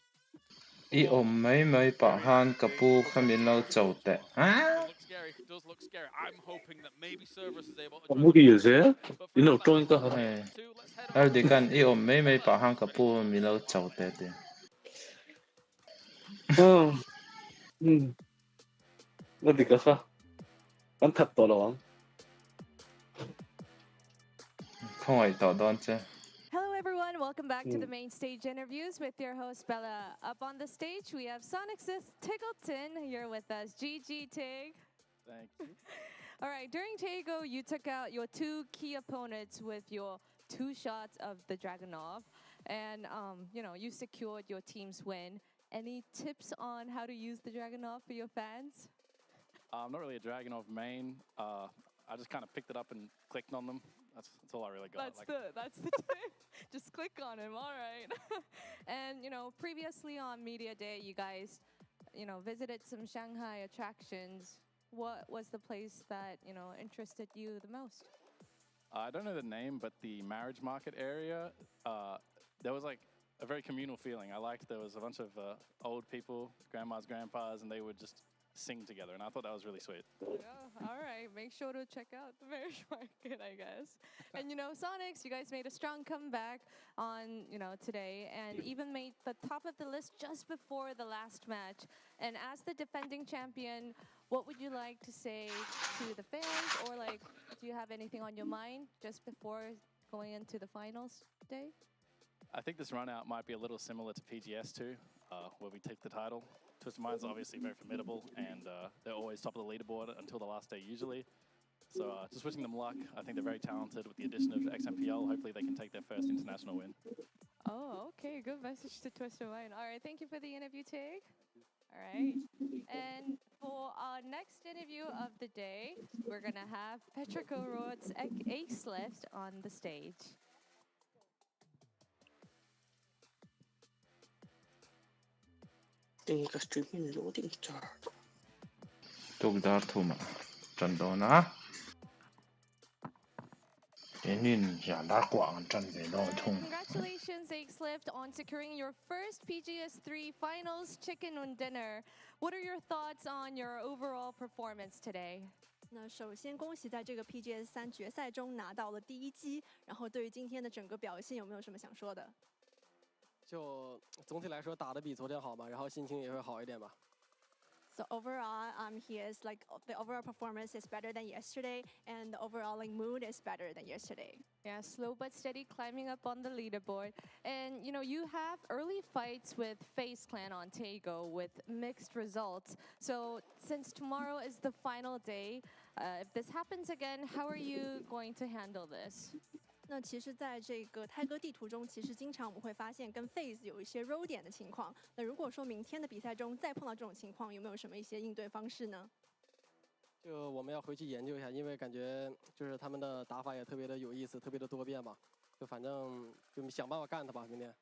May pahan kapu kami lau chau te. It does look scary. I'm hoping that maybe Cerberus is able to join ka ha. Di kan may pahan kapu mi lau chau te. Di ka ka. Kan thật to lo. Không ai tao don che. Hello everyone, welcome back to the main stage interviews with your host Bella. Up on the stage, we have Sonic's Tiggleton here with us. GG Tig. Thank you. All right, during Taego, you took out your two key opponents with your 2 shots of the Dragunov, and you know, you secured your team's win. Any tips on how to use the Dragunov for your fans? I'm not really a Dragunov main. I just kind of picked it up and clicked on them. That's all I really got. That's the tip. Just click on him. All right. And you know, previously on Media Day, you guys, you know, visited some Shanghai attractions. What was the place that, you know, interested you the most? I don't know the name, but the marriage market area, there was like a very communal feeling. I liked there was a bunch of old people, grandmas, grandpas, and they would just sing together, and I thought that was really sweet. Yeah, all right. Make sure to check out the marriage market, I guess. And you know, Sonics, you guys made a strong comeback on, you know, today, and even made the top of the list just before the last match. And as the defending champion, what would you like to say to the fans, or like, do you have anything on your mind just before going into the finals day? I think this run out might be a little similar to PGS2, where we take the title. Twisted Mind's obviously very formidable, and they're always top of the leaderboard until the last day usually. So just wishing them luck. I think they're very talented with the addition of XMPL. Hopefully they can take their first international win. Oh, okay. Good message to Twisted Mind. All right, thank you for the interview, Tig. All right. And for our next interview of the day, we're going to have Petrico Road's Ace Left on the stage. streaming loading chart. Tugdartuma. Chandona. Congratulations, Ace-Lift, on securing your first PGS3 Finals Chicken and Dinner. What are your thoughts on your overall performance today? 那首先恭喜在这个 PGS3 决赛中拿到了第1击，然后对于今天的整个表现有没有什么想说的？就总体来说打得比昨天好吧，然后心情也会好一点吧。So overall, he is like the overall performance is better than yesterday, and the overall like mood is better than yesterday. Yeah, slow but steady climbing up on the leaderboard. And you know, you have early fights with FaZe Clan on Taego with mixed results. So since tomorrow is the final day, if this happens again, how are you going to handle this? 那其实，在这个泰戈地图中，其实经常我们会发现跟 FaZe 有一些 row 点的情况。那如果说明天的比赛中再碰到这种情况，有没有什么一些应对方式呢？就我们要回去研究一下，因为感觉就是他们的打法也特别的有意思，特别的多变吧。就反正就想办法干他吧，明天。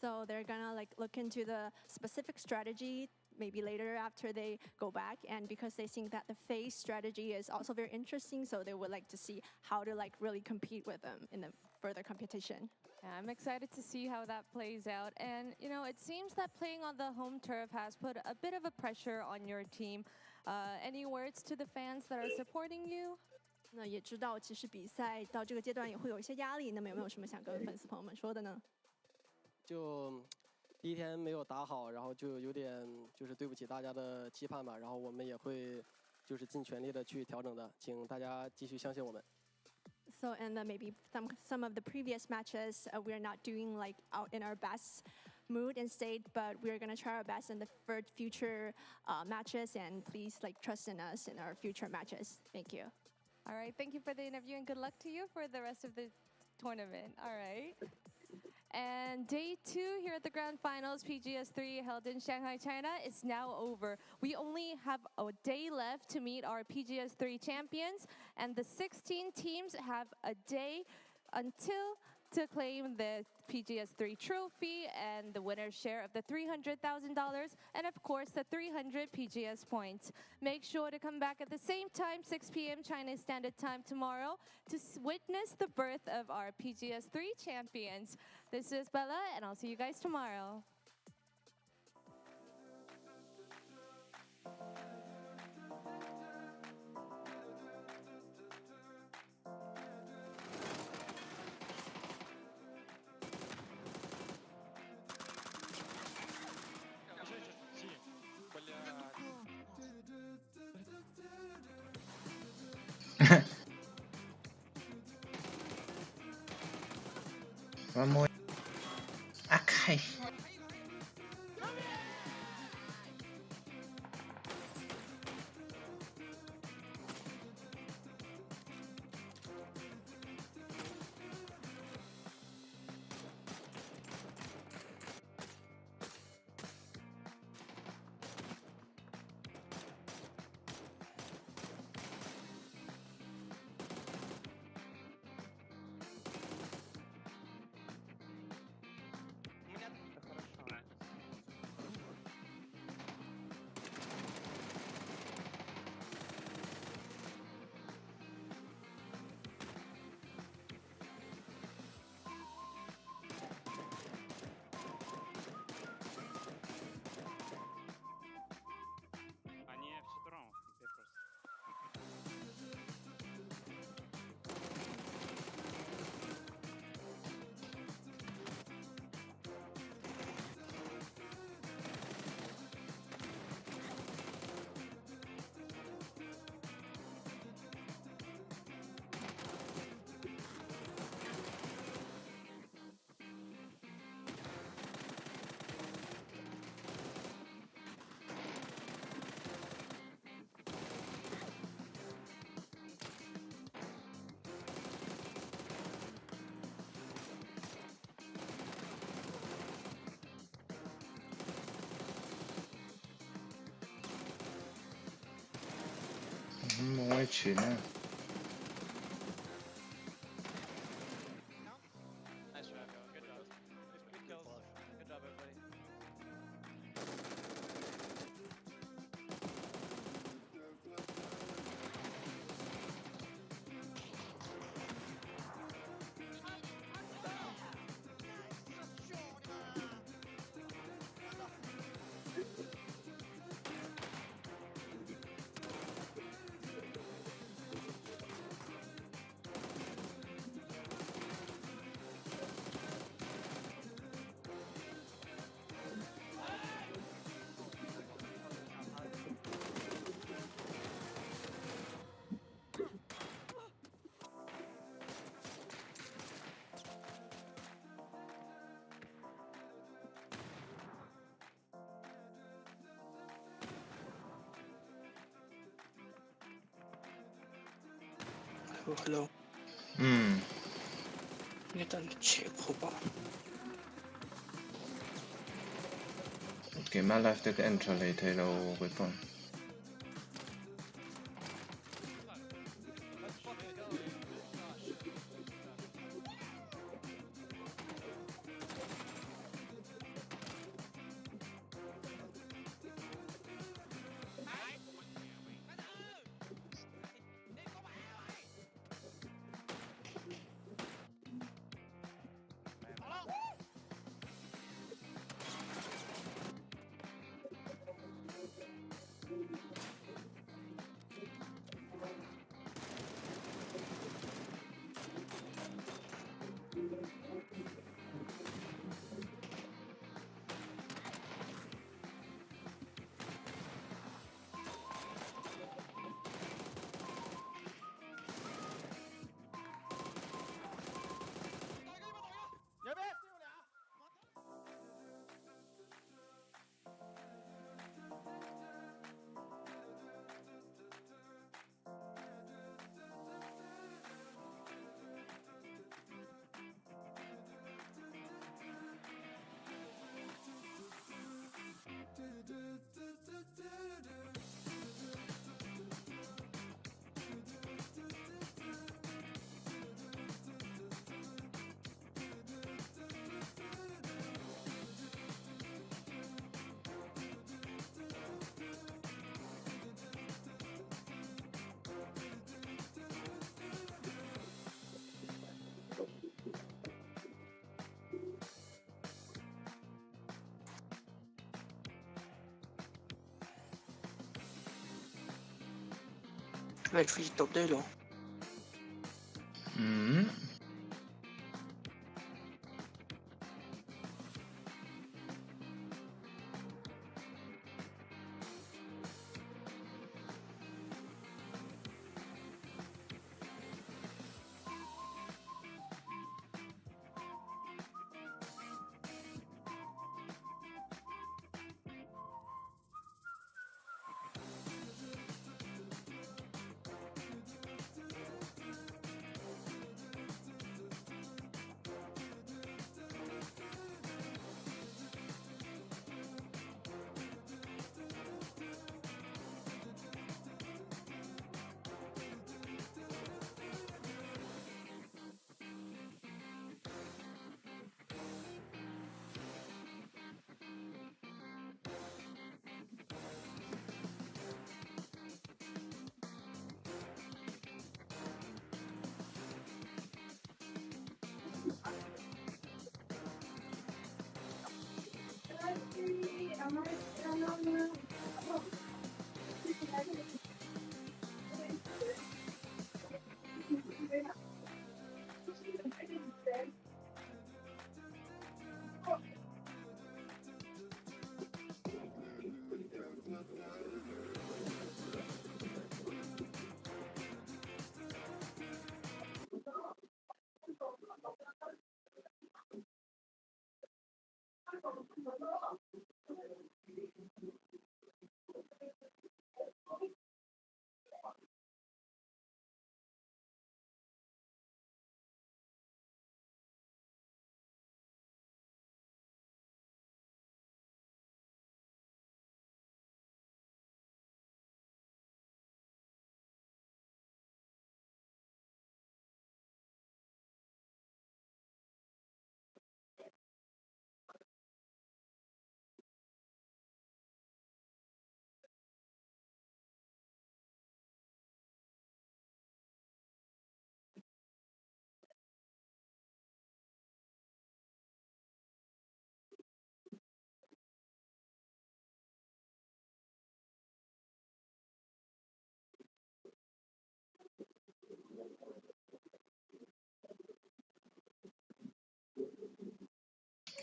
So they're gonna like look into the specific strategy maybe later after they go back, and because they think that the FaZe strategy is also very interesting, so they would like to see how to like really compete with them in the further competition. Yeah, I'm excited to see how that plays out. And you know, it seems that playing on the home turf has put a bit of a pressure on your team. Any words to the fans that are supporting you? 那也知道，其实比赛到这个阶段也会有一些压力。那么有没有什么想跟粉丝朋友们说的呢？就第一天没有打好，然后就有点就是对不起大家的期盼吧。然后我们也会就是尽全力的去调整的，请大家继续相信我们。So and maybe some of the previous matches we are not doing like out in our best mood and state, but we are gonna try our best in the future matches, and please like trust in us in our future matches. Thank you. All right, thank you for the interview and good luck to you for the rest of the tournament. All right. And day 2 here at the Grand Finals, PGS3 held in Shanghai, China, is now over. We only have a day left to meet our PGS3 champions, and the 16 teams have a day until to claim the PGS3 trophy and the winner's share of the $300,000 and of course the 300 PGS points. Make sure to come back at the same time, 6 p.m. China Standard Time tomorrow, to witness the birth of our PGS3 champions. This is Bella, and I'll see you guys tomorrow. One more. Hey. Muy china. Nice try, bro. Good job. Good kills. Good job, everybody. Hello. 일단 재고봐. Okay, my left the entry later weapon. Lại phi tập đây rồi.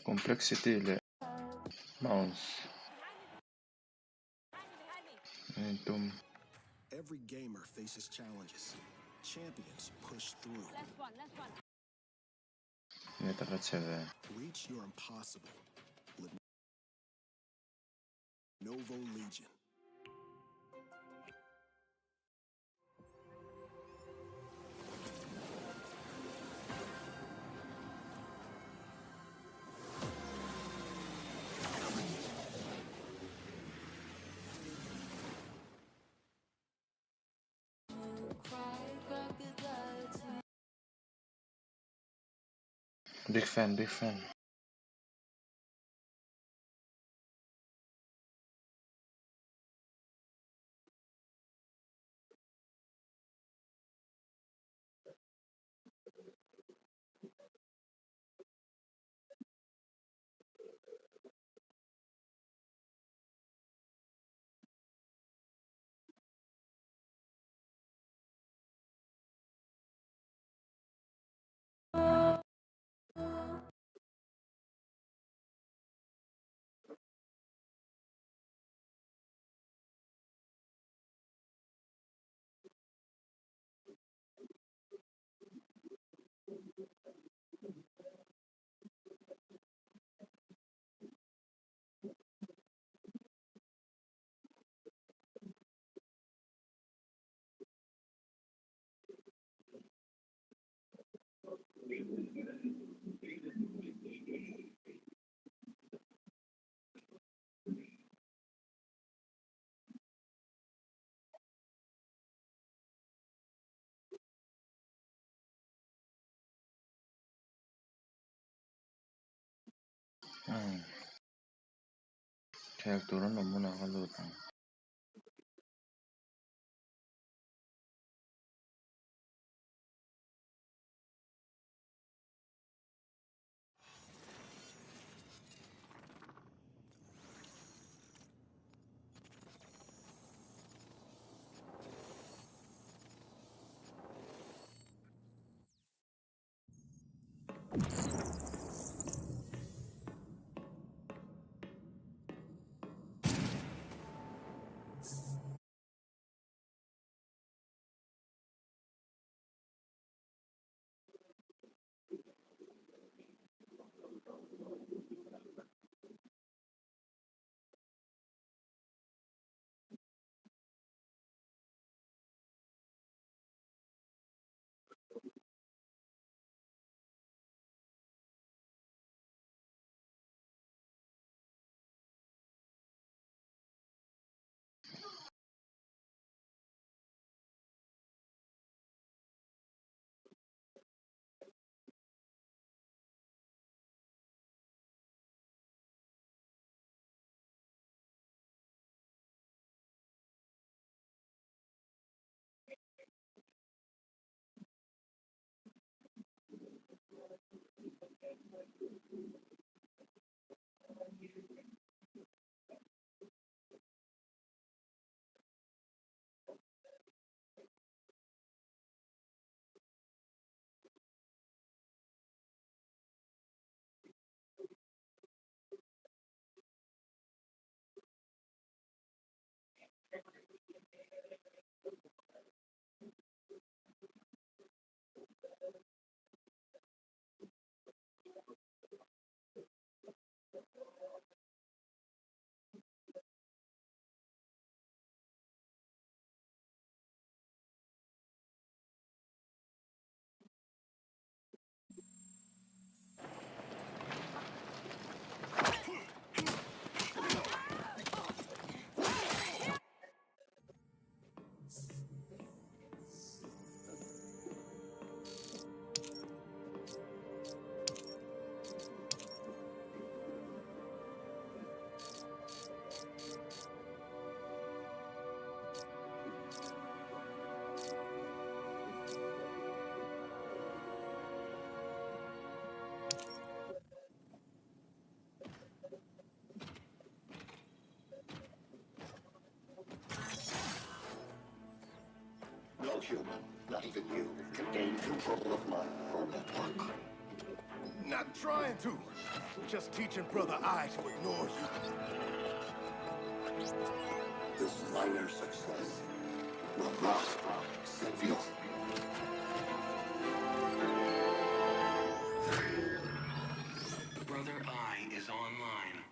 Complexity le mouse. Momentum. Every gamer faces challenges. Champions push through. Meta faceva. Reach your impossible. Novo Legion. Big fan, big fan. Kaya turun na muna kalutang. No human, not even you, can gain control of my neural network. Not trying to. Just teaching Brother I to ignore you. This minor success will not save you. Brother I is online.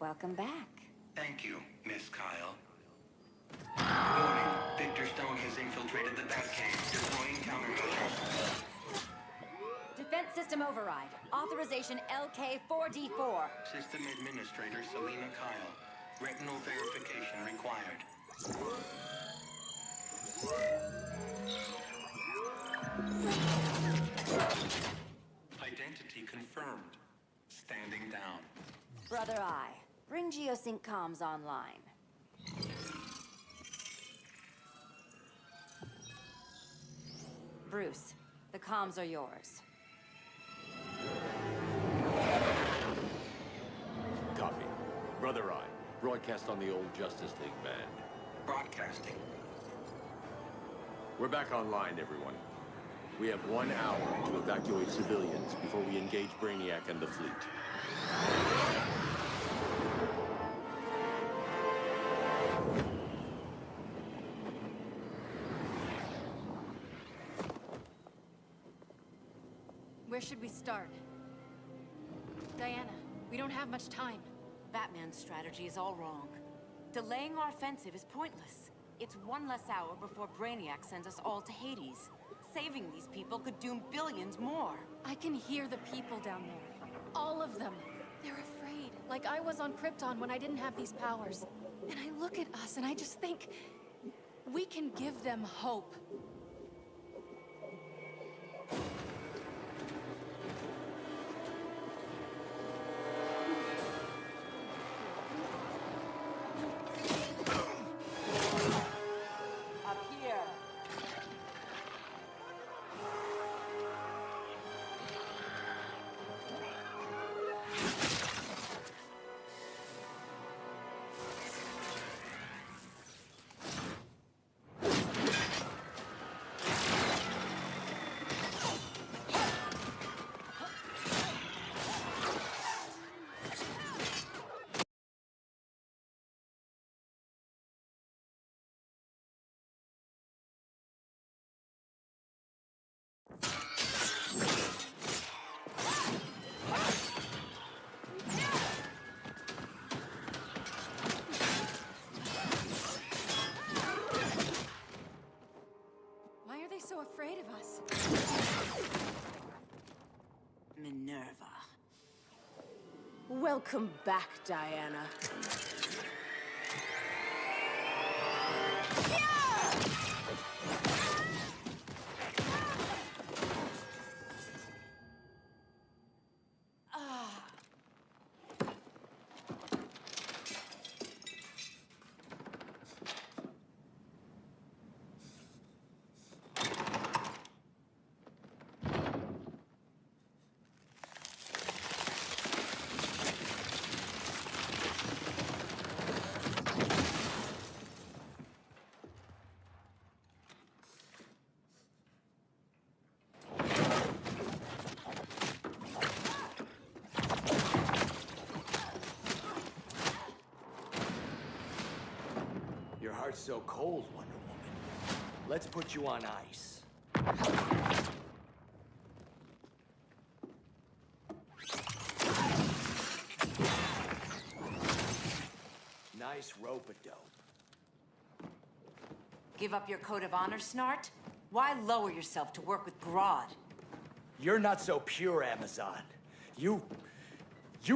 Welcome back. Thank you, Miss Kyle. Warning, Victor Stone has infiltrated the Batcave, deploying countermeasures. Defense system override. Authorization LK4D4. System Administrator Selena Kyle. Retinal verification required. Identity confirmed. Standing down. Brother I, bring Geosync comms online. Bruce, the comms are yours. Copy. Brother I, broadcast on the old Justice League band. Broadcasting. We're back online, everyone. We have 1 hour to evacuate civilians before we engage Brainiac and the fleet. Where should we start? Diana, we don't have much time. Batman's strategy is all wrong. Delaying our offensive is pointless. It's 1 less hour before Brainiac sends us all to Hades. Saving these people could doom billions more. I can hear the people down there. All of them. They're afraid, like I was on Krypton when I didn't have these powers. And I look at us and I just think, we can give them hope. So afraid of us. Minerva. Welcome back, Diana. Your heart's so cold, Wonder Woman. Let's put you on ice. Nice rope-a-dope. Give up your code of honor, Snart? Why lower yourself to work with Grodd? You're not so pure, Amazon. You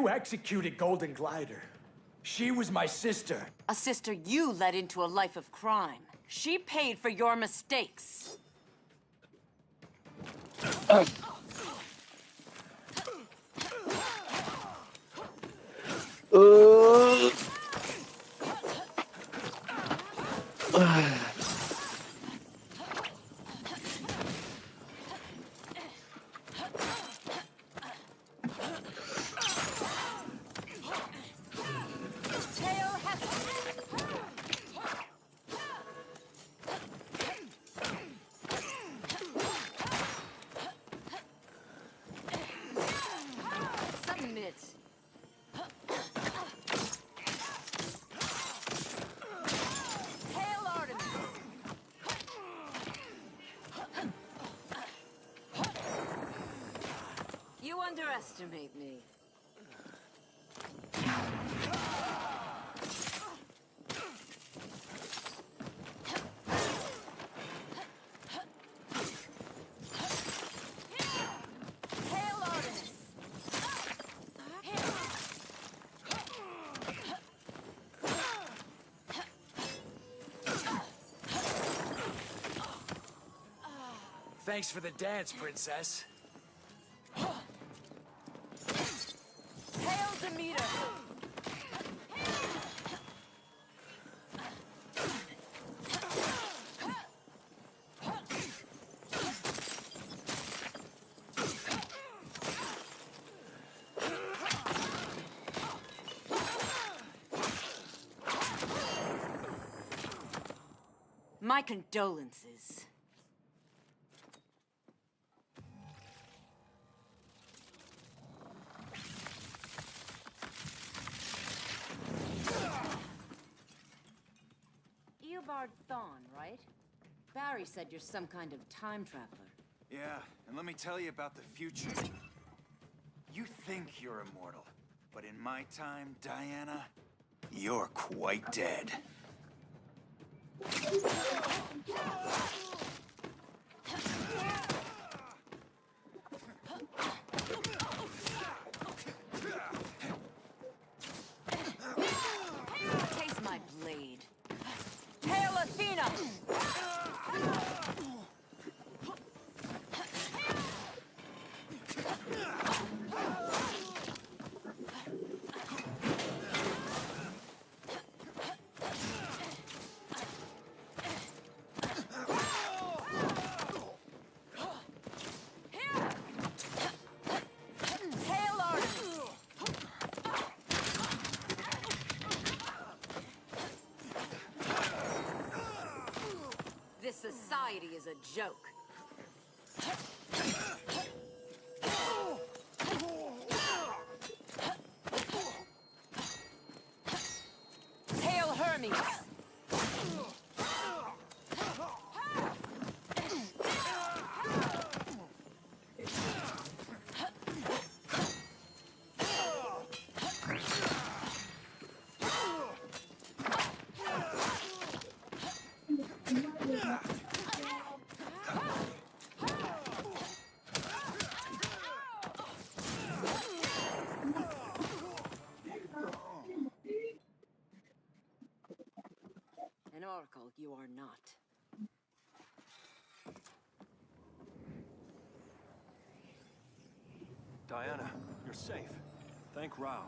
executed Golden Glider. She was my sister. A sister you led into a life of crime. She paid for your mistakes. underestimate me. Thanks for the dance, princess. Hail Demeter! My condolences. Thawne, right? Barry said you're some kind of time traveler. Yeah, and let me tell you about the future. You think you're immortal, but in my time, Diana, you're quite dead. Taste my blade. Hail Athena! This society is a joke. Hail Hermes! An oracle you are not. Diana, you're safe. Thank Rao.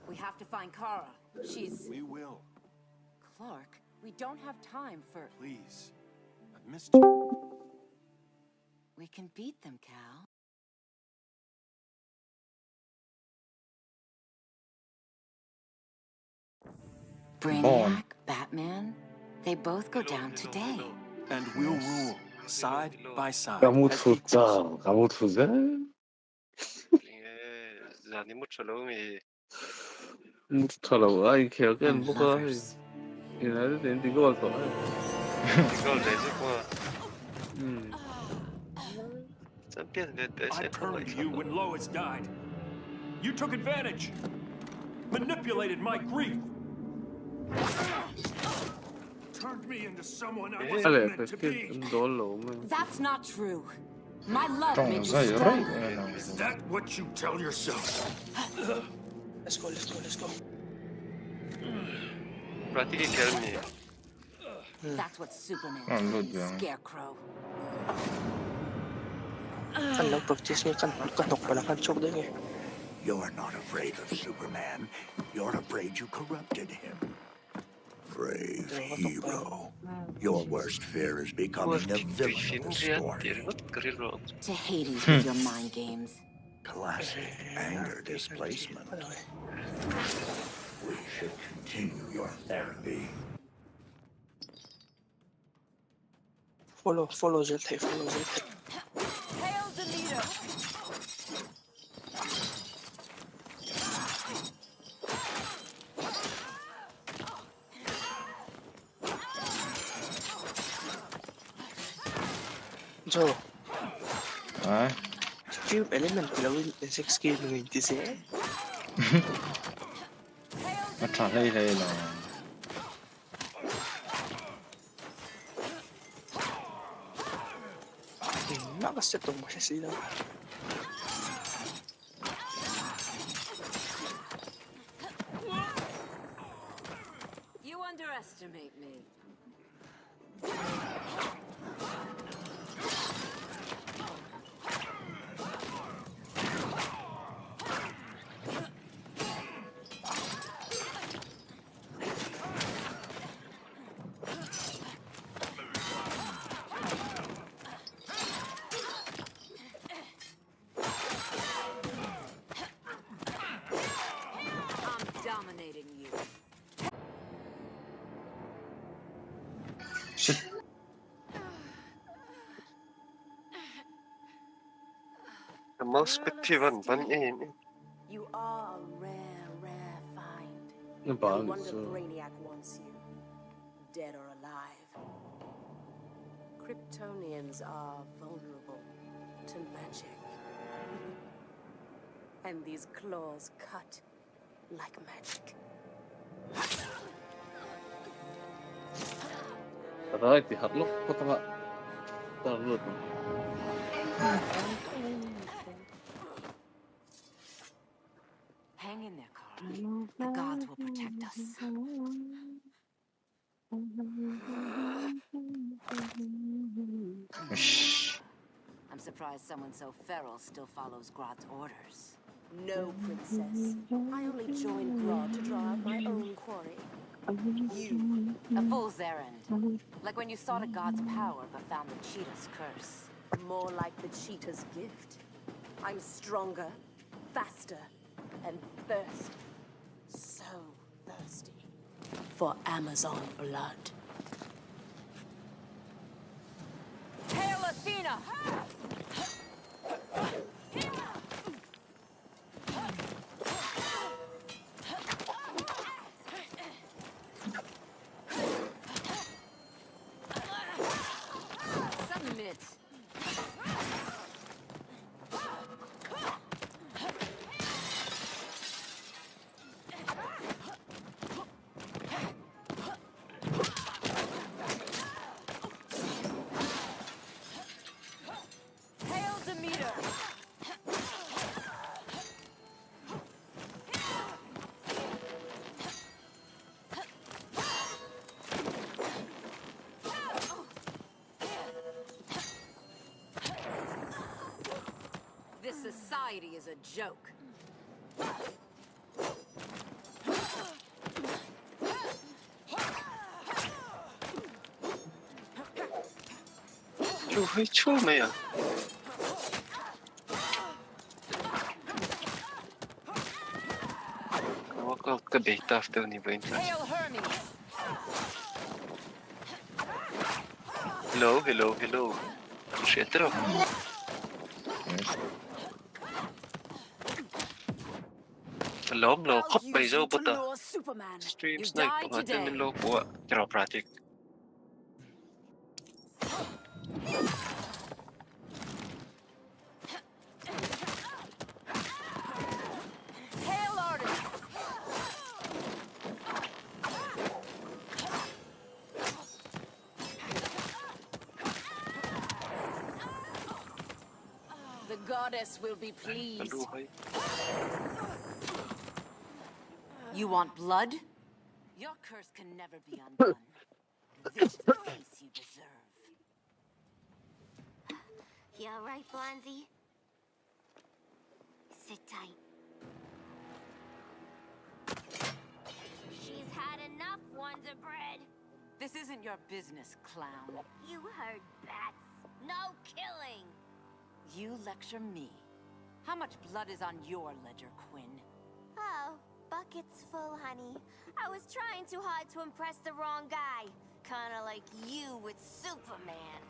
We have to find Kara. She's... We will. Clark, we don't have time for... Please. I've missed you. We can beat them, Cal. Brainiac, Batman, they both go down today. And we'll rule, side by side. 가무투자, 가무투자. ZAN mucho 무투자라고. 아이 개혁은 뭐가 얘네들 엔딩가 와서. 이거 레즈가 I turned to you when Lois died. You took advantage. Manipulated my grief. Turned me into someone I wasn't meant to be. That's not true. My love made you stronger. Is that what you tell yourself? Let's go, let's go, let's go. That's what Superman told you, Scarecrow. practice niya kanok pa lang kanchok din eh. You're not afraid of Superman. You're afraid you corrupted him. Brave hero. Your worst fear is becoming the villain of the story. To Hades with your mind games. Classic anger displacement. We should continue your therapy. Follow Zahau, follow Zahau. Hail Demeter! Joe. Cube element glowing in 6 game ng 26. Translate lang. Nakasetong mo siya sila. You underestimate me. Shit. The mouse perspectivan ban ini. You are a rare find. No wonder wonder Brainiac wants you, dead or alive. Kryptonians are vulnerable to magic. And these claws cut like magic. رايتي هتلوك خطبة تغلط Hang in there, Carl. The gods will protect us. I'm surprised someone so feral still follows Grodd's orders. No, princess. I only joined Grodd to draw out my own quarry. You. A fool's errand. Like when you sought a god's power but found the cheetah's curse. More like the cheetah's gift. I'm stronger, faster, and thirsty. So thirsty. For Amazon blood. Hail Athena! Submit. Hail Demeter! This society is a joke. HMA mấy à? Có cái bể taf đâu ni bên trái. Hail Hermes! Hello, hello, hello. Skiter då. LAWM lo khóc bây giờ bắt đầu. Stream snipe của tên mình lo của cái project. Hail Artemis! The goddess will be pleased. You want blood? Your curse can never be undone. This is the peace you deserve. You alright, Blondie? Sit tight. She's had enough, Wonder Bread. This isn't your business, clown. You heard bats. No killing. You lecture me. How much blood is on your ledger, Quinn? Oh, buckets full, honey. I was trying too hard to impress the wrong guy. Kinda like you with Superman.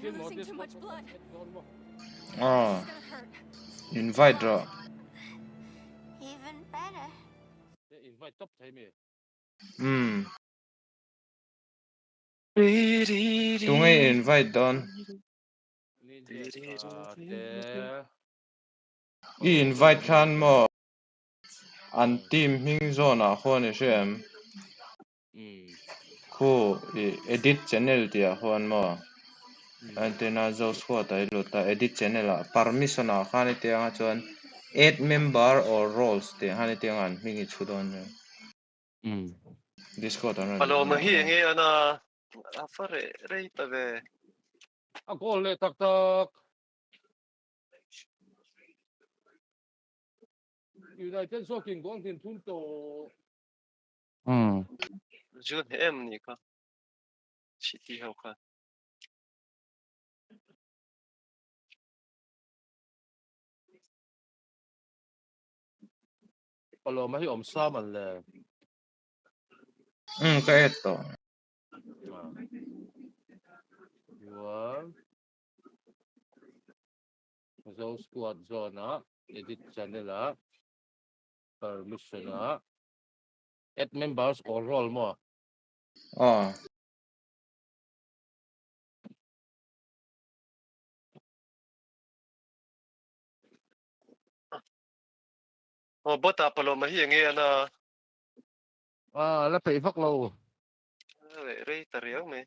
You're losing too much blood. Invite rồi. Even better. Invite top thấy mày. Tụi ngay invite don. Invite khan mo. An team hing zona khone shem. Khu edit channel tia khon mo. Antena zo squad ai luta edit channel a permission a khani tia nga chuan add member or roles tia hani tia ngan mingi chudon. Discord ana. Paloma hi nge ana afare reita ve. Ako le tak tak. United Soking Gong tin thun to. Jun em ni ka. City hau ka. Paloma hi sa man le. Ka eto. Yuan. Zo squad zona edit channel a. Permission a. Add members or role mo. Bota paloma hi nge ana. La pei vak lo. Reita riau me.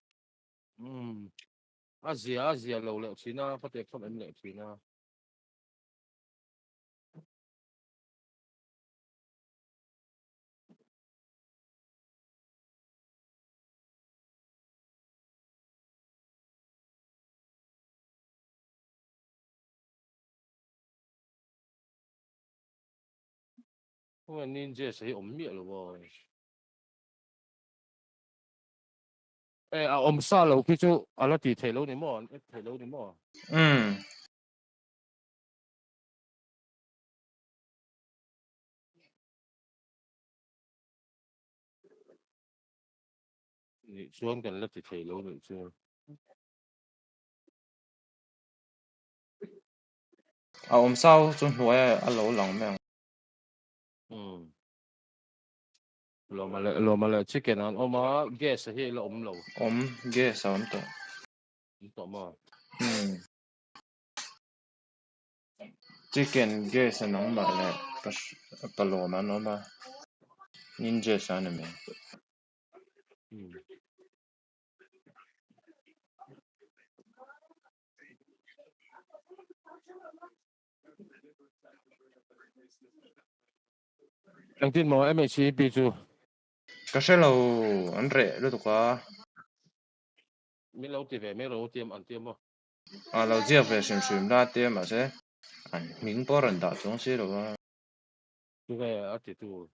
Asia lo le China patek som em le China. Ninja sẽ miệng rồi. Sa lâu cái chỗ là thì thể lâu này mà, thể lâu này mà. Nị xuống gần là thì thể lâu này chứ. Sao chúng nuôi lâu lòng mèo. Lo mà là chicken ăn, mà gas thì là lâu. Gas ổn to. To mà. Chicken gas nó mà là paloma nó mà. Ninja sana me. Anh tin mà em chỉ bị chú. Cái xe lâu anh rẻ được quá. Mấy lâu thì về mấy lâu tiêm ăn tiêm mà. Lâu giờ về xem ra tiêm mà sẽ. Anh mình bỏ ra đã trong xe rồi. Chú về ở thì chú.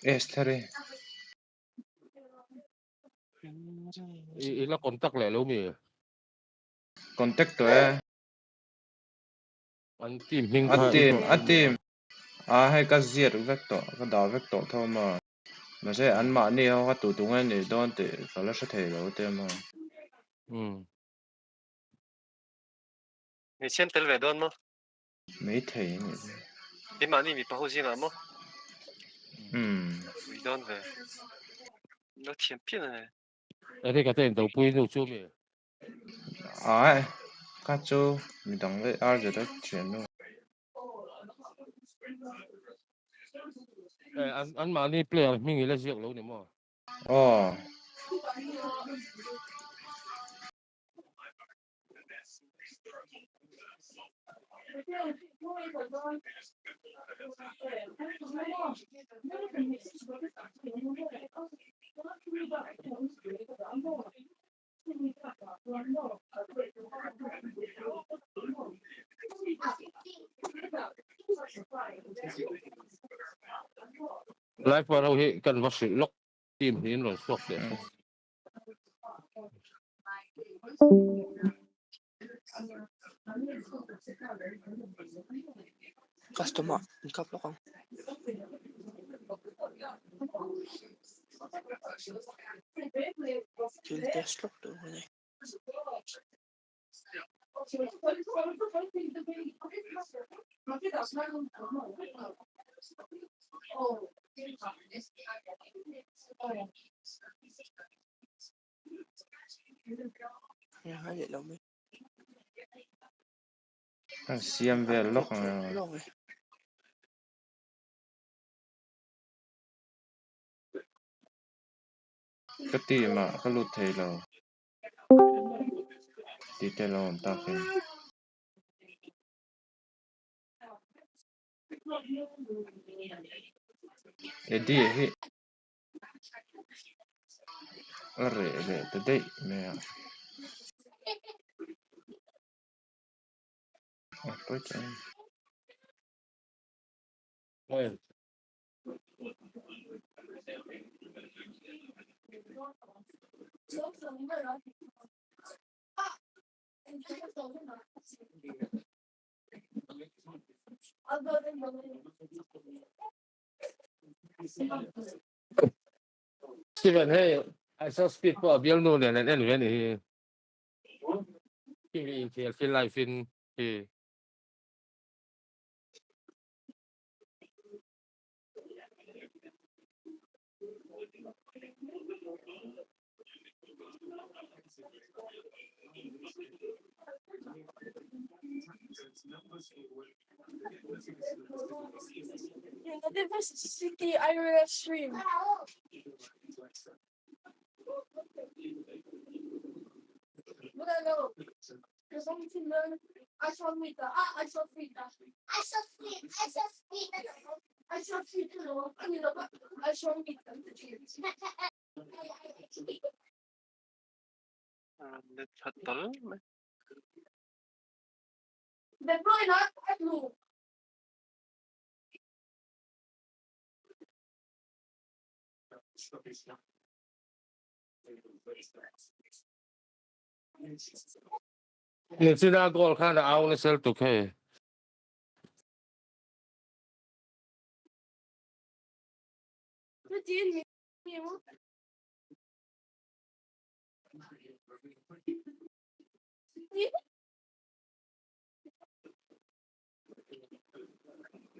Esther. Là contact lại lâu mì. Contact rồi. Anh team hình team. Hay cái giết vector, cái đảo vector thôi mà sẽ anh mà đi họ tụ tụ ngay này đó thì phải là sẽ thể rồi thế mà. Ni chen tel ve don mo. Mấy thể này. Di ma ni mi pa ho jing mo. We don't ve. Nó thiện piên này. Thì cái tên đầu bùi đâu chú mì. Các chú mình đóng với RGB chuyển luôn. Anh mà đi player mình nghĩ là giết lâu này mà. Live vào đâu thì cần vào sự lock team thì nó sốc để. Customer, cấp lo không? Til test lock được rồi này. Hãy để lâu mấy. Siam về lúc này Lâu rồi. cái tiền mà cái lụt thầy là tí tê là ta phải đi hết ở rể tới đây mẹ tôi chẳng Steven, hey, I saw speed for a bill no and then when he feel like he This is City LiveStream. No. Because something learn. I saw Frida. I saw Frida. I saw Frida. I saw Frida. I saw Frida. Nyt hattal. They're probably not at all.你知道给我看的 I only sell 2K。这第一名吗？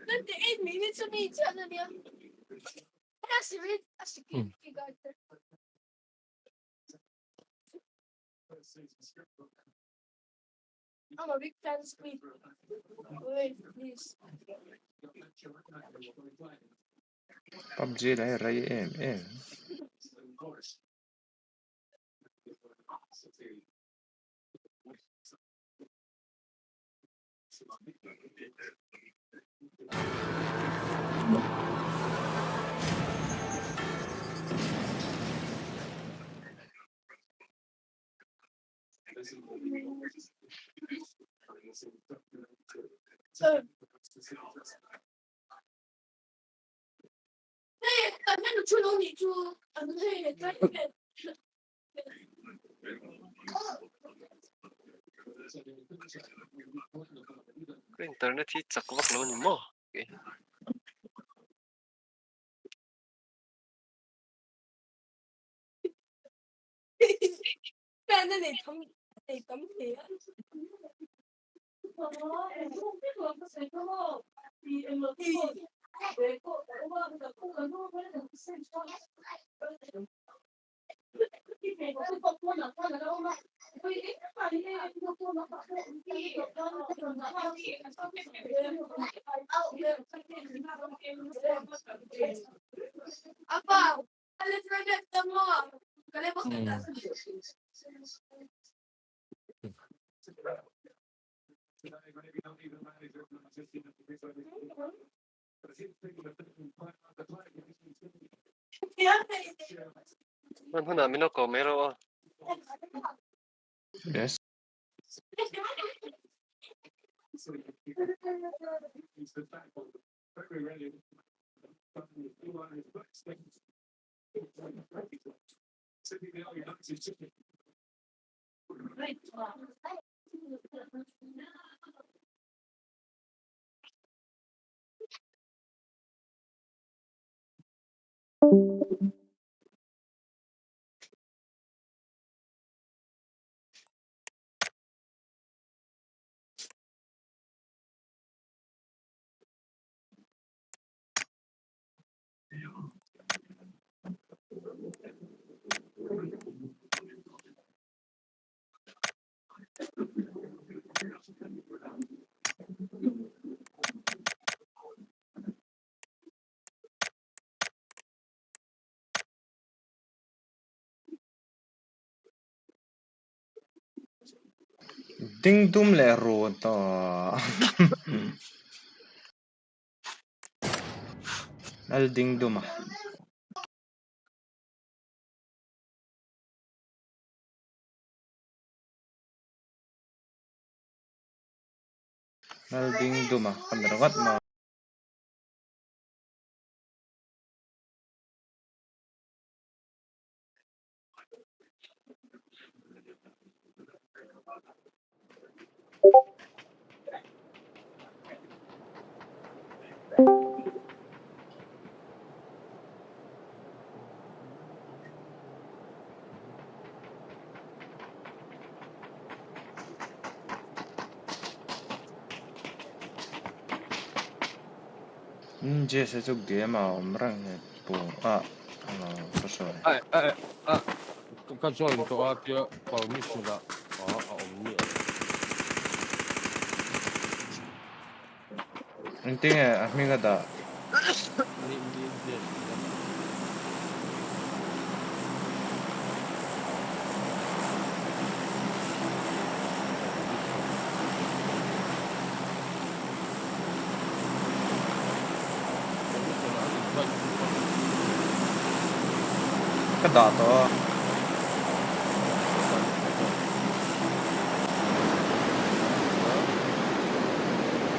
那第一名是什么意思呢？他是不是这个？I'm a big fan of Speed. Wait, please. PUBG này ray em那出龙你出，对对。Cái internet thì chắc vắt luôn nhỉ mò. Cái này tấm thế. Apa? Alis redet semua. Kalian boleh Man namin ako meron. yes Ding dum le ro to. Al ding dum ah. Al ding dum ah. Kameragat ma. Jesse chuk game à rang he po à có sao Kan soal to atia permission da omni. Inting mình ada Ni cái đó to.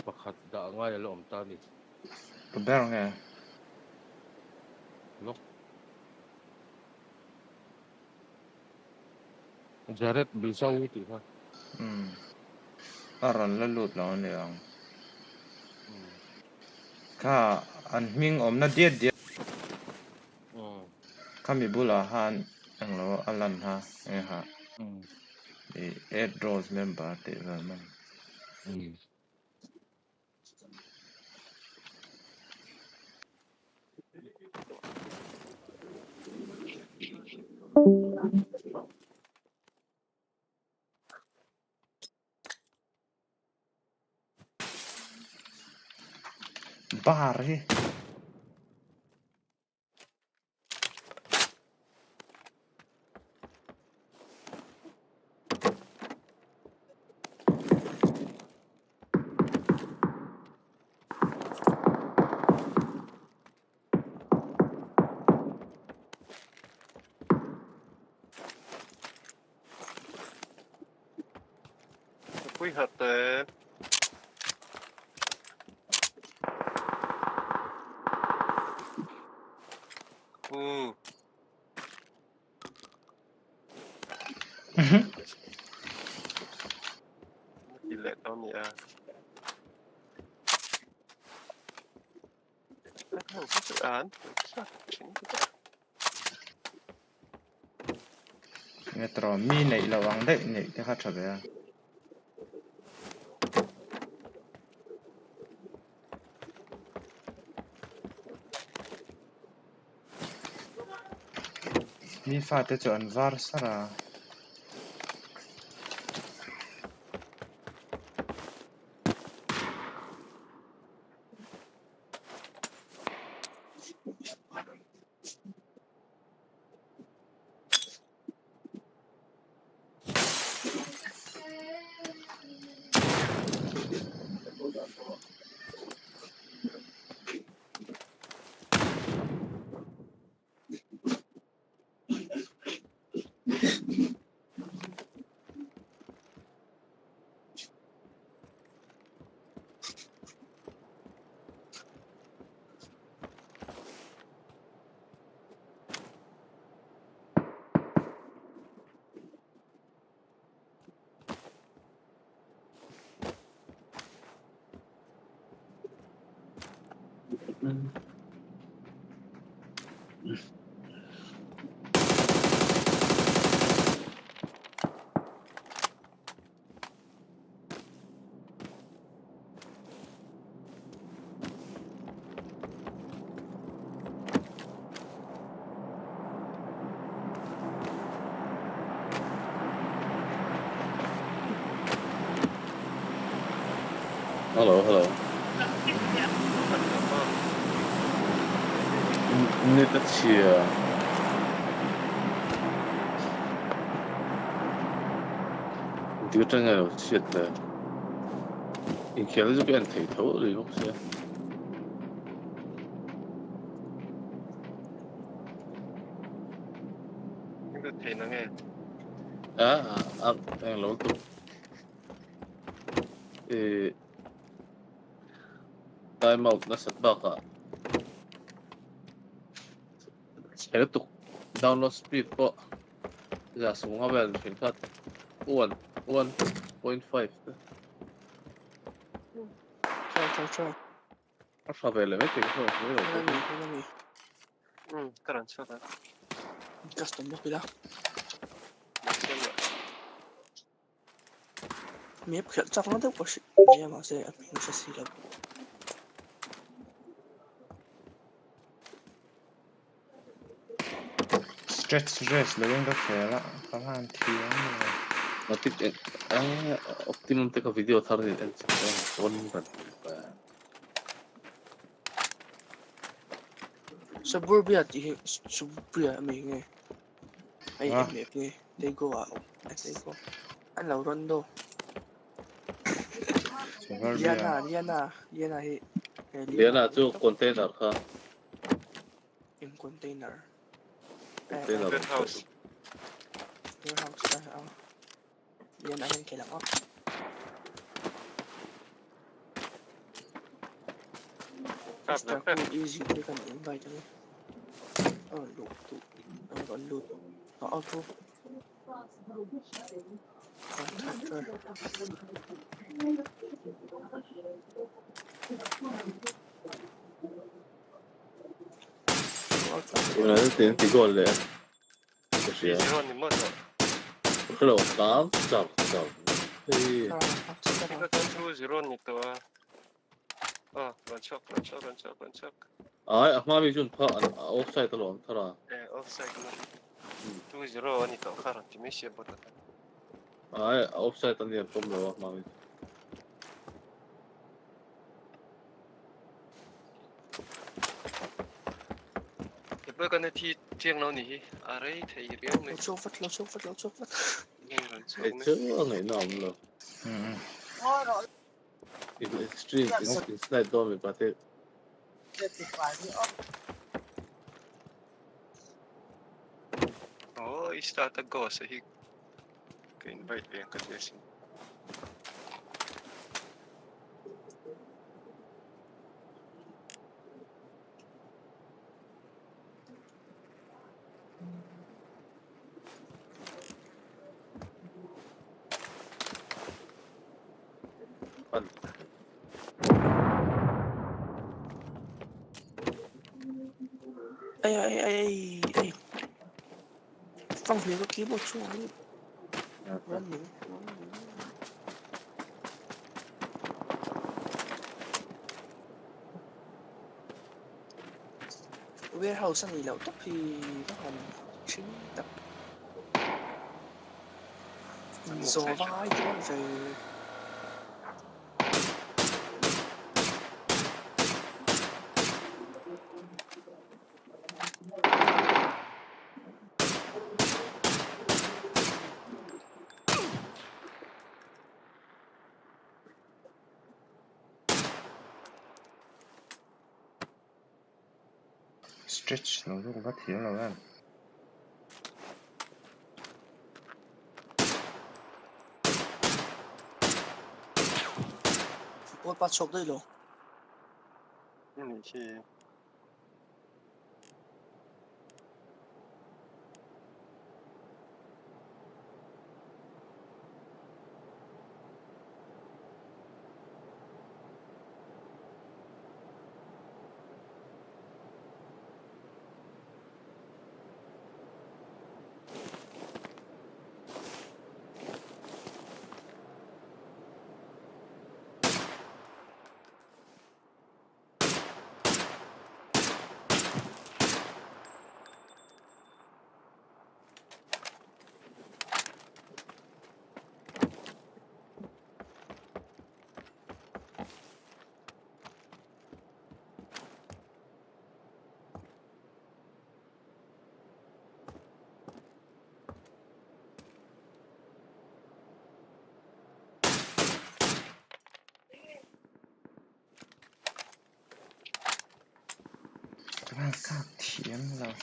Pakhat da nga LAWM ta ni. Keber nghe. Look. Jaret bisa uti ha. Aron la lut lo ni ang. Ka an ming om na diet. Kami bula han ang lo alan ha ha. The 8 draws member te man. Bar he. Quy hạt tệ. Chỉ lệ tao nhỉ à. Không có dự án. Metro mi này là vắng đấy này cái khác trở về. Mi pha te chọn var sara. Hello. Nicht hier. Die真係有 shit 咧，而其實都俾人提頭你屋先。呢個技能嘅。ang lawan tu. Time out na setback ka. Kaya to download speed po. Kaya sunga ba yung pinkat 1.5. Try. Sabi element ko. Enemy. Karan siya. Custom mo pila. Map khel chắc nó đâu có sự gì mà sẽ mình sẽ xí lắm. Stretch lewin ka khela kaman thiam Matik optimum te ka video thar ni en one ban. Suburbia thì suburbia mình nghe. Ai map nghe. They go out. They go. Anh lâu run đâu. Liana hi. Liana chu container ka. In container. Warehouse. Liana hin kailang up. Start too easy. They can invite me. Oh, loot. Auto. Una ti gol le. Così. Zero ni mo to. Hello, ciao. Hey. 2-0 ni to. Ranchok. Ai, mami jun pa offside lo thara. Offside na. 2-0 ni to karan ti me siya bota. Ai, offside ani pom lo mami. Iba ka na ti tiang no ni. Aray thai riang ni. Lo chofat. Itu ngai nam lo. Extreme slide do me pate. Istata go sa hig. Ka-invite yan ka Jesse. Ay. Phong thủy có keyboard chuan. Running. Warehouse này lậu tóc thì nó còn chính tập. Dò vai chứ rồi. stretch nó cũng phát triển rồi anh. Ôi bắt chọc đây rồi. Thì các thiếm rồi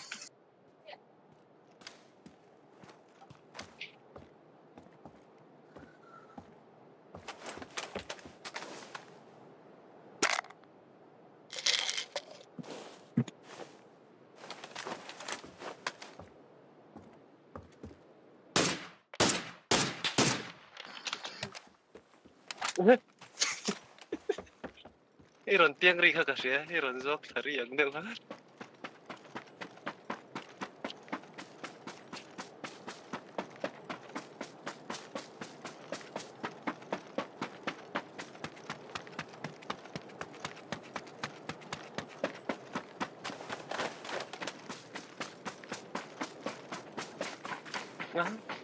Iron tiang ri ka siya, Iron zok sari ang nila.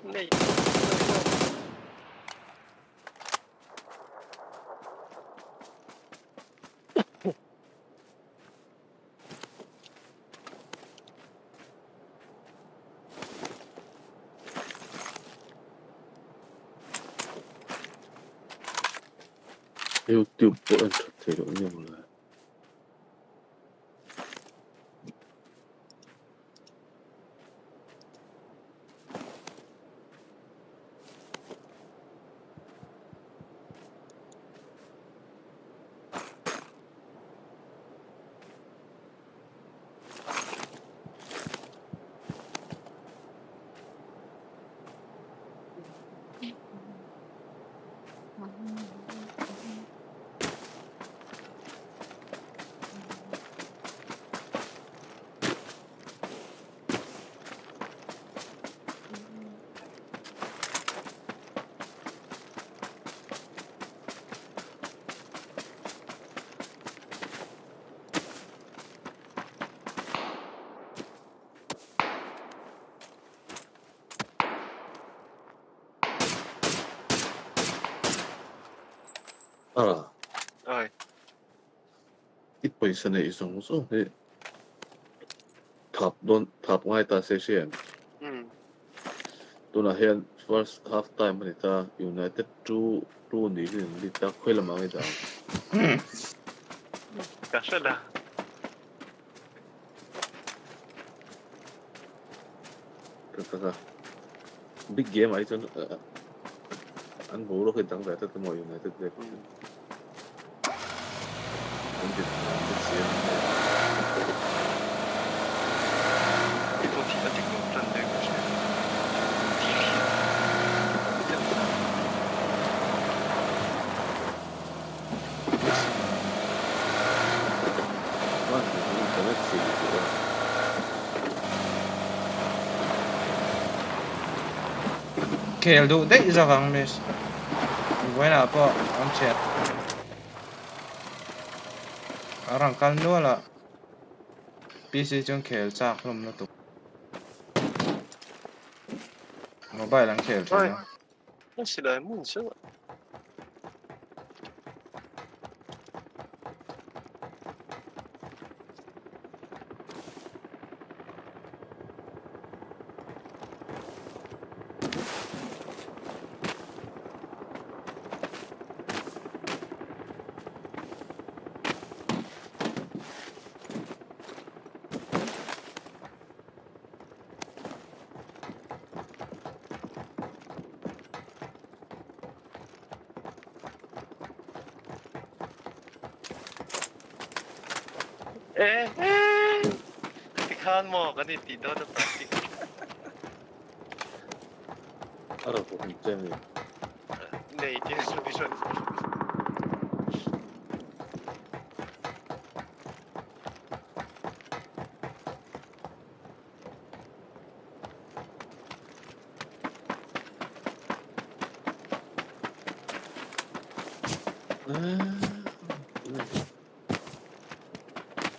Này. YouTube bộ ẩn thuật thể độ nhiều là 알아. Ơi. ít position này dùng số thì top ngay ta session. Tôi là hiện first half time này ta United two này thì ta khơi làm ngay ta. Kasha dah. Kata big game ấy cho anh bố nó khi tăng về tất cả mọi United đây. Itu tidak dikeluarkan dari saya. khel du đấy ra vàng miss quay nào po ông chết orang KANLO là PC trong khel chắc lắm nó tụ mobile lang khel thôi Nó sẽ đợi muốn sao? Tikan mo kan itu tidak ada plastik. 알아 보고 있잖아요. 네, 이제 소리죠.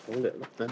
Không lẽ lắm đấy.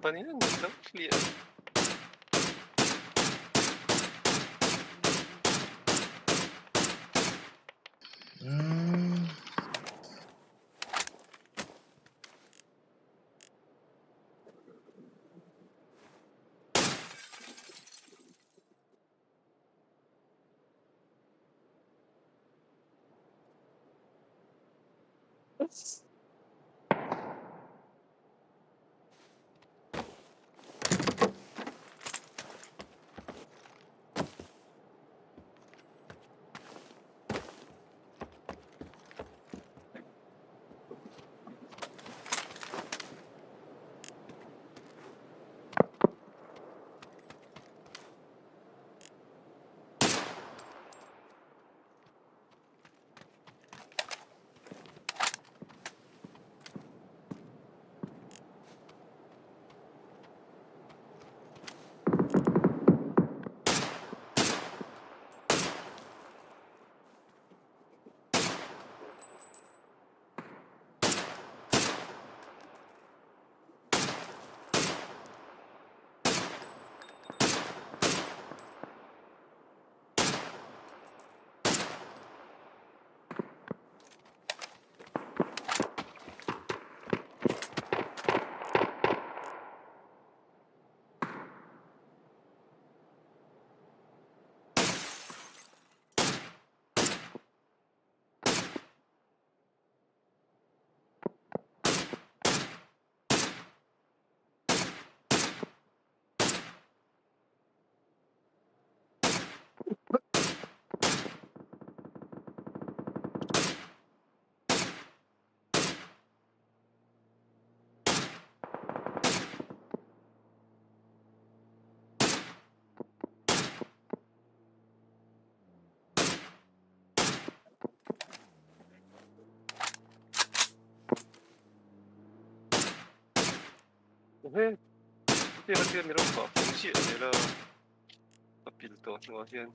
pa niyan. Clear. Okay. Hati-hati meron pa. Fungsi nila kapil to. Yan.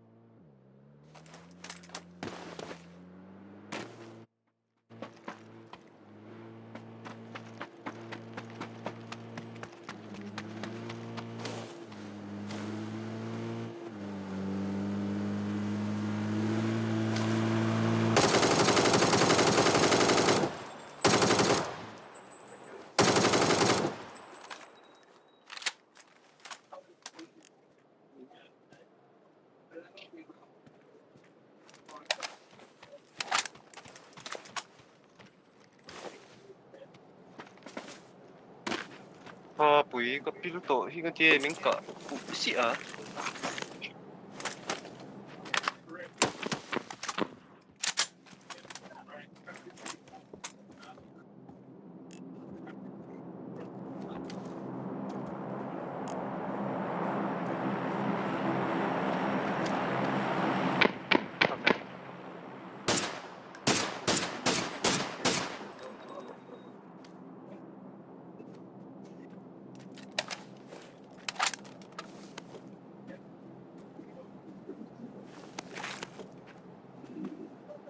Pui kapil to. Hingan tiye mingka. Si ah.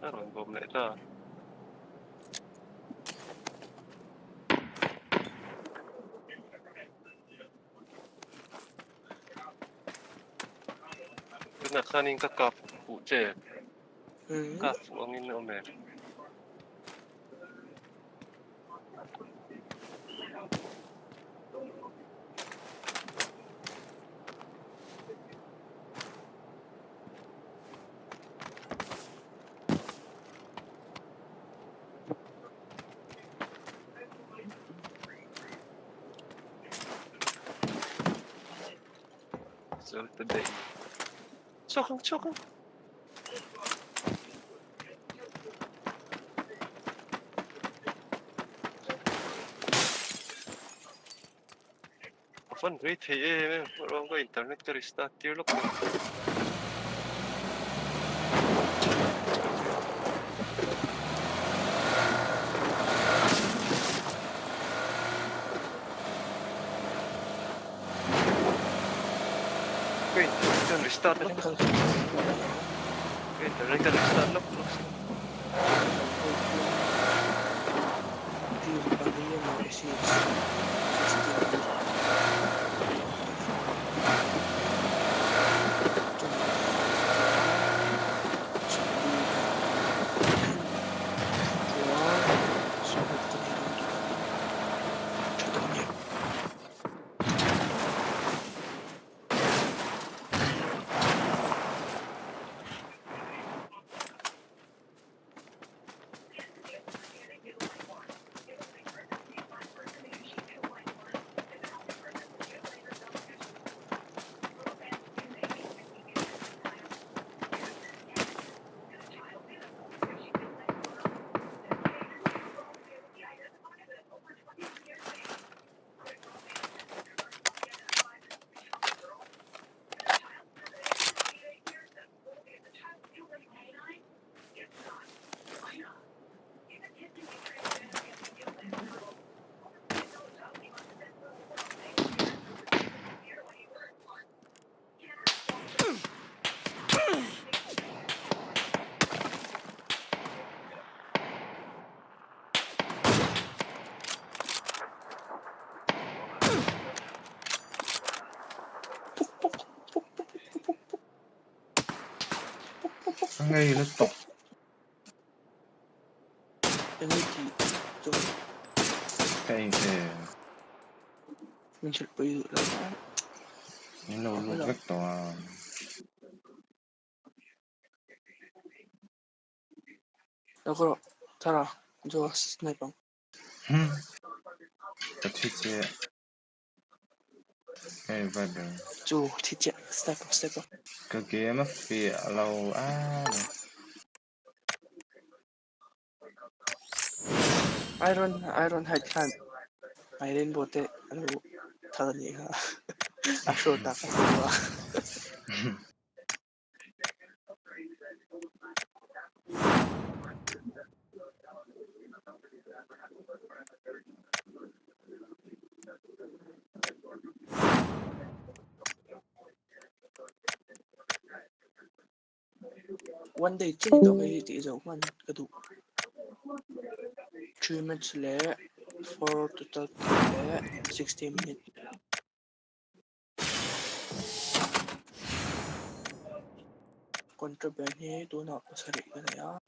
Naroon bom na ito. Kena kaning kakap je. Kaf angin omer. So today. Chokang. Fun great hey orang ko internet ka restart tier lock. Wait, can restart lock. Wait, can restart lock. Hindi yung pag-iyan mo, 16. ngay nó tộc cái này thì chúng cái mình sẽ bây giờ là những nô lục rất to đâu có thara cho sniper cái gì cái vật đó chú thì chết sniper cái game mà phi lâu iron hide kan iron bote ano thara ni ha ashota ka siwa one day chỉ tao cái gì rồi man cái đủ 3 minutes lẻ 4 total lẻ 60 minutes contraband hi tu na pasari ka na ya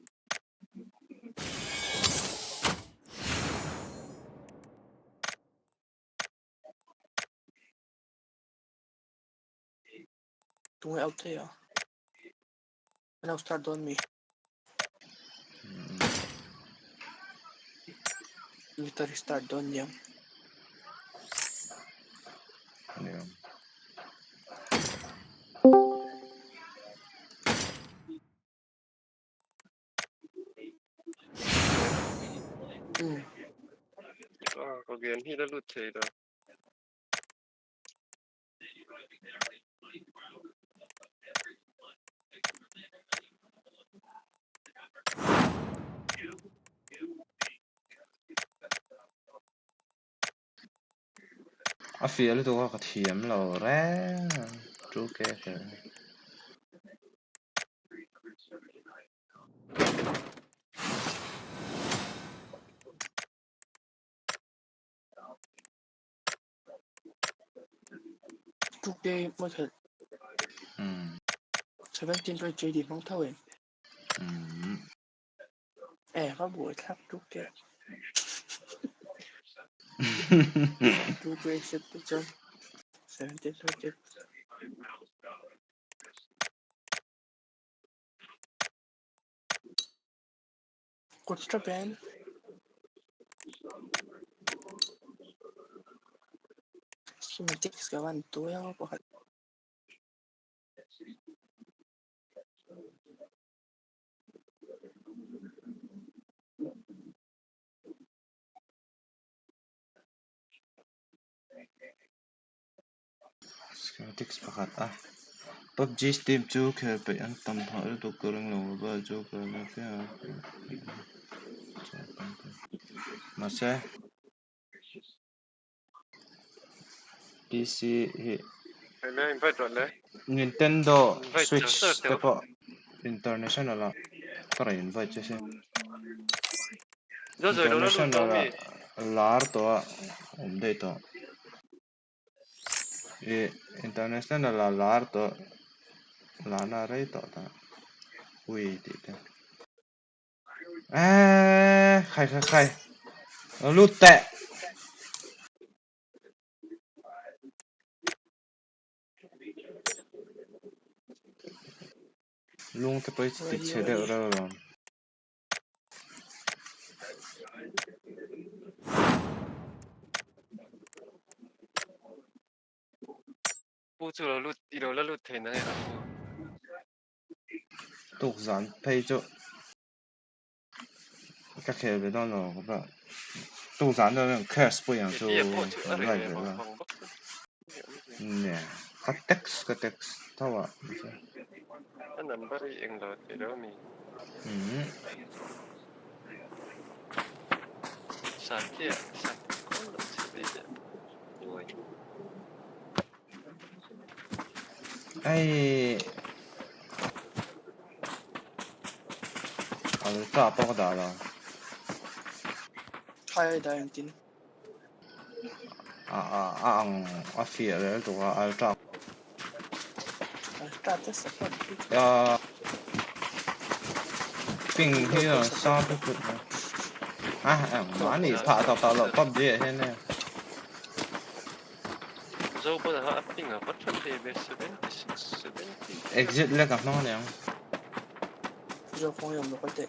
tu out there now start on me military start on them có game hi đã lụt thế đó phía lưỡi tôi có thiểm lò ra chú kẹt today mới thật 17 rồi chơi đi không thâu em có buổi khác today today sẽ tới chân 17 rồi chơi contraband schematics kawan tu yang apa hal schematics pakat PUBG Steam chú khe bị ăn tầm hỏi tụ cơ năng lồng và chú cơ là phía mà sẽ PC này invite rồi đấy Nintendo Switch tepo international la para invite chứ xem international la lar to đây to international la lar to la na rei to ta ui đi ta khai lút tệ luôn cái bấy chỉ chế được rồi bố chủ là lụt đi đâu là lụt thế này tục gián pay cho các khel về đó là các bạn tục gián đó là cash bây giờ cho lại về là nè các text tao ạ anh nằm bắt đi anh là thế đó mình Saitea con là thế đấy rồi ai ta bao đà là hai đại anh tin phía đấy tụi ta ta tất cả ping here sound good mani pa ta lo PUBG hene Zo ba ha ping ha pat pat be 76 70 exit le ka no ne Zo phong yom no kote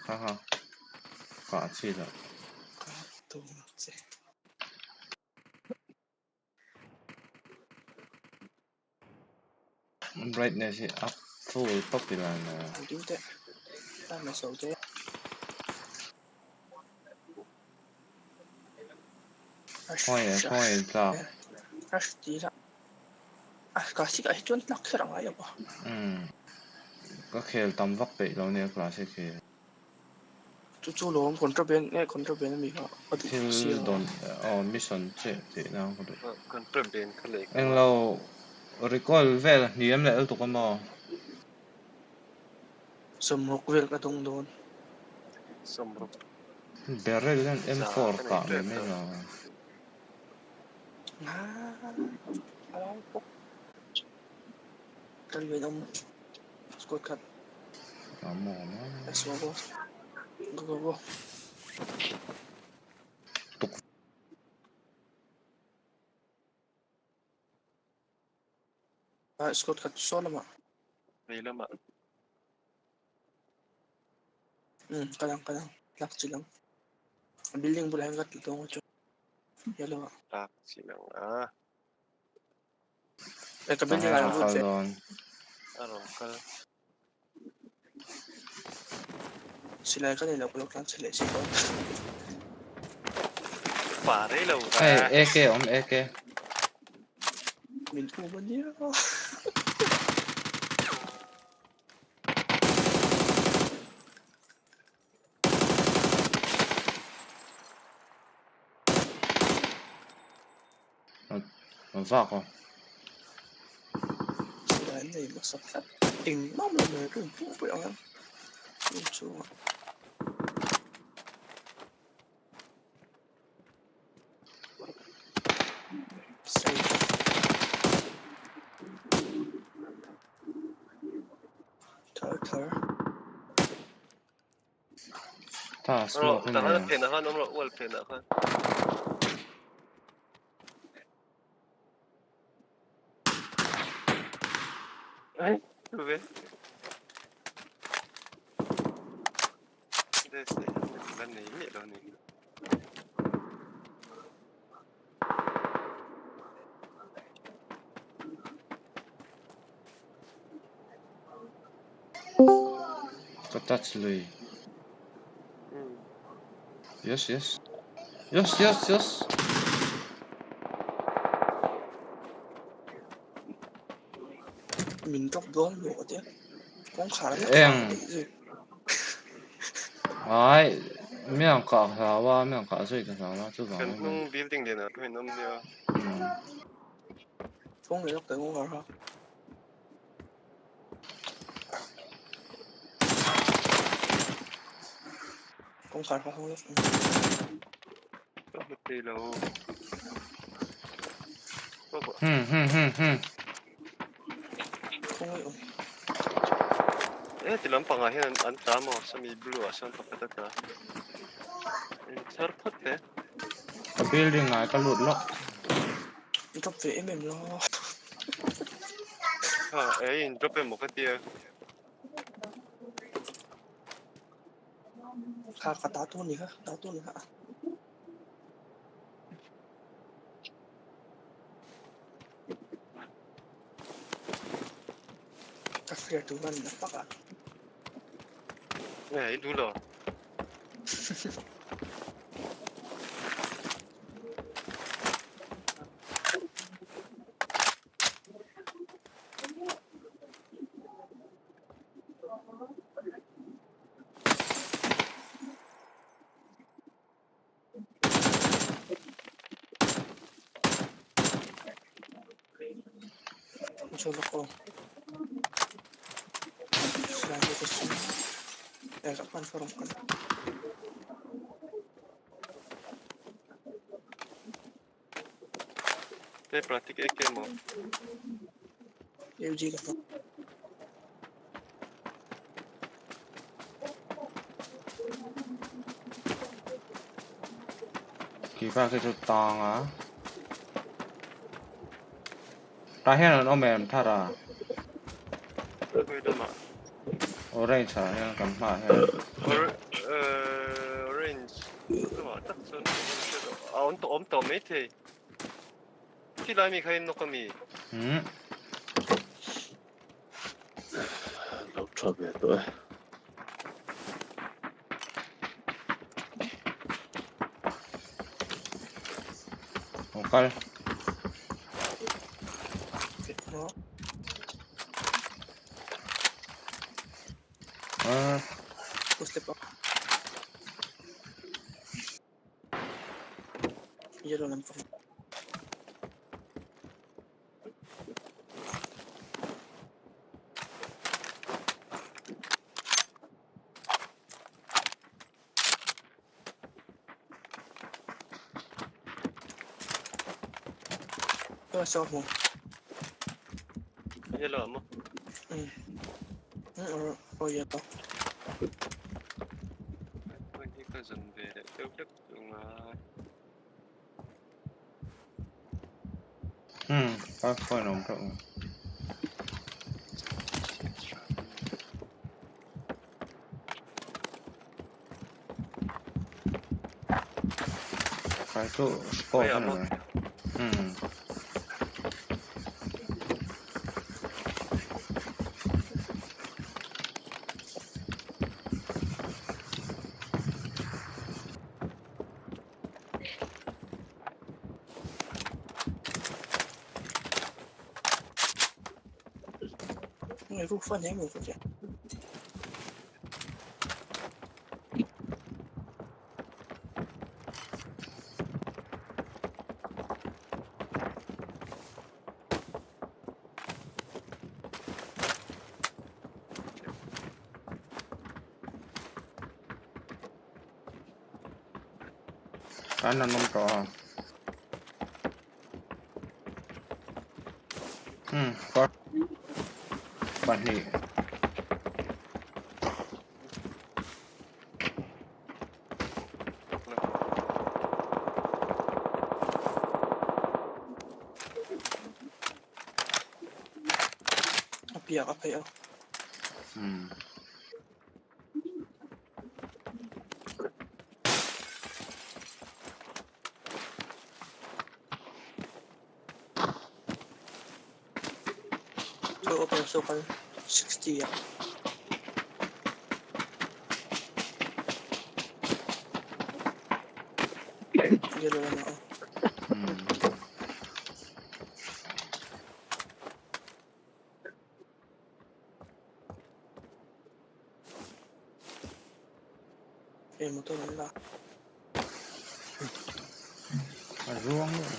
ta ha ka chi da tu che brightness up full popular na din te ta ma so che point ta ash ti la ka si ka chuan nak khera nga ya ba có khel tam vak pe lo ne classic he chu LAWM contraband mi ha thil don mission che te na ko de contraband khale eng lo recall vel niam le tu ko mo somrok vel ka dong don somrok barrel and M4 ka me no ala pok kan we dom squad cut amo no eso go squad cut solo ma Nila ma kadang lak silang building bulay gat ito ngo chu yalo tak silang ka building ay good fe aron kal sila ka nila ko kan sila sila pare lo hey AK min ko ba niya vak ko sila hindi masakit tingnan mo na ito po ang so safe tar ta smoke ta han pena han omro wal pena han ay tu ve desse lan nei mi lo ni có touch lui yes mình drop đốn lộ chứ con khá là em ai miệng cả sao miệng cả rồi cái sao chứ kan nung building de na ko nom dia con này nó tới ngon rồi con khá là không có tí lâu thì lắm bằng hiện anh ta mà sao mi blue sao tập tất cả sao phát thế cái building này có lụt lắm drop về em lo ấy drop em một cái tia khá đá tuôn gì hả các phía tụi mình đã bắt à này đủ rồi cho nó con làm cái gì để các bạn phải làm cái practic ek mo LG ka pa. Kiva cái chút tàng á. Ta hiện là mềm thà ra. Orange à, hiện cầm mà hiện. Orange. Đúng rồi, chắc chắn. Ông tổ mấy thế? Khi lại mi khai nó có mi. Đâu cho về tôi. Okay. Gusto pa. Yellow lang po. Pasok mo. Yellow mo. Or yellow. Hindi ka zombie. Tawag yung Phải nồng trọng. Phải chỗ sport này này. Người rút phân hết người kìa. Anh ăn nông trò. Có bản nhị. Apa ya? So open so far 60 ya. Yellow lang ako. Motor nila. Ruang nữa.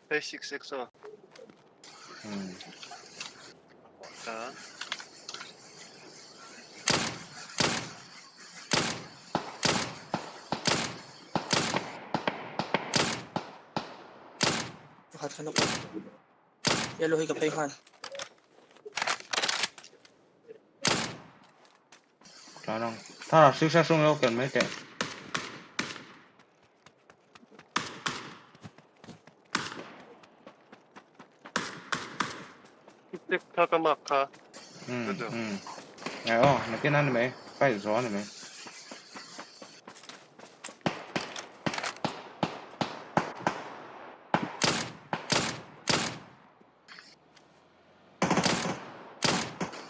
P6X à? Đó. Lahat ka na po. Yellow higa pa yung han. Lang. Thà siêu sát xuống đâu cần mấy trẻ. Takamaka. Này nó cái này mày, phải gió này mày.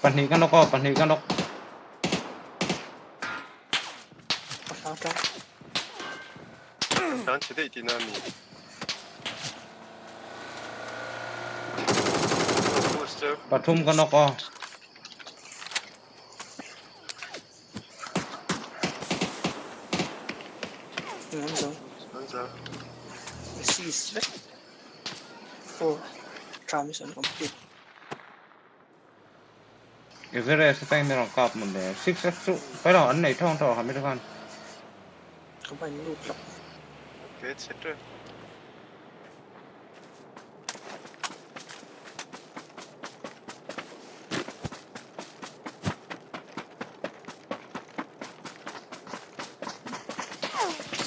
Bản hỉ nó có, bản hỉ nó. Đang chỉ để đi nami. Pathum nó có. C is right. 4 transmission complete. Cái này sẽ tay mình cọp một để xích sắt trụ. Phải đó ấn này thông thọ hả mấy đứa con. เข้าไปลูกหรอก 오케이, 제트.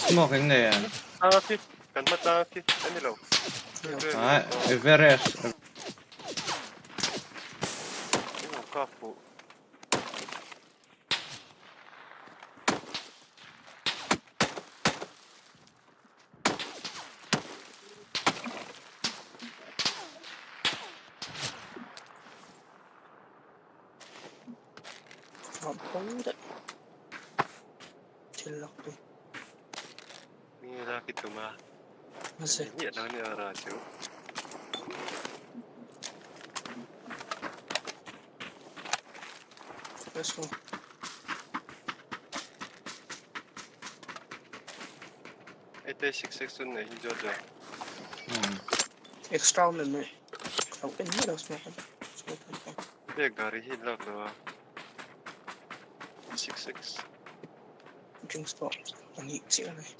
Smoke 있네. 아피, 간맞다 아피, 아니로. 아, very. 오, 까fu. Hold it. Tilak to. Mira gitu mah. Masih. Ini ada radio. Let's go. Ete 6-6 nih JOJO. Extra lên này. Không cái gì đâu smoke. Dia gari hilak doa. 6-6. Drink spot. Anh nghĩ sẽ này.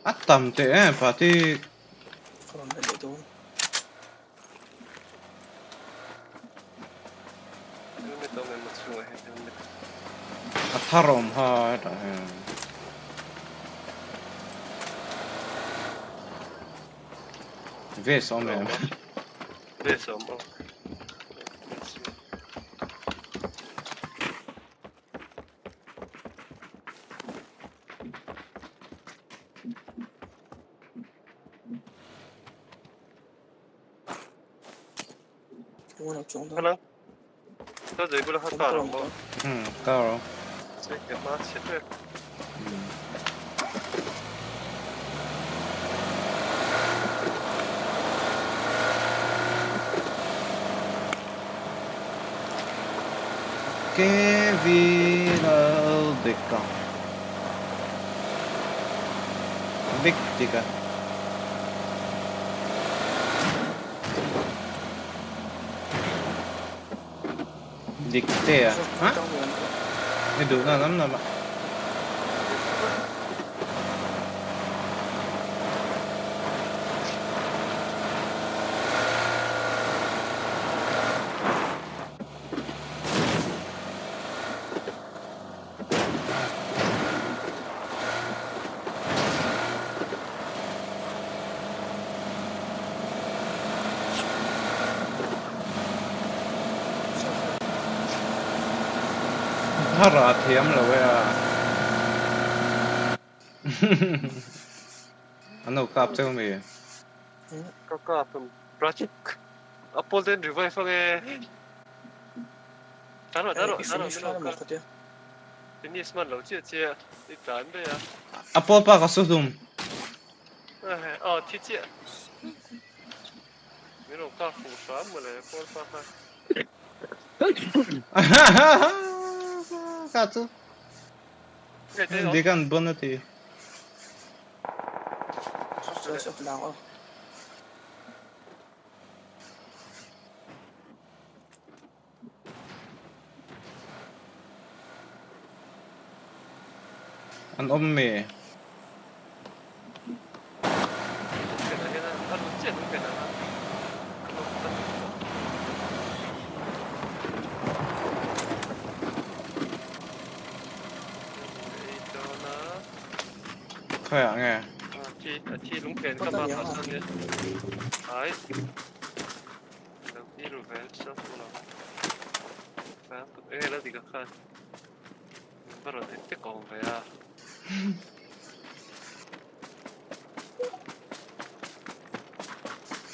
아땀 때 파티. Còn là để tôi. Helmet on en matsuga helmet. 아타롬 하다. Ves om det. Ves om. Hello. Tôi dậy bữa hát cả rồi. Cả rồi. Sẽ cái má chết rồi. Che vino de ca. Viktiga. Dikte. Hả? Cái đủ nào lắm rồi mà. Hara thiếm là vậy à. Anh đâu cặp cho mày. Có cặp project. Apple then revive cái. Đó. Finish mà lâu chưa. Đi tán đây à. Apple pa kaso dum. Thi chưa. Mình đâu cặp phụ xóa mà lại Apple pa. Cazzo. Digan bonati. An ommi. Thôi à nghe. Chi lúng kèn các bạn học xong nhé. Đấy. Đầu tiên rồi phải sắp rồi. Và cái này là gì các bạn? Bắt đầu tiếp còn phải à.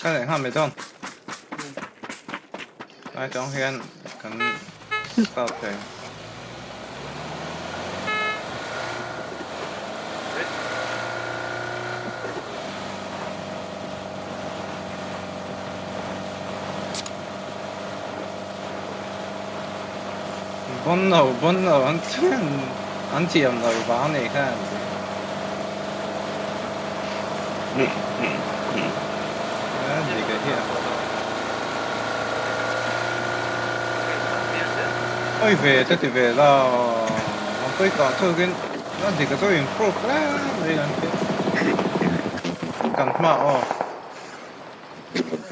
Cái này ham mày không? Ai trong hiên cần cao thể. Bốn nầu anh chị em rồi báo này khác gì cái here. Ôi về thế thì về là không tôi còn chơi cái nó gì cái tôi improve là đây là cái cần mà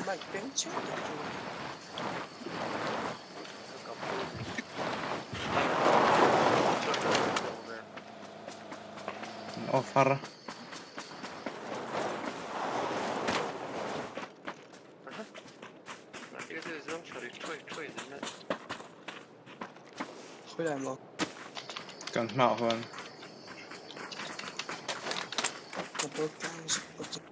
Mày tiếng chết. offer 이게 정찰이 초이 되네. Khối lại một. cần mạo hơn Một đôi căng một chục.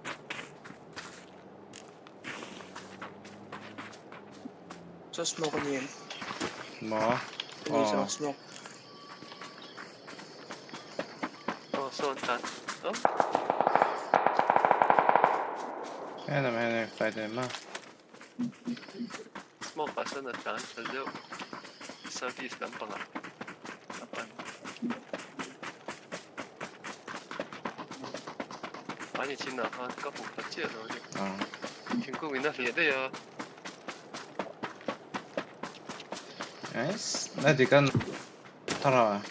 Cho smoke nhiều. mà Đi cho smoke. 손 단. cái này phải để mà 스모크 봤었나 단. 저저 서비스 남방아. 아빠. 많이 지나 한 까복 봤지요 너지. 중국이나 리에데요. yes là chỉ cần thara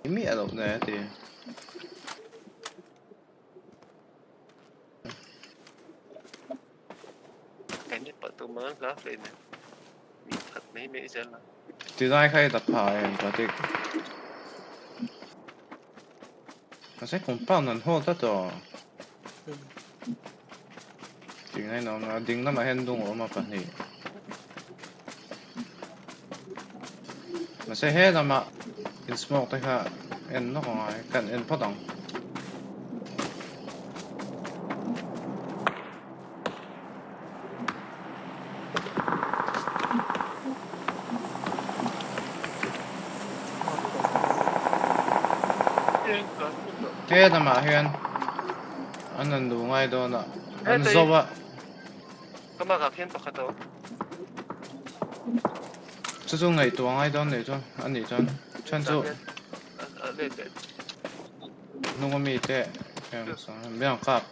mẹ đâu này thì cái nhất bắt đầu mới lá lên này. Mình thật mấy mấy giờ là. thì ai khai đặt phải và thì nó sẽ không bao lần hô tất rồi thì này nó dính nó mà hen dung ở mà phần thì nó sẽ hết rồi mà in smoke thôi ha en nó còn ai cần en phát động thế là mà hen anh làm đủ ngay đó nè anh dâu á cái mà gặp hiện bạc đâu chú chú ngày tuổi ngay đó này cho anh này cho chân chú lên lên nó có mì tệ em sáng biết không cặp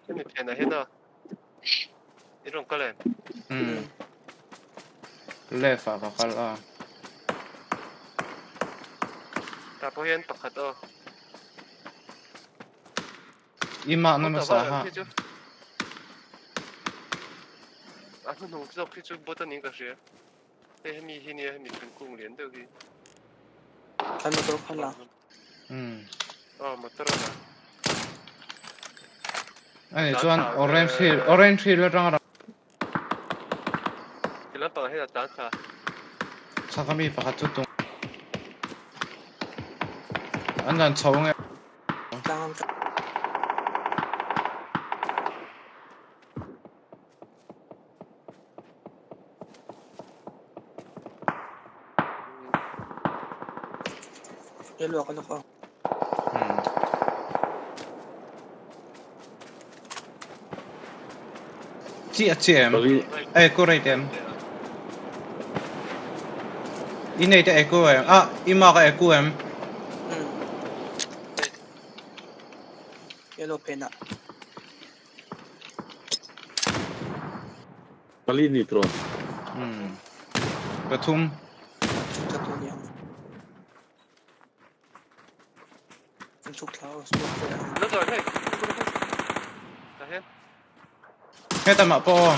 cái này tiền này hết đâu 이런 거래 lefa và khal à ta có hiện bạc đâu ima nó mà sao ha anh không知道配置不等应该是这米现在米成功连的给 Khăn một đôi khăn là. một tờ là anh này chuan orange hill ra ra thì nó bằng hết là tán cả 사감이 바깥쪽 안난 저응에 Đang cái luộc nó không? chị em echo right em ini itu echo em ima ka echo em Yellow pen ạ. Kali nitro. Betum. Chúc tháo. nó rồi hey hết hết tầm ạ po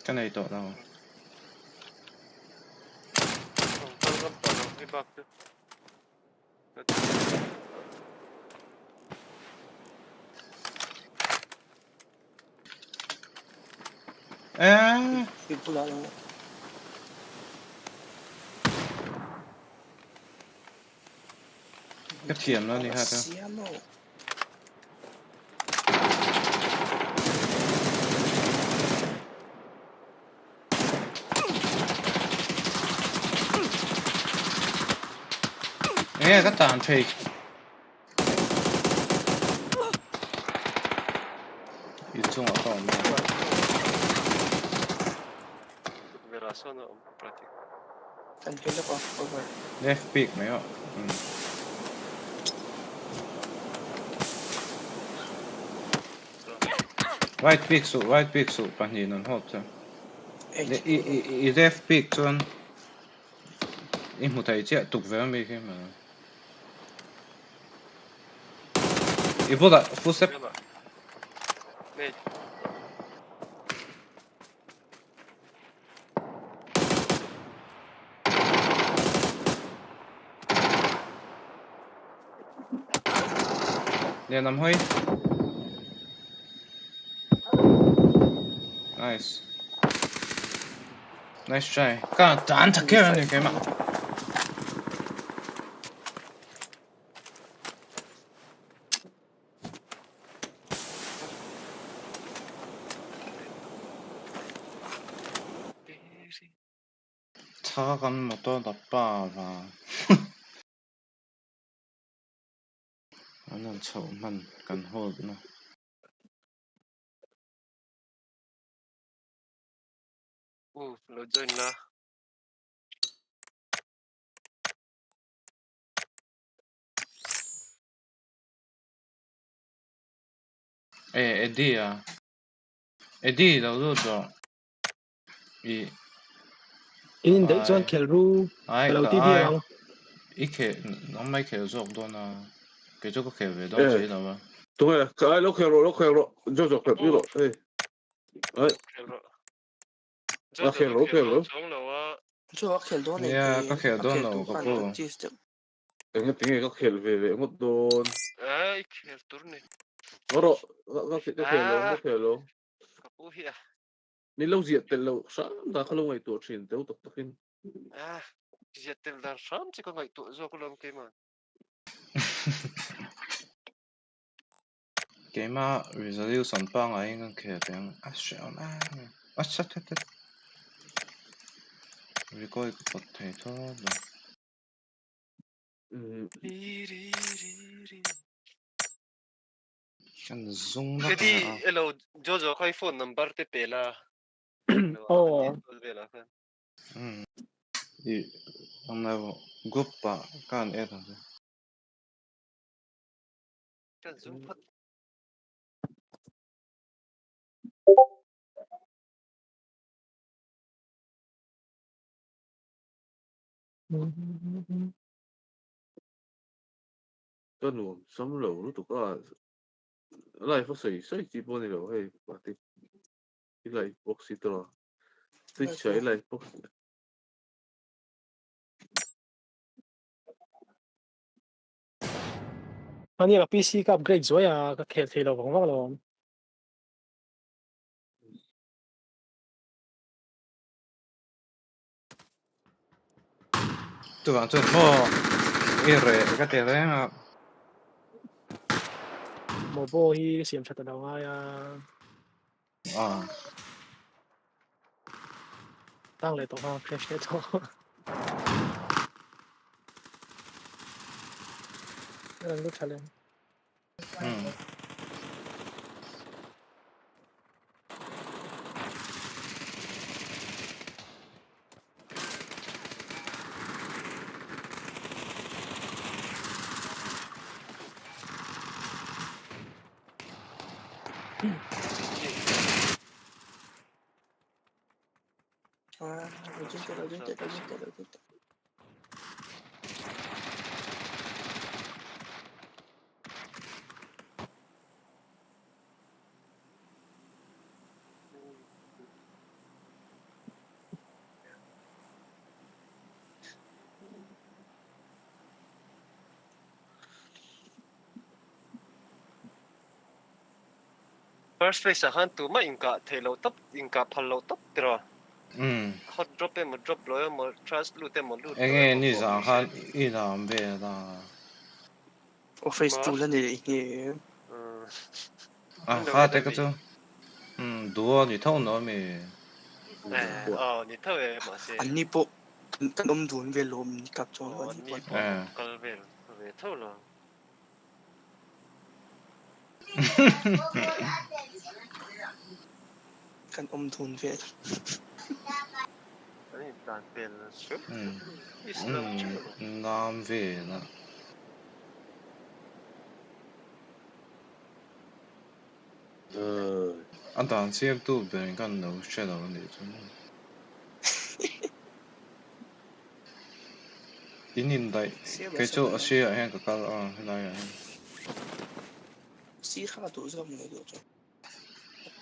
cái này tội đâu cái thiểm nó đi ha thôi nghe cái tàn thì ít chung ở còn left pick mấy ạ right pick su bạn nhìn nó hộp thôi i left pick chuan im một thầy chết tục về mấy cái mà i vô đã full step nè nằm hơi nice nice try cả tán thật kia này cái mà 차간 뭐또 나빠라 나는 처음만 간 호구나 lo join na Eddie đâu rồi in đấy chuan khel ru ai ti đi lòng ít khel nó mấy khel rộng đó na cái chỗ có khel về đó chế đâu mà đúng rồi cái lúc khel rồi JOJO khel rồi ấy ấy khel rồi cho khel đó này có khel đó nào có cô tiếng có khel về một đồn ai khel turne rồi có khel rồi kapuhia ni lâu diệt tên lâu sáng ta không lâu ngày tuổi truyền tiêu tục tập hình diệt tên là sớm chỉ có ngày tuổi do con cái mà cái mà resolution bang ấy ngang khel tiếng sao mà chắc vì coi cái bật thầy thôi kan zoom na cái đi hello JOJO khai phone number te pela oh i ang na group pa kan era kan zoom phát cái luồng sống lẩu nó tụt ra lại phát xây chỉ bốn này rồi hay bà tí cái lại box rồi tí chạy lại box anh ấy PC cái upgrade rồi à cái khel thì đâu cũng vắng rồi tu ang chuan mo ire ka te re nga một bộ hi xiêm chặt đầu ai tăng lại tổ ha crash lại tổ lúc challenge lo gente. first place ahan tu ma inka thelo tap inka phallo tap tro hot drop em drop lo em trust loot em loot nghe ni za han i lam ve da Office tool này thì khá thế cái chứ đùa thì thâu nó mày ni thâu mà sẽ anh đi bộ cái ông đuổi về LAWM cặp cho nó đi bộ cái về thâu rồi cái ông đuổi về cái đàn về là số nam về nè anh ta xem tu bên cái nấu xe đó này chứ in đây cái chỗ xe hay cái này xí khá tụ ra một điều cho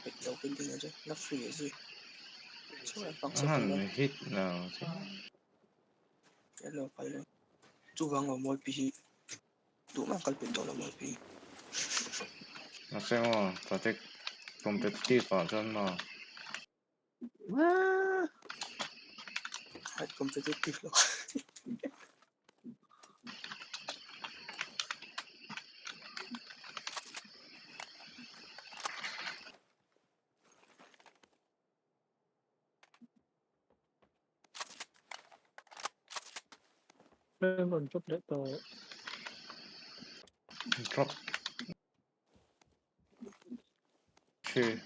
bị đầu bên kia chứ nó free gì chứ là bằng sắp anh hit nào chứ cái nó phải là chú vắng ở mỗi pi đủ mà cái bên đó là mỗi pi nó xem mà ta thích competitive vào chân mà hay competitive lo còn chút nữa tôi drop okay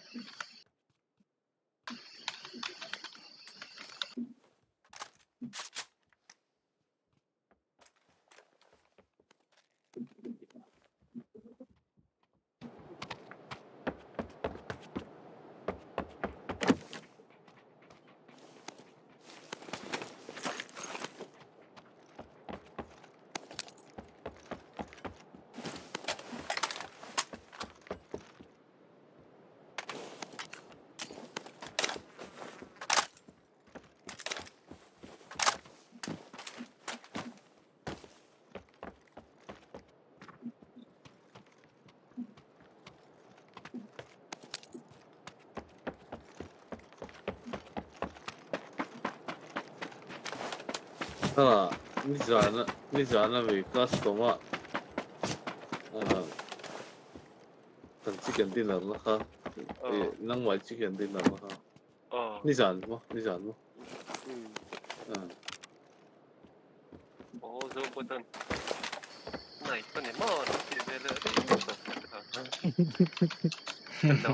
ni zana về customer thằng chicken dinner nó ha năng ngoài chicken dinner nó ha ni zan mo rồi bữa tân này con này mò nó thì về là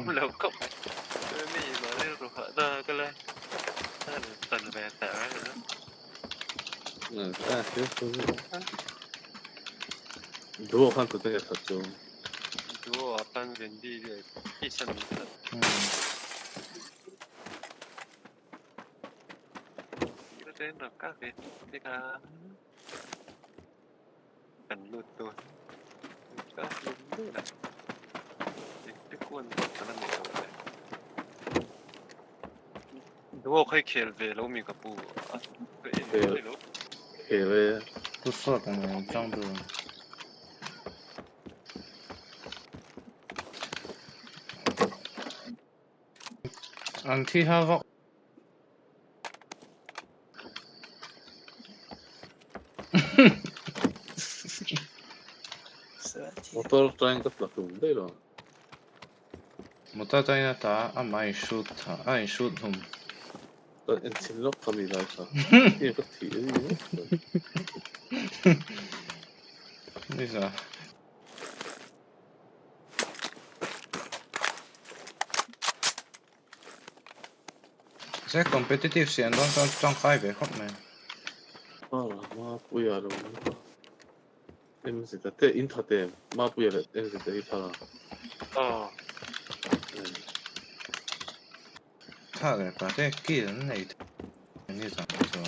nó lâu cộng mình mà lên rồi hở ra cái này tần về tẻ rồi đùa khoan tụi tôi thật chứ đùa pan viên đi để đi xem cái tên là các cái cần lụt tôi các lụt này cái quân nó là một cái đùa khai khel về lâu mình gặp bù về不说可能长得anh thi ha vọng motor train các loại đúng đấy rồi một ta tay ta anh shoot hum anh xin lỗi không bị lại sao ये có thị gì bây giờ sẽ competitive xem đó trong khai về không này mà bây giờ rồi em sẽ tới internet mà bây giờ em sẽ tới thà thà cái cái cái kỹ năng này như thế nào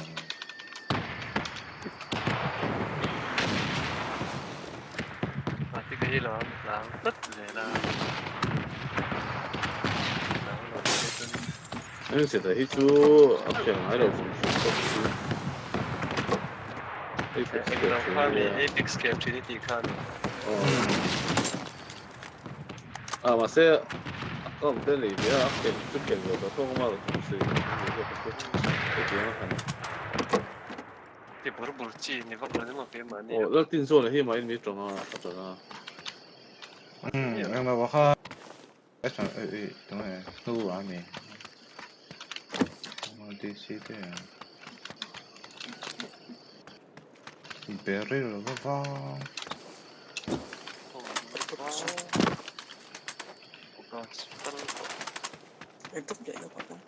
cái là tất để là em sẽ tới HMA ở đâu cũng cái là Apex Captivity kan mà sẽ có một tên này bây giờ cái chút kiện rồi đó không mà cũng sẽ cái tiếng nó thành thì bữa bữa chi này vẫn là những cái mà này. 어, 나 띵소는 힘 많이 미정아, 맞잖아. em mà có cái chuyện đúng rồi tu à mày đi xí thế à bé rồi có vong Em trúc dậy các bạn.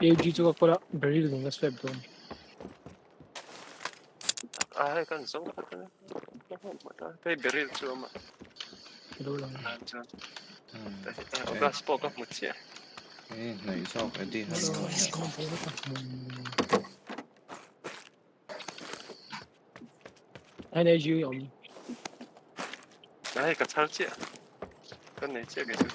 AG 저거 거라 베리를 뭔가 스텝 돈. À cái sống cái berry chưa mà. 그러려. Cái sport các một chiếc. này sao cái đi anh AG 없니? Đấy cái sao chiếc. Cái này chiếc cái gì?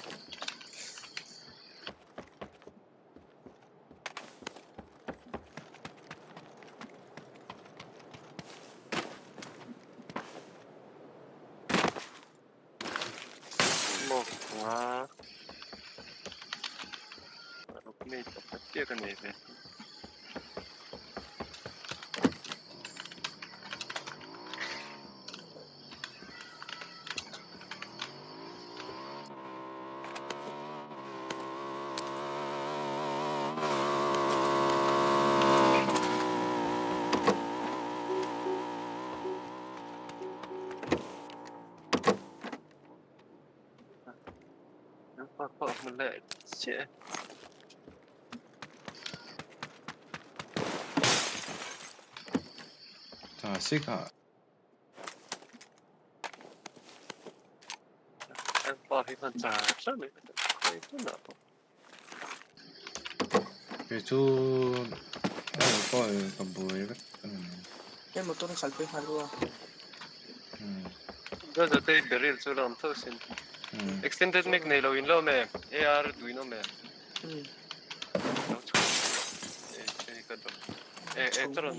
Wow. Này tập kia cái này về. Mình lại sẽ 자 시가 em bỏ cái phần trà rất là cái tốt nào. cái chú em coi cầm bùi đấy Em một tuần khởi hai luôn. Đó là cái berry chưa làm thôi xin. Extended mic này là in lo mẹ AR đuôi nó mẹ. Terus.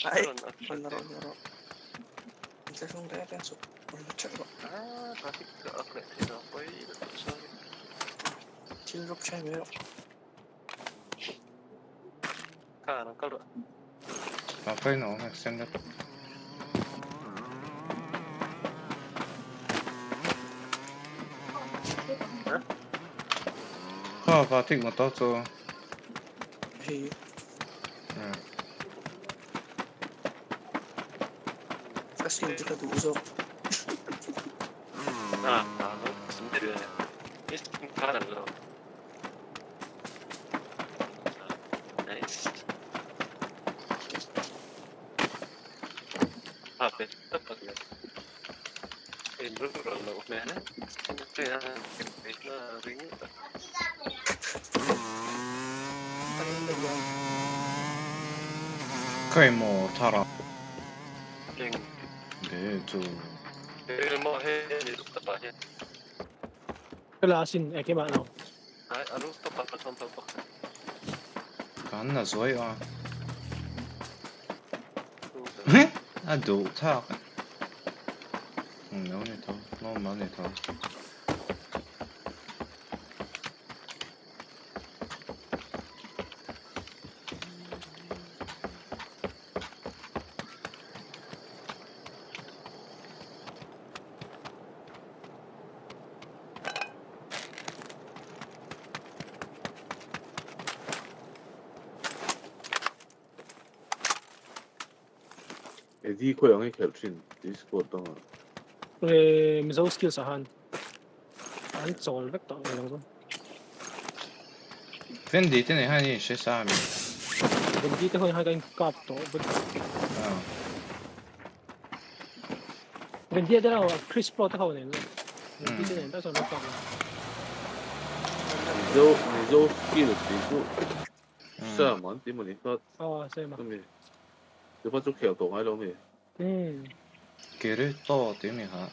Ay, naro. Kita sung rare kan so. Ah, tapi ke aku itu apa ini? Sorry. Cilok saya mero. Kalau. apa ini om extended 바틱 못 떴어. Hey. Kasih kita tuh usok. sendiri. Ini KANLO. Nice. Apa? Apa ya? Ini Rohluzuala mana? Itu yang ring. 거의 뭐 타라. 네, 저. 뭐 해? 이렇게 봐야. Kalasin cái bạn nào? Alo, stop. 간나 좋아요. 아, 너 타. 너무 많이 더. 에디 고양이 캡틴 디스코드 왜 Mizo skill 사한 안 쏠 vector 이런 거. 팬디 때문에 한이 실사하면. 근데 때 하긴 값도. 근데 때라고 크리스퍼 때 하고 내는. 근데 때는 따서 vector. 미조 스킬 디고 싸만 때문이니까 세마. 그러면 이번 주 개도 동아로미 걔를 또 때문에 하.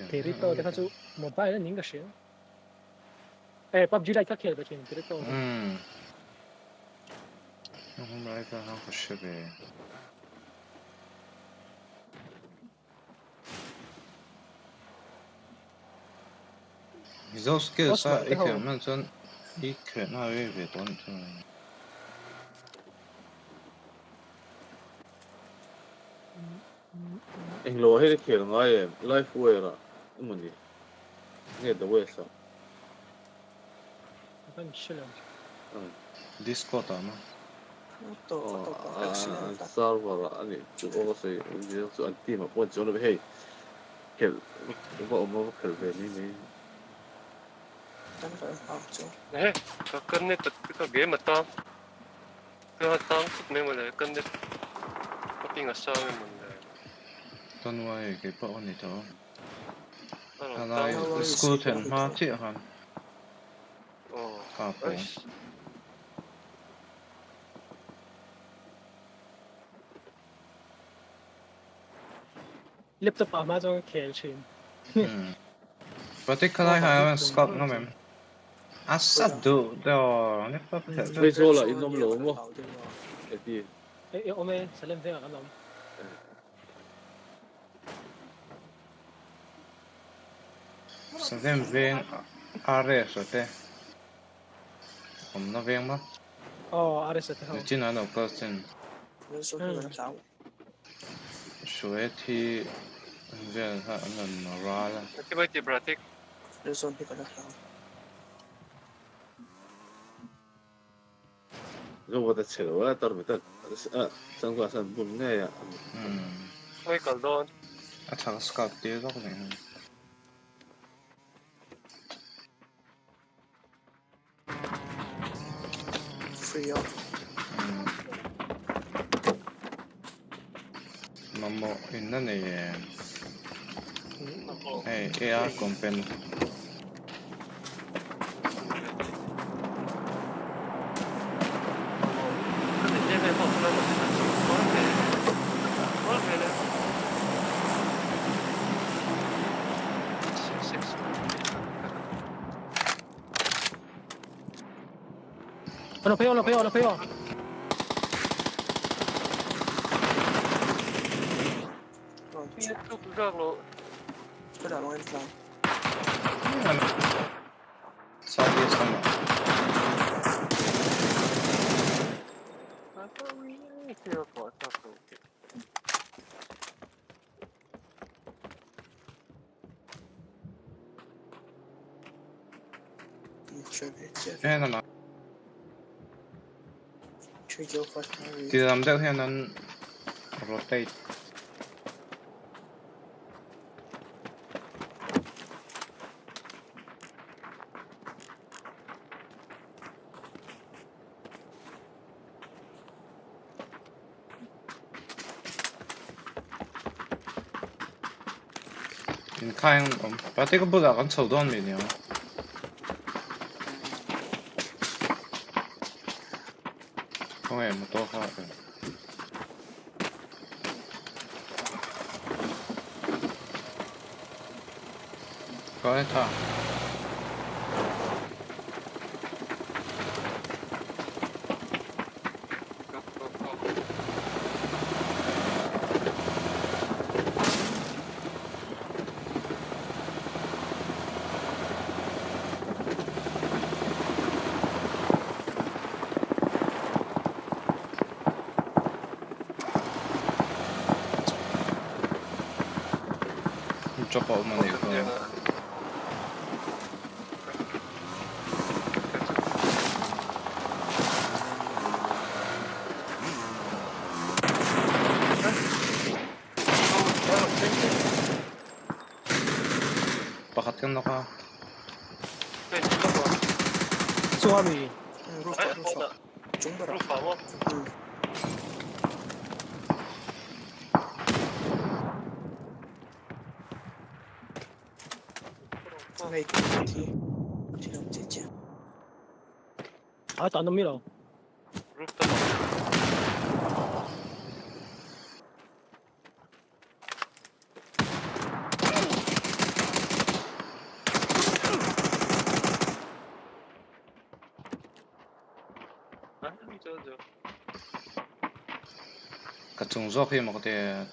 걔를 또 내가 저 모바일은 인가 시. PUBG like 걔를 저 걔를 또. 라이브 하고 싶어. Mizo skills sa ikhel man chon ikhel na ve ton chon. Anh lo hết cái ngay em life way ra, cái gì, nghe the way sao? 약간 실력. Discord ama. server 아니 그거서 이제 안 뛰면 뭐 저는 해. kel 뭐 켈베니. 네, 그 끝냈다. 그 게임 맞다. 그 땅 매물에 끝냈. 커핑가 싸우면 뭔데? Tonwai cái bọn này cho. Ờ, Này school thuyền ma chị hả? Cà phê. 랩탑 아마존 켈친. Particularly hay Scott nó mềm. Asad đủ đó, nó phải phải. Bây giờ là in nom LAWM không? Thì. 오메 살렘 생각 안 나. Salem ven RS thế. Nó ven mà. RS thế. Chỉ nói nó có chân. Suy thì về ha nó ra là. Cái bài tập pratik. Rồi ta chờ quá tao mới tao sang qua sang buồn nghe à. Ôi cả đòn. Thằng Scott tiêu đó này. Free up. Mamo inna này. Hey, AR compen. Ano payo. Cái nào em làm? Sao biết sao mà? Thế nào? Thì làm được thế nó rotate. Khai berarti kebetulan saudan ini ya. Oh ya, motor hak. Kau tak? Coba mana itu? Pakatkan na ka. 수함이. 루파 뭐? Này thì đồng chết chứ. 안 옵니다. Cái chung gió khi mà có thể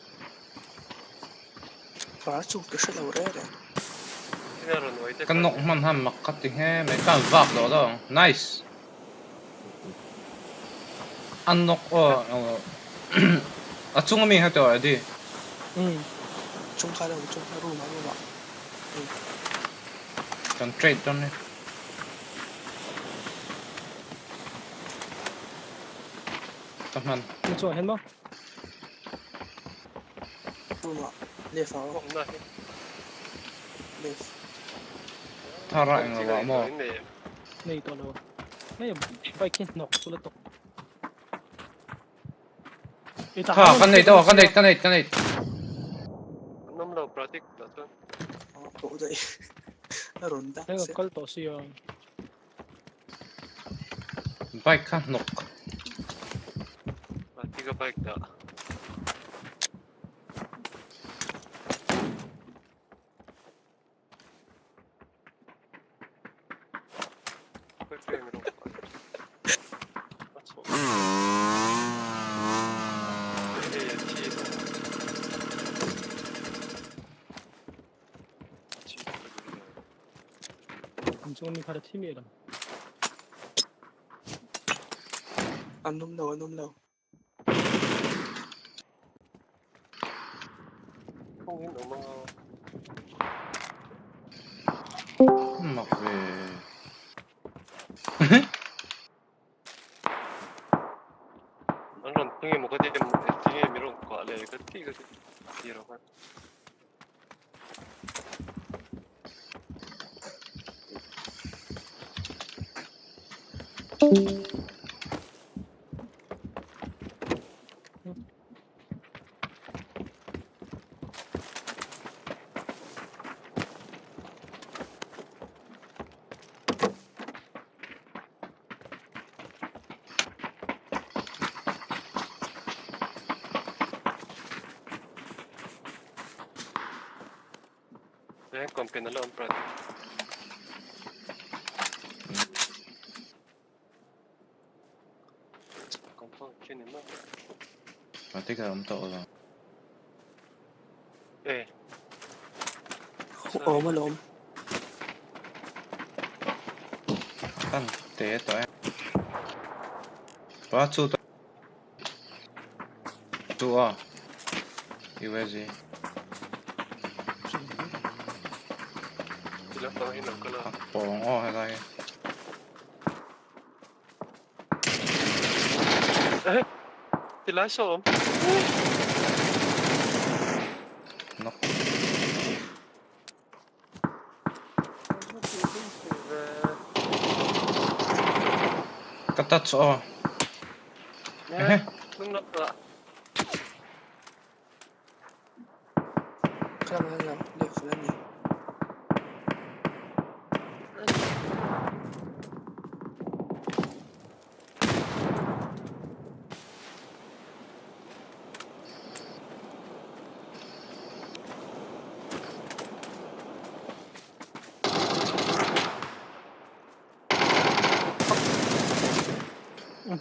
Phá chụp cái rất là rare đấy. Kan nok man ham makati he me kan vak do. Nice. An nok chung mi ha to adi. Chung kha đâu chung kha ru mà như vậy. Kan trade don ne. Taman. Nó cho hết không? Ru mà left vào. Left. Thara ang wa mo. Này to đâu? Này phải kiến nọc tôi là to. Ha kan nei. Năm đầu pratik đó thôi. Bộ dậy. Nó rốn ta. Này có to xí à. Bike kan nok. Tiga bike dah. 엄청 미카의 팀이라. Ăn nôm đâu. Không hiểu mà. Mặc về. Anh còn tinggi một cái tinggi miru quả lệ cái tinggi gì rồi. Đấy còn cái nó là ông Pratik là to rồi. Ê. Ốm mà lốm. Kan te to. Ba chu to. Chu à. Iwe gì? Chỉ là tao hình cái là. Bong hay đây. Ê. Thì lái số. Nok. Kata cho. Đúng rồi ạ. Cái này là left là gì?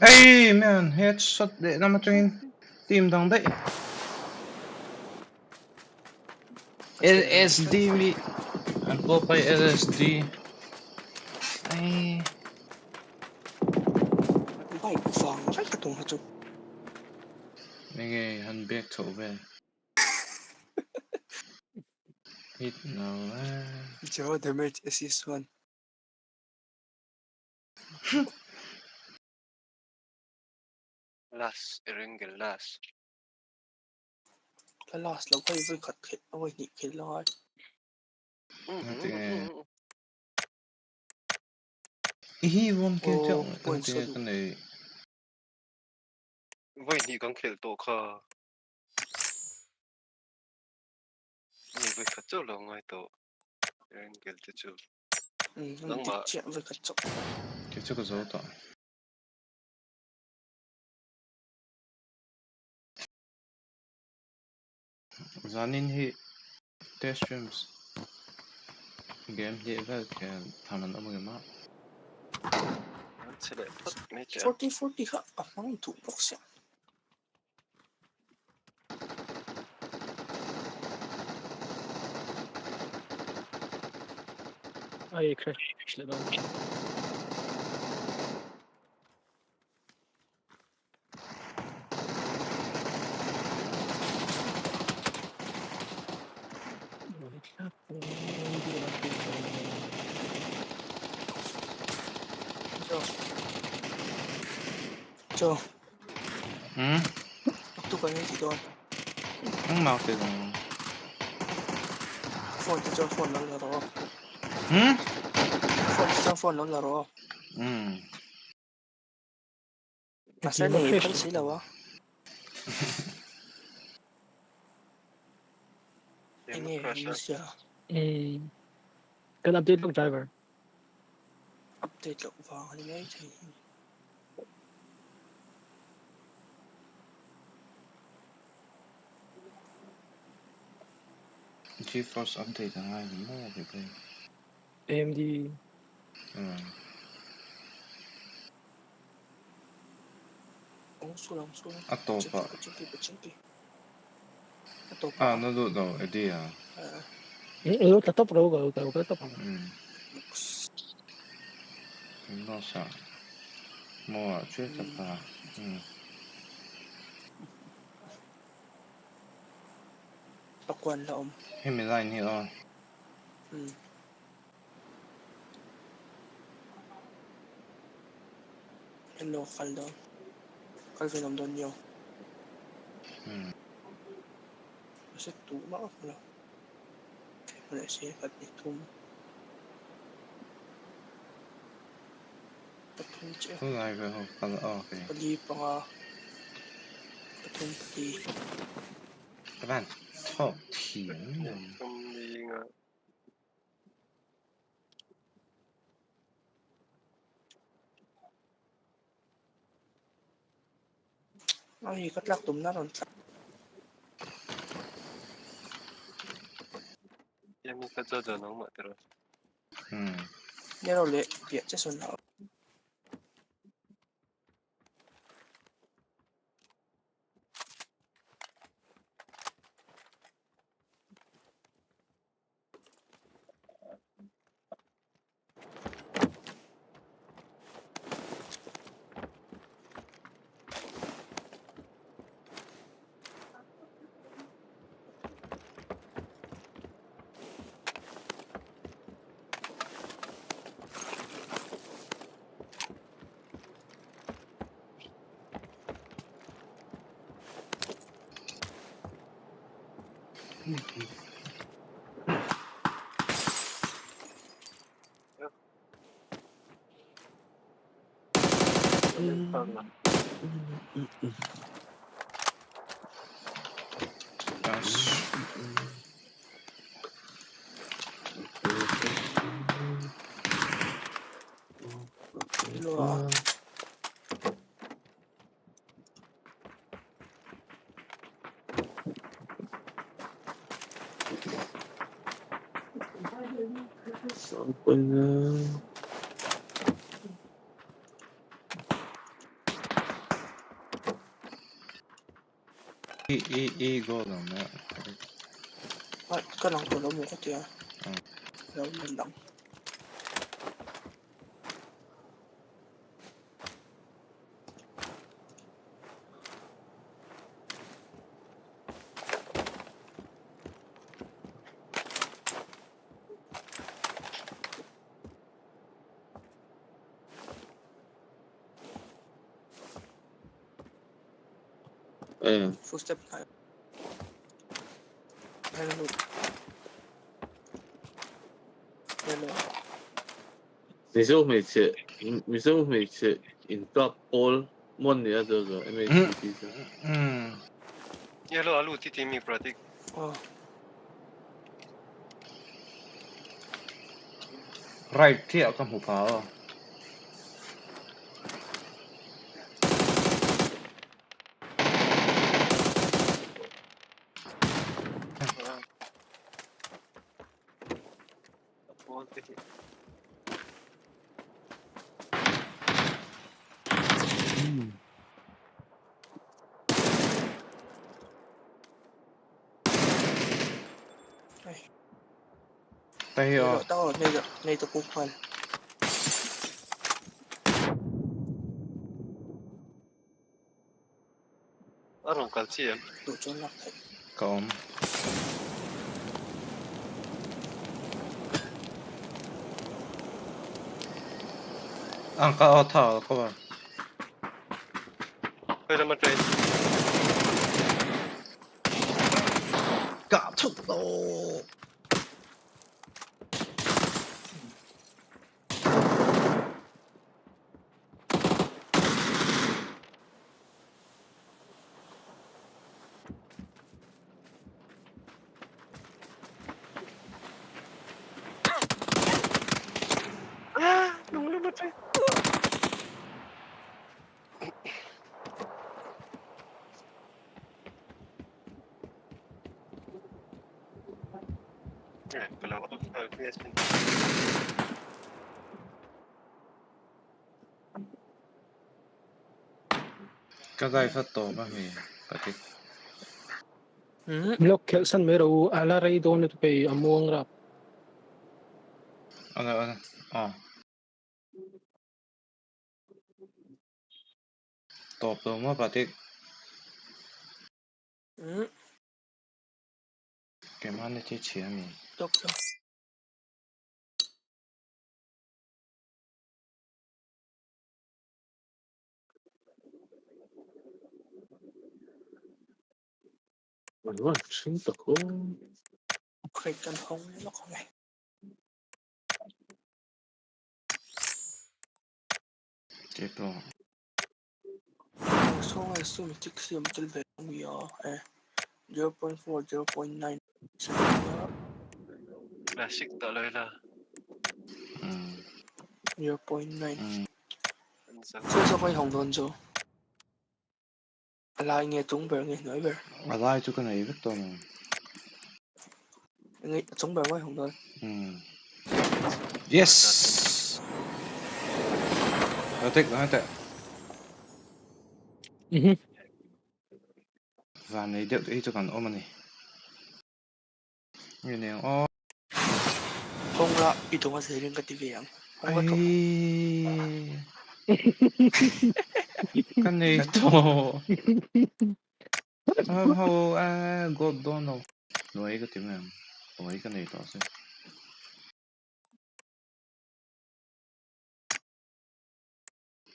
Hey man, headshot để nằm trên team thằng đấy. LSD mi, anh có phải LSD. Ai. Bike vàng rất là tung hả chú? Nghe hắn biết thổ về. Hit nào á. Cho damage assist 1. Last, ringe last. Cái last là quay với khật khệt, ôi nhị khệt lo. Ý vốn kia trọng, anh kia cái này. Vậy thì con khel tổ kha. Như vậy khát chỗ là ngay tổ. Ringe tự chủ. Nó tiết chẹn với khật chỗ. Cái chỗ cái dấu tỏ. ZAN hi test streams game hi vel ke thanan amage ma 40 ha among two box ya I crash le ben. Cho. Hmm? Waktu kami di doon. Ang makit lang. Phone to Cho, phone lang laro. Hmm? Phone lang laro. Hmm. Nasa Nepal sila wa. Ini Russia. Kan update lang driver. Update lang ba ano may GeForce update na nga yun mo, okay. AMD. Sulang. Ato pa. Pachinki. Ato pa. Ah, nandun daw, edi ah. Tatap raw ka, tatap. No sa. Mo, chweta pa. Pakuan LAWM. Himi line here oh. Local daw. Kalvinom doon yun. Kasi tuma ka pala. Wala siya kat ni tuma. Patong siya. Okay. Pali pa nga. Patong pali. Kapan? Top team. Ay, katlak tum na ron. Yang muka JOJO nama terus. Nero le, piace suonare. Go lang na. Ay, ka lang tulo mo ko tiya. Lang. Full step tayo. Hello. Mizo每次 in top all 1年这个 MHP 是。Ya lo alu titi mi pratik. Right kia kan hu pa. tay rồi tao này tao cũng khoan Arun kan siihen. tụi cho lọc thầy còn ăn cá thảo các bạn Hơi ra mặt trời. Cả chục đồ Đúng lên mặt trời. Kalau biasa. cái gai phát tổ mà mình cái thích Blok khel san mero ala ray don ito kay amuang rap. anh top tổ mà phát thích cái mà này chỉ chia mình tốt lắm Bueno, siento con... khai chân không nó không này tiếp rồi số ngày xưa mình chắc xưa mình chơi về Mawia 0.4 0.9 Classic tak lah lah. 0.9 sao quay hồng đồn rồi lại nghe trúng bờ nghe nói bờ lại cho cái này rất to mà nghe trúng bờ quay hồng đồn yes nó thích nó thích và này được ý cho còn ôm này như này không là ít trong cái gì cái tivi không có cái này to hầu god don't know nói cái tiếng nào nói cái này to xem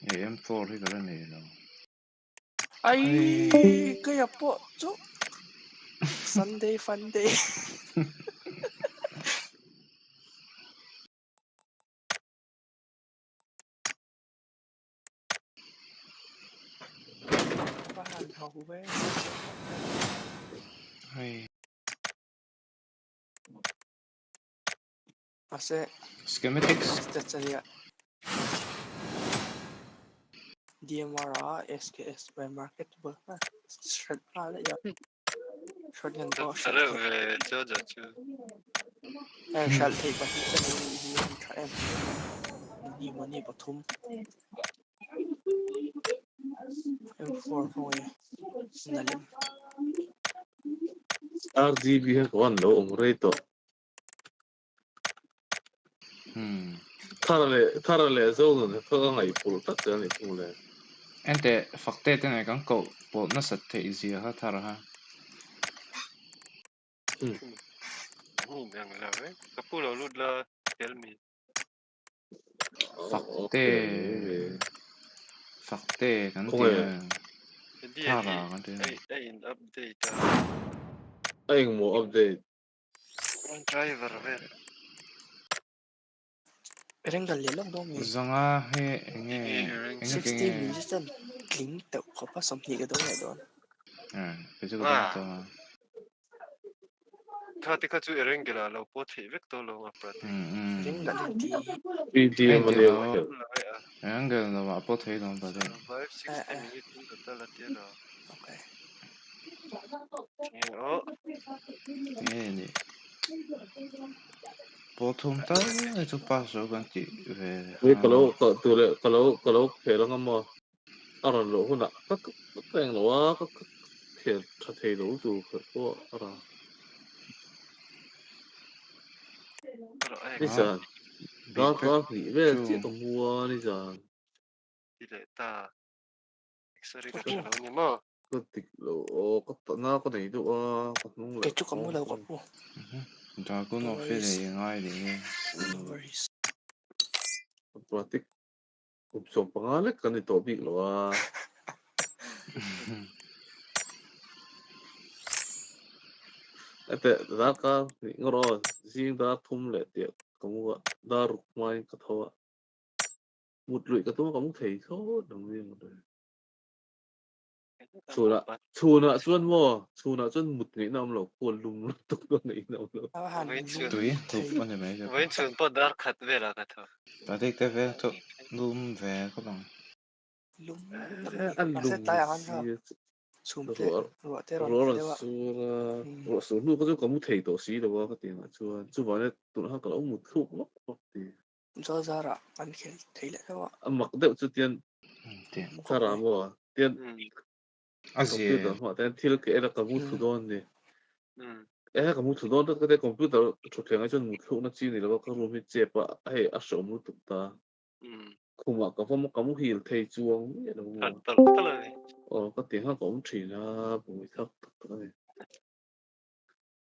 M4 hay cái này đâu cái gì bộ chú Sunday fun day bạn hầu về hay sẽ schematics chắc DMR SKS by marketable shred lại giờ shred nhân có shred về JOJO. shred thì bật cái em đi mà đi bật thùng M4 thôi nè lên RGB hay còn đâu ông rate thara lệ dâu rồi thơ ngày phụ tất cả này phụ lệ anh để phát tệ thế này càng cậu bộ nó sẽ thấy gì ha thara ha Yang lah Kapu lalu lah tell me. phát tệ cái tiền thara cái tiền Ay update. Ay mo update. Driver về. Reng gần liền lắm đâu nhỉ? Zanga he nghe 60 musician kính tự có phát sóng gì cái đó này đó. Cái chỗ đó to. Khati kacu erengela lo poti vector lo aprat. Reng gần liền Video mà đều. Erengela lo poti lo ba de. 60 minutes in total la tierra. Okay. Ni. 보통 다른에서 봐서 간지 왜 kalau khel ngam mo aran lo huna các teng lo các khel that thei lo tu ko ara Ni giờ có nghỉ về chỉ có mua ni giờ tỷ lệ ta X-ray cái chuyện đó nhưng mà có tịch lộ có nó có này đâu có không cái chút có mua đâu có mua cho cô nó phê thì ngay đi và tịch cũng sống bằng anh cái này tổ bị lộแต่ร้านก็นี่ก็รอสิ่งที่ทุ่มเลยเดียวก็มัวดารุกไม่ก็เท่ามุดลุยก็ตัวก็มุดเที่ยวตรงนี้หมดเลยชัวร์ชัวร์ส่วนว่าชัวร์ส่วนมุดนี่น้ำเราควรลุมตุกตัวนี่น้ำเรา ตุ้ยถูกมันไหมจ๊ะ ไม่ถึงปอดาร์ขัดเวลากันเถอะ ตอนที่เวทุกลุมเวก็บัง ลุม อันลุม ซูมเตะรัวเตะร้อน rồi เดี๋ยว rồi số lúc có chút có một thầy tổ sĩ đâu có tiền là chưa vào đây tụi nó có một thuốc lắm thì do ra ra anh khen thấy lại đó mặc đều chưa tiền ra ra mà tiền computer họ tiền thì cái là có một thủ đòn này có một thủ đòn đó cái computer chụp hình cho một thuốc nó chỉ này là có luôn bị chết à hay à số một tụt ta không mà có một hiểu thầy chuông vậy đâu mà có tiếng họ cũng chỉ là buổi thấp thôi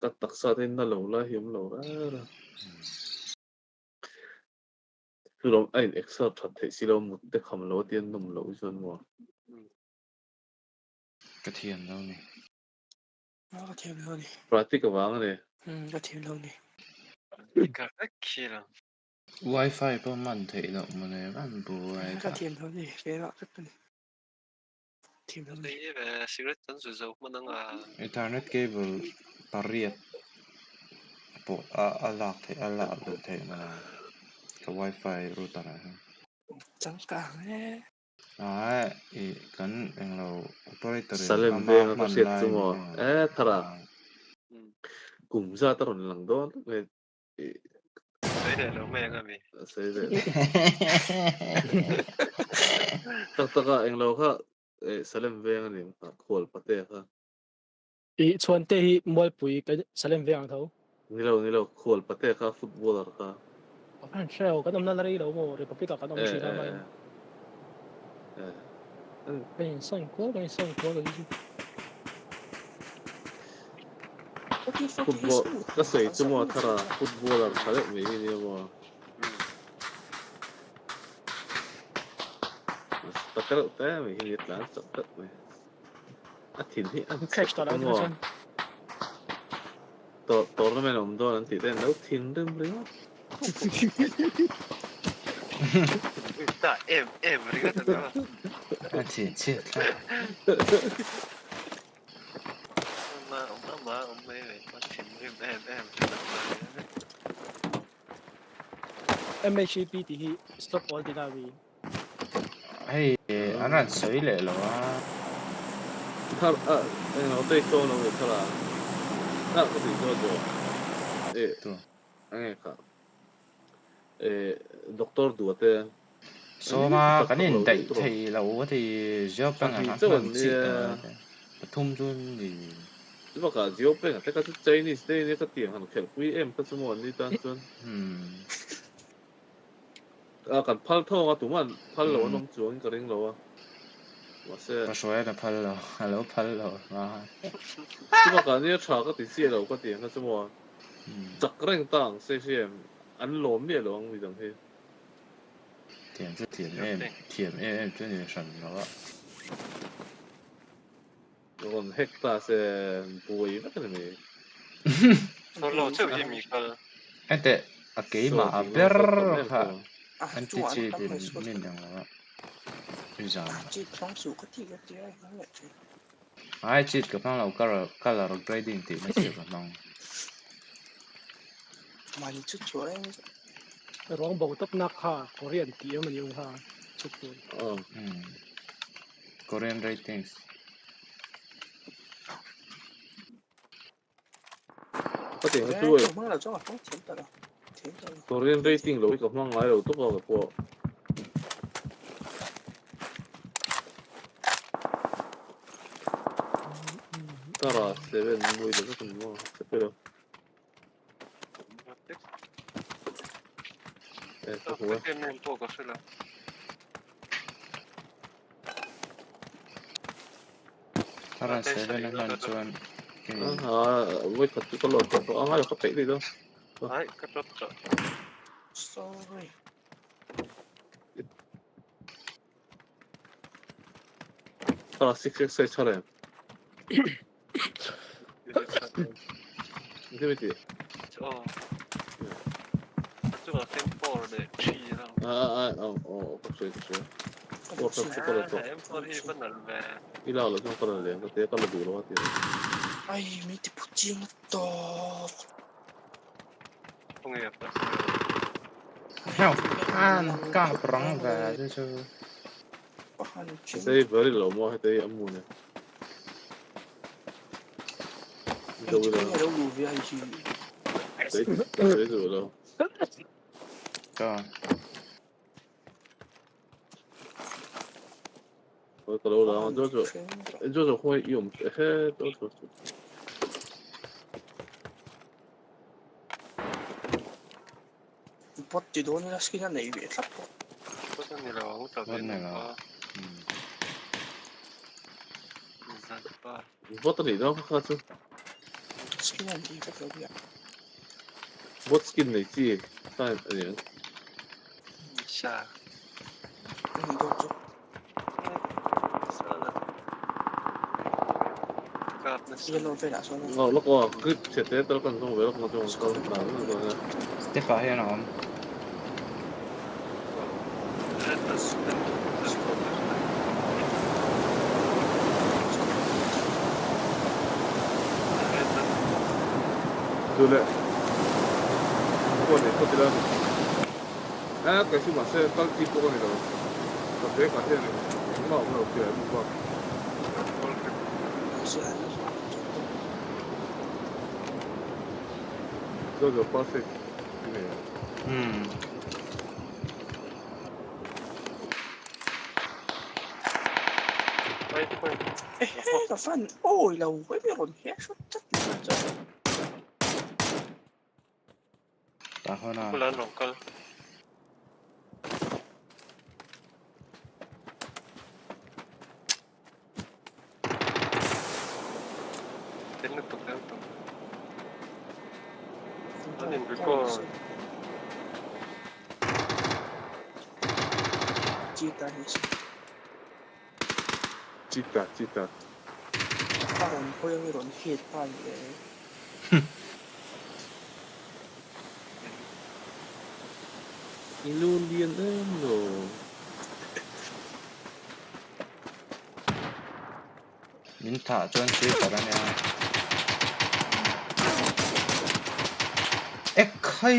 các đặc sản thì nó lâu là hiếm lâu đóคือเราไอ้ Excel ถัดเทสิเราหมดแต่คำเราเตียนนมเราจนว่ากระเทียมแล้วนี่กระเทียมแล้วนี่ ปลาติ๊กกระวางเลยกระเทียมแล้วนี่กระเทียม Wi-Fi ประมาณเท่านั้นมันเลยมันบวย กระเทียมแล้วนี่เวลาก็เป็นทีมแล้วนี่ นี่แบบสิ่งที่ฉันจะเอามันนั่งEthernet cable ปารีสปวดลากเท่ลากดูเท่มันกับ Wi-Fi รูตอะไรจังกลางอีกันเองเรา operator สเลมเบงก็เสียจังวะทาระกลุ่มซาตรอนหลังโดนเลยใช่เดี๋ยวเราแม่ก็มีใช่เลยตั้งก็เองเราก็สเลมเบงนี่ขวดปะเตะค่ะชวนเตะมวยปุ๋ยก็สเลมเบงเท่านี่เราขวดปะเตะค่ะฟุตบอลค่ะอันเชลก็ต้องนั่นอะไรเราโม่เดี๋ยวพี่ก็ต้องชี้ได้ไหมเป็นส่วนกว่าเลยฟุตบอลก็ใส่จังหวะทาระฟุตบอลเขาเล่นไม่เนี่ยว่าแต่ก็แต่ไม่เห็นหลานสักตัดไหมอาทิตย์ที่อันแค่ตัวนั้นไม่หนุ่มตัวนั้นติดแต่แล้วทิ้งเรื่องเรื่องแต่เอ็มอะไรก็ได้อาทิตย์เช็ดมาไม่เลยมาทิ้งเอ็มMHP ที่ stop all ที่นาวีเฮ้ยอันนั้นสวยเลยเหรอวะถ้าเราได้โชว์เราเลยเท่าไหร่น่าก็ถึงโจตัวไงครับด็อกเตอร์ดูเตะโซมากันนี่แต่ที่เราที่ชอบเป็นอาหารมันสิปฐุมจุนนี่ว่าก็ชอบเป็นแต่ก็ใจนี่สเตย์นี่ก็เตียงหันแข็งคุยก็สมองนี่ตอนจนกันพัลท่อก็ตัวมันพัลเราน้องจวนก็เร่งเราว่าเสียก็สวยนะพัลเราฮัลโหลพัลเรามาว่าก็นี่ชาก็ติดเสียเราก็เตียงก็สมองจักเร่งตั้งเสียอันล้มเนี่ยหรอมีจังที่TM真的神了我们黑大是不会那个没说老这些米粉แต่กี่มาเบอร์ค่ะอันที่จีนนี่ยังละอยู่จ้าจีนต้องสู้ก็ที่ก็เจ๊นั่นแหละไอ้จีนกับเราก็เรา grading ตีไม่เชื่อกับน้องมันชุดช่วยร้องบอกต้องนักค่ะขอเรียนตีมันอยู่ค่ะชุดตัวKorean ratingsก็เตียงก็ช่วยตัวเรียน rating เราอีกกับมั่งไงเราต้องเอากับพวกตลาดเซเว่นมวยเดี๋ยวก็ถึงว่าจะไปแล้ว Ủa? Cái môn tôi có phải là Taran 7 man chuan với thật có lột có ai có phải đi đâu. Đấy, cắt rốt rồi. Sorry. Tara 666 차례. 이게 뭐지? 저거 템포를 취라. 갑자기. 템포를 입었는데. 이라로 좀 걸었네. 그때 깔로 들어 왔대. 아이 밑에 붙이는 또. 통해였다. Heo, cả prong về chứ chứ. Đây very low mo hay đây âm mùi này. Đâu rồi? đâu đủ với ai chứ? Đấy rồi đâu. Rồi. Cái lâu là JOJO không dùng hết JOJO. 버티 돈이나 시키냐 내 입에 탑. 버튼이라고 버튼이라고. 버튼이 đâu khác chứ? 시키냐 내 입에 여기야. 뭐 스킨 내지? 딱 아니야. 샤. 이거 좀. 이거 너무 빼라 손. nó có cứ chết thế tao còn không về nó không làm nữa rồi. Tiếp phải hay nào? Rồi lại. Con này không được. Cái gì mà sẽ tăng chi con này rồi. Tập thể cả thế này. Nó mà nó kiểu như vậy. JOJO perfect. Vad fan? Oj, LAWM är headshot. Ta hơn nào. Lên rồi cơ. Tính được tục đâu. Nó nhìn cái cô. 찌다. 다른 고양이로는 힙한데. Illusion rồi. Mình thả cho anh chơi cả nha. Ekhay.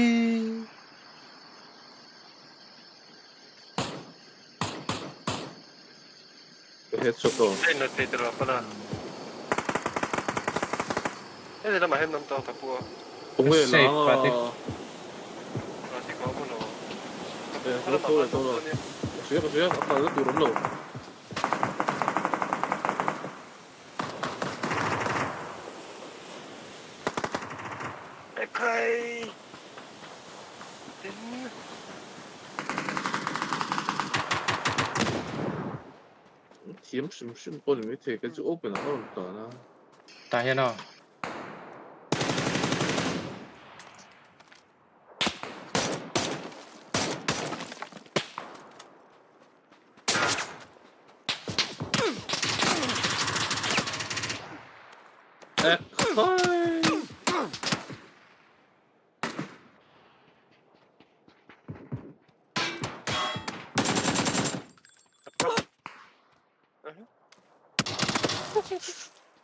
Headshot to. Đây là tê được rồi đó. Thế là mà hem năm to cả cua. Không hề là. Rồi thì có một nó. Thôi. Suy, akan nó turun loh. Ekhay. Kiếm sim con mới thấy cái chữ open nó không tờ na. Ta hiểu nào?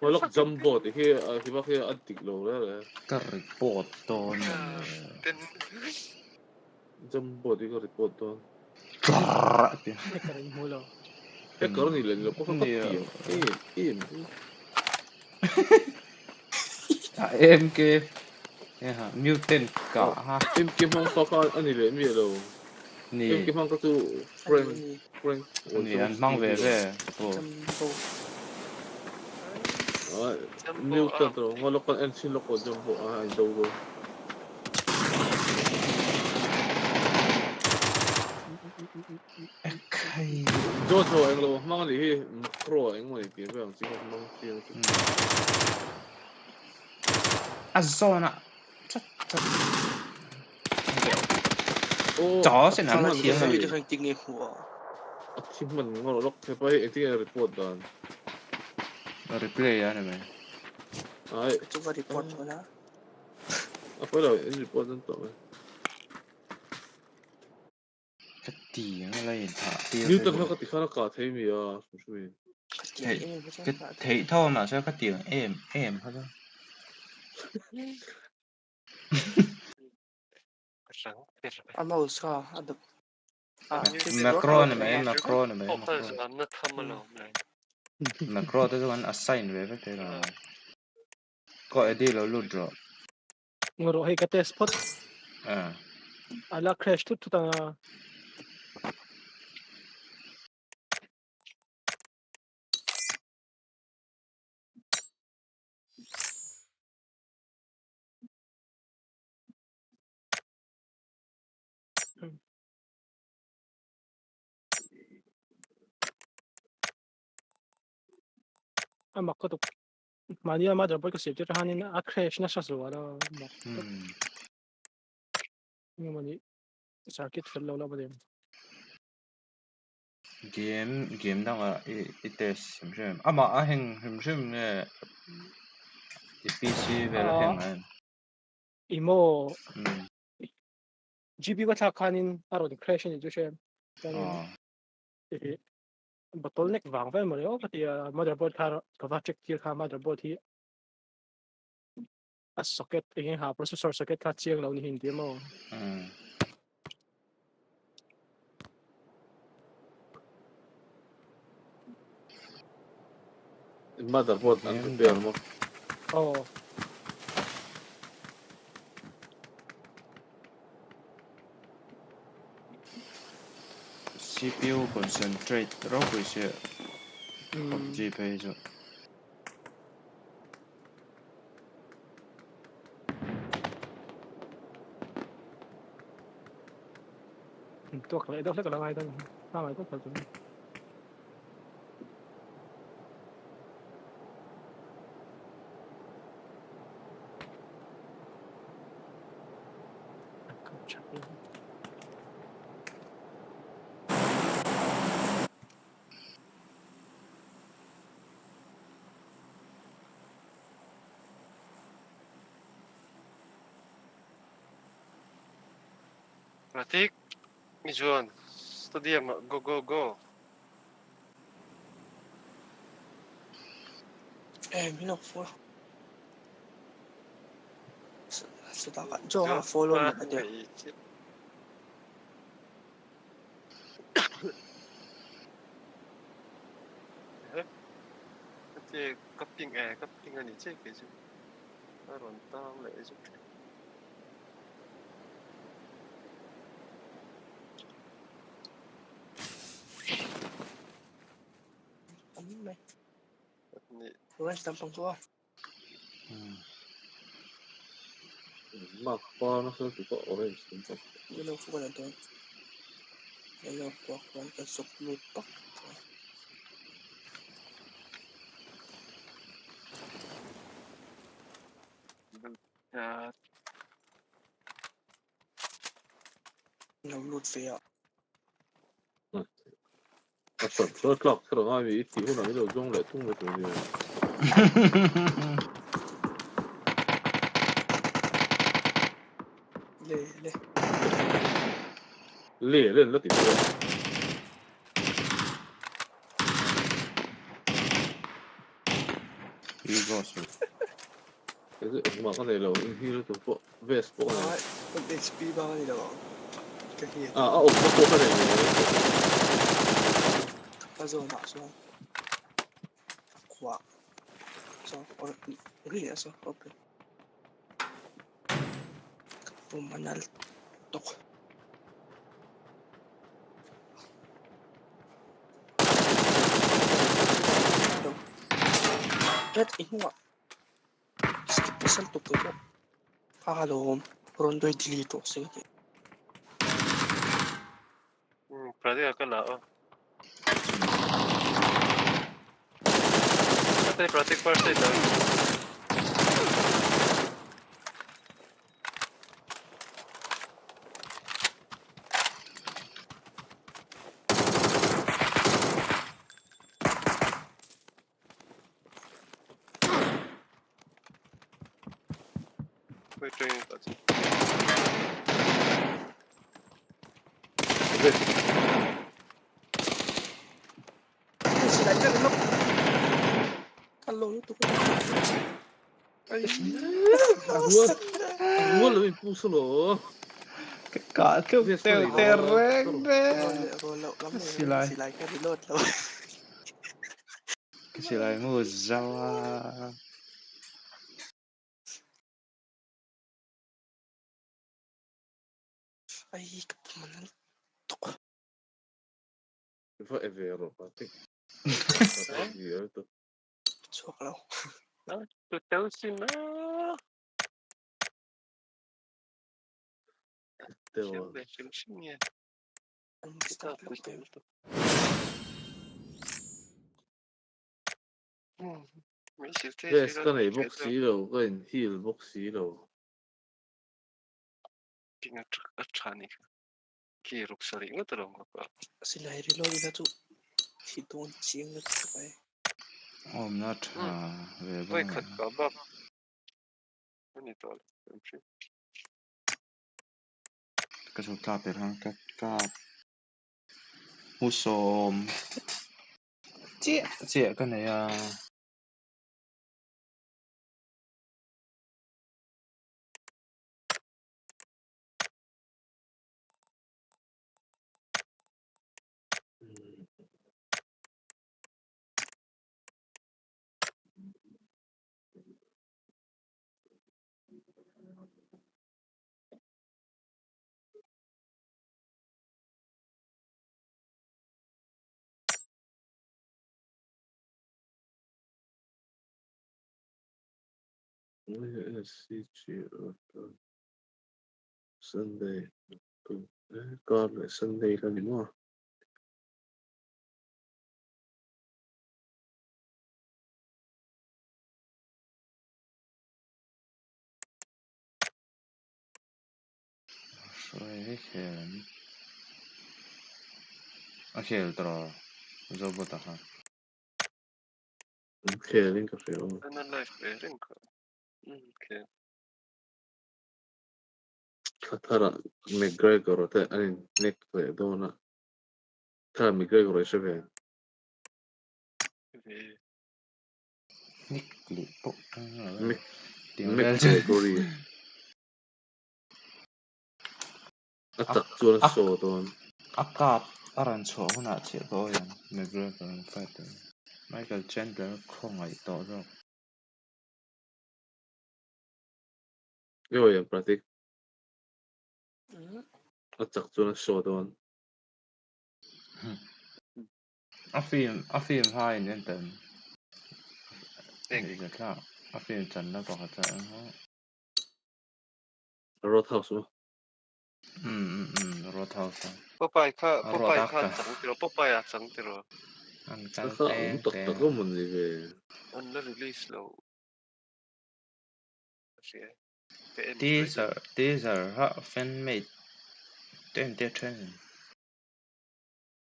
Mà lúc jumbo thì khi bác khi ăn tịt lầu đó là cái report tôn jumbo thì có report tôn cái cỡ này là có phát tiền em kia ha mutant cả ha em kia không có con anh này là em biết đâu em kia không có tu friend anh anh mang về Newton rồi, ngon con anh xin lọc trong bộ anh đâu rồi. JOJO anh lo mang đi pro anh mà đi về chỉ có mang tiền zona chó sẽ nằm ở tiếng này cái thằng tiếng nghe hùa thì mình ngon lắm thế bây anh tiếng report dan replay á này ai chúng ta report thôi na apa lah anh report dan tao cái tiếng này thả Newton nó có tiếng nó cả thấy mi à cái thấy thôi mà sao cái tiếng em thôi mau sao ada macro này macro nó thâm mà này macro tới rồi assign về cái thế là có edit là luôn rồi ngoro hay cái test spot ala crash tu ta mak ko tu mania motherboard ko save ra hanin a crash na sa wala mak ni mani circuit fail lo ba dem game đang ở test xem mà hình xem nè PC về là hình này imo GB ko tha khanin aro di crash ni ju shem bottleneck wang ve mo yo pati motherboard kha ka va check tir kha motherboard hi a socket engin ha processor socket kha chiang lo ni hin ti mo motherboard anh repair mo CPU concentrate rồi cái sẽ GPU rồi tuộc lại đâu sẽ có ai đâu sao mày có phải Pratik, ni Juan, studiam, go. Minok po. Sedangkan Joha follow na dia. Cái copying anh ấy chứ cái gì, nó còn tao lại giúp. Mày. Orange tampang tua. Mak pa nó sẽ có orange tampang. Yellow po na doon. Yellow po ang kasok lupak. No loot fair. Số clock sau đó vì chỉ hôm nào giờ dùng lại tung về rồi lê lên nó thì đi go xuống cái gì mà cái này là khi nó tụt bộ vest bộ này Con XP bao nhiêu đâu cái gì bộ cái này cái gì mà sao quá sao cái gì sao ok pemanal tok red inwa skip isang tok ko KANLO rondoy dilito sige berarti akan lah. Tapi berarti first itu. Training tadi. Sila kan lo. Kalau itu. Gua lebih pusing loh. Kak tuh tereng deh. Roll kamu sila kan reload lo. Sila mu Zawa. Ay, ketemuan tuh. Vad är vero, Patrik? Gör det. Så klart. Tu tahu sih mah. Det var... Sim-simnya. Kita betul. Väst kan i boxsilo, en hel boxsilo. Ingat acanik. Kiruk sering itu dong apa? Sila reload itu tuh. Hitung cium itu apa? I'm not. Woi kat kabab. Ini tuh. Resultater han kakap. Husom. Cie kan ya. Sunday. God, Sunday anymore. Khel terus. Zobo tahan. Khel inte fel. Den är live-spelning. Okej. Tara McGregor och det är Nick Dona. Tara McGregor är så Nick Lipo. McGregor. Attack chuan so don. Akap aran cho huna che bo yan. McGregor fighter. Michael Chandler khongai to do. Jo, jag pratar. Attack chuan so don. A film hai nên tên. Thì là a film chân nó có thật là Roadhouse. Roadhouse. Popeye chẳng tiro Popeye chẳng tiro. Anh Kan kan ta ko mun ni ve. Anh đã release lâu. These are fan made. They're training.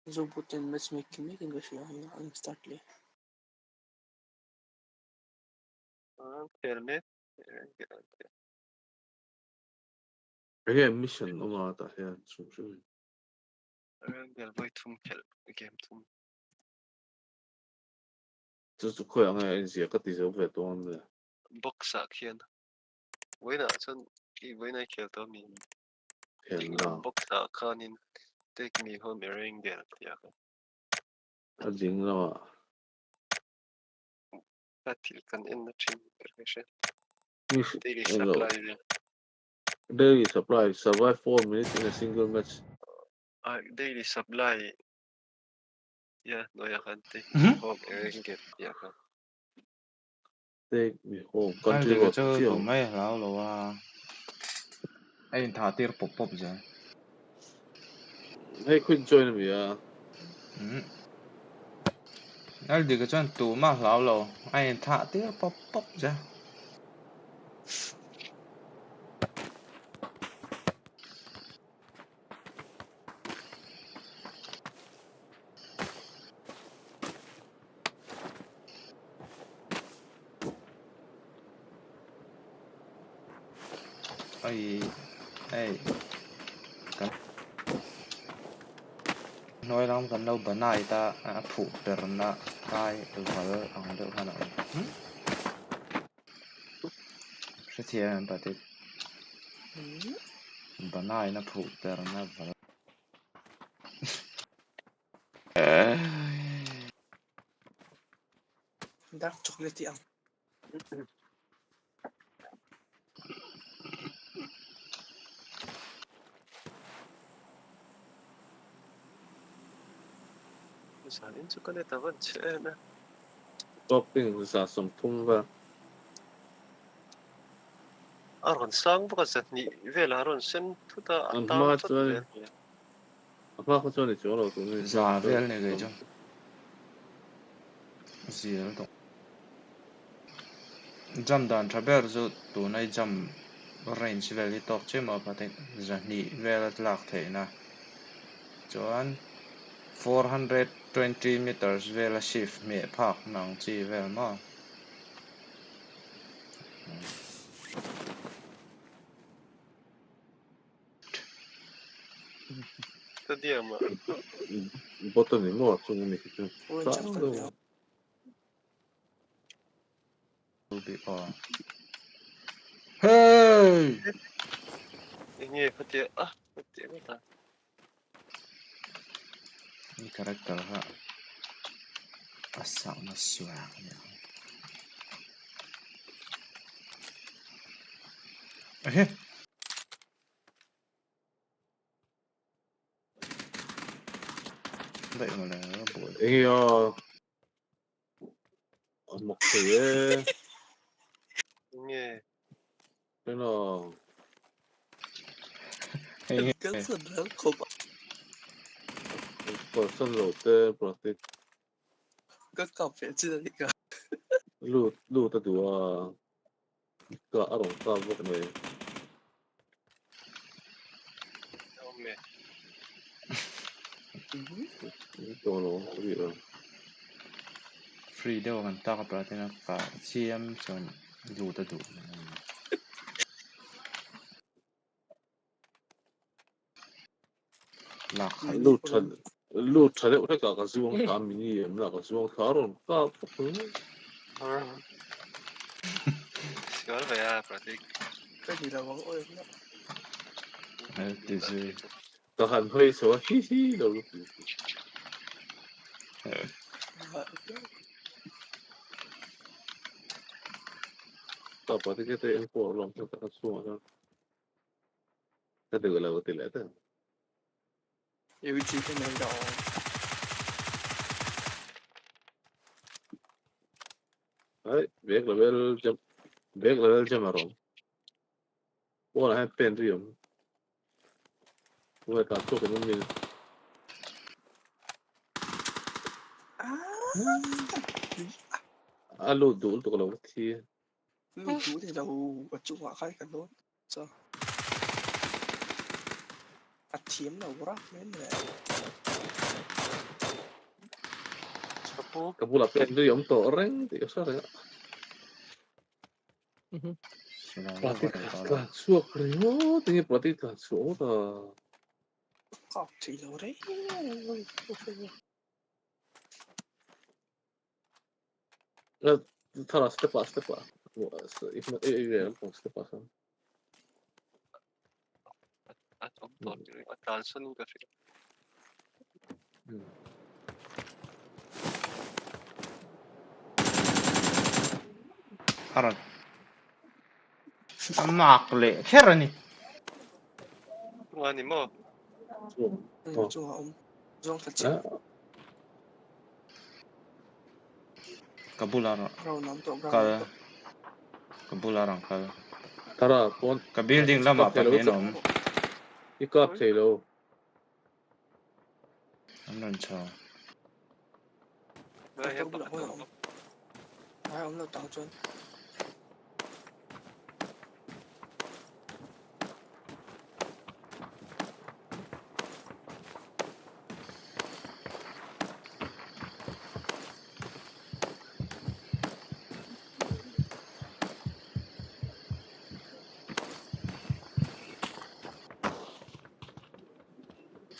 Zobutin matchmaking kan siya ang start li. Internet. Det är mission om att det är så. Jag var tom khel game tom. Just ko yang ai sia ka ti zo ve don de. Box a khian. Với nãy chân với nãy khel to mi. Khel Làm box a khanin take me home ring there ya. A ding la. Fatil kan in the chin perfection. Daily Daily supply. Daily supply. Survive 4 minutes in a single match. Daily supply. Yeah, no ya kan take home ring get ya kan. Take me home. Country Country road. cho mấy lão lo anh thả tir pop pop vậy. Hey, quit join me, yeah. Al đi cái chuyện tủ mà lão lò, ai thả tiếc pop pop ra. Ai, kan nói lắm kan đâu bữa nay ta phụ perna kai vào ang đâu hả nào. Sẽ thiệt bà tiếc. Bữa nay nó phụ perna vào. Dark chocolate ang. Misalin chocolate vẫn chế nè. Topping sa som thung va. Aron sang baka zat ni vel aron sen tuta atam Ma tot chuan. vel. Apa ko chuan ni chuan lo tu ni. Za vel này cái chứ. Gì đó đâu. Jump down travel rồi tụi này jump range về đi top chứ mà phải thấy giờ nhị về lạc thế na. Chuan 420 meters về là shift mẹ park nang chi về mà. Ta dia mà. Bottom ni mo chung ni ki. Sa lo. Will be on. Hey! Nghe phát dia phát dia ta. Ini karakter ha. Asal masuknya. Vậy mà là buổi. Iyo. Một thế. Nghe. Cái nó. Cái phần lớn không. Person lo te protect. Cái cặp phải chưa đi cả. Lu ta du ka arong ta vok ne. Mẹ. To lo ri ra. Free đâu kan ta ka prate na ka CM son du ta du. Lạc hay. Lu chale ora ka zuong ta mini em la ka zuong ta ron ka vok. Nói về à, pratik. Cái gì là vẫn ơi đó. Thế chứ. Ta han hơi số hi hi đâu. Ta pa cái em po long ta ka suong ta. Ta de la ti la ta. Yêu chi cái này đó. Ai, back level jam aron. Ora ha pen rium. Ora ta to cái mình. Alo đủ tụi nó thì Lúc chú thì đâu ở chung hòa khai cả luôn. Sao? Thiếm đâu rắc đến này. Kamu là pen rium to reng thì sao đấy? Berarti kakak suak riu, tinggi berarti kakak suak ta. Kau thì đâu đấy. Thara step up. If not, step up. Atau attention ka fi. Aran. Makle, kera ni. Ngani mo. Chung ông. Chung thật chứ. Kabular. Rau nắm to. Kabular kal. Thara pon. Ka building lama pa ni nom. Ikap KANLO. Ông lần chờ. Tao bị lỏng rồi. Ai ông là tao chân.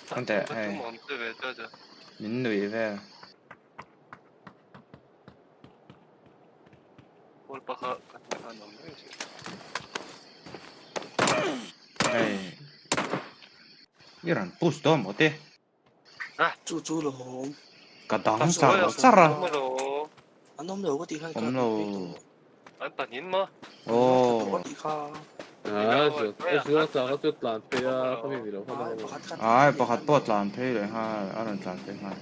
Anh tệ hay. Mình lụy về. Hey. Iran push đó một tí. Chú lỗ. Cả đắng sao ra. Anh không đâu có tí khăn cả. Ông lâu. Anh bản nhìn mà. Ồ. Sửa sao có chút làm thế à, không biết gì đâu. Ai, bác hạt bớt làm thế rồi ha, anh làm thế ha.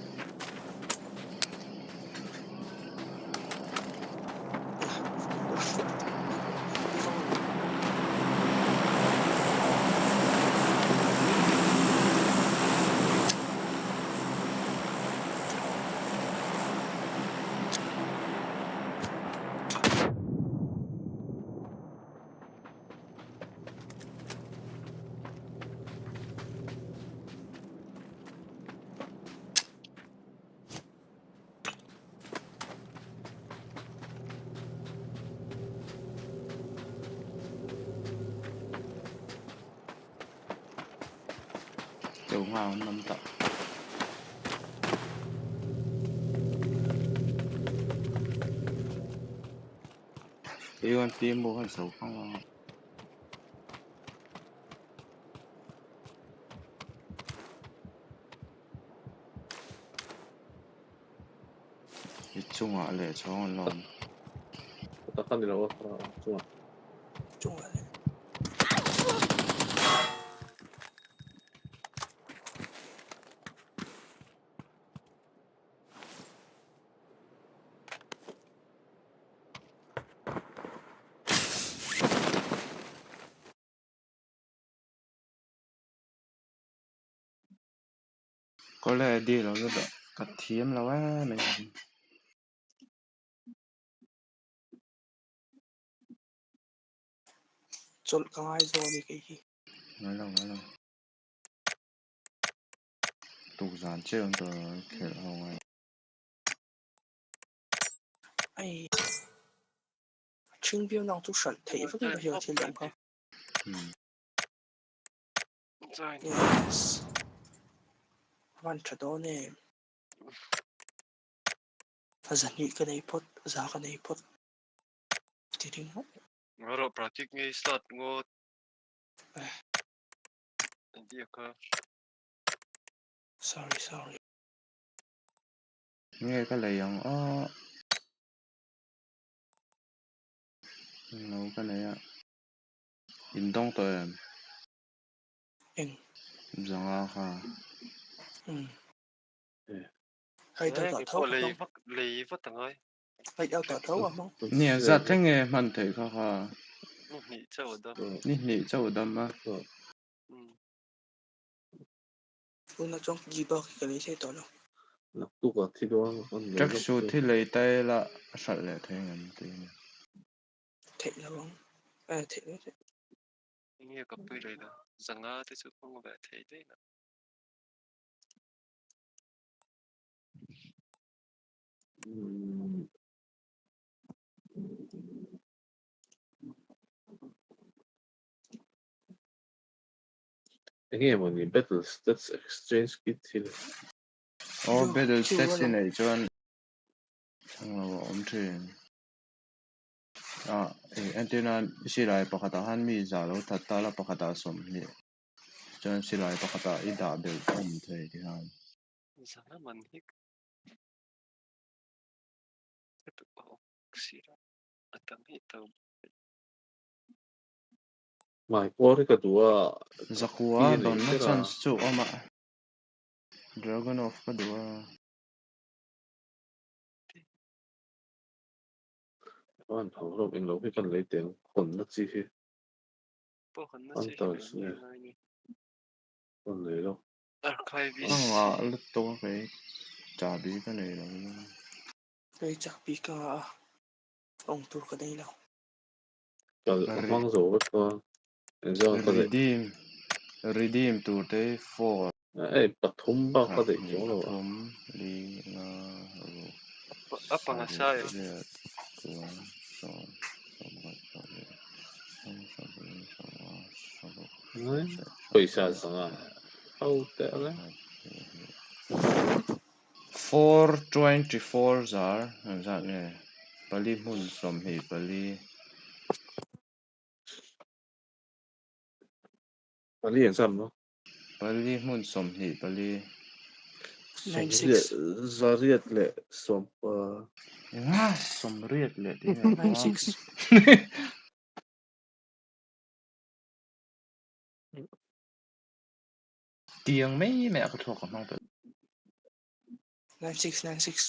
Chủ hoa ông năm tập. Yêu anh tim mua hình số không à. Chung ạ lệ cho anh lòng. Tao không đi đâu, chung ạ. Chung ạ. Có lẽ đi rồi đó. Cắt thiếm là quá này. Chốt có ai rồi đi cái gì. Nói lòng. Tụ giàn chơi ông tờ khel hồng ấy. Ai. Chuyên viên nào tôi sẵn thấy với cái hiểu thiên lượng không? Yes. Văn trở đó nè. Dần nhị cái này phốt, giá cái này phốt. Thì đi ngốc. Ngoro praktik ngay start ngo. Hindi ako. Sorry. Nghe cái này ông nấu cái này ạ. In đông tờ em. Zahau ha. Hay tao tỏ thấu không? Lì vất thằng ơi. Hay tao tỏ thấu không? Nè ra thế nghe mình thấy ha. Nị châu đó. Nị châu đâm á. Ủa nó trong gì bao cái này thế tao nó. Lập tu cả thì đó. Chắc số thì lấy tay là sạch lệ thế ngầm tí. Thế là không? Thế. Nghe cặp bươi rồi đó. Rằng tới sự không về thế đấy nè. Nghe mà nhìn Battle Stats Exchange kit thì Battle Stats này cho anh ông truyền antenna silai pakatahan mi zalo thatala pakata somni cho anh silai pakata ida bel thei thì han Sana man hik. Ito ko sira. Atang ito. mai qua cái đùa zakua don na chance chu ama Dragon of kadua anh thằng lúc anh lúc cái con lấy tiền còn nó chi hết Po kan na anh siya tao ni. con lấy đâu Archivist. Lúc tôi phải trả bí cái này là cái chắc bí cả ông tôi cái đây nào mang rồi cho redeem to day 4 ปฐมบ้าก็ได้จังเลย đi Apa nga saya? Pesa sangat. How the 424 zar zat ne pali mun som hi pali yang sama. Pali mun som hi pali 96 Zariat le som som riat le 96 tiếng mấy mẹ có thuộc không được 96 96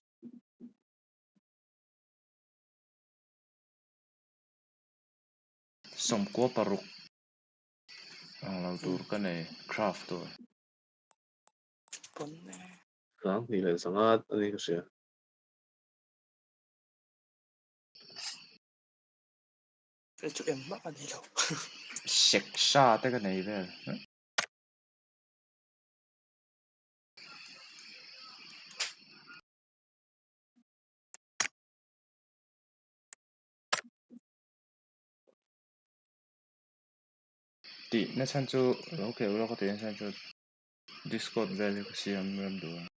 som của paruk lau tur cái này craft rồi Ang nila sangat ano ko siya. Cho em mắc anh đâu sạch xa tới cái này về thì nó sang cho ok nó có thể sang cho Discord về cái xem em được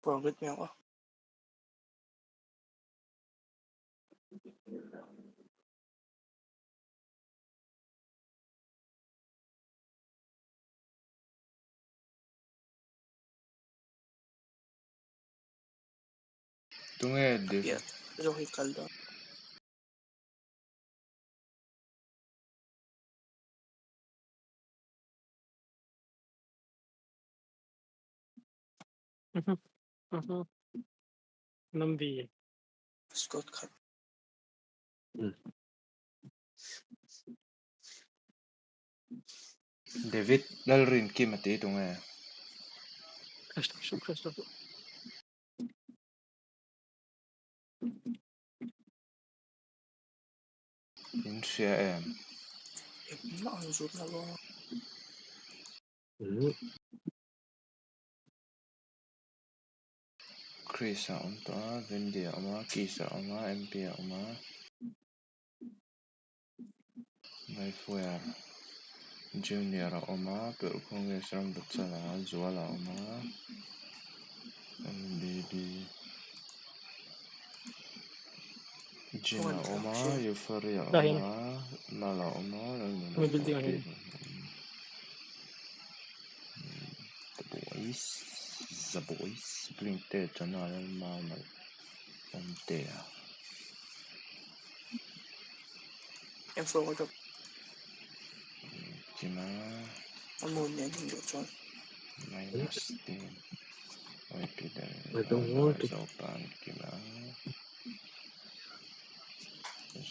Còn biết mèo á tôi nghe được rồi KANLO Năm vì Scott cut David dalrin kim ati tôi nghe Christopher in xe em nó ăn rút là lo Chris ông ta Wendy ông Kisa ông MP ông Mayfair Junior ông tự không nghe xong được sao là Zuala ông đi Gina ông Euphoria ông Lala ông may building ahead the boys bring te cho nó mà ông te em phô được chỉ mà anh muốn nhận được cho minus tiền ôi cái I don't want to. sao bạn cái mà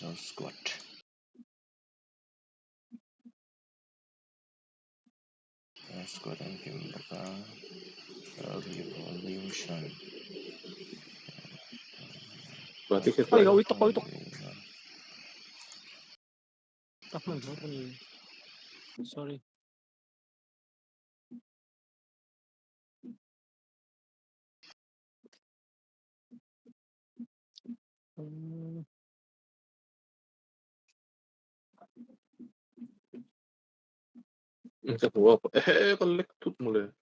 so squat squat anh kiếm được revolution Berarti kita Ay, ito. Takman, sorry. Sa buwa pa. Kolektot mo le.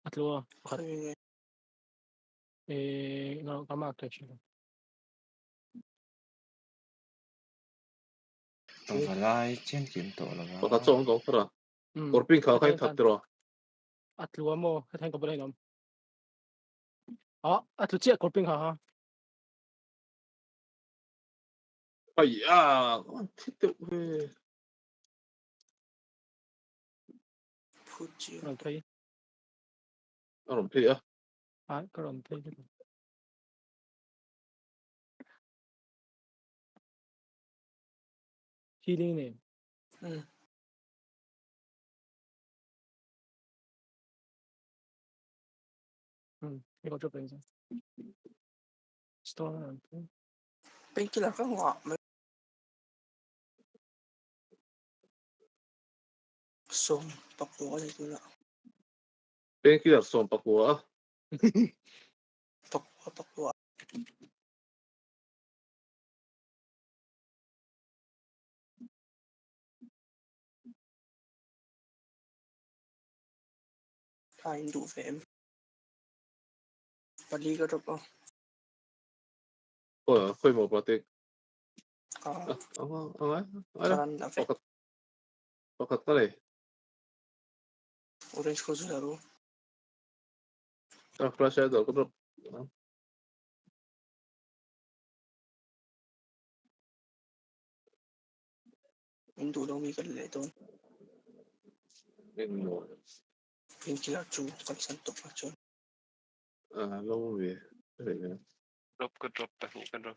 Atlo. No, tama actually. Tông phải lai trên kiếm tổ là Baka chong dong para. Korping khao khai thật rồi. Atlu mo cái thằng có bên này atlu chia korping ha. Ai à, thích được về. Còn thấy. Làm thế à? Có làm thế. Healing nè. I거 좀 빼자. 스토어. Bên kia là các ngọ mà sôm bọc của này tôi ạ. Bên kia là sôm bọc của. Bọc của. Hai đủ về em. Và đi có được không? Ôi, khơi một bát tết. Karan là vậy. Bọc cái này. Orange có gì đâu. Flash ada có được. Mình đủ đâu mình cần lệ thôi. Mình chỉ là chú còn sẵn tục là chú. Lâu về. Drop cái drop tại những cái drop.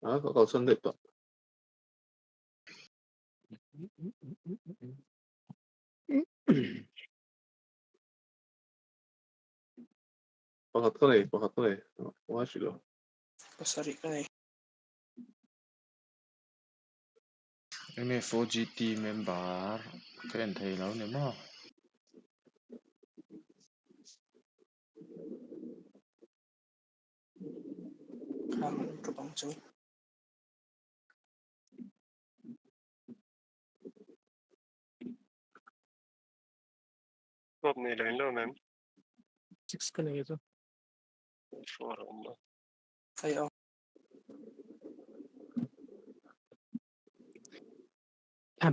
Có cầu sân đẹp đó. Bọc cái này. Quá xịn rồi. Pasari cái này. M4GT member cái anh thầy lâu nữa mà Cái bằng chú. Drop này đánh đâu nè. 6 cái này chứ. Forum mà. Hay không?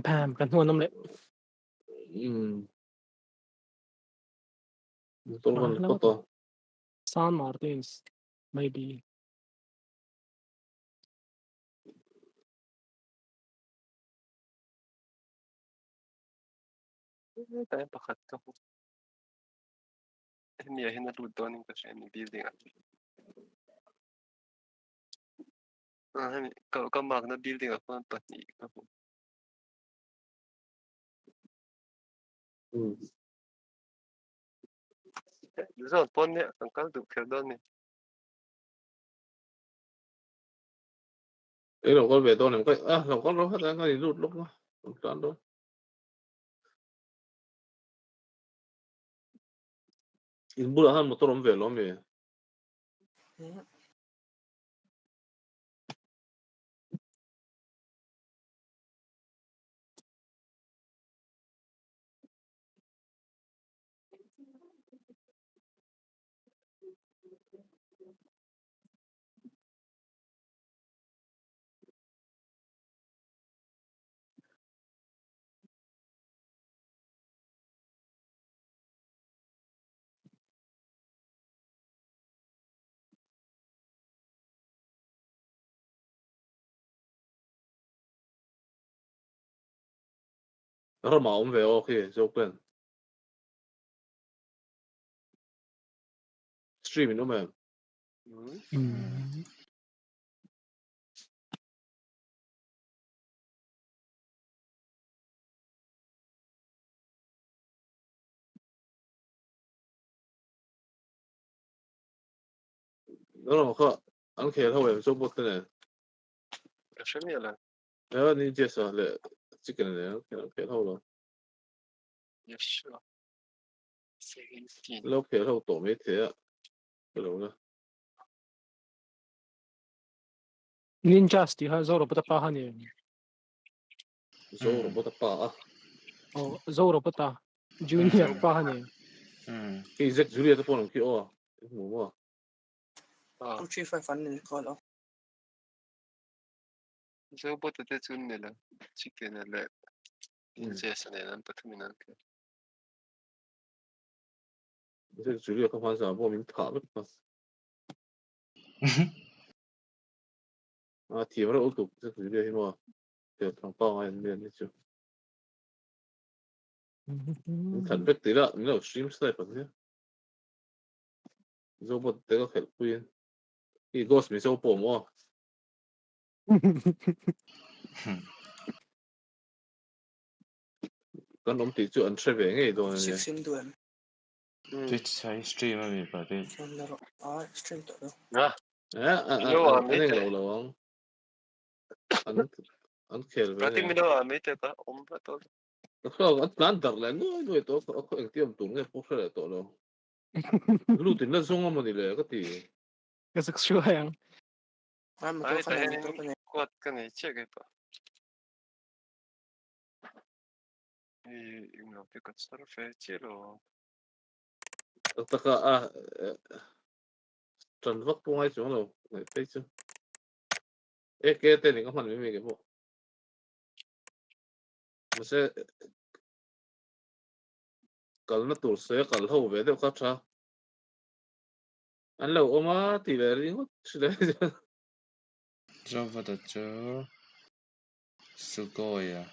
Pam kan huan nom le. Tolong foto. San Martins maybe. Tayo pakat ka po. Hindi natutunan kasi ang building at. Kalau mag na building ako ang pati ako. Dito pon niya ang kaldo khel ni. Ấy là con về tôi làm cái là con nó hết ra cái gì rút lúc đó toàn đó in bữa hơn một tôi về nó về nó mà ông về ok rồi quen streaming nó mà nó mà có anh khel thôi em số bút này Kasi niya lang. nếu như chia sẻ là chỉ cái này nó khel thôi rồi Yes sure. 17. nó khel thôi tổ mấy thế à cái đâu nữa Ninja sti ha zoro pata pa hani. Zoro bota pa Zoro pata junior pa hani. Cái Z Julia nó phong kia ô mua Không truy phải phán nên có đâu. So but the tune nila chicken and leg. Ingestion and patuminan.这主力看法是莫名塔了嘛？啊，提不了我读这主力什么？就当包啊，那就。你看别对了，你那 stream 是在本的，如果这个很不一，一个是没收薄膜。Kan om ti chu an threwe nge do ne. 16 duan. Twitch sai stream mi pa de. Stream to. Ah. Anh lo lo. An khel ve. Prating mino ami te ka om pa to. Ko at plan dar la no no to ko en tiam tu nge po khre to lo. Lu tin na zonga mo ni le ka ti. Ka CHU yang. Ai ta hen quat ka ngai che cái pa. Im lo pe ka star fe che lo. Ta ka trần vắc po ai chỗ lo. Ngai pe chu. E ke te ni ka man me ke po. Mà sẽ cần nó tụt sẽ cần hậu về đâu khác sao anh lâu mà thì là đi mất đấy cho vào đó cho sugoi à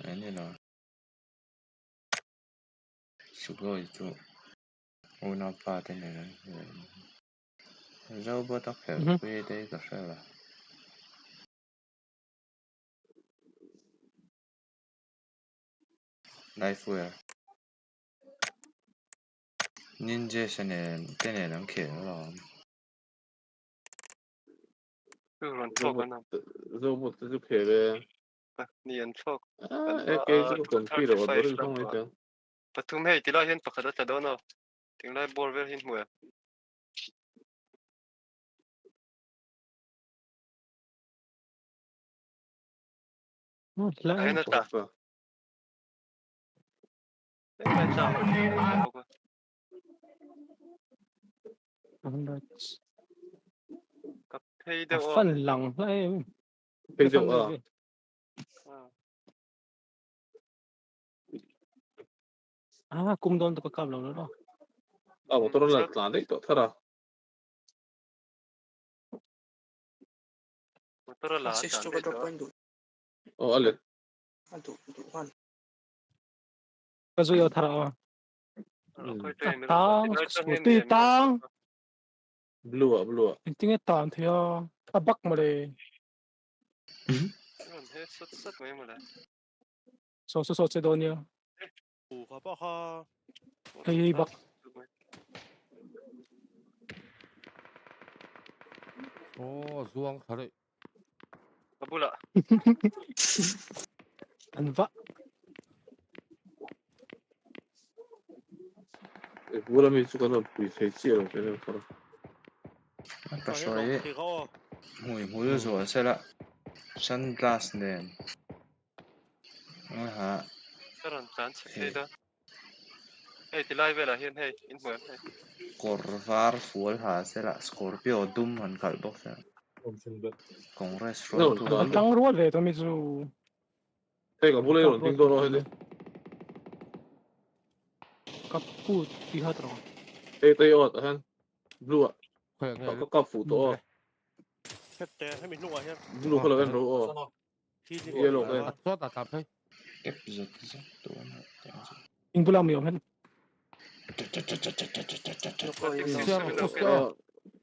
anh này là sugoi cho una parte này rau bơ tóc hẹp quê đây có sao là Liveware Ninja này tên này nó khỉ nó rồi robot cái phê về niên phok cái cái còn phi rồi đó là không ai chẳng patum hay tila hian pakhat ta do no ting lai bor ver hin muya ai na ta ai ta cặp hay đâu phần lòng lại bây giờ cung đôn tôi có cầm lòng nữa đó một tôi là làm đấy tôi thật à tôi là CHU có drop point đủ ale đủ hoàn cái gì ở thara tang scooty tang blue tiếng tang thì bắc mà đây số chế độ nhiều hay bắc zuang thare kabula anh vợ bula mi chu kana pui thei chi lo pe ne thara ka soi mui zo se la sunglass ne ha karon chan che da hey ti live la hian hey in mo hey kor var full ha se la scorpio dum han kal bok sa congress ro tu tang ro le to mi zu hey ka bula ron ting do ro he kapu ti ha tro hey tay ot han blue có cặp phụ tổ thế hay mình nuôi ha blue color and ro yellow cái cho ta tập thôi kép giật tổ in bula mi hen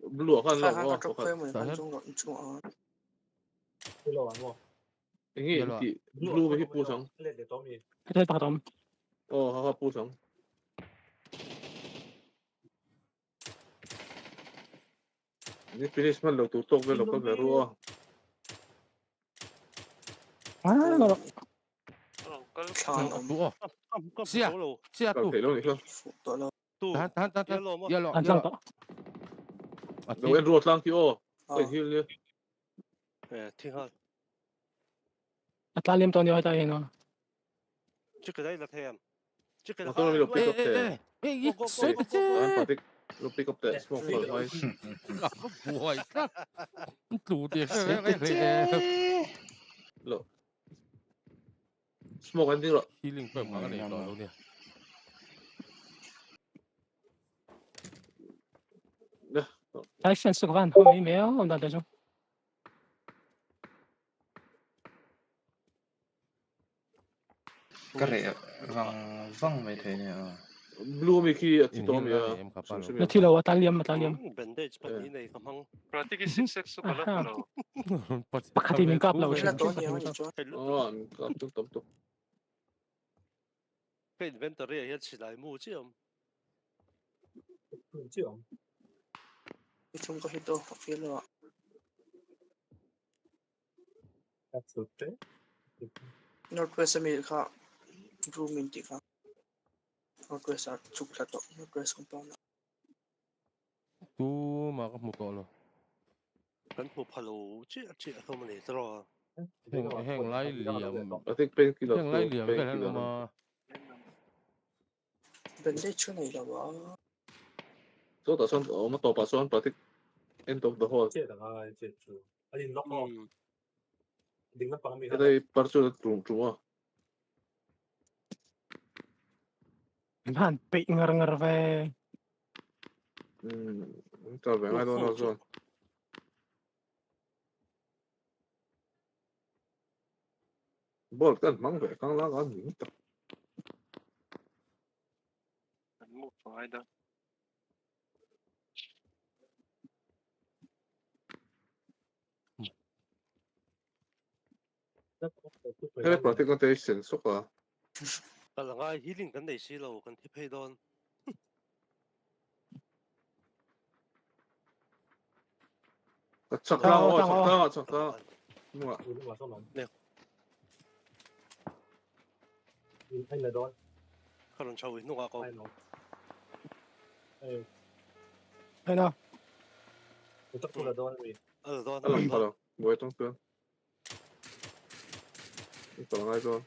blue kan lo drop point mình ăn chung gọn chung nghĩ thì blue với pu sống cái ta tầm ha pu sốngนี่finishมันเราตัวตกไปเราก็ไม่รู้sia tu phải luôn không tan yellow anh sang đó rồi em ruột lang thì cái hill đi thiên hơn ta liêm to nhiều hay ta hiện nó trước cái đấy là thêm trước cái tôi mới được pick up Look, pick up that smoke for the ice. Boy, trụ tiền cái Look. Smoke anh đi rồi. Healing phải mang cái này đó luôn nè. Ai fence của anh không mấy méo ông đặt được không? Cái này văng mấy thế này Blue mi khi at to mi Nó thi lâu Italian. Bandage pa ni nei kamang. Practically 6x so pala pala. Pakati mình cặp lâu chứ. Anh cặp tuk. Cái inventory hiện chỉ lại mua chứ không? Chung có hito phía lo. Northwest America room in tika. Northwest at chuk sa to. Northwest compound. Tu mà có một cọ rồi. Kan po palo chứ không mà để rồi. Hang lái liềm. I think painkiller. Hang lái liềm cái này mà. Bandage chỗ này là bao. So ta son mà to pa son pratik end of the hall. Alin lock off. Ding na pang mi. Cái đây parcho trùng à. Man, bị ngar về. Tao về ngay đó nó rồi. Bol kan mang về căng lá ngon nhỉ. Một vài đó. Cái pratik con thấy sen sốc à. Cả là ngay healing kan nei xí lâu kan thi pay don. chắc ta. Đúng ạ. Nè. Anh là đón. Không làm sao vậy, nó có. Đây nào. Tôi là đón vì. Đón. Hello. Ngồi trong tường. Tao ngay rồi.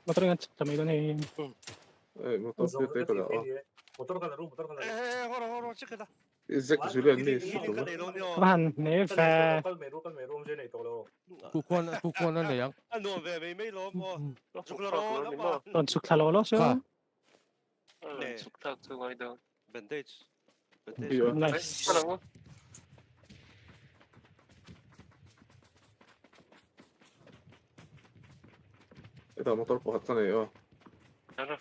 Motor nga sa may doon eh. Motor dito ka lang. Motor ka na room. Horo, check it out. Exact sila ni. Man, ne fa. May room dyan ito lo. Kukuha na yang. Ano may lo mo. Suklaro na pa. Don suklalo siya. Suktak to lie down. Bandage. Nice. Ano mo? Ito motor po hat sana yo. Ano?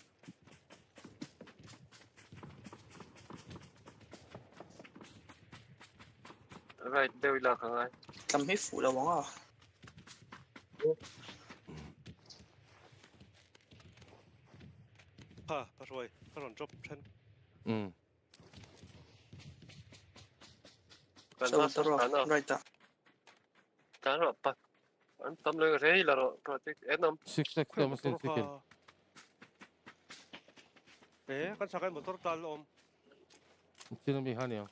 Right, there we lock ngay. Cầm hết phủ là bóng à. Ha, bắt rồi, bắt rồi drop chân. Sao tao rồi, right ta. Tao rồi, bắt. Anh tâm lên cái là rồi, project N5. 6 네, kan sakay motor talom. Sino may hani?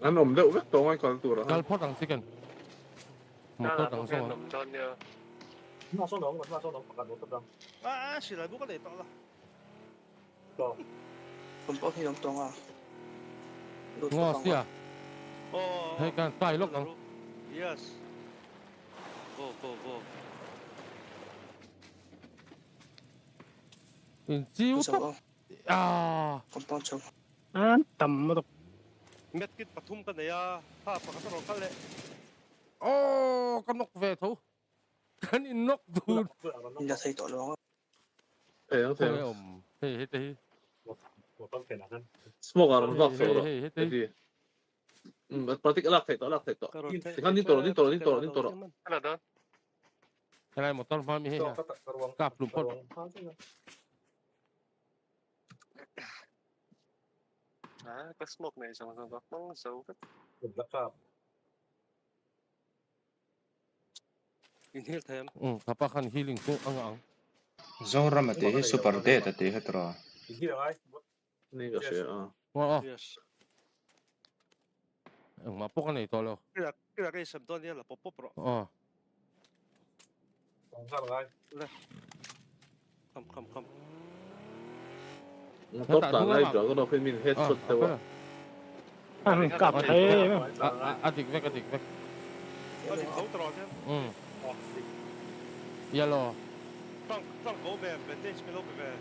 Ano mda ulit to ngay kaltura. Kalpot ang second. Motor ang so. Masonong pakan motor lang. Sila bukan ito lah. To. Compound hilang to nga. Ngo siya. Oh. Hay kan tai lok ang. Yes. Go. Chiếu Compound choke. Tầm mo to. Medkit patum ka na ya. Ha, pakataro ka le. Kan nok về thủ. Kan in nok du. Hindi na thấy tội luôn. Hey. Motor kenakan. Smoke around box rồi. Hey. Pratik alak to. Tekan dito. Ano doon? Cái này motor mami he. Kap lumpot. Cái smoke này xong rồi bắn sâu hết. Laptop. Inhale thêm. Kapakan healing ko ang. Zora mati super data ti hetro. Inhale ay. Ni kasi Yes. Ang mapok na ito lo. Kaya kayo sabdo niya la popop bro. Sao rồi? Come. Tốt cả ngay chỗ có đâu phải mình hết suất đâu ạ. Cặp thế adik vek. Có gì thấu tròn chứ? Yellow. Trong cổ về đây mới lúc về.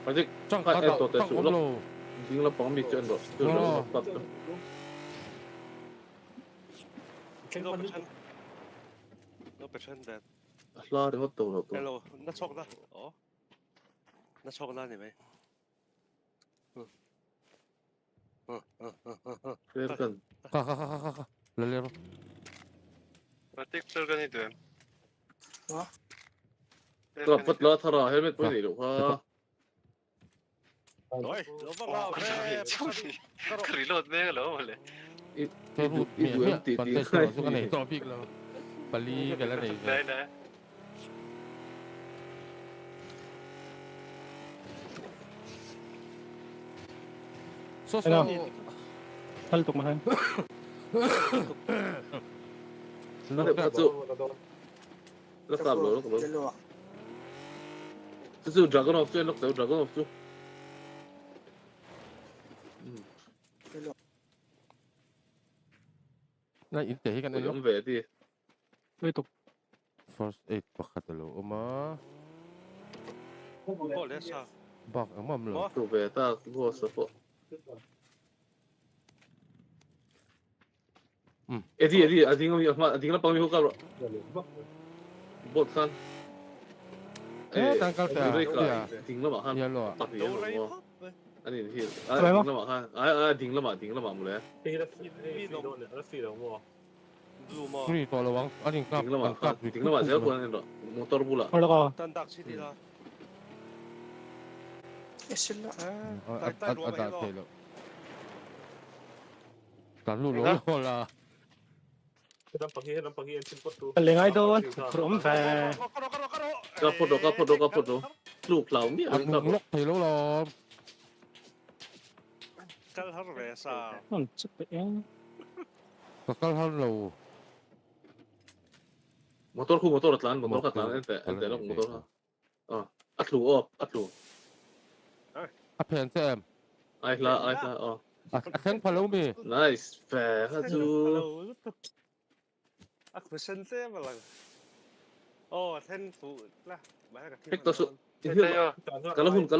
Adik trong cái tổ tế số lúc chính là bóng bị chân rồi. Chứ nó tập đâu. No percent that. Lo thì mất tổ rồi. Hello, nó chọc ra. Nó chọc ra này mày. Clear cần. Lên. Mà tích sơ cái này được. Gặp bất lo thara helmet mới đi được ha. Rồi, nó văng vào. Reload mấy lỗ mà lên. Cái rút miệng tí cái này topic là bali cái này. Đây. So. Hal tục mà hơn. Nó được bắt dụng. Nó sạp rồi. Chứ dragon off chứ, nó tới dragon off chứ. Nah, intih kan ini. Về đi. Itu. First aid pakat lo, oma. Boleh sah. Bak, amam lo. Tu về ta gua support. Edi, ading lang pang mi hukar. Bot kan. Tangkal sa. Ading lang makan. Ya lo. Tapi ya lo. Ani ni. Ading lang makan mo le. Free to lawang. Ading kap. Ading lang makan. Ko ni motor pula. Wala ka. Tandak city lah. Yes lah. Ada telo. Kalu lo lah. Lần ngay đâu cũng về. Kapot do. Lúc lao mi ang kapot. Lok telo lo. Kal har về sao? Chụp em. Kakal har lo. Motor atlan ente lo motor. Atlu. Apen tem. Ai la. Akan palo mi. Nice. Fair haju. Aku pesen teh malang. Oh, ten phụ lah. Banyak kecil. Hek tasu. Kalahun.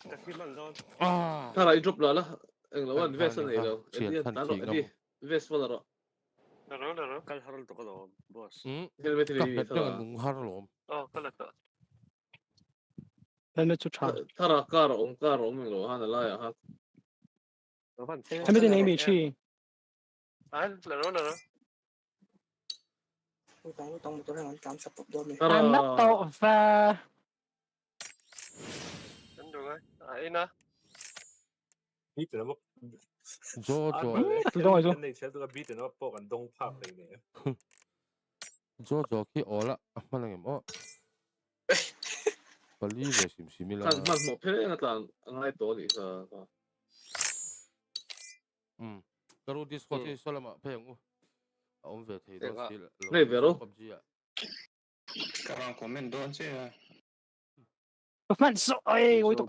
Kecil mandon. Thara drop lah. Ang lawan vest ni lo. Edi vest wala ro. Naro. Kal haral to kalau bos. Helmet ni Thara. Har lo. Oh, kalau tak. Helmet chu cha. Thara karo lo hana la ya ha. Helmet ni mi chi. Naro. Utang motor yang cam support do mi. Anak to va. Nandungan. Ina. Beat nó JOJO. Đúng rồi chứ. Này sẽ tôi beat nó bỏ gần đông pháp này nè. JOJO ki ola. Mana ngem o. Bali về sim la. Kan một thế là ngay tổ đi sa. Karu Discord thì sao mà phải không? Ông về thì đó thì này về đâu? Karang comment doon siya. Man so ơi, ôi tục.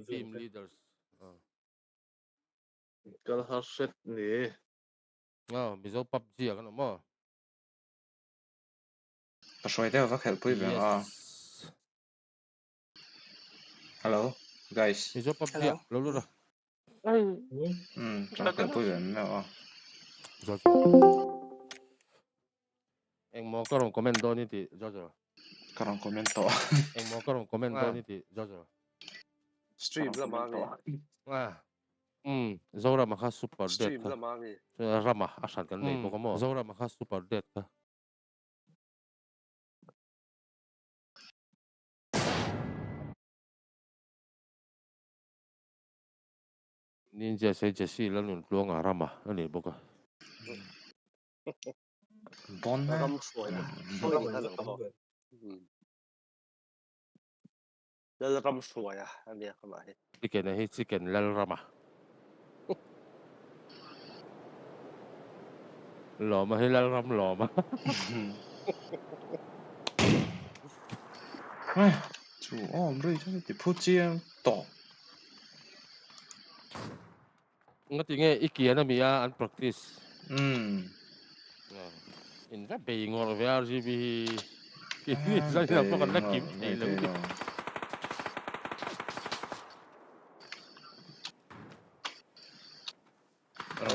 Team leaders. Kalau harus ni. Mizo PUBG kan mo. Pasoi dia vak help pui bang. Hello guys. Mizo PUBG lalu dah. Vak help pui bang no. Em mau karong comment doon ni ti JOJO. Karang comment to. Em mau karong comment doon ni ti JOJO. Stream lah mami. Zora maka super dead. Stream lah mami. Ramah asan kan lei pokok Zora maka super dead ka. Ninja saya Jesse lalu luang ramah ini pokok. Bon Ram suai. Lal ram suai ah, ani aku mahi. Chicken lal ramah. LAWM lal ram LAWM. Chú đây chứ thì phút chia tỏ. Ngerti nge IGN na miya an practice. In ra bengor ve RGB. Kini sa na pa kan kim thei lo.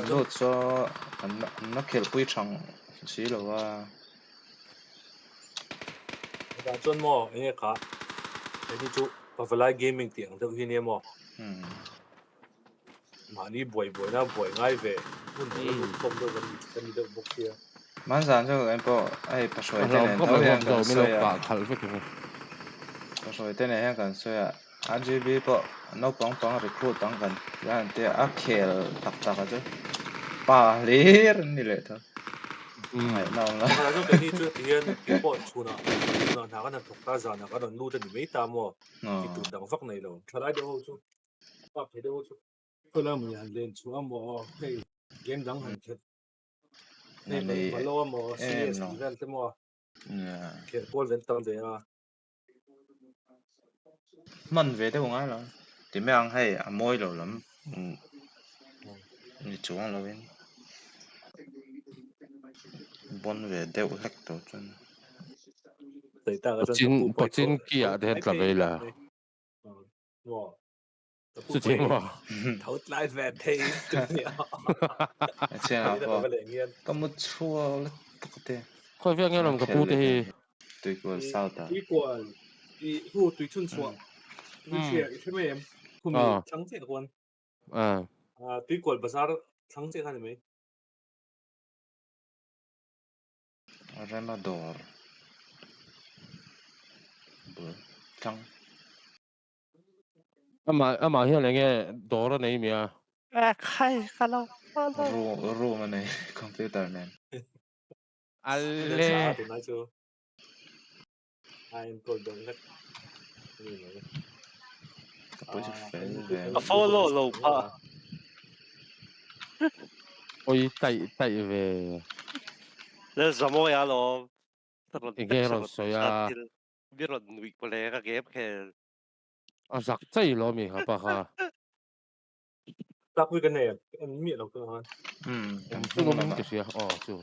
Lột cho nó khel quy chẳng xí là wa. Đã chọn mò anh cả. Anh đi chú Buffalo Gaming tiếng đâu hiền mò. Mà đi buổi na buổi ngay về. Không đâu vẫn được bốc kia. Mang dàn cho em bỏ ai bắt soi tên này tao hiện cần soi à. Bắt soi tên này hiện cần soi à. RGB bỏ nó bóng recruit tăng cần. Yan te a khel tak chứ. Ba lir ni lệ thôi. Mày nong là. Mà cái đi chưa tiền cái bọn chú nào thằng cái thuộc ta giờ nào cái đòn lưu trên mấy ta mò. Thì tụi đằng vắc này rồi. Thật ra đâu chú. Bắt thấy đâu chú. Tôi làm một hàng lên chú mò hey game đắng hàng chết. Nên phải lo mò CS event thế mò. Cái ball vẫn tầm đấy à. Mình về thế không ai rồi. Thì mấy anh hay môi rồi lắm. Đi chú anh rồi. Bon về đều lắc tổ chân. Pochin kia thì hết cả vậy là. Sự情嘛。投 live về thì Chứ nào po. Có một chua lắm thế. Coi việc nghe làm cái bút thì. Tùy của sao ta. Tùy của đi hú tùy chun chua. Tùy HMA em. Hú mi thắng sẽ quan. Tùy của bazaar thắng sẽ cái này. Remador. Thắng. Ama hiện là nghe đó là này mía. khai KANLO. Ru mà này computer này. Alle. Anh tôi đồng nhất. Follow lâu pa. Ôi tay về. Nên Mawia lo. Nghe rồi sao ya. Biết rồi nuôi qua lẽ cái game khel. À giặc chay lo mi hả bà ha. Ta quy cái này em miệng đâu cơ hả? Em không muốn cái gì à? Chú.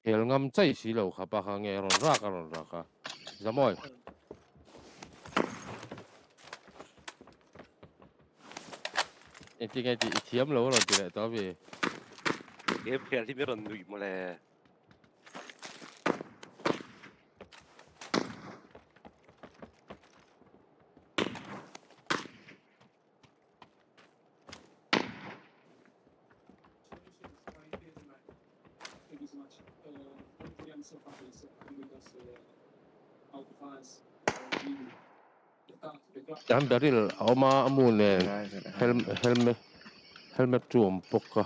Khel ngâm chay xí lâu hả bà ha nghe rồi ra cả. Dạ mồi. Em chỉ nghe chị thiếm lâu rồi thì lại tao về. Game khel thì biết rồi nuôi mà lẽ. Yang beril ama amune helmet tuom pokka.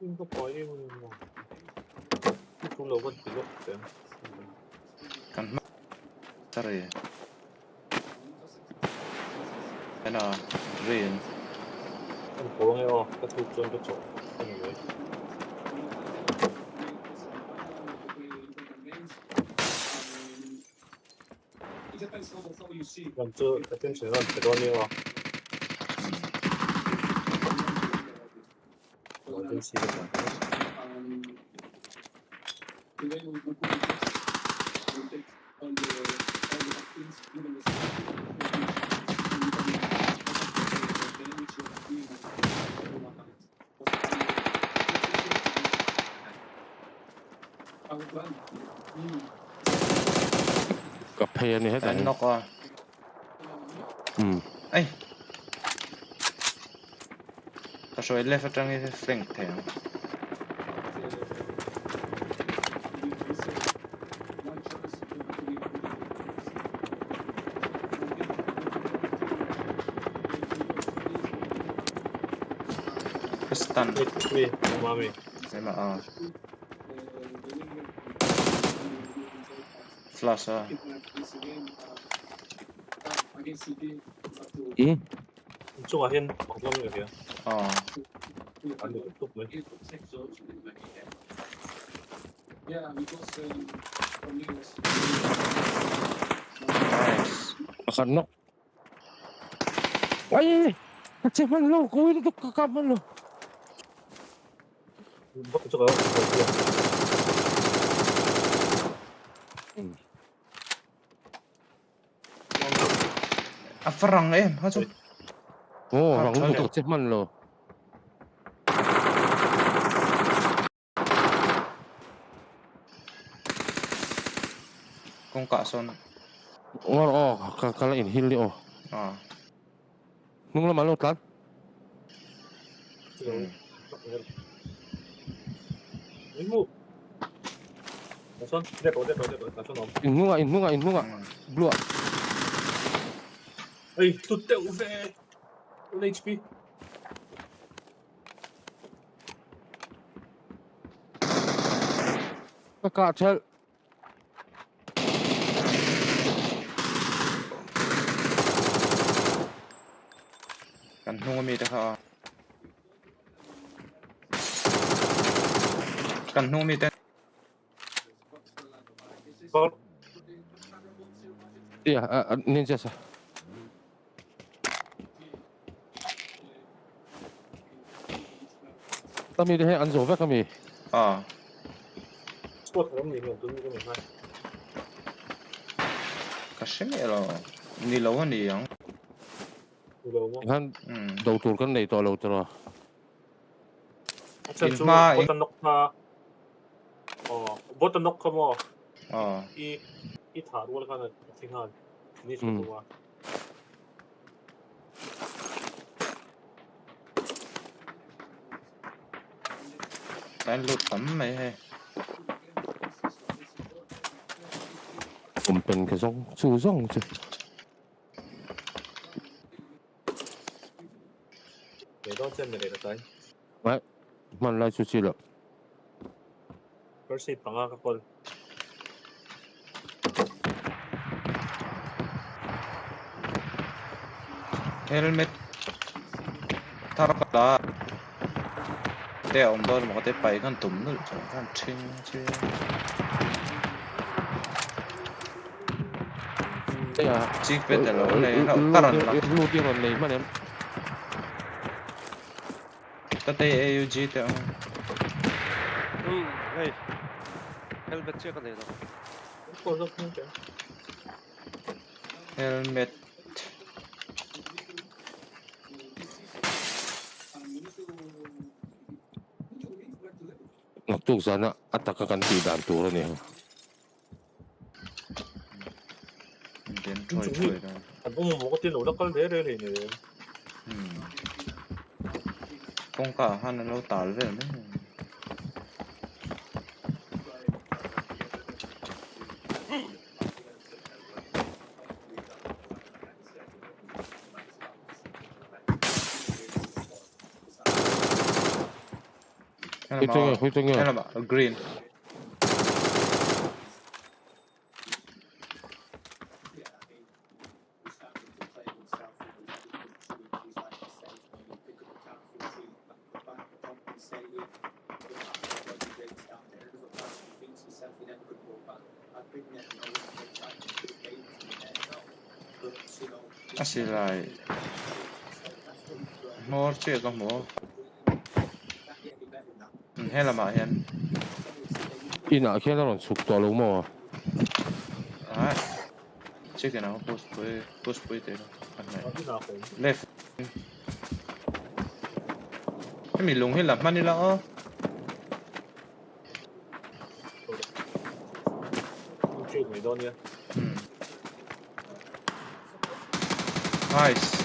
Không có bói đi mà. Không lâu vẫn chỉ lúc thế. Kan mak. Sorry. Cái nào riêng. Anh cố nghe o, cái thu chân cái chỗ. Anh nói. Làm chưa, cái tên chuyển là phải đo nhiều à? Tên gì được rồi? Cặp hè này hết rồi. Nó qua. Ấy. Có số left ở trong cái flank thế. Stun. Mami. Em Flash. 이쪽 아힌 방송력이야. 안돼 또 왜? Akan knock. Ay! Kaceman lo, kuhin ito kakaman lo. Bakit siya kaya? Farang em ha chu. Rang itu kaceman lo. Kung kason. Kalau ini hili Nung lama lo kan? Imu. Nason, dia nason om. Innu nga. Blue. Ay, tutte uve. 1 HP. Kakacel. Kan hung mi ta ha. Kan hung mi ta. Iya, ninja sa. Kami deh anjova kami. Sport kami ni untuk ni kami hai. Kasih lo. Ni lawan ni yang. Kan doktor kan nei to lo tro. CHU bottom knock mo. I thả luôn cái này thiên hơn. Ni chúng tôi. Tan lụt tắm mày hay. Cũngเป็นcái giống chú giống chứ. Để đó chân này là cái. Vậy, mình lại chú chi了. First hit bằng các con. Helmet. Thara Te ông đó mà có thể bay con tụm nữa cho con chinh chứ. Chiếc vết là lỗ này nó cắt rồi. Lưu tiên rồi này mà em. Ta tay AUG te ông. Hey. Helmet chưa có này đâu. Helmet. Nagtug sana atakakan tidan turo niya. Then try đó. Anh có một cái tin nổ đất có thế đây này. Con cả hắn nó tả về nữa. Huytungnya. Green. Asi lại. More chưa có more. Hay là mà hiện. Ina kia nó sụp to luôn mà. Check it out. Push there. Left. Cái mình lùng hay là mani lỡ. Chưa người đó nha. Nice.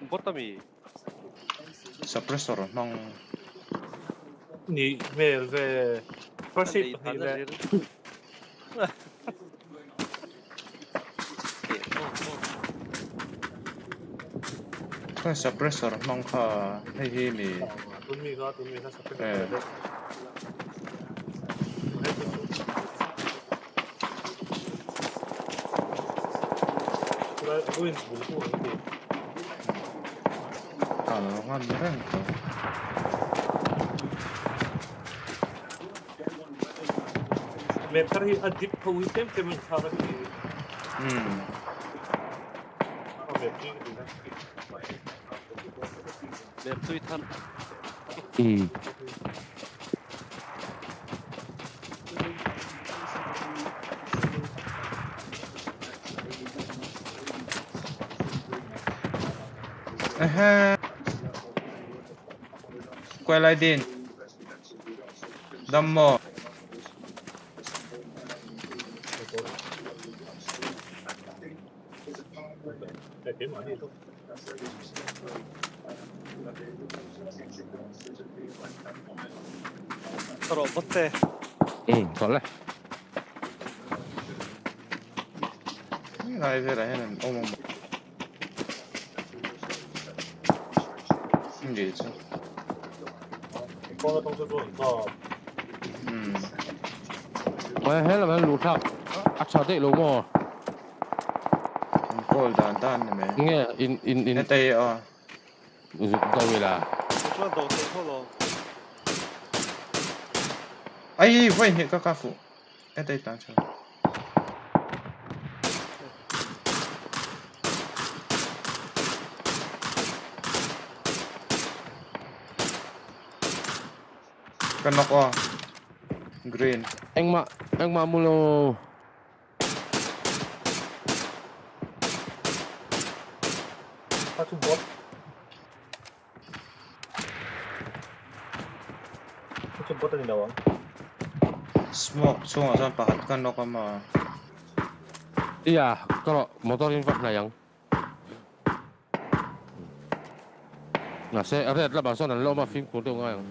Bottom이 Suppressor mang Ni về first hit thì về. Cái suppressor mang kha hay mi. Tuân mi kha suppressor. Ruin bulu nanti. Kalau kan mereng tuh. Mekar hi adip kau item kemen sahaja ni. Apa mekar ni kan? Map tu tham. Quay lại din. Đâm mò. Cái mà đi thôi. Rồi bắt tê. Có lẽ. Này về đây là ông. Gì chứ? Con nó không cho rồi to. Mà hết là mình lụt thẳng. Sao thế lỗ mò? Cô đàn này mày. Nghe in. Đây đâu vậy là? Chuan đầu tiên thôi rồi. Ai vậy hiện các phụ. Đây tao cho. Cần knock green. Anh mà mua lô. Satu bot. Satu bot ni doang. Smoke, so asan pahat kan knock sama. Iya, kalau motor infak na yang. Nah, saya red lah bangsa dan LAWM film kudu ngang.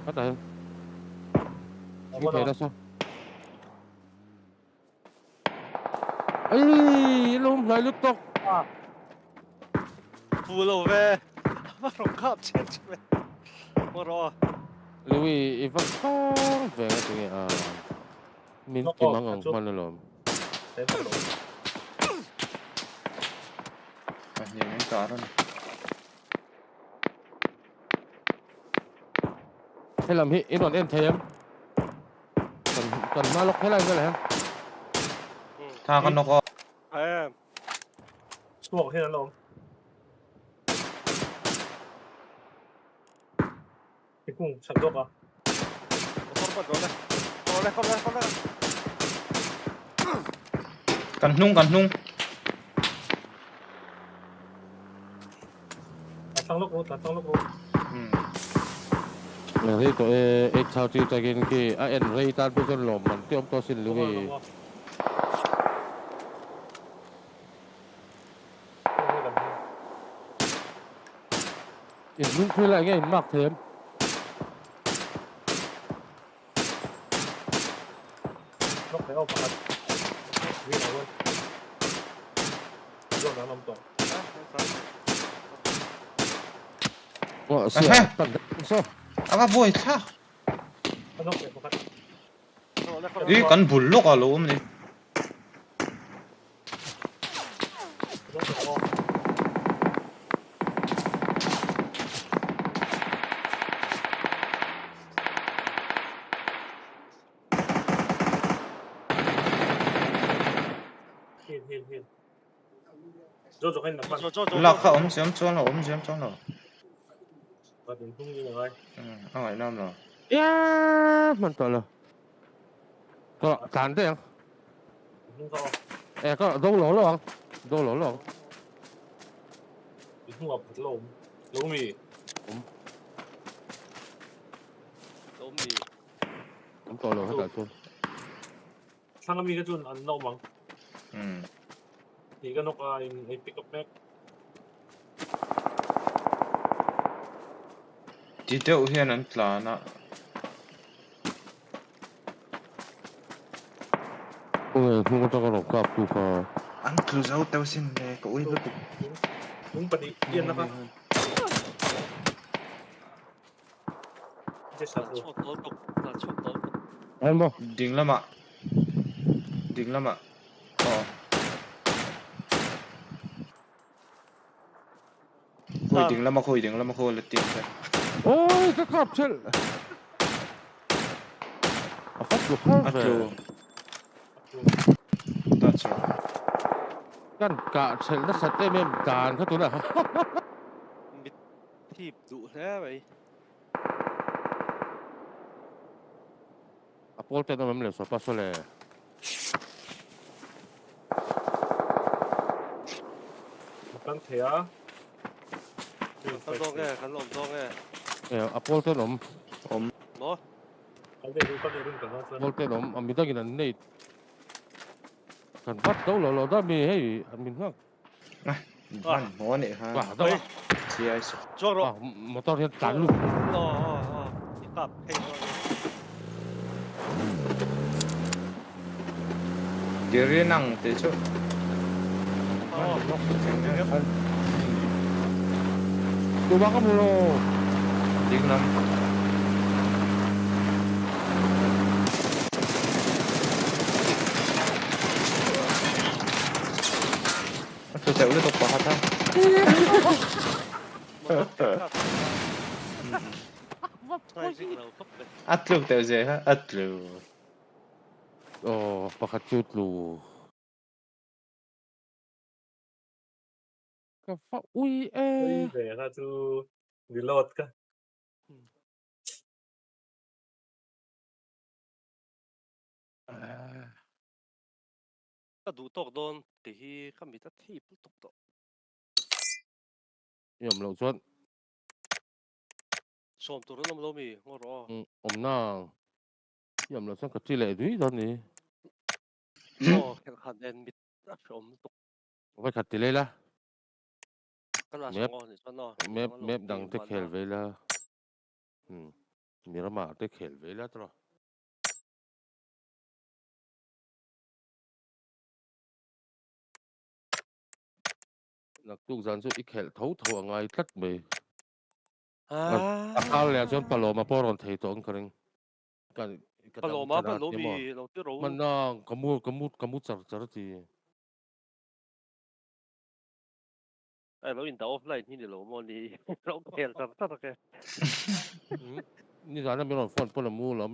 Apa dah? Ini ada so. LAWM lại lúc tóc. Phụ lầu về. Bắt đầu cọp chết về. Một rồi. Lui infak về cái gì à? Min kim mang ngang mana LAWM. Nhiều những cả đó. Hay làm hiện đoạn em thấy em cần ma lọc hay là cái này em tha con nó có em smoke hay là LAWM cái cùng sẵn đốt à con đây cần nung tăng lúc luôn là thế tụi em sao tiêu tay cái kia anh rây tan bây giờ lỏm mình tiêu to xin lưu ý những khi lại cái mặc thêm nó phải ôm phải vì nào luôn rồi nó làm tổng Wah, siap. Apa boy tha? nó phải một cái Ih, kan buluk kalau ini. Hiền. JOJO hay là Là không xem cho nó. Và đừng không như này. Hỏi năm rồi. Ya, mantap lah. Kalau cantik yang. Kalau đâu lỗ bang, đâu lỗ. Không gặp LAWM mì. Không to lỗ hết cả luôn. Sang mì cái chun ăn LAWM bằng. Thì cái nó có pick up back. Chỉ tiêu hiện anh là nó. Không có cho con cọp tu phò. Anh cứ giấu tao xin nè, cậu ấy vẫn đúng bật đi yên đó không? chết sao? Em không? Dính lắm ạ. Ding lắm ạ. Khôi ding lắm mà khôi là tiền thôi. Ôi cái cặp chết. Phát được hết về. That's all. Kan cả chết nó sạch em càn cái tụi nào. Mít thiệp dụ thế vậy. Apol tên nó em lấy số pass lên. Tăng thế á. Khăn lông nghe, khăn lông nghe. Apol tên om. Nó. Cái này có thể cả nó. Apol tên ông mình đang cái này. Kan phát đâu lo đó mi hay anh mình không. Văn món này ha. Wow, đâu. Chị ấy. Cho rồi. Motor hiện cản luôn. Đi cặp hay rồi. Diri nang thế chứ. Tụi bác có mua lô. Ding lắm. Tôi chạy lên tộc quá ha. Atlu tao gì ha? Atlu. Pakat chút lu. Cái phá ui Ui về ra tu đi lót cả. Đủ tóc đôn thì không bị tắt thiệp tóc tóc. Yểm lâu chuan. Xóm tụi nó lông mì ngon rõ. Nàng. Yểm lâu chuan cái chi lệ đuôi đó nè. Cái hạt đen mít đã xóm tóc. Vậy khát tê la. Mép đằng tê khel về la. Mira mà tê khel về la thôi. Nặc tu gian số ít khel thấu thấu ngay tắt mày. Akal chuan paloma poron thei tong kring. Paloma palomi lo ti ro. Man na kamu char ti. Ai lo in ta offline hi ni lo mo ni. Lo khel ta ke. Ni zana mi ron phone pon mu lo.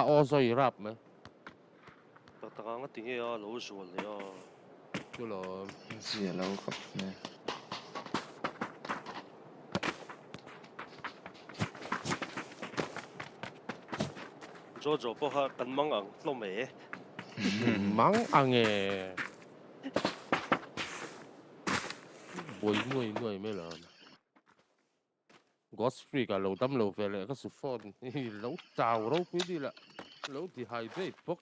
O so i rap me. Ta nga tinge ya lo sual ya. Chu lo. Gì lâu khóc nè. JOJO po ha kan mang ang lo me. Mang ang e. Ngồi mới là Ghost free cả lâu đâm lâu về lại cái số phone lâu chào lâu quý đi là lâu thì hydrate bốc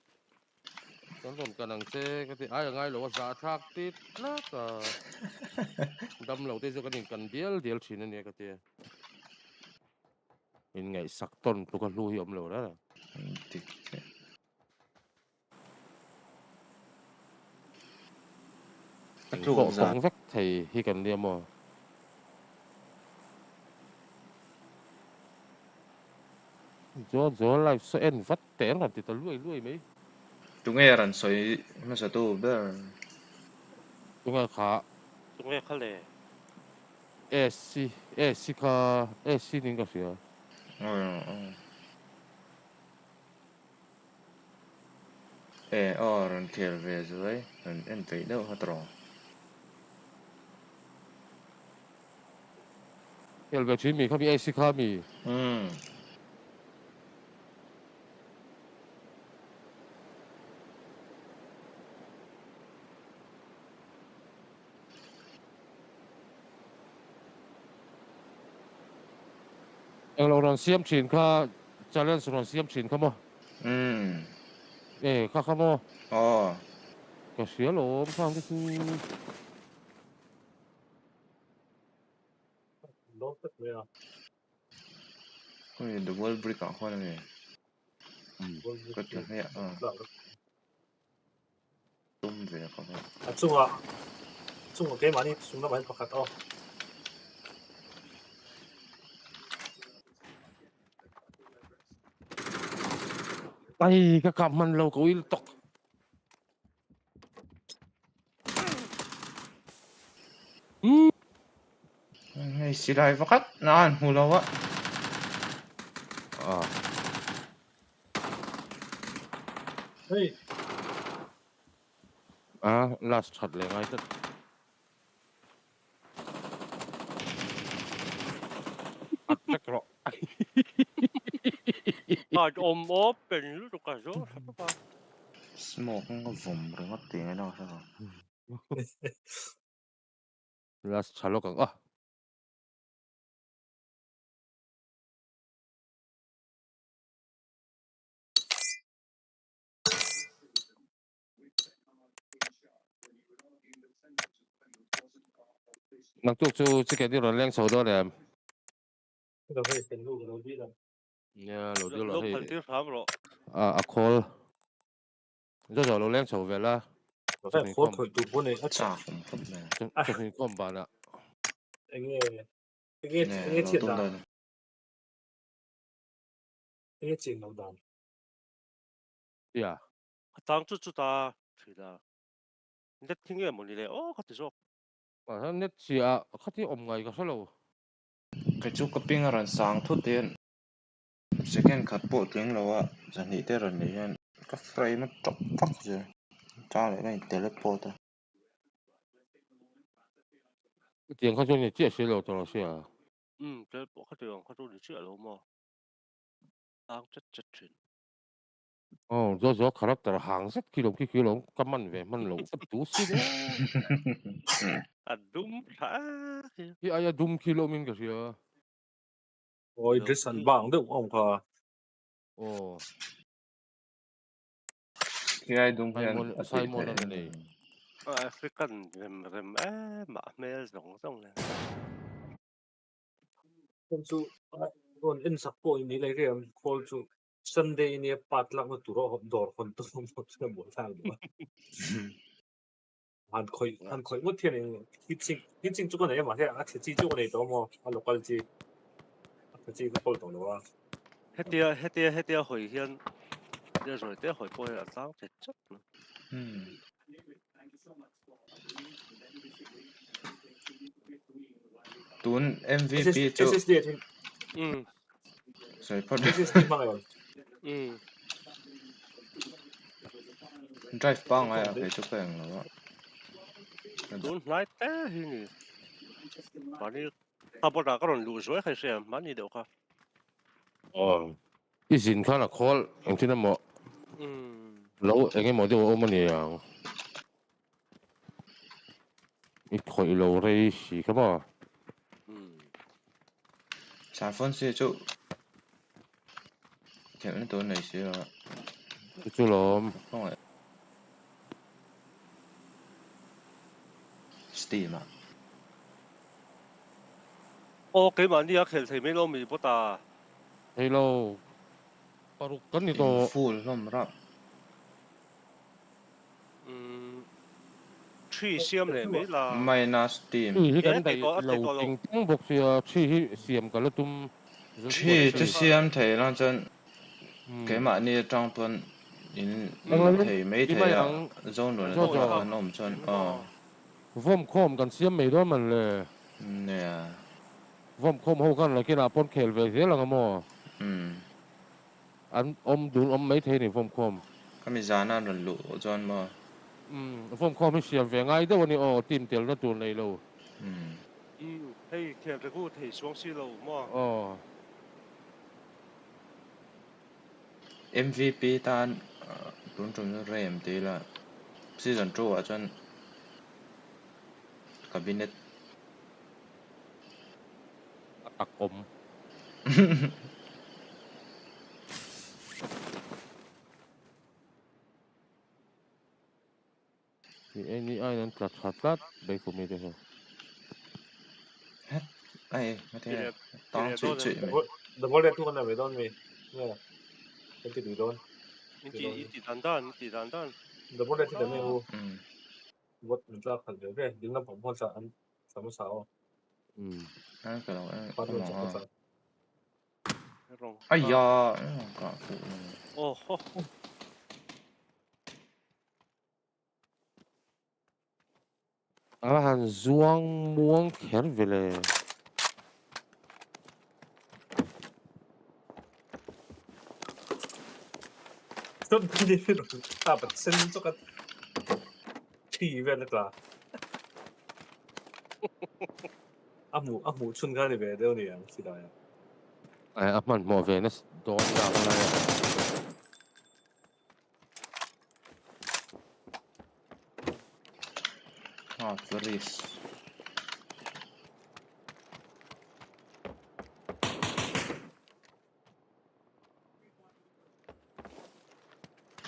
còn cái năng chế cái thì ai lâu giá thác tít lá cả đâm lâu thì cho cái cần deal chuyện này cái thì mình ngày sắc tôn tụi con lưu hiểm lâu đó bộ công vách thì khi cần đi mà gió lại sẽ en vắt tén là thì tao lui mấy chúng nghe rằng soi mà sao tu đó chúng nghe khá lệ AC những cái gì rồi kêu về rồi rồi em thấy đâu hết rồi kêu về chuyện mình không bị AC không bị em lâu rồi xem chuyện cả challenge rồi xem chuyện không khá không cái gì đó không cái gì lót tất về à ôi the world break out hoa này cất là hay tung về không chung cái mà đi chung nó vẫn có khát ai cái cặp mình lâu cố ý tóc silai vakat nan hulawa last shotเลยไงจะอัดจะกรอ เป็นรู้ตัวกันรู้ครับป่ะ smoke ก็วุ่มหรือว่าตีไม่ได้ใช่ไหม last shot แล้วกันนักจุกจูจะเกิดที่เราเลี้ยงโซดาเลยเราให้เป็นลูกเราดีแล้วเนี่ยเราดูเราให้ พันที่สามหรอคอลจะจะเราเลี้ยงโซเวล่าเราให้โค้ดถอยตัวพวกนี้อ่ะจ้าผมเลยจะมีก้มบานละไอ้เงี้ยเทียดดาวไอ้เงี้ยจริงเราดาว当初就打对的，你在听个么？你嘞？哦，他就说，ท่านเนี่ยเสียข้าที่อมไงก็ใช่เรา cái chú cái ping ran sang thốt tiền second cut bộ tiếng là wa chẳng nghĩ tới rồi này cái frame nó chọc phắc rồi cha lại cái teleport à เตียงเขาช่วยเนี่ยเจี๊ยเสียเราตลอดเสีย这我看这样，看中你这了嘛，当这群，JOJO character 行識幾龍咁蚊về蚊龍不賭先咧đúng hả? cái ai đúng kilo min cái gì à ôi cái sản bảng được không cả cái ai đúng Simon anh này African rem mà mẹ giống này con chú con in sắc bộ này lấy cái con chú Sunday này bắt lăng nó tụi nó đòi con tôi không có một thằng nữa han khơi mất thiên này hiện chính chú con này mà thế à chỉ chú con này đó mà à lúc cái gì cái bao đồng đó hết dia hồi hiện rồi dia hồi bôi là sao chết chết tuấn MVP cho SSD rồi phát SSD mà rồi drive bang ai phải chụp hình rồi tuấn lại té hình mà đi à bữa nào có lần lùi rồi hay xem mà đi đâu cả cái gì khá là khó anh thấy nó mỏ lâu anh em mỏ điều ôm anh à ít khỏi lâu đây gì cái mà sản phẩm sẽ chụp thì nó tuấn này sẽ chú lòm không phải Steam à cái mà đi à thì mấy lô mì bữa ta hello baru kan itu full không rap truy xiêm này mới là minus Steam truy cái này lâu tình tăng bốc xia truy xiêm cái là tum truy cho xiêm thấy là chân cái mà này trong tuần in thấy mấy thấy à zone rồi nó nôm chân vom khomกันเสียไม่ได้มันเลยเนี่ย vom khomเขากันเลยกินอาปนเคลเวเสียแล้วก็มั่วอันดูไม่เท่นี่vom khom ก็มีจาน่าหลุดหลุดจนมั่วvom khomไม่เสียเวงไงเดี๋ยววันนี้ทีมเตียร์ก็ตัวเลยเราให้เคลจะพูดให้ช่วงซีโร่มั่วMVP ตานรุ่นจนเริ่มตีละซีซั่นโจจนKabinetตักอมนี่ไอ้นั่นพลัดไปคุมไม่ได้เหรอไอ้ไม่ได้ต้องช่วยไหมเดี๋ยวพอเรียนทุกคนไม่ต้องมีเนี่ยเป็นติดอยู่โดนติดดันด้านเดี๋ยวพอเรียนที่เดี๋ยวไม่รู้วัดมันจะขัดเดี๋ยวเนี่ยดึงน้ำผมพอจะอันสามสาวนั่นก็เราพอโดนสามสาวไอ้ยาโอ้โหอาหารจวงม่วงแข็งไปเลย Don't believe it. But send to cut TV and the amu chun ka ni be deu ni ang sila ya. Ai man mo Venus don ya ka la Veris.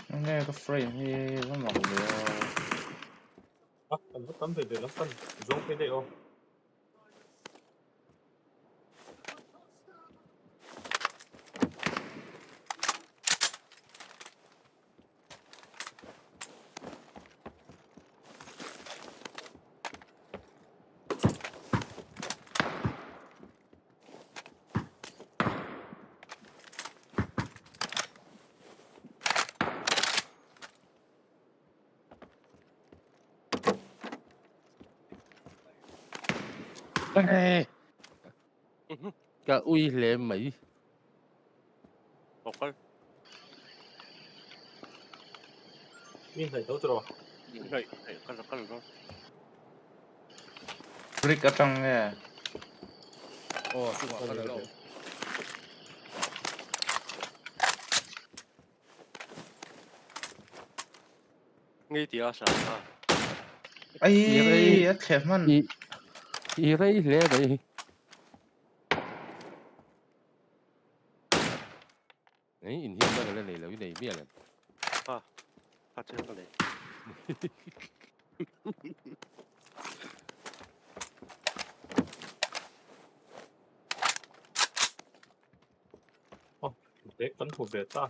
Nghe cái frame thì nó mỏng được. Anh tắm về để lắm phân, giống cái này không? Cả uy lệ Mỹ. Ok. Nhìn thấy đâu rồi? Này, cắt rồi. Brick ở trong nghe. Ồ, tôi gọi cái đâu. Nghi thì sao à? Ai, khép man. Ý đây lệ đấy. Ấy, in hiện ra cái này là cái này biết là. À, phát triển cái này. Để cắn hộp về ta.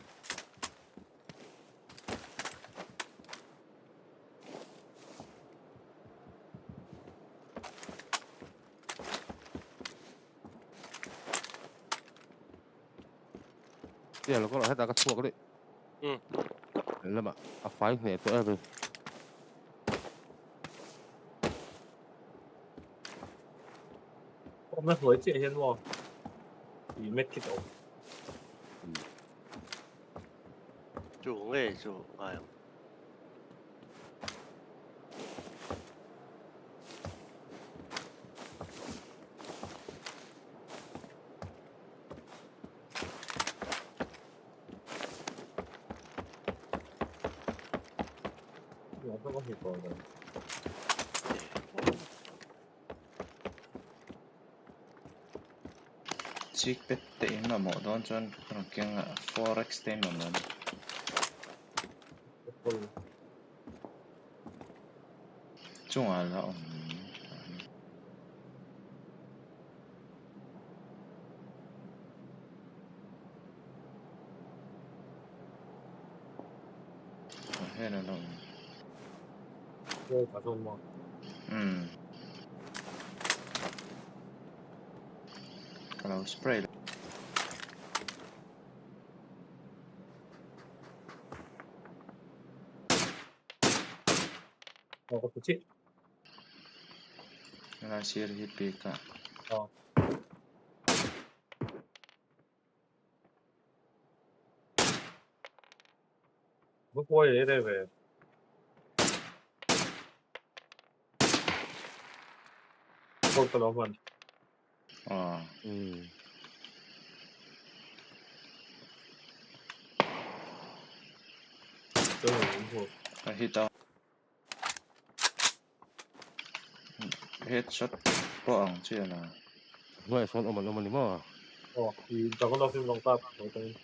Dia lo kalau kita kasih kali. Lama, apa ini tu apa? Hôm nay mới chị hiên vào. Thì mệt cái đầu. Chủ nghề chủ ai? Không có hiểu rồi. Chiếc bếp tệ mà mỏ đón chân còn kiêng forex tên mà mình. Chung à là hết rồi đâu. Cả thôn mà. Kalau spray. Có chị. Là share hit pika. Bước quay ở đây về. Không có lắm hit out. Headshot boang chưa là. Ngoài son ôm đi mà. Thì chẳng có lo phim lòng tap rồi đây.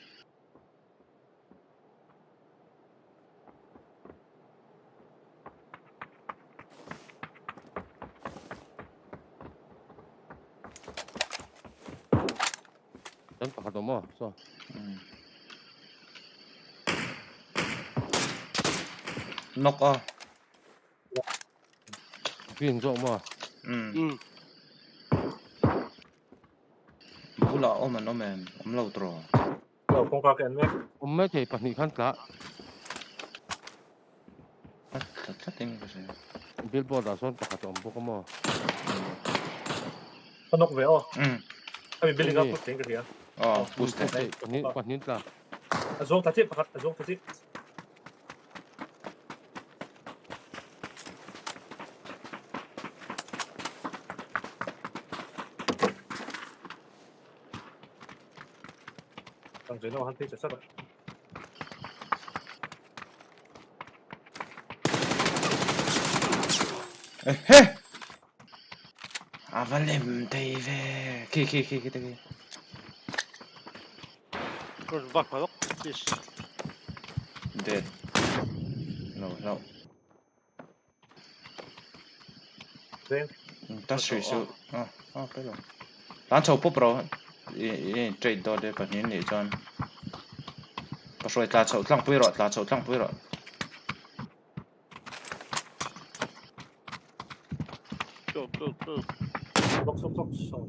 Dan pakai tomo, so. Knock off. Viên rộng mà. Bula om lâu rồi. Đâu không có cái mẹ. Mấy cái phần này khăn cả. Thật tình cái gì. Billboard đã son pakai tomo có mà. Nó nóc về Kami billing up tiếng cái gì á? Boost đây. Quan nhiên là. Azong tadi pakat azong tadi. Thằng dưới nó hắn thấy chắc rồi. Ê, avalem tay về. Khi tay. Rồi vắt vào góc. Dead. No. Then. Ta suy su. Cái rồi. Tán chầu pop rồi. Trade đó để bắt nhìn để chọn. Bắt rồi ta chầu tăng pui rồi. Go. Sốc.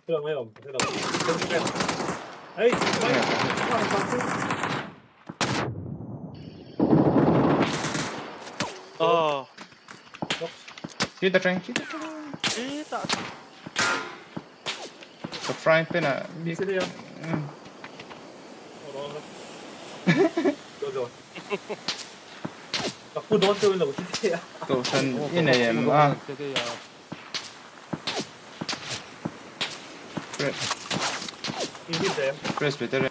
Thế đâu. Hey, Hit the train. The frying pan à. Đi xe đi à? Rồi. Aku đón tôi là một cái à? Cậu sân in này em à. Press better.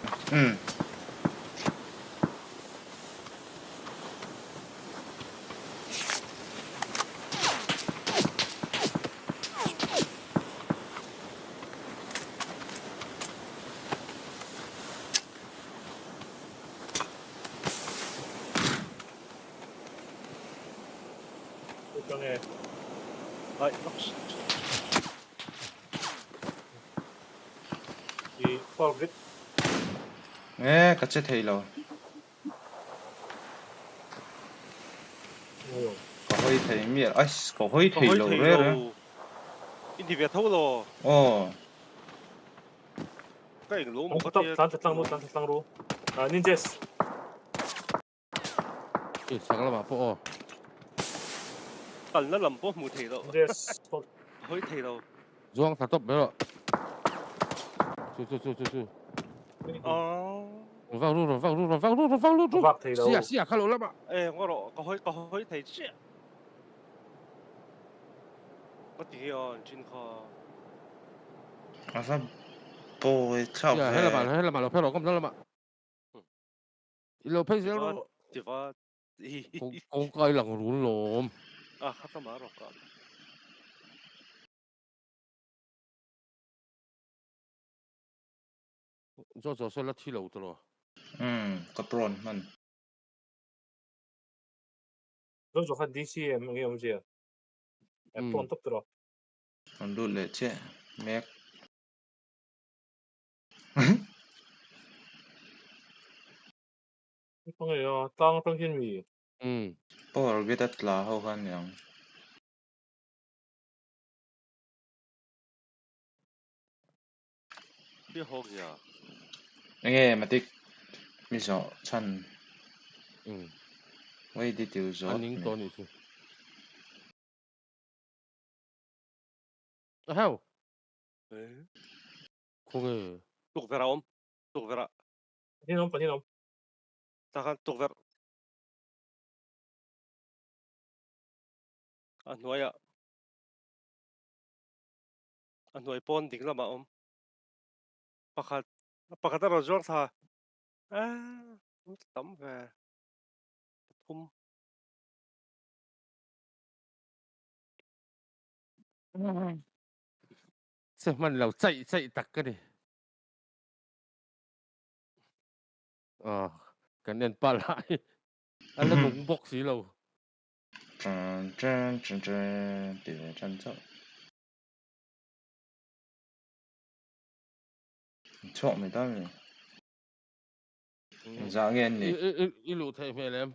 Đấy, thì forget. Ê, cắt chết thầy rồi. Có hơi thầy miệt, ai, có hơi thầy rồi đấy. In thì Việt thâu rồi. Cái ảnh lỗ một cái 딴 땅로. 아, 닌제스. 잠깐만 아빠. Cần nó làm bố mù thầy đâu. 닌제스. Hơi thầy đâu. Doang thả tốc nữa. Chú. Vào luôn. Vạc thầy đâu. Xìa khalo lắm ạ. Ê, có hơi thầy chứ. Có tí trên kho. À sao bồi chọc về. Hay là mà nó không đó lắm ạ. Ilo pay gì đó. Chỉ có không coi là rún lồm. À, khắp cả má rồi cả. Cho sẽ là thi lầu rồi. Có prone man. JOJO 한 DCM 이게 문제야. 폰 top 들어. Còn đút lệ chết. Mẹ. 이거요. 땅 위. Bỏ cái đất là hậu khăn nhàng. Biết hộp gì à? Nghe mà tích. Mi rõ chân. Quay đi tiêu rõ. Anh nín to chứ. Heo. Không. Tục về ông. Tục về. Hinom. Takkan tục về. Anh nói à. Anh nói pon đỉnh lắm mà ông. Pakat nó rồi sao? Tắm về. Thum. Sao mình lâu chạy tắc cái này. Cái nên pa lại. Anh là nung bốc xí lâu. Trần, để chân chợ. Chọn mình ta này. Dạ nghe này. Ý lụ thầy mẹ em.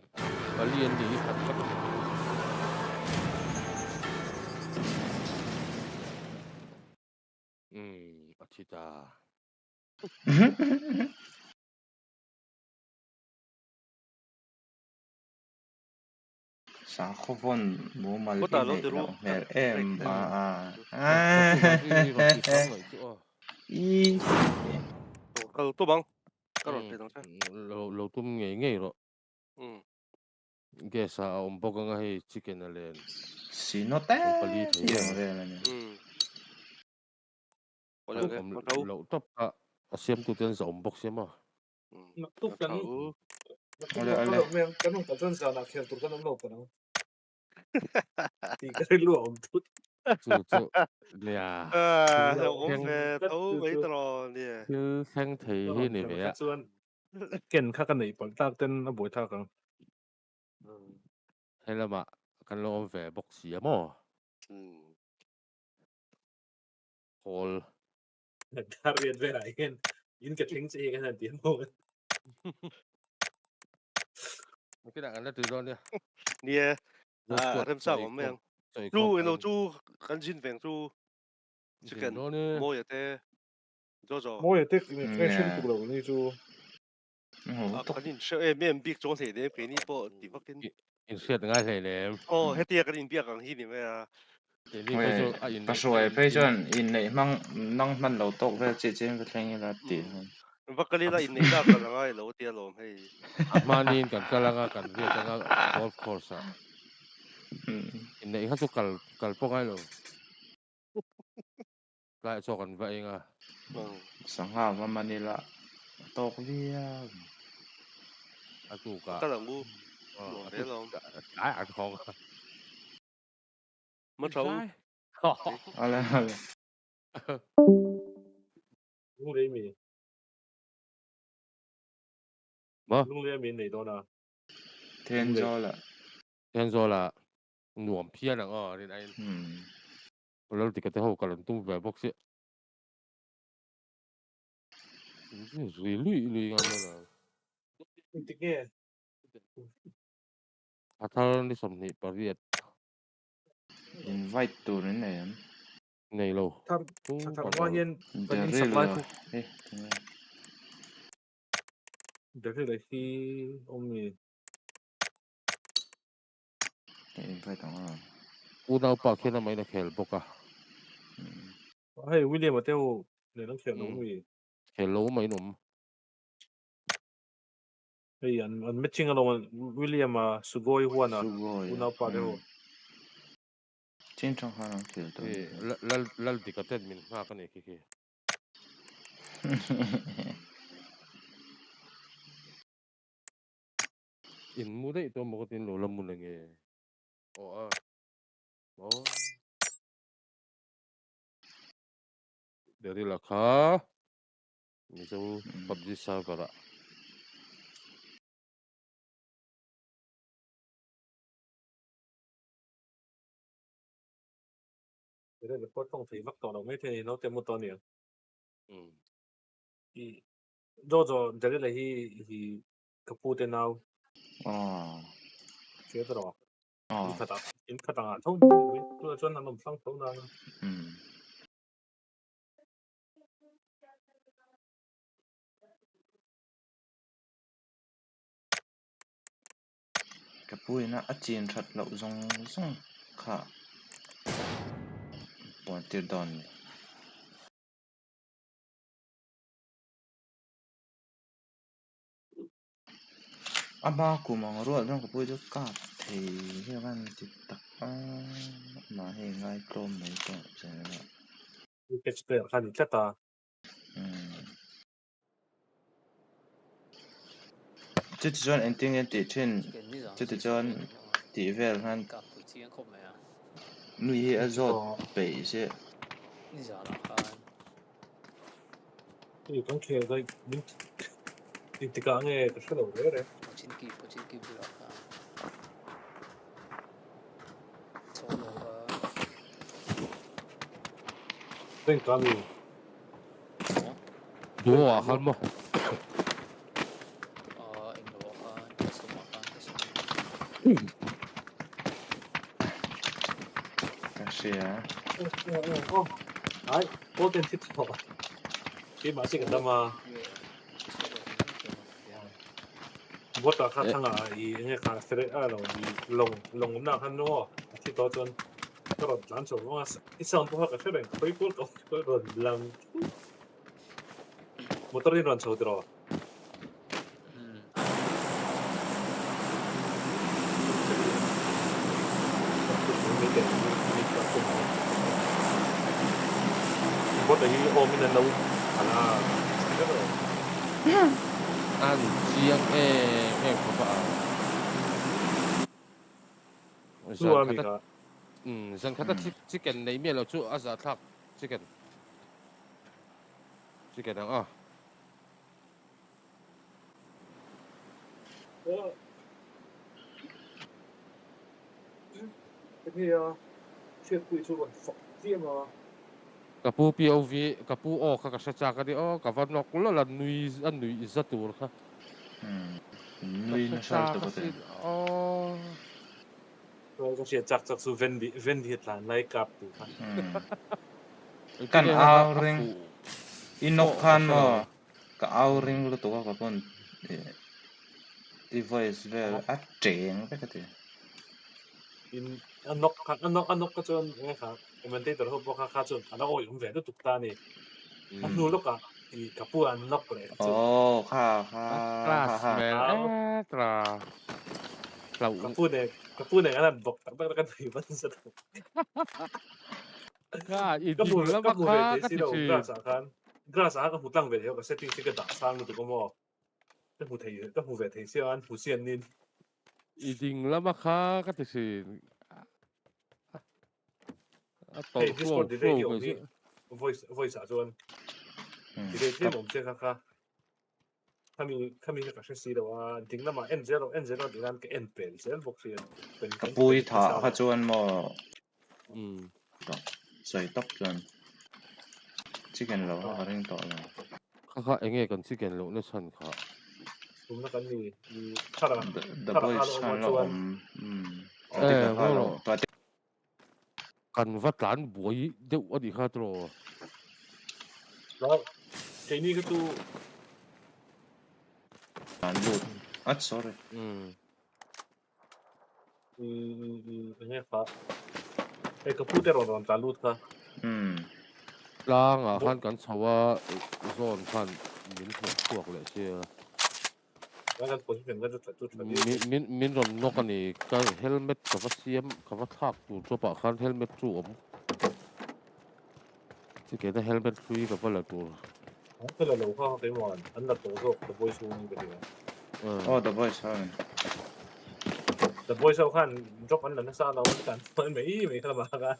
Và liền đi thật chắc. Achita. Sáng khó vốn bố mà lấy cái này đâu mẹ em Kalau tu bang, kalau dia dong saya. Lâu tôm nghề rồi. gesa bok nga hi chicken alen si no te pali yang ve la ni lo top a siam tu ten zom bok siam a tu kan ale kalau memang kan nung kan sa na khel tu kan nung kan thì cái LAWM tu chu ya LAWM về tấu mấy trò nè cứ khang thì hi ni ve a ken kha kan nei pal tak ten a boi tha kan hay là mà kan lo ve bok siam mo hol dar riet ve ai gen in cái thing che kan ti mo cái đạn anh đã từ đó nè nè làm sao cũng em chú em chú kan xin về chú chicken mua vậy thế JOJO mo ye tek ni fashion tu lo ni chu kan in show em big chỗ thế đấy cái này bộ thì bắt cái in set ngay thế này hết tiệt kan in big kan hi ni mày à ta soi pe chon in nei mang nang man lo tok ve che chen ve thleng la ti bắt cái là in này đã cái ngay lâu tiệt LAWM hay manin kan kalanga kan ria tanga golf course a in nei ha chu kal pongai lo lại cho kan vậy nga sangha wa manila tok via a tu ka cái là ngu thế LAWM ai ăn không mất trâu ale lung le mi mà lung le mi nei do na ten zo là nuông phiền à nên anh lâu thì cái hậu cần tung về bốc xịa rồi lụy ngon là ti ke thằng đi sắm nị Paris invite tu này này lâu thằng hoa hiền vẫn in supply thu để cái khi ông mi invite tao u nào pa khi nào mấy nó khel bốc à hay William Mateo để nó khel ông mi khel lâu mấy nụm hay anh matching along William Sugoi Huan à u nào pa Mateo trên trong hàng khel tu lal thì cái tên mình ha cái này kia in mu đấy tôi một cái tin lỗ lâm mu này nghe ồ để đi là khá Mizo PUBG server ạ để là có phong thủy mắc tỏ mấy thế nó tem một tỏ nhiều JOJO để là hi kapute nào chế đó in khát à thông tôi cho nó sang thông nào kapui na achin that lo zong kha bon tir don ama ku mang ro dong kapui jo ka thei he van ti tak ma he ngai krom nei to che na cái spare khăn chất à chứ chọn anh tiếng anh tỷ trên chứ chọn tỷ về han nuôi ở giọt bể chứ thì con kia đây mình thì cả nghe cái số đầu đấy bên cả mình đúng à không mà đấy có tên thiết họ cái mà sẽ cái mà bớt là khác thằng à ý nghe khá sẽ là lồng nào hắn nữa thì đó cho cái rồi làm sao mà ít xong tôi cái này phải bớt cái rồi làm một tờ tiền làm sao được rồi เก่งมีความคุ้มบทที่โอมินันเราอะไรก็เลยอันเชียงเองเขาก็ชัวร์มีครับฉันคัดชิคเก้นในเมียเราชูอาซาทักชิคเก้นอ่ะนี่อ่ะเชื่อคุยชัวร์ฝักเตี้ยมากับผู้ POV กับผู้ออกกับชาจากกันดิกับวันนกแล้วละนุยอิสระตัวค่ะนุยน่าชอบตัวเองเราจะเสียจากสู่เวนดีหลานไล่กลับดูค่ะกันเอาเรื่องอินนกคันมาก็เอาเรื่องรู้ตัวกับคนdevice เวลอัดเจ๋งไปก็ได้อันนกก็จนไงครับมันได้แต่เราบอกค่าจนอันนั้นโอ้ยผมแหวนตุกตานี่อันนู้นลูกอ่ะอีกับผู้อันนกเลยโอ้ค่ะกลาสแมนตราเรากับผู้เนี่ยอันนั้นบอกตั้งกันถือมันสนุกก็อีกทีแล้วก็คือกราสากับผู้ตั้งเวทีกับเซตติ้งที่กระดาษสร้างรู้ตัวก็มั่วก็ผู้ถือก็ผู้เวทีเสียอันผู้เสียนินอีจริงแล้วมาค้าก็จะสิต่อสู้ก็คือ voice อาจวนที่ได้ที่ผมเชื่อค่ะถ้ามีกับเชื่อสิแต่ว่าจริงแล้วมา N0 ดีนั้นก็ N เป็นเส้นพวกเสียเป็นกับปุยถ่าขจวนมาใส่ต๊อกจวนชิคเก้นเราเขาเร่งต่อเลยเขาเองกันชิคเก้นเราเนี่ยฉันค่ะผมนักการมีถ้าเรา The Voice ฉันเรากันวัดหลานบวยเดี๋ยวอดีตข้าตัวแล้วใจนี่ก็ตัวลูดsorry เนี่ยครับไอ้กระพุ้งแต่เราโดนการลูดค่ะล่างอ่ะขันกันชาวโซนขันมิ้นพวกเลยเชียวแล้วกันคนที่เป็นก็จะจุดมิ้นรอนนกกันนี่ก็เฮลเมตกับว่าเสียมกับว่าทักตัวตัวปะขันเฮลเมตจู่ที่เกิดเฮลเมตฟรีกับว่าละตัวก็เราเข้าไปหมดอันดับตัวก็ The Voice นี่ไปเลยThe Voice ใช่ The Voice เขาขันจบอันนั้นซาเราเหมือนกันมันไม่เข้ามากัน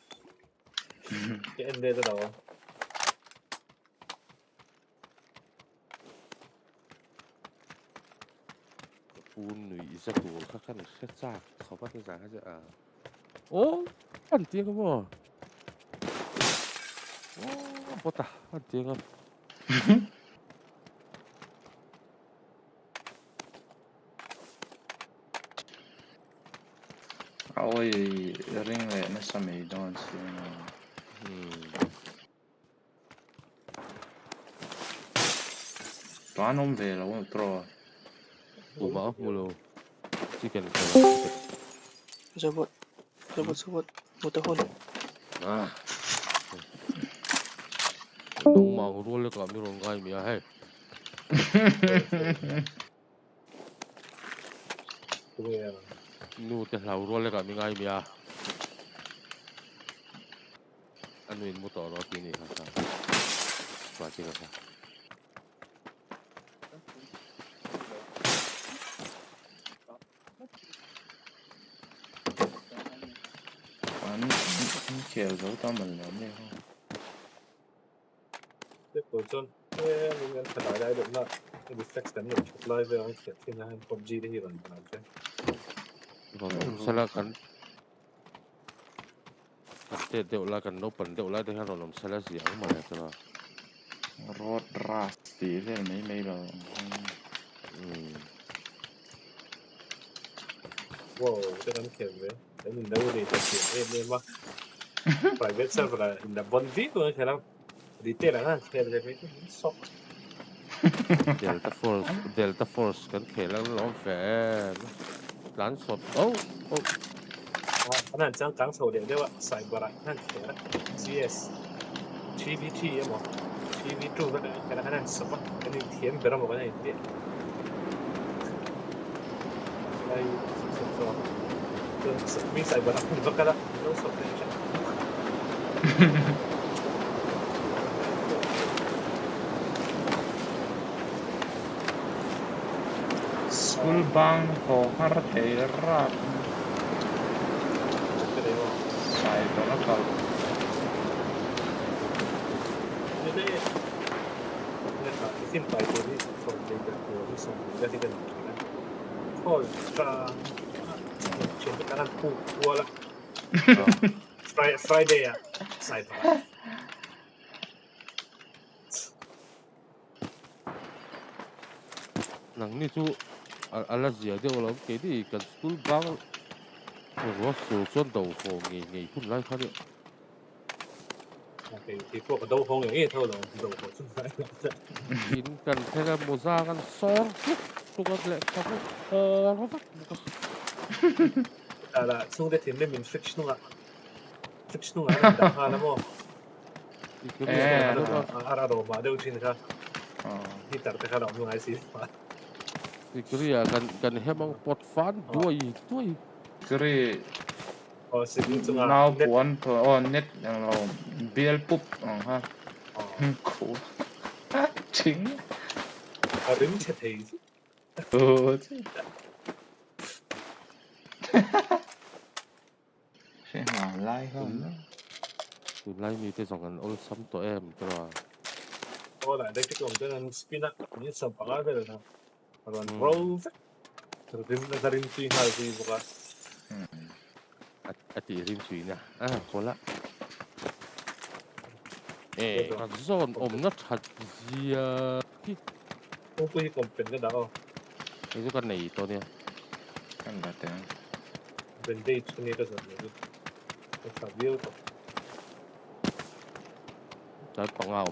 จะเอ็นเดย์เราปูนหนุ่ยสักตัวข้าขันเช็ดซากเขาว่าที่สาเขาจะโอ้ขันเตียงก็บ่โอ้ปตาขันเตียงครับเอาไอ้เรื่องอะไรนั่นสมัยโดนสิตัวน้องเวลาวันตรอกูมาบุโรชิคเก้นจะบดมุตะหุ่นน้องมารู้เลยก็ไม่รู้ไงมีอะไรนู่นแต่เรารู้เลยก็มีไงมีอะไรอันนี้มุตอรอที่นี่ครับว่าจริงครับเขียวเขาต้องมันแล้วเนี่ยเด็กคนจนมีเงินขนาดได้หรือไม่ดิเฟกซ์กันเนี่ยไลฟ์เอาเขียนที่นั่นผมจีได้ที่วันนั้นใช่สลักกันเดี๋ยวละกันนบปันเดี๋ยวละที่ให้เราลงสลักเสียงมาเลยจ้ะรถราสีเรื่องไม่เราว้าวจะทำเขียนเลยแล้วมันดูดีจะเขียนเนี่ยว่า private server อินดับบอนวีก็แค่เราดีเทลนะแค่จะไม่ต้องซอกDelta Force กันเขียนแล้วร้องแฝงร้านสดโอ้อันนั้นจังกังโซเดียวเรียกว่าไซบาร์นั่นเขียน CS GVT ยังบอก GV2 ก็ได้แค่นั้นสบอันนี้เขียนเป็นระบบอะไรเนี่ยอะไรสุดๆ มีใส่บนคุณก็กระต้องสดเลยใช่School bang ko harterat. Saito na kal. Ini isim pai tu ni soal dia tu soal dia tidak nak. Oh, cerita kanan pu lah. Friday ya, Saito. Nang ni tu alazia dia orang kedi kan school bang Rosso chuan đầu hồ nghề phun lai khá điện. Thìพวกกระโดดห้องอย่างนี้เท่าไหร่กระโดดหัวชุ่มไฟ กินกันแค่กันโมซากันซ้อนตัวกันแหละครับเขาฟักแต่ละช่วงได้ถึงได้มีฟิกชั่นอ่ะฟิกชั่นอ่ะนั่นดังฮานะโมอาราโรมาเดี๋ยวจริงครับที่ตัดแต่ขนมยังไงสิอีกเรื่องกันให้มังปลดฟันด้วยกรีน้าวปวนตัวเน็ตอย่างเราเบียลปุ๊บฮะคูจริงริมเฉยใช่หมาไล่เขาคุณไล่มีแต่สองกันโอ้ซ้ำตัวแอมตัวโอ้ได้ที่ผมจะนั่งสปินักนี่สัมผัสได้เลยนะมันโรสริมที่หายสิบุกอติริมสุยนะคนละอันโซนอมนัดหัดเสียที่พวกที่ผมเป็นก็ได้ไอ้ทุกคนไหนตัวเนี้ยกันแบบนี้เป็นได้ชุดนี้ก็สำเร็จสับเบี้ยวใช้ปังเอา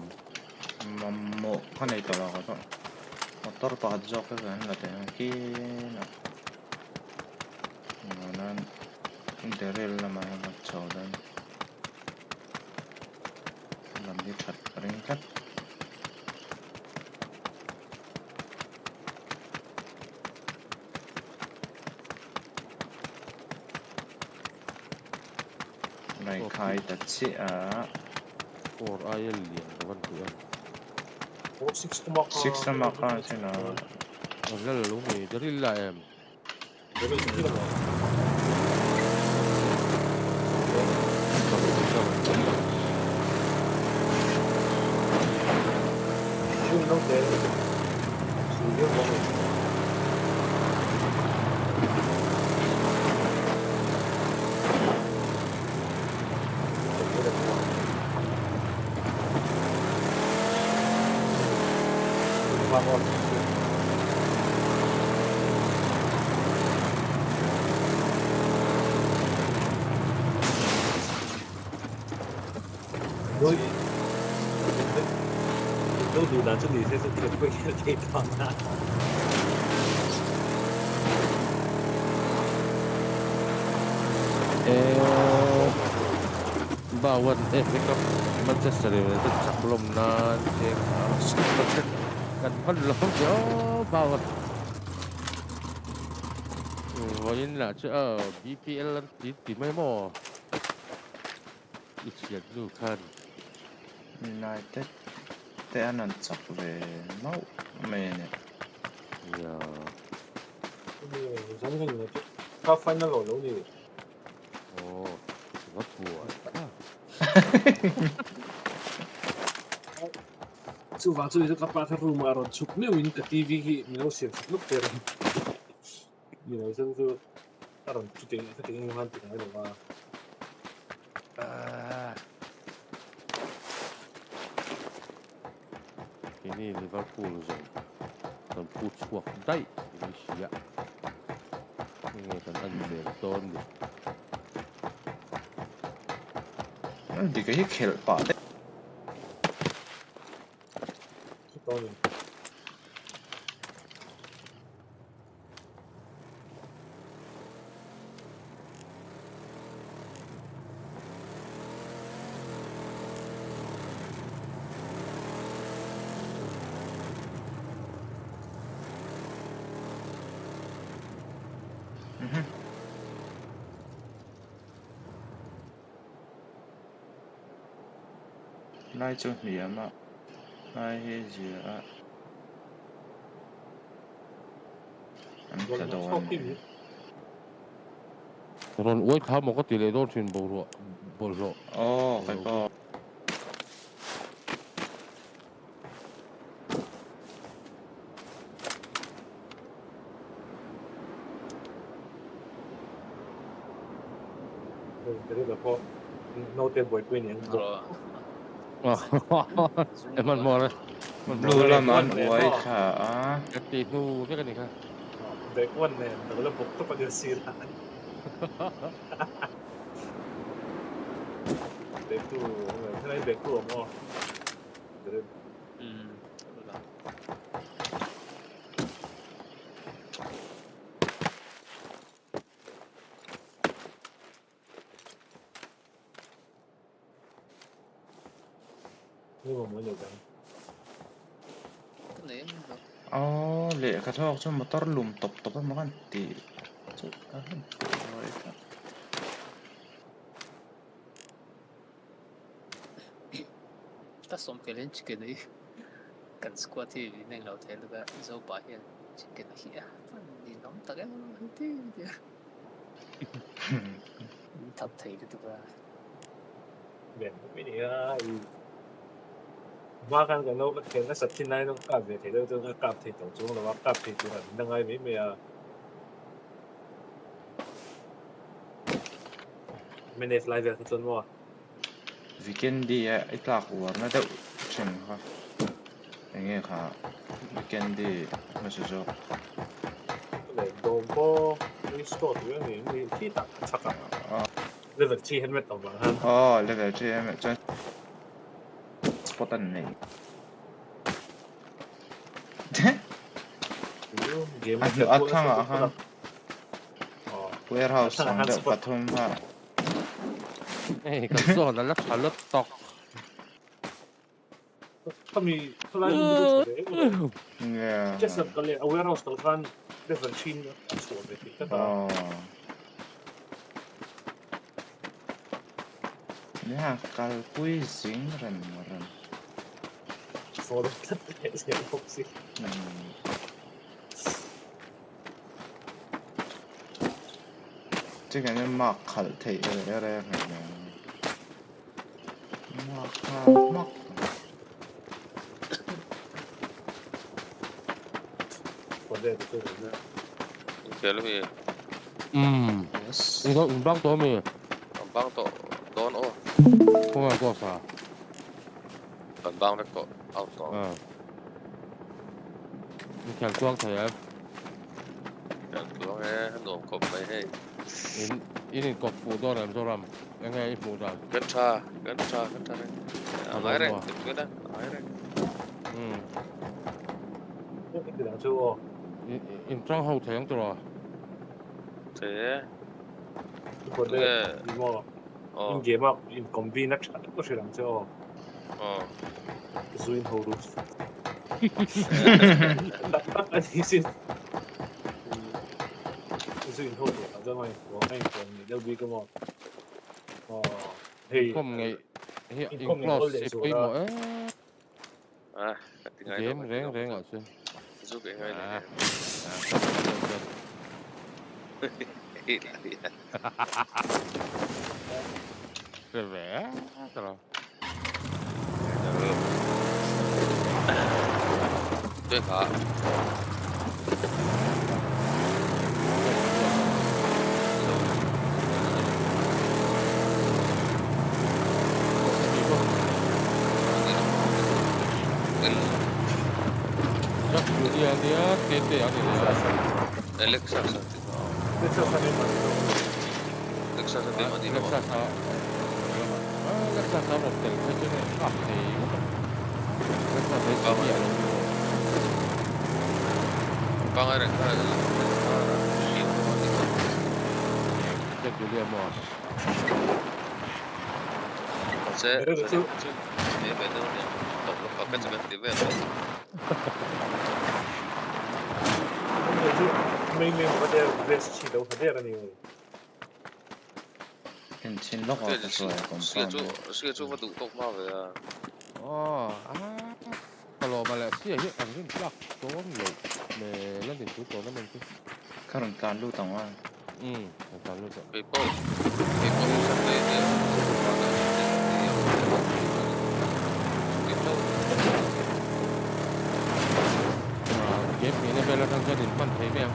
มันโม่ข้างในตัวเราก็ต้องมอเตอร์ตัวจอกก็กันแบบนี้กี่นะนั้นInterel lama yang macam dan dalam dia cat peringkat naik kai tadi or ayel yang kawan tu kan six sama kan cina lalu ni dari LAWM não tem subiu bom vamos Rồi都đủ难这里这是可贵的地方啊！bawan mereka Manchester United cak belum nanti kan belum jauh bawan ini lah BPL nanti di mana IGN tu kan Unitedแต่อันนั้นจับเลยเมาไม่เนี่ยฉันก็อยู่ถ้าไฟนอลแล้วนี่โอ้วัดปวดสุภาพสุดจะกับปาร์ตรูมารอนชุกไม่วินกับทีวีที่มีเราเสียงสักลูกเดียวมีเราซึ่งคืออารอนชุดเองสักเองมันถึงให้เราว่าini Liverpool dan pucuk dai ini sia ini kan anjir ton di cái khel pa đấy ton lai chu hiam a lai hi zia a an ta don ron oi kha mo ko ti le don thin bo ro kai bo Jadi dapat note buat queen yangมันมอเลยมัน ดูละมันไว้ค่ะ กตินูแค่กันนี่ค่ะ เด็กวันเนี่ยแต่ละบุกต้องไปเดือดซีร้านเด็กตู้ถ้าได้เด็กตู้มั่วเดี๋ยวนี่ผมไม่รู้จังlệ cái thao cho motor lùm tập tập mà kan ti chu ta som cái lên chicken này cần squat thì nên lâu thế là dâu bả hiện chicken này đi nóng tao cái thế thật thấy được ba biển cái nàyว่ากันกันโน้ตเขียนนักสัตว์ที่ไหนต้องกลับไปที่เดิมต้องกลับที่ตรงจุดหรือว่ากลับที่จุดนั้นยังไงไม่มีไม่ได้ไลฟ์แบบที่จนว่า weekend ดีไอ้ตากหัวน่าจะเช่นค่ะอย่างเงี้ยค่ะ weekend ดีไม่ใช่จบเลยโดนก็มีสโตร์ด้วยมีที่ตัดชักกันเลเวลที่เห็นไม่ตรงกันฮะlevel ที่เห็นไม่จะ스포트는 아탕아 한 warehouse 상대 바텀하 에이 갔어 날라 잘랐다 그럼이 플라잉 무도 저래 just 걸레 warehouse 걸간 레벨 3 소리 됐다 내가 깔꾸이 징런 소리 됐다 혹시 지금은 막 칼테이를 해야 그냥 막 Kể là gì? 이거 음방 도미. Bang to don o. Không ai có sao. Còn bang nó có auto. Mình chẳng quang thấy em. Chẳng quang he, nổ cột mấy he. Ini cột phụ đó làm sao làm? Anh nghe phụ đó. Gần xa đấy. Ai đây? Cái đó, ai đây? cái đằng sau in trang hậu thấy rồi. Thế. Còn đây 이거 이게 막 콤비나 찾는 것이랑 저 주인 호루 아니 주인 호루 아저마이 뭐 hay còn đâu đi cơ mà thì không ngày hiện có xếp với mỗi game rèn ở trên giúp cái ngay này Rồi vẽ rồi. Tuyệt hả? Chắc dia tete ada dia. Alexa sampai mati lah. Alexa sama hotel saja ni. Apa ni? Alexa sampai dia. Bang ada kan? Cek dulu ya mau. Saya ni betul ni. Tak perlu pakai seperti tu. Mình có thể về chỉ đấu phải đây là nhiều. 괜찮은 거 같아요. 시계 좀 받고 꼭 봐. kalau malah sih ya angin plak tuan lo me nanti tu tuan nama tu karang KANLO tang wa KANLO tu people yang sampai dia game ini bela tang jadi pan thay meh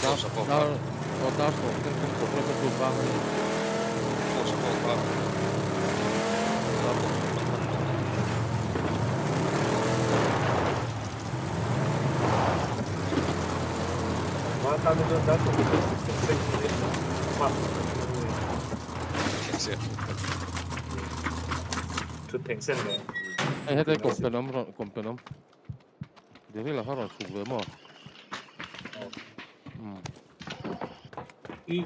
dah so kan kok tu bang Kami tu dah tu tu tension ni. Ada kompenom. Jadi lah harus suka mo.这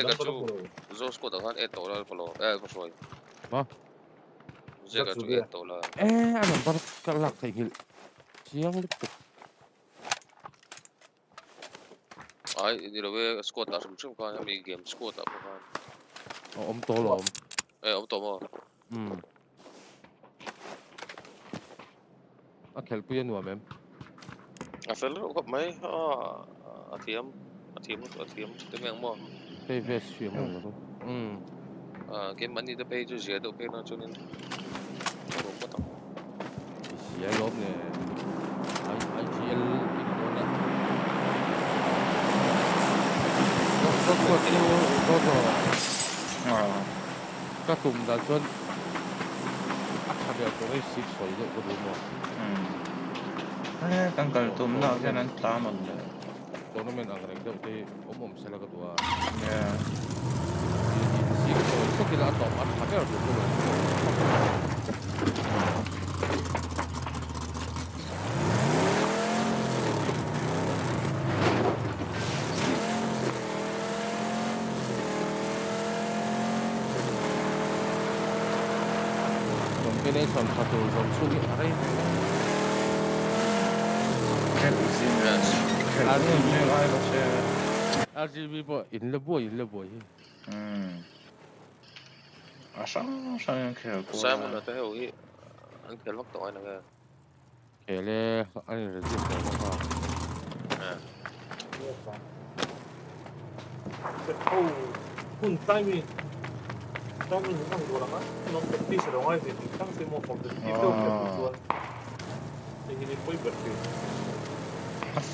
个就ZUKS过的话，8dollar follow，不说，这个就8dollar。ada bar kalak kayak siang itu. Di lewe squad tak semacam kan, yang di game squad tak apa kan. Om tolong. Om tolong. Khel punya nuam mem. Khel kok mai atiam tu memang mo. Face film tu. Game money tu pay tu je tu pay na cunin. Baru potong. Sia LAWM ni. IGN itu ni. JOJO. Các cùng đã xuân. Các bạn có cái xịt sỏi được có đúng không? Tăng cần tụm nào cho nên ta mình. Tournament ang rank thì om sila ka tua. Xịt sỏi có cái là top at các bạn được rồi. Combination satu zon sugi arai. RGB boy, in the boy. Asang yang khel ko. Saya mau nak tahu ini, khel waktu mana ke? Khel ani register ko. Pun time trong những thằng đồ lắm á, nó phải đi sẽ đâu ai thì tăng thêm một phòng được tiếp tục được luôn. Thì như quay bật thì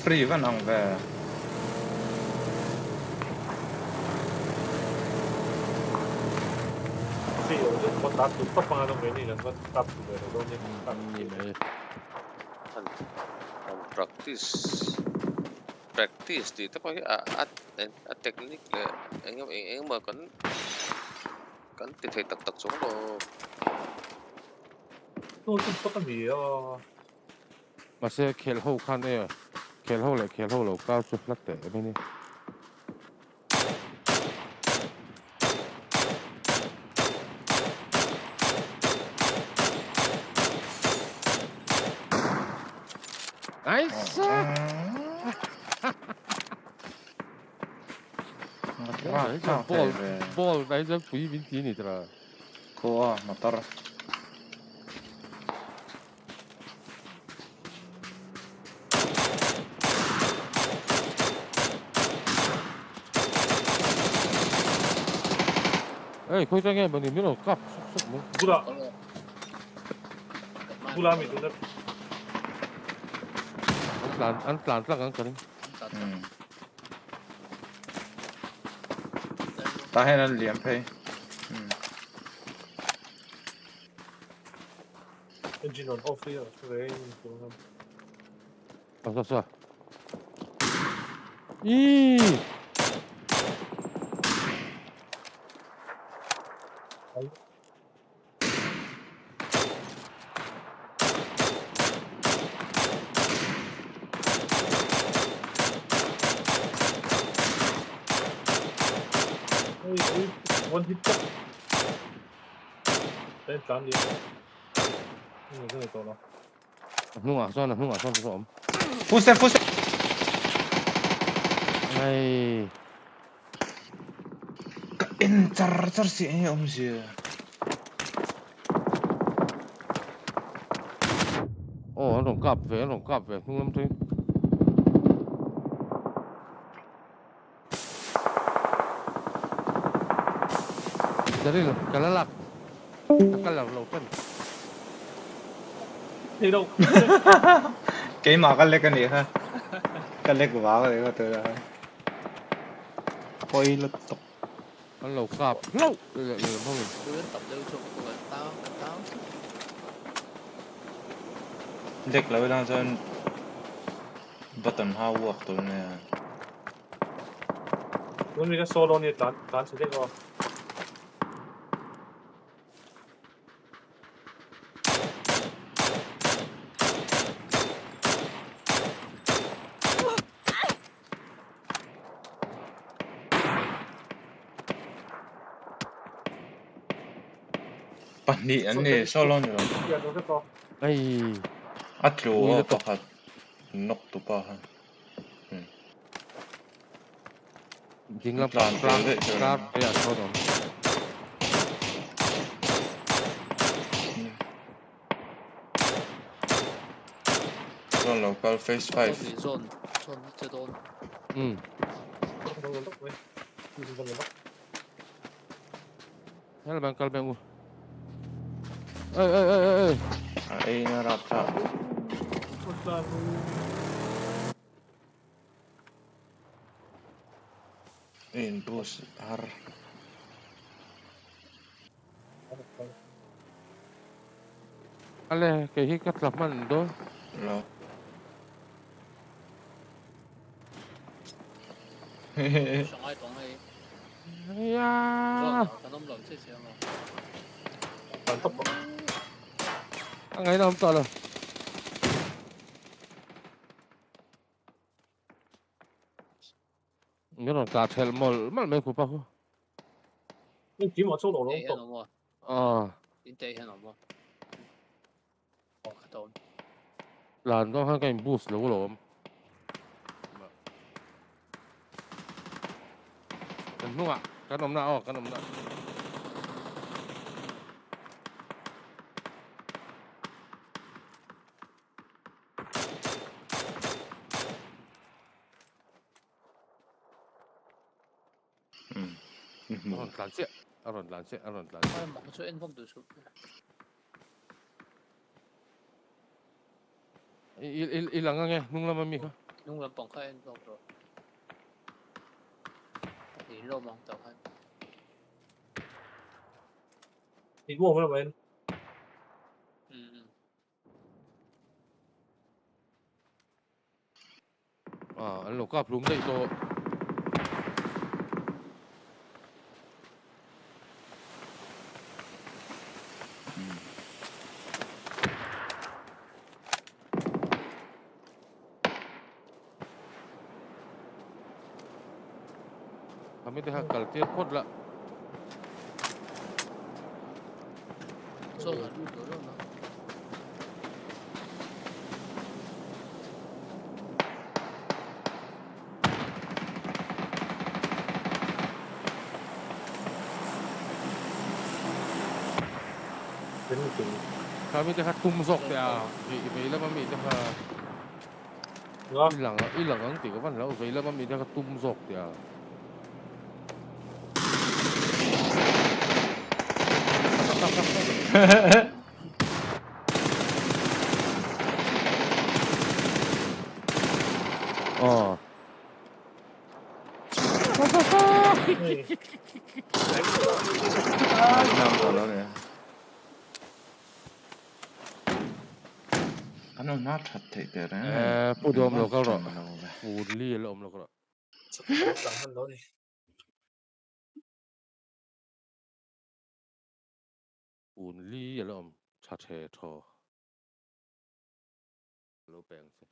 free vẫn ăn về. Thì ở đây có tát tụt tóc vào trong cái này là có tát tụt về đâu nhưng tát gì đấy. Practice thì tapi teknik le, engam mà kan titik tak xuống lo. Tôi không có cái gì mà sẽ khel hậu khan đây khel hậu là cao suất lắc tệ bên này. Nice. Ball đấy giờ quý bên tí này ra. Cô motor. Khôi trang nghe bằng điểm biết đâu cặp. Gula mi tu Ăn tlan ăn cái. Ta hay là liếm pay. Engine on off here, rain. Sao? Ih. One hit. Tên trán đi. Cái này to lắm. Không ngả xoan rồi. Full step. Này. in char si gì Ồ, nó cặp về, không làm thế. Jadi lo, kalau lâu chân. Đi đâu? Cái mà cái lek cái này ha, cái lek của báo cái tôi là coi lật tục. Anh lâu cặp, lâu. Không. Tôi đến tập lưu chung của tao. Lek lâu đang cho button how work tôi nè. Muốn mình cái solo này tán sẽ được không? Bạn đi anh đi solo nữa. Ai. Atlu pakat nok tu pa ha. Chính là plan ya thôi. Zone local phase 5. Zone chưa đồn. Thế là bạn cần bạn. Ê. Ai nó rap ra. In boost har. Ale, cái hít cắt lọc mình đó. Lo. Shanghai tổng này. Ya. Cái nấm lợn chết mà. Tán tốc. Anh ấy làm to rồi. Nhớ là cả thèm mà mấy khu bao. Nhưng chỉ một số đồ nó tốc. Đến đây hay nào mà. Cái đó. Lần đó hai cái boost lỗ lỗ. Cái nụ ạ, cái nấm nào, cái nấm nào. Aron lanse. Ay, makasuin ko doon. Ilang nga nung laman mi ka? Nung lampang kain ko bro. Hilo mang tahan. Hilo mo naman. Ano ka plum na ito. Kami dah kaltir pot lah. So, aduh dorong lah. Kami dah tumsok dia. Vela mami dah. Ilang ang tiga pan lah. Vela mami dah tumsok dia. Oh. Ano not thật thì cái đó. Pudi om lo kalau. Pudi lo om lo kalau. Chẳng đó đi. Pudi lo om chặt hè thò. Lo beng se.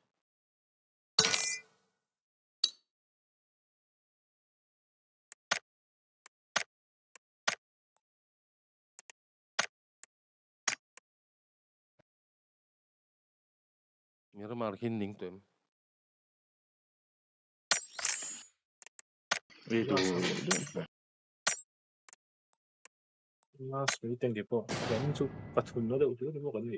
Mira markin ning tuem. Itu Last meeting di po. Yan so patun na daw di mo kani.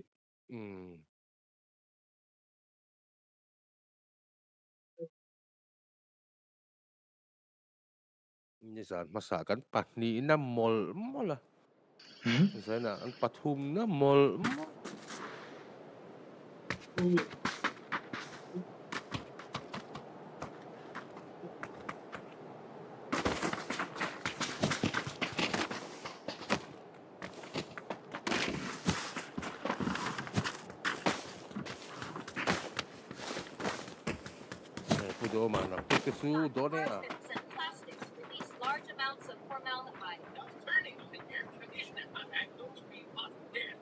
Ini saat masakan ni ina mall lah. Misalnya an pathum na mall. Pudo mana? CHU done ya. Large amounts of formaldehyde.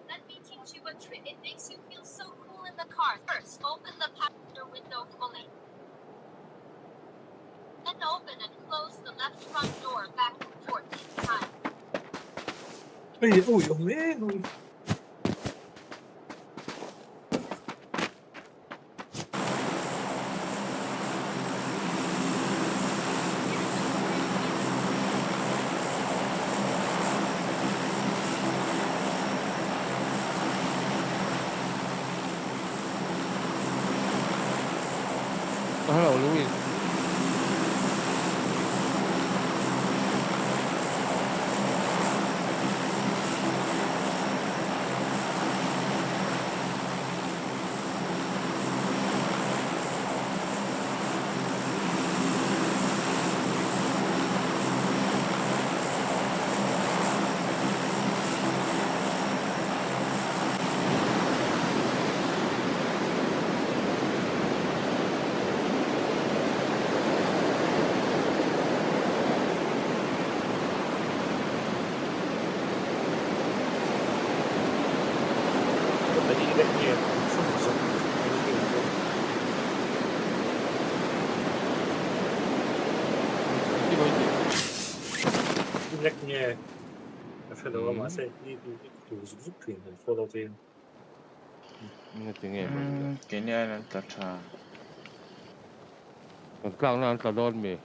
Let me teach you a trick. It makes you feel so cool in the car. First, open the passenger window fully. Then open and close the left front door back and forth each time. Hello, Louis. Nie. Fellow ma say tu zuk twin follow twin. Ini tinggal. Kenya nan tacha. Kang na antadon me.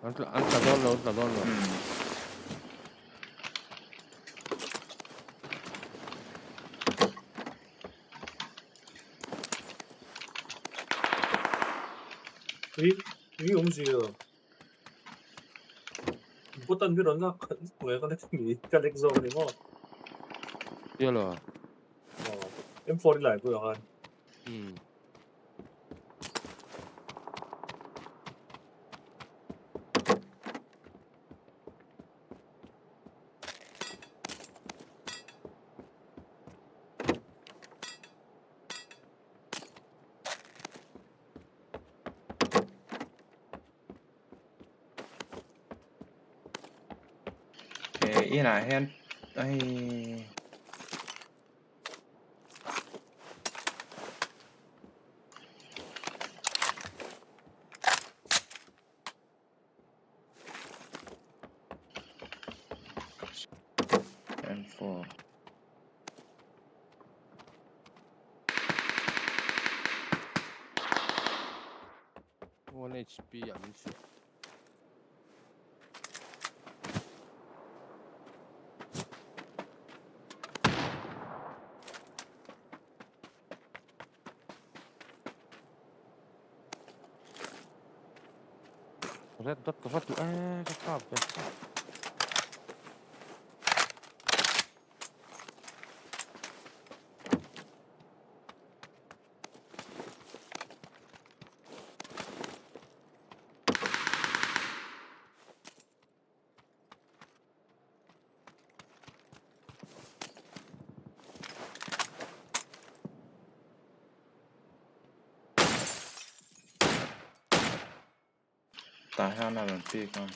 Antadon lo. 위 움직여. 보단 밀었나? 왜 그래? kalek zone mo. Iya loh. M4 lại của bạn. Ý là hen ai M4 1 HP ya Mizo. Red dot ke satu tetap ya. tahan là làm phi con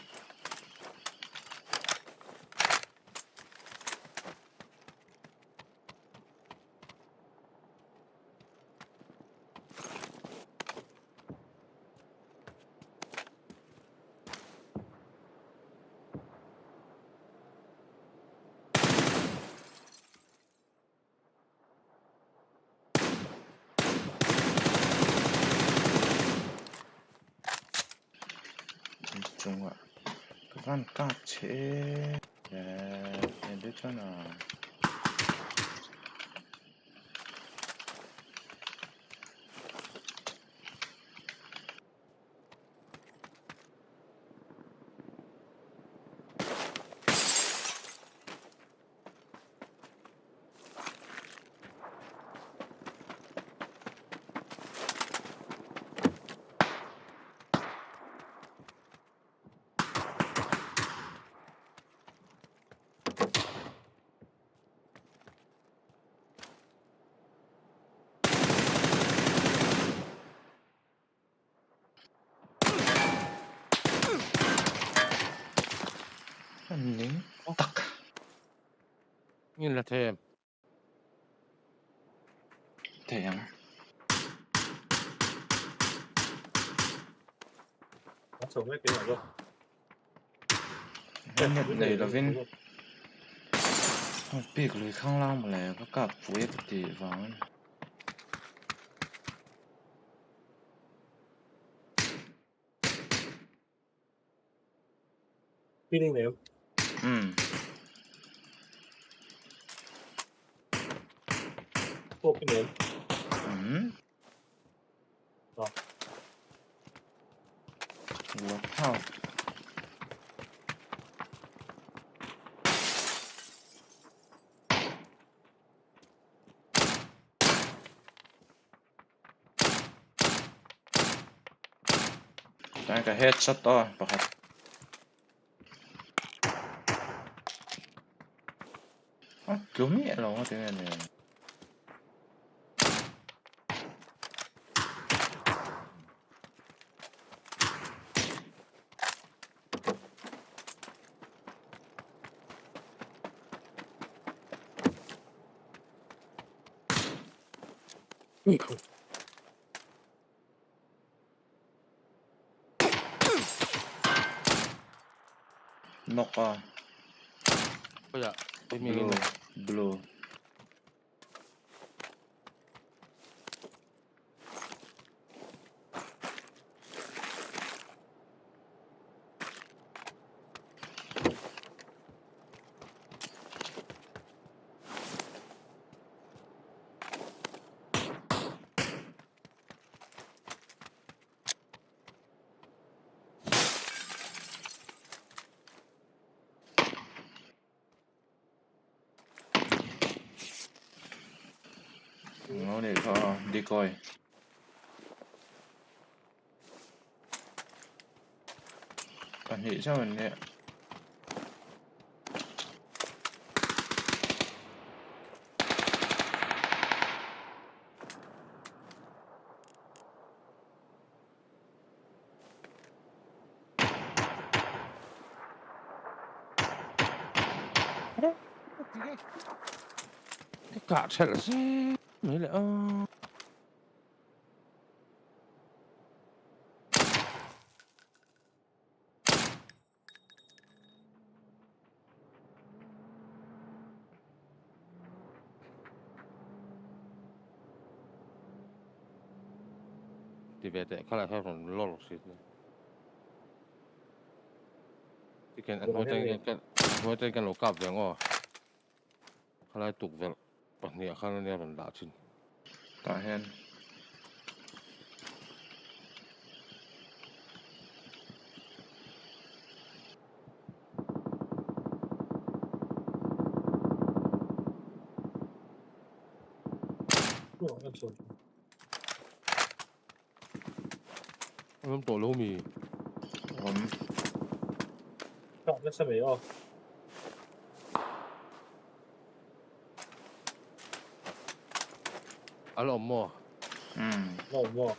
chung ạ các bạn cắt chế 괜찮아. 아니, 딱. Nhìn là thèm. Thèm. Sống mấy cái này rồi. Nhật này là Vin. Bị lùi khang lang mà lại có cả phối tỷ vàng. Feeling này không? Cô cái nến. Rồi. Wow. Cái headshot to, pahat. Cứu mẹ nó thế này này. Knock off. Bây giờ Blue. Nó để cho decoy. Bạn nghĩ sao mình nè? Cái cả sẽ là gì? Mấy lại thì về tại lại theo còn lo lọc xịt thì cái mỗi cái lỗ cặp vậy ngô lại tục vậy bản địa khăn này bản đá chín Cả hen. Em tổ lô mì. Nó sẽ bị LAWM mua. LAWM mua.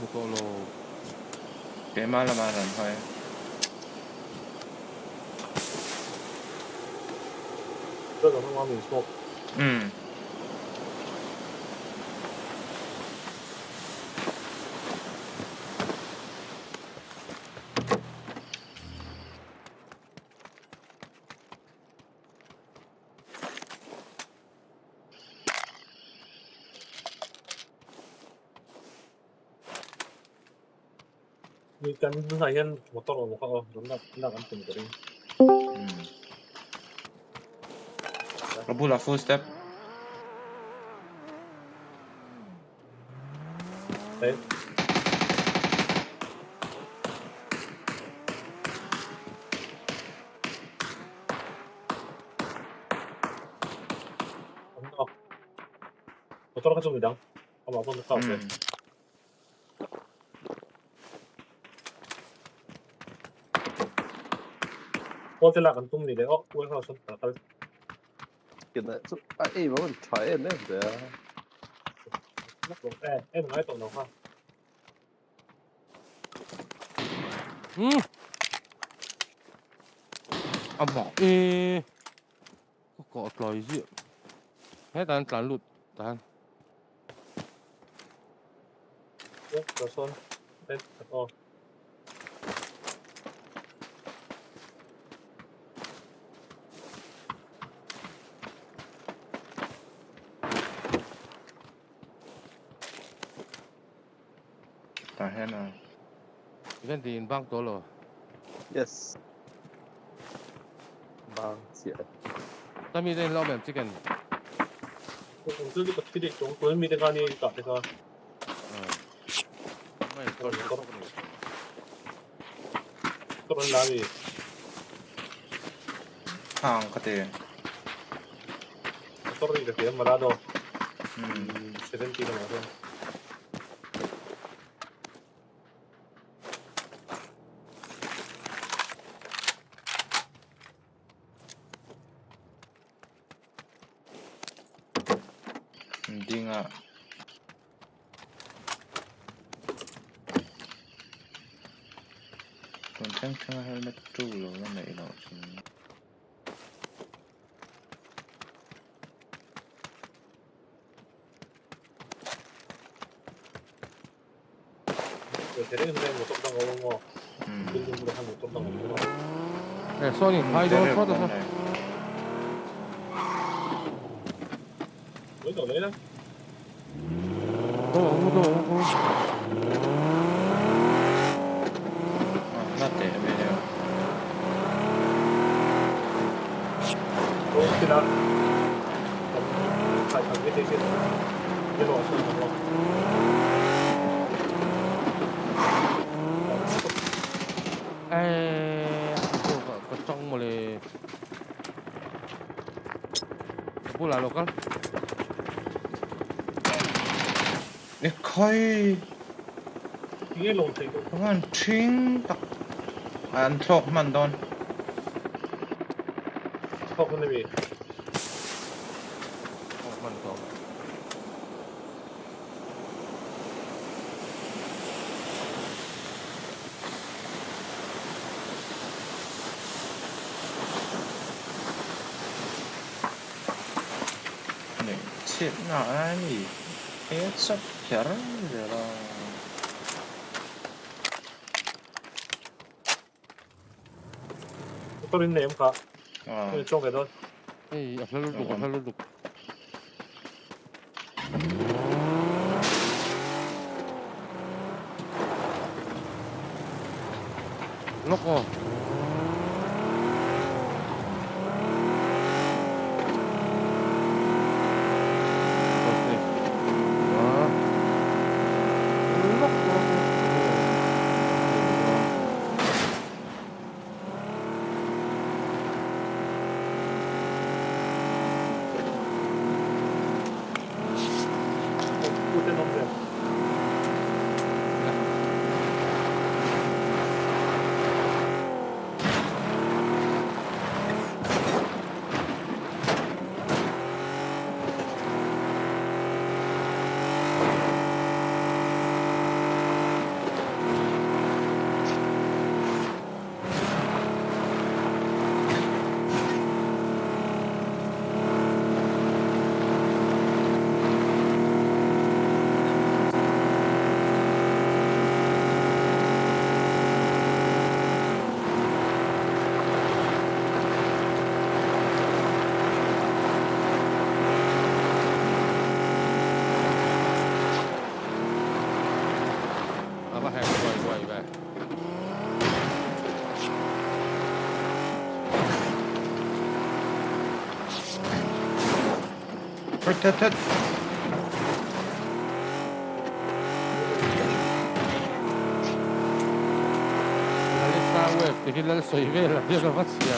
Một tổ lô. Cái mà là thôi. Rất là ngon mình smoke. Ni kan na yan motor mo ka na kan tung ko rin. Kabula full step. Okay. motor ka sumidang. Kama ko na tao. Có thể là cần tung gì đấy, quên không xong cả tới. Cái này, mà mình try it đấy, đấy. Em nói tổng nào ha. Bỏ. Có còi gì? Hết tàn lụt, tàn. Rồi xong, đây, Tahan Even di bang tolo. Yes. Bang siya. Kami din LAWM chicken. Kung tuloy ko pili kung kunin mi ka ni ka ka. May motor. Motor lagi. Hang kate. Motor rin kasi marado. 70 na natin. Hindi nga. Kung tang helmet tulo na ilaw. 대리는 못 떴던 거 뭐. 빌딩으로 한못 떴던 거 뭐. 네, 소니 바이도 쳐다서. 왜죠, 왜냐? 무거워. Not there, video. Sila. Pag-meditation. Pero ako sa Có trong mà lề bố là lộc á khơi 이게 롱테이크 그만 칭딱 안 턱만 던 턱은 왜 턱만 더 Shit, nani? It's a terror. motor 있네, 가. 쪽에도. 에이, 살려도. Loco. protected. Perché la sua vera la faccia.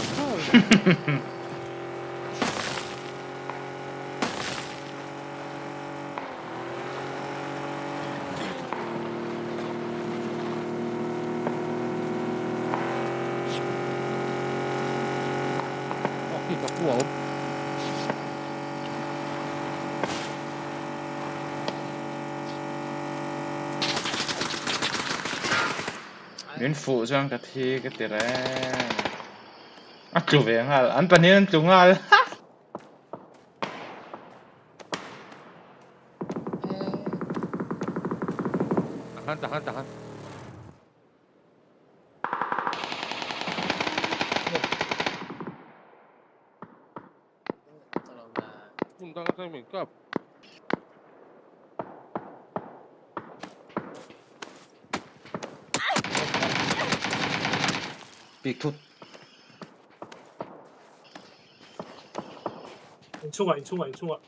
Okey, tak puas. Nên phụ cho anh cái thi cái tiền đấy. À, chủ về hả? Anh bạn nên chúng à? Tahan. Undang saya makeup. Big tooth. 인충아 하나 더.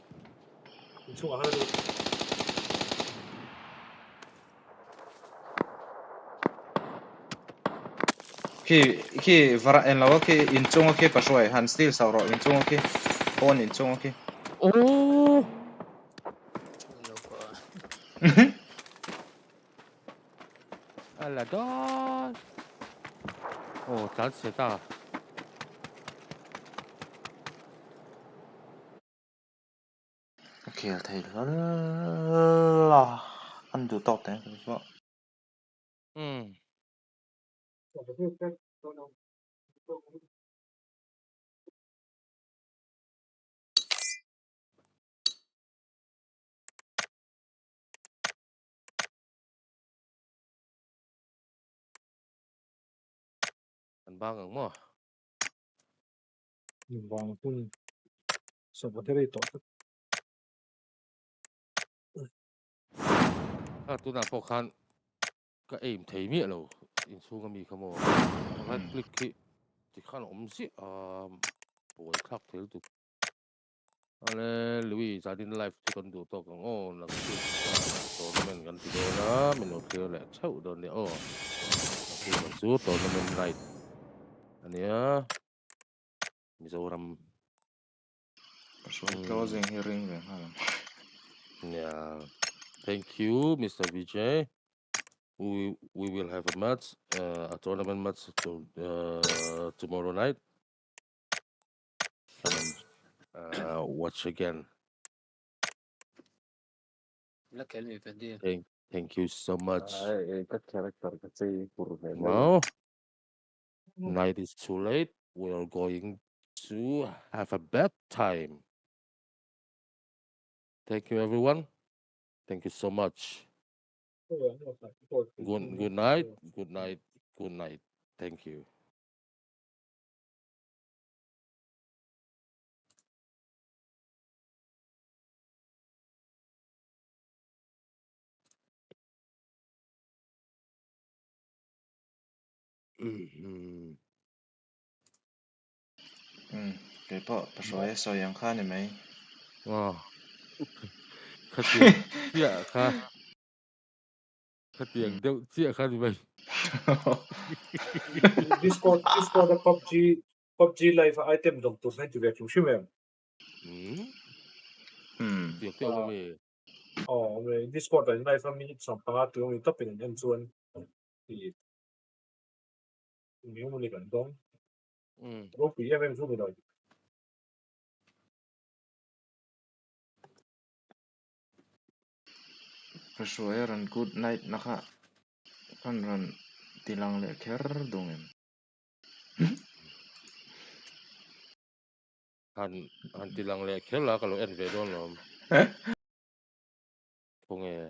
Khi vara en lawa khi in chung khi pasoi han steel sauro in chung khi on in chung khi. Oh. Alah dah. Oh, tak sedar. Okay, thầy là anhดูตอบแต่ก็ Anh bang mo. Vàng pun sebenarnya itu. Tu nak pokan ka aim thei mi lo in chu ga mi khamo. Right click ki ti khan si boy khak thel tu. Ale Louis zadin live ti kon du to kang na ki tournament kan ti do na min no clear le chau don ne ki kon su tournament right. Ania Mizoram. Closing hearing về ha. Yeah. Thank you, Mr. Vijay. We will have a match, a tournament match tomorrow night. Come and watch again. Thank you so much. Now, night is too late. We are going to have a bedtime. Thank you, everyone. Thank you so much. Good night. Good night. Good night. Thank you. Cái bộ pasoi so yang khan này mấy. Khát tiền chia kha. Khát tiền đeo chia kha đi vậy. Discord PUBG live item dong tu nanti dia tu sih Tiap mami. về Discord là live mình sampai tu mình tậpเป็นnhân chuan thì nếu mà mình đóng lúc bị em xuống rồi Pasoi ran good night naka kan ran tilang le ker dong em. Han tilang le khel lah kalau en ve don lom. Punge.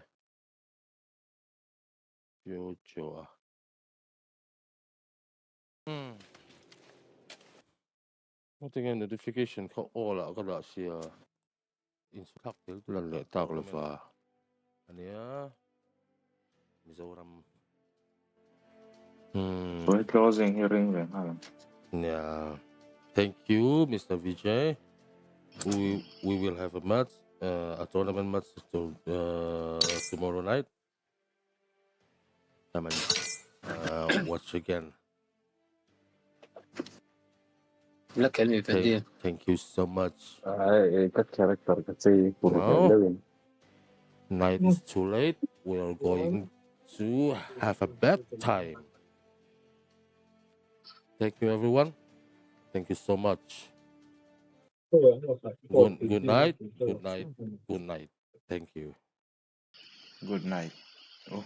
JOJO. Mo tingin notification ko ola kada siya. Insulak tel tulan le tak le fa. Ania Mizoram. We're closing hearing về ha. Yeah. Thank you, Mr. Vijay. We will have a match a tournament match tomorrow night. Come and watch again. Thank you so much. Các character kasi puro Well, Halloween. night is too late. We are going to have a bedtime. Thank you, everyone. Thank you so much. Good night. Good night. Good night. Thank you. Good night. Oh.